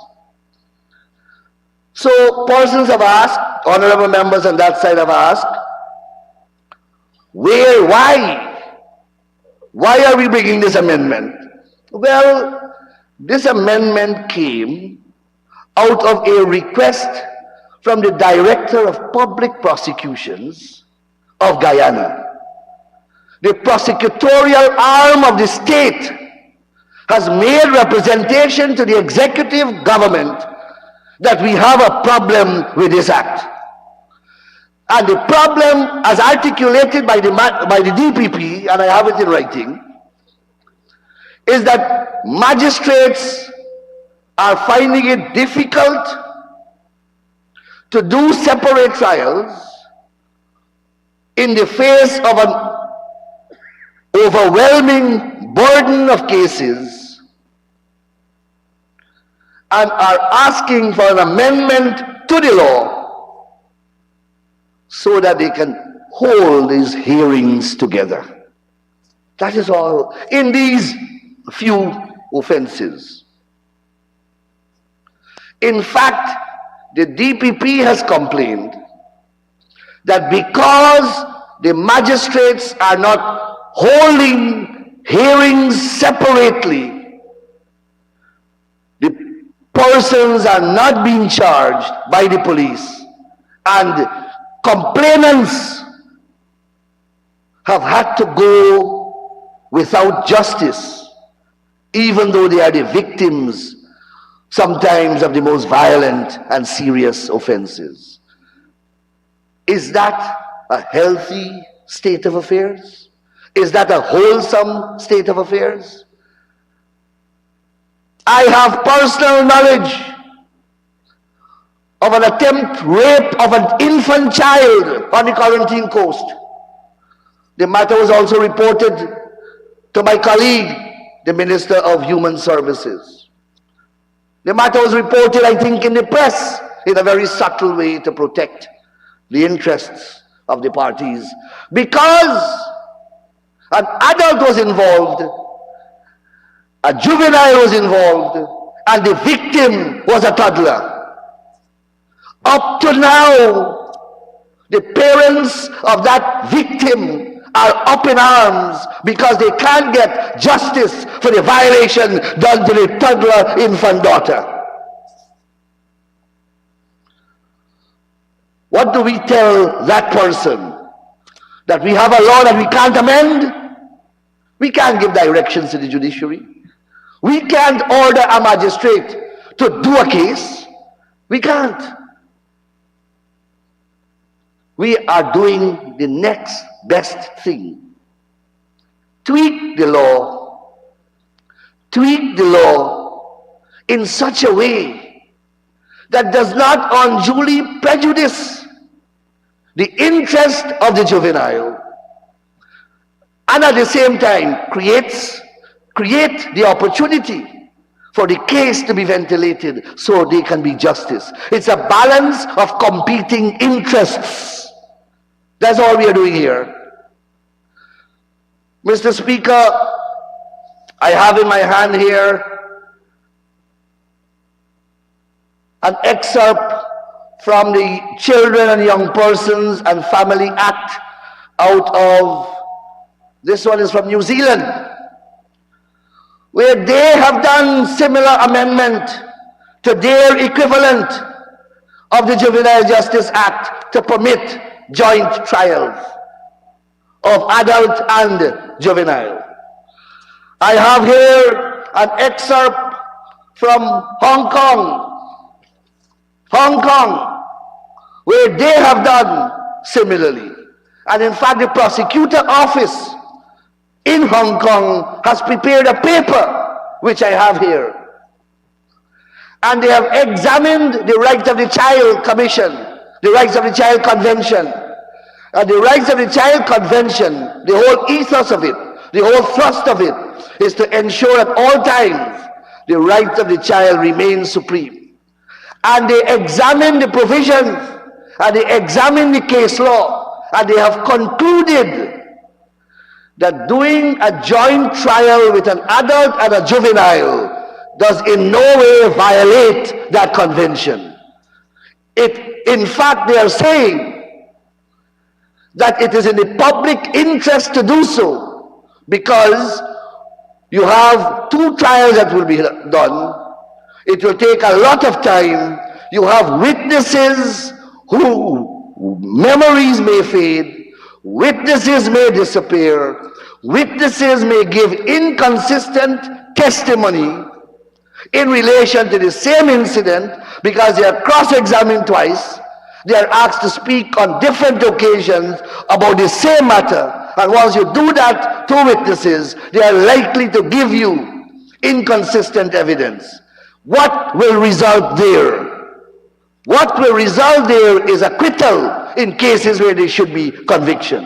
K: So persons have asked, honorable members on that side have asked, why? Why are we bringing this amendment? Well, this amendment came out of a request from the Director of Public Prosecutions of Guyana. The prosecutorial arm of the state has made representation to the executive government that we have a problem with this act. And the problem, as articulated by the DPP, and I have it in writing, is that magistrates are finding it difficult to do separate trials in the face of an overwhelming burden of cases, and are asking for an amendment to the law so that they can hold these hearings together. That is all in these few offenses. In fact, the DPP has complained that because the magistrates are not holding hearings separately, the persons are not being charged by the police, and complainants have had to go without justice, even though they are the victims sometimes of the most violent and serious offenses. Is that a healthy state of affairs? Is that a wholesome state of affairs? I have personal knowledge of an attempt rape of an infant child on the Quarantine Coast. The matter was also reported to my colleague, the Minister of Human Services. The matter was reported, I think, in the press in a very subtle way to protect the interests of the parties, because an adult was involved, a juvenile was involved, and the victim was a toddler. Up to now, the parents of that victim are up in arms because they can't get justice for the violation done to the toddler infant daughter. What do we tell that person? That we have a law that we can't amend? We can't give directions to the judiciary. We can't order a magistrate to do a case. We can't. We are doing the next best thing. Tweak the law. Tweak the law in such a way that does not unduly prejudice the interest of the juvenile, and at the same time create the opportunity for the case to be ventilated so there can be justice. It's a balance of competing interests. That's all we are doing here. Mr. Speaker, I have in my hand here an excerpt from the Children and Young Persons and Family Act out of, this one is from New Zealand, where they have done similar amendment to their equivalent of the Juvenile Justice Act to permit joint trials of adult and juvenile. I have here an excerpt from Hong Kong, where they have done similarly. And in fact, the prosecutor office in Hong Kong has prepared a paper, which I have here. And they have examined the Rights of the Child Commission, the Rights of the Child Convention. And the Rights of the Child Convention, the whole ethos of it, the whole thrust of it, is to ensure at all times the rights of the child remain supreme. And they examine the provisions, and they examine the case law, and they have concluded that doing a joint trial with an adult and a juvenile does in no way violate that convention. In fact, they are saying that it is in the public interest to do so, because you have two trials that will be done. It will take a lot of time. You have witnesses who memories may fade, witnesses may disappear, witnesses may give inconsistent testimony in relation to the same incident because they are cross-examined twice. They are asked to speak on different occasions about the same matter. And once you do that to witnesses, they are likely to give you inconsistent evidence. What will result there? What will result there is acquittal in cases where there should be conviction.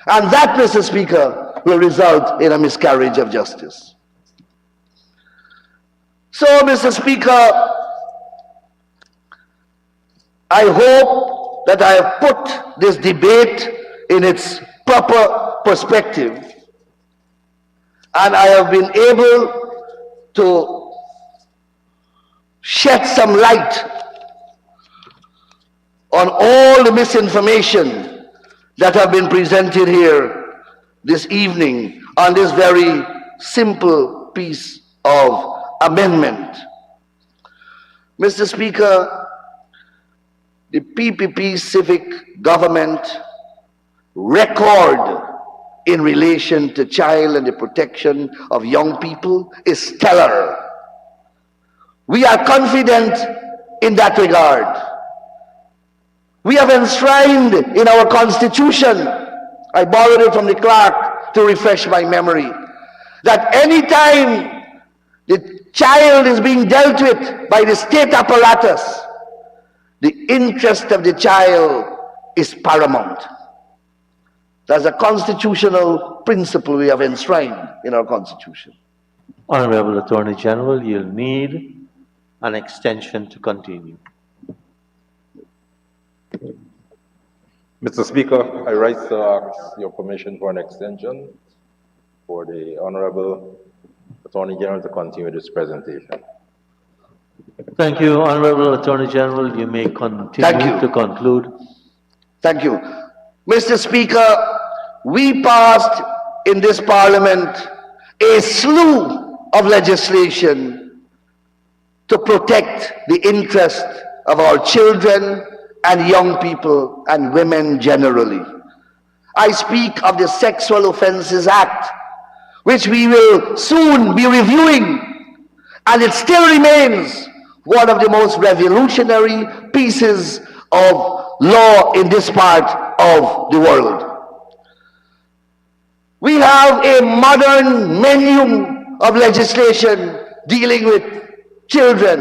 K: And that, Mr. Speaker, will result in a miscarriage of justice. So, Mr. Speaker, I hope that I have put this debate in its proper perspective, and I have been able to shed some light on all the misinformation that have been presented here this evening on this very simple piece of amendment. Mr. Speaker, the PPP civic government record in relation to child and the protection of young people is stellar. We are confident in that regard. We have enshrined in our constitution, I borrowed it from the clerk to refresh my memory, that any time the child is being dealt with by the state apparatus, the interest of the child is paramount. That's a constitutional principle we have enshrined in our Constitution.
B: Honorable Attorney General, you'll need an extension to continue.
U: Mr. Speaker, I rise to ask your permission for an extension for the Honorable Attorney General to continue this presentation.
B: Thank you, Honorable Attorney General. You may continue to conclude.
K: Thank you. Mr. Speaker, we passed in this Parliament a slew of legislation to protect the interest of our children and young people and women generally. I speak of the Sexual Offences Act, which we will soon be reviewing, and it still remains one of the most revolutionary pieces of law in this part of the world. We have a modern menu of legislation dealing with children,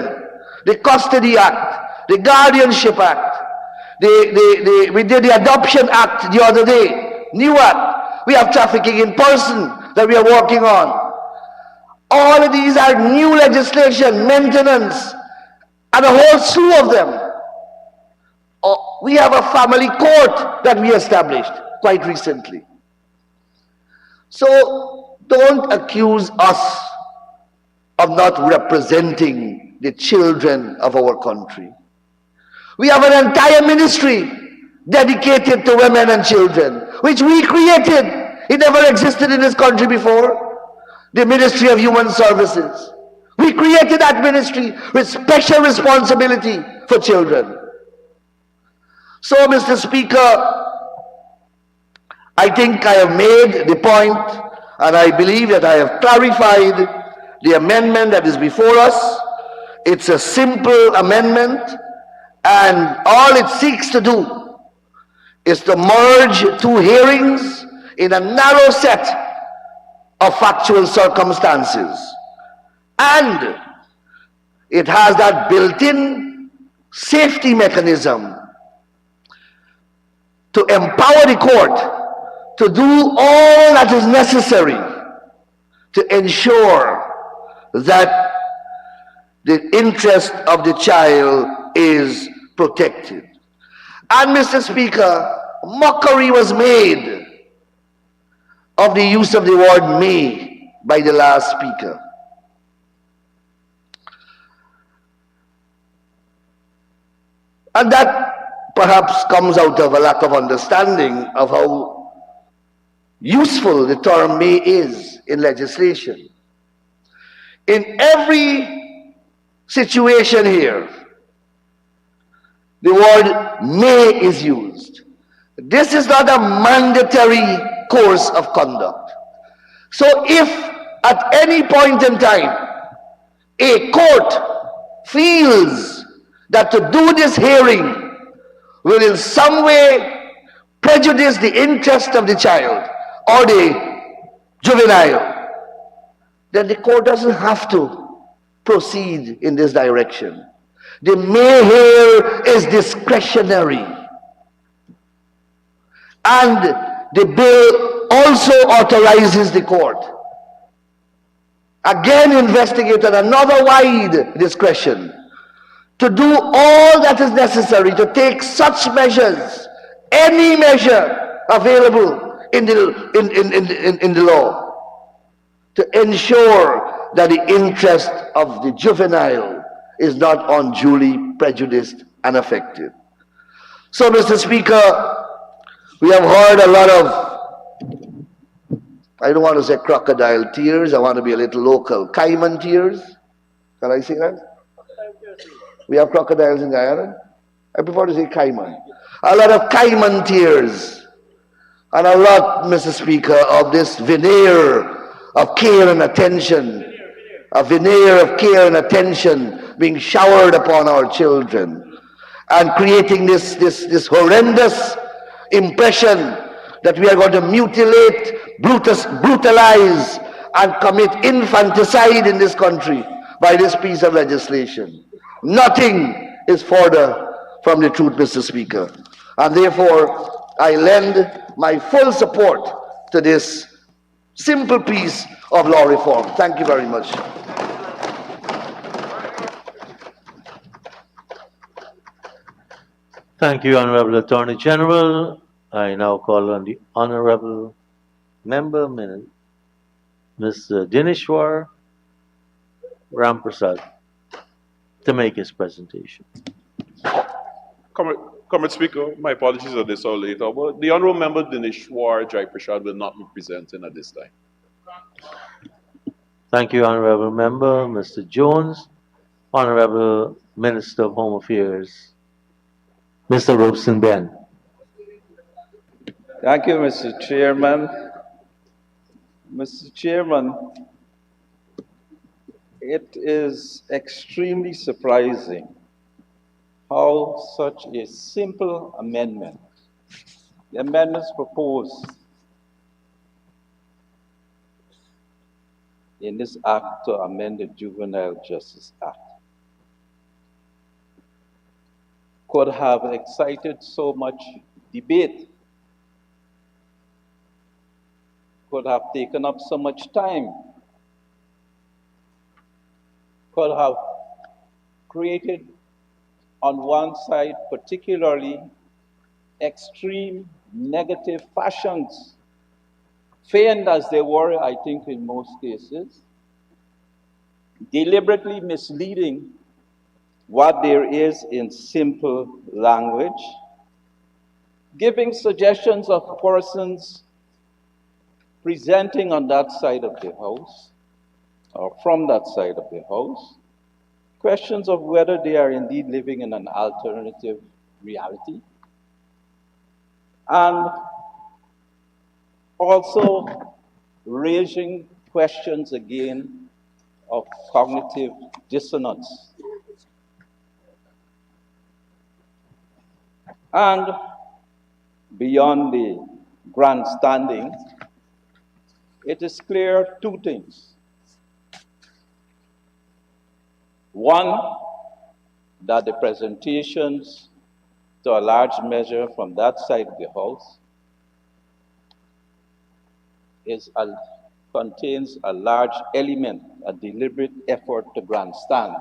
K: the Custody Act, the Guardianship Act, we did the Adoption Act the other day, new act. We have Trafficking in Person that we are working on. All of these are new legislation, maintenance, and a whole slew of them. We have a family court that we established quite recently. So don't accuse us of not representing the children of our country. We have an entire ministry dedicated to women and children, which we created. It never existed in this country before. The Ministry of Human Services. We created that ministry with special responsibility for children. So, Mr. Speaker, I think I have made the point, and I believe that I have clarified the amendment that is before us. It's a simple amendment, and all it seeks to do is to merge two hearings in a narrow set of factual circumstances. And it has that built-in safety mechanism to empower the court to do all that is necessary to ensure that the interest of the child is protected. And Mr. Speaker, mockery was made of the use of the word may by the last speaker. And that perhaps comes out of a lack of understanding of how useful the term may is in legislation. In every situation here, the word may is used. This is not a mandatory course of conduct. So if at any point in time a court feels that to do this hearing will in some way prejudice the interest of the child or the juvenile, then the court doesn't have to proceed in this direction. The may here is discretionary. And the bill also authorizes the court, again investigated another wide discretion, to do all that is necessary to take such measures, any measure available in the law, to ensure that the interest of the juvenile is not unduly prejudiced and affected. So, Mr. Speaker, we have heard a lot of, I don't want to say crocodile tears, I want to be a little local, caiman tears. Can I say that? We have crocodiles in Guyana. I prefer to say caiman. A lot of caiman tears. And a lot, Mr. Speaker, of this veneer of care and attention. A veneer of care and attention being showered upon our children. And creating this horrendous impression that we are going to mutilate, brutalize, and commit infanticide in this country by this piece of legislation. Nothing is further from the truth, Mr. Speaker. And therefore, I lend my full support to this simple piece of law reform. Thank you very much.
B: Thank you, Honorable Attorney General. I now call on the Honorable Member, Mr. Dineshwar Ramprasad, to make his presentation.
G: Comrade Speaker, my apologies for this or later, but the Honorable Member Dineshwar Jai Prashad will not be presenting at this time.
B: Thank you, Honorable Member. Mr. Jones, Honorable Minister of Home Affairs, Mr. Robson Ben.
L: Thank you, Mr. Chairman. Mr. Chairman, it is extremely surprising how such a simple amendment, the amendments proposed in this act to amend the Juvenile Justice Act, could have excited so much debate, could have taken up so much time, could have created on one side particularly extreme negative fashions, feigned as they were, I think, in most cases, deliberately misleading what there is in simple language, giving suggestions of persons presenting on that side of the house or from that side of the house, questions of whether they are indeed living in an alternative reality, and also raising questions again of cognitive dissonance. And beyond the grandstanding, it is clear two things. One, that the presentations, to a large measure from that side of the house, contains a large element, a deliberate effort to grandstand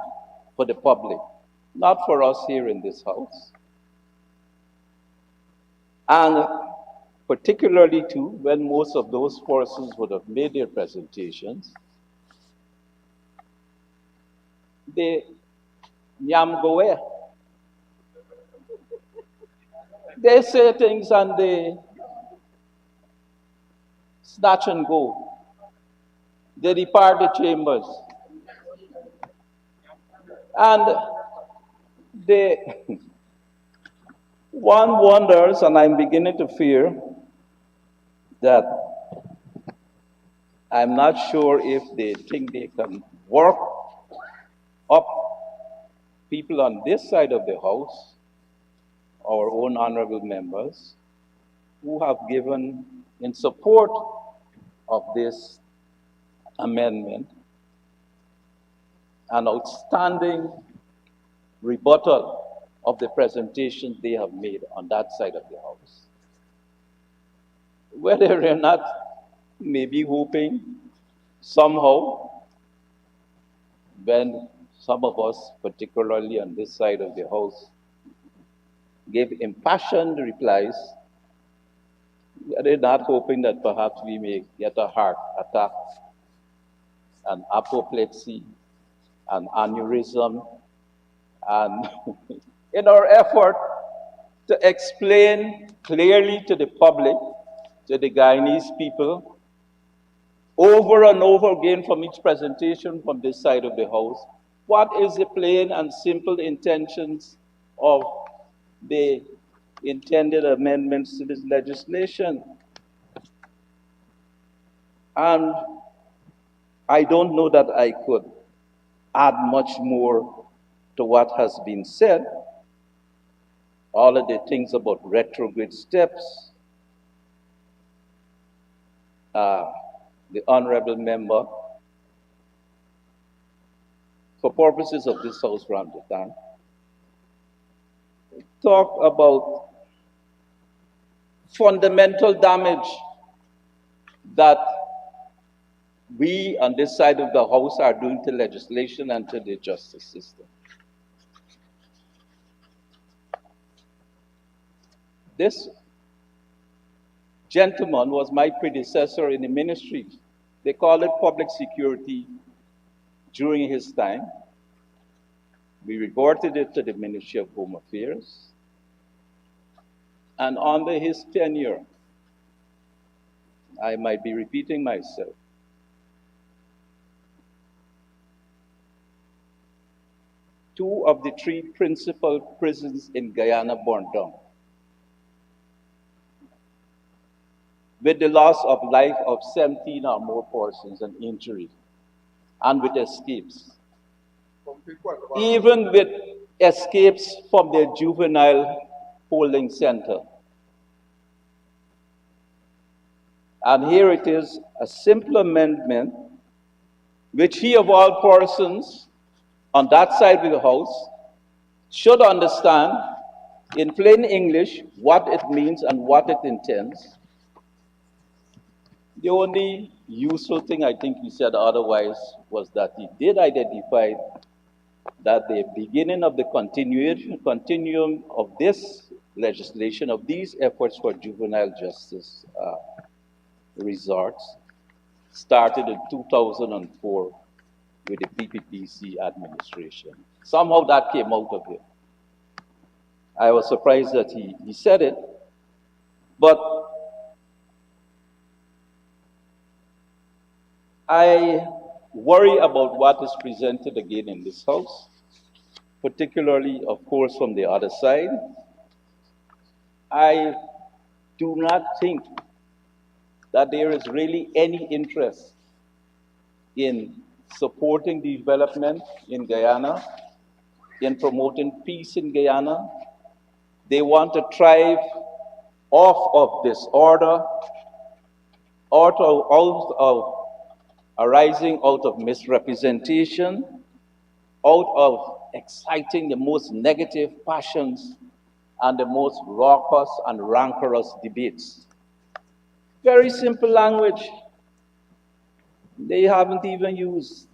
L: for the public, not for us here in this house. And particularly too, when most of those persons would have made their presentations, they nyam goe. They say things and they snatch and go. They depart the chambers. And one wonders, and I'm beginning to fear, that I'm not sure if they think they can work up people on this side of the house, our own honorable members, who have given in support of this amendment an outstanding rebuttal of the presentation they have made on that side of the house. Whether or not, maybe hoping somehow, when some of us, particularly on this side of the house, gave impassioned replies, they're not hoping that perhaps we may get a heart attack, an apoplexy, an aneurysm, and in our effort to explain clearly to the public, to the Guyanese people, over and over again from each presentation from this side of the house, what is the plain and simple intentions of the intended amendments to this legislation. And I don't know that I could add much more to what has been said. All of the things about retrograde steps, the honorable member, for purposes of this house round the time, talk about fundamental damage that we on this side of the house are doing to legislation and to the justice system. This gentleman was my predecessor in the ministry. They call it public security during his time. We reported it to the Ministry of Home Affairs. And under his tenure, I might be repeating myself, two of the three principal prisons in Guyana burned down. with the loss of life of 17 or more persons and injury, and with escapes. Even with escapes from the juvenile holding center. And here it is, a simple amendment, which he of all persons on that side of the house should understand in plain English what it means and what it intends. The only useful thing I think he said otherwise was that he did identify that the beginning of the continuum of this legislation, of these efforts for juvenile justice resorts, started in 2004 with the PPPC administration. Somehow that came out of it. I was surprised that he said it, but I worry about what is presented again in this House, particularly, of course, from the other side. I do not think that there is really any interest in supporting development in Guyana, in promoting peace in Guyana. They want to thrive off of disorder, arising out of misrepresentation, out of exciting the most negative passions and the most raucous and rancorous debates. Very simple language. They haven't even used.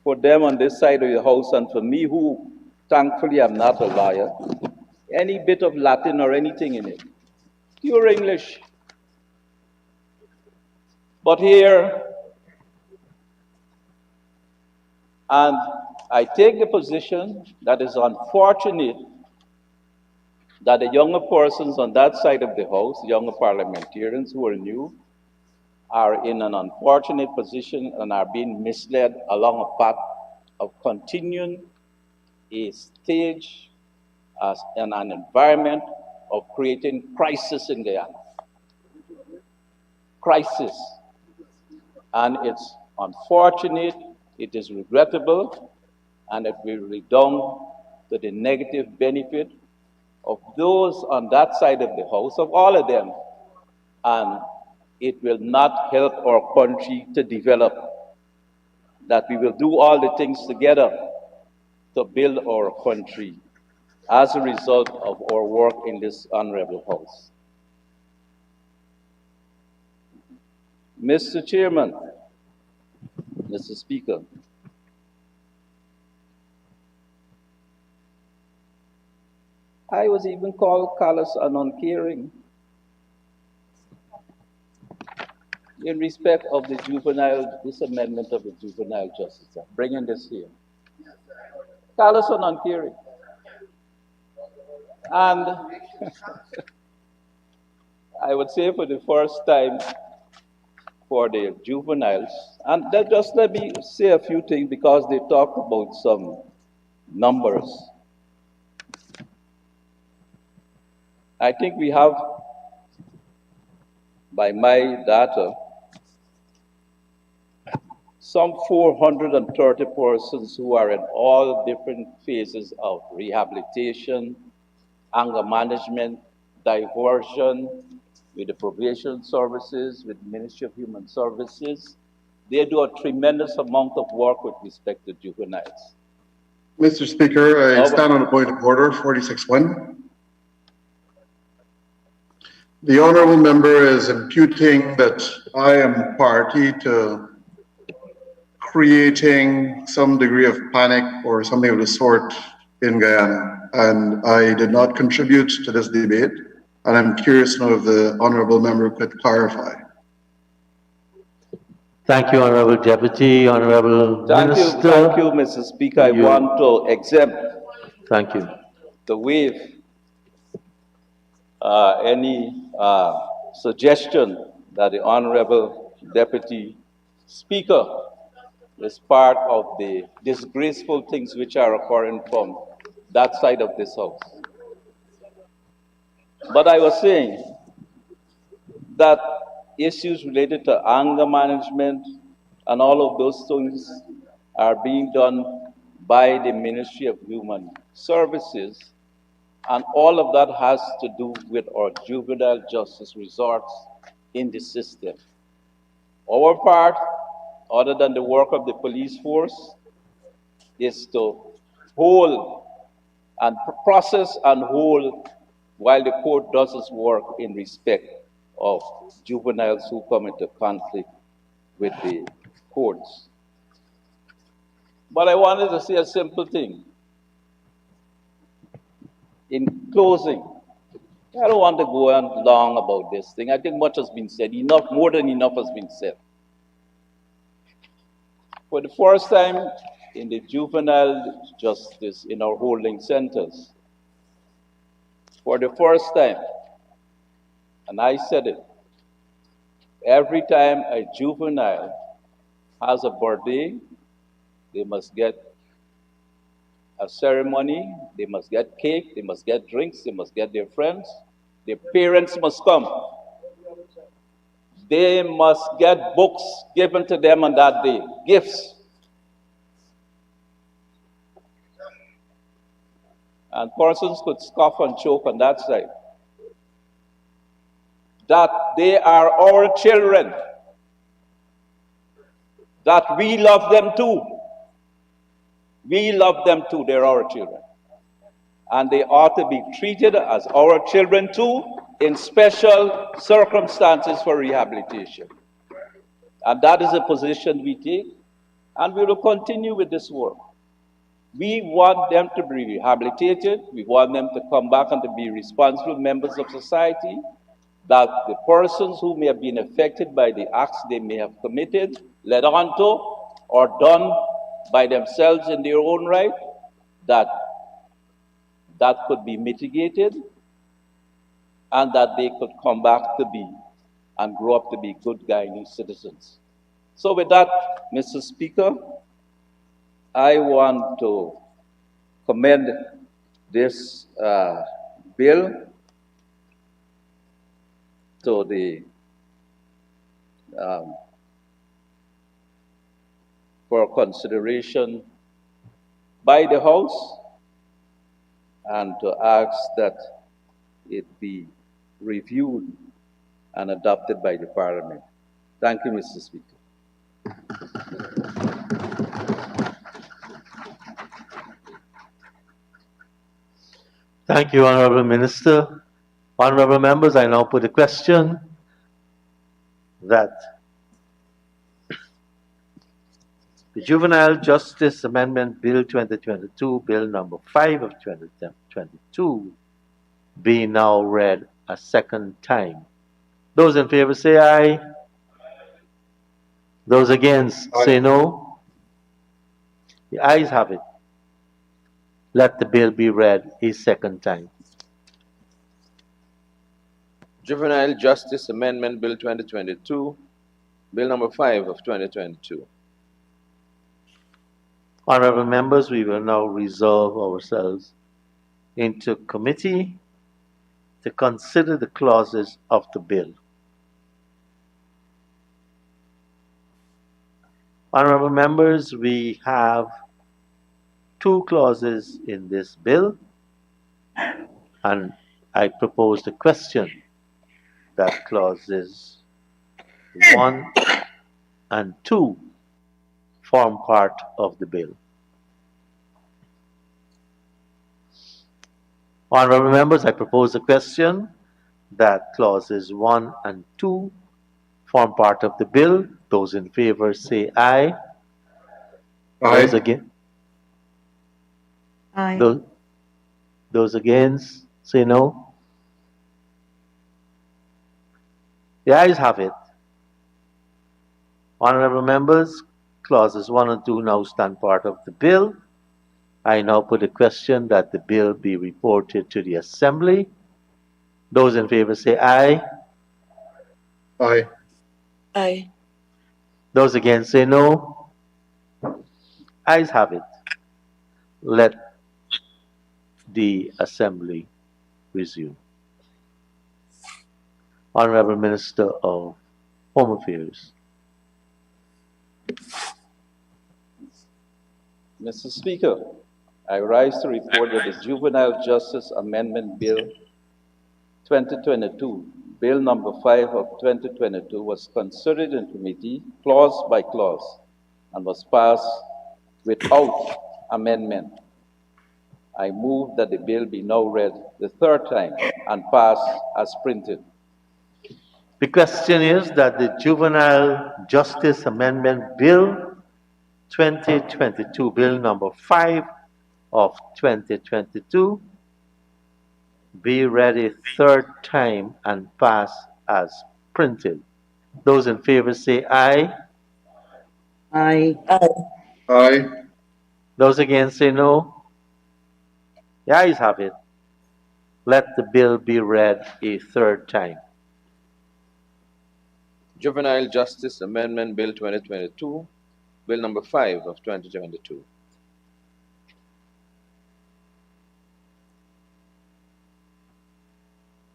L: For them on this side of the house, and for me, who thankfully am not a lawyer, any bit of Latin or anything in it, pure English. But here, and I take the position that it's unfortunate that the younger persons on that side of the house, younger parliamentarians who are new, are in an unfortunate position and are being misled along a path of continuing a stage and an environment of creating crisis in Guyana. Crisis. And it's unfortunate, it is regrettable, and it will redound to the negative benefit of those on that side of the house, of all of them, and it will not help our country to develop. That we will do all the things together to build our country as a result of our work in this honorable house. Mr. Chairman, Mr. Speaker, I was even called callous and uncaring in respect of the this amendment of the Juvenile Justice Act, bringing this here. Callous and uncaring. And I would say for the first time for the juveniles, and just let me say a few things because they talk about some numbers. I think we have, by my data, some 430 persons who are in all different phases of rehabilitation, anger management, diversion, with the probation services, with the Ministry of Human Services. They do a tremendous amount of work with respect to juveniles.
J: Mr. Speaker, I stand on a point of order, 46-1. The honourable member is imputing that I am party to creating some degree of panic or something of the sort in Guyana, and I did not contribute to this debate, and I'm curious to know if the honourable member could clarify.
B: Thank you, Honourable Deputy, Honourable Minister.
L: Thank you, Mr. Speaker. I want to exempt.
B: Thank you.
L: To waive any suggestion that the Honourable Deputy Speaker is part of the disgraceful things which are occurring from that side of this house. But I was saying that issues related to anger management and all of those things are being done by the Ministry of Human Services, and all of that has to do with our juvenile justice resorts in the system. Our part, other than the work of the police force, is to hold and process and hold while the court does its work in respect of juveniles who come into conflict with the courts. But I wanted to say a simple thing. In closing, I don't want to go on long about this thing. I think much has been said. Enough, more than enough has been said. For the first time in the juvenile justice in our holding centers, for the first time, and I said it, every time a juvenile has a birthday, they must get a ceremony, they must get cake, they must get drinks, they must get their friends, their parents must come. They must get books given to them on that day, gifts. And persons could scoff and choke on that side. That they are our children, that we love them too. We love them too, they're our children. And they ought to be treated as our children too in special circumstances for rehabilitation. And that is a position we take, and we will continue with this work. We want them to be rehabilitated, we want them to come back and to be responsible members of society, that the persons who may have been affected by the acts they may have committed, led on to, or done by themselves in their own right, that could be mitigated, and that they could come back to be and grow up to be good Guyanese citizens. So with that, Mr. Speaker, I want to commend this bill to the for consideration by the House, and to ask that it be reviewed and adopted by the Parliament. Thank you, Mr. Speaker.
B: Thank you, Honorable Minister. Honorable members, I now put a question that the Juvenile Justice Amendment Bill 2022, Bill number 5 of 2022, be now read a second time. Those in favor say aye. Those against say no. The ayes have it. Let the bill be read a second time.
I: Juvenile Justice Amendment Bill 2022, Bill number 5 of 2022.
B: Honorable members, we will now resolve ourselves into committee to consider the clauses of the bill. Honorable members, we have two clauses in this bill, and I propose the question that clauses 1 and 2 form part of the bill. Honorable members, I propose a question that clauses 1 and 2 form part of the bill. Those in favor say aye.
J: Aye.
B: Those against?
A: Aye.
B: Those against say no. The ayes have it. Honorable members, clauses 1 and 2 now stand part of the bill. I now put a question that the bill be reported to the Assembly. Those in favor say aye.
J: Aye.
A: Aye.
B: Those against say no. Ayes have it. Let the Assembly resume. Honorable Minister of Home Affairs.
L: Mr. Speaker, I rise to report that the Juvenile Justice Amendment Bill 2022, Bill number 5 of 2022, was considered in committee clause by clause and was passed without amendment. I move that the bill be now read the third time and passed as printed.
B: The question is that the Juvenile Justice Amendment Bill 2022, Bill number 5 of 2022, be read a third time and pass as printed. Those in favor say aye.
T: Aye.
J: Aye.
B: Those against say no. The ayes have it. Let the bill be read a third time.
I: Juvenile Justice Amendment Bill 2022, Bill number 5 of 2022.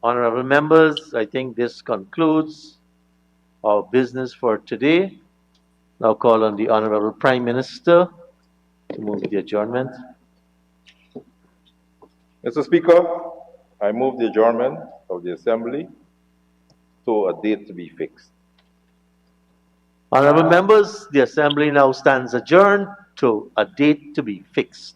B: Honorable members, I think this concludes our business for today. Now call on the Honorable Prime Minister to move the adjournment.
U: Mr. Speaker, I move the adjournment of the Assembly to a date to be fixed.
B: Honorable members, the Assembly now stands adjourned to a date to be fixed.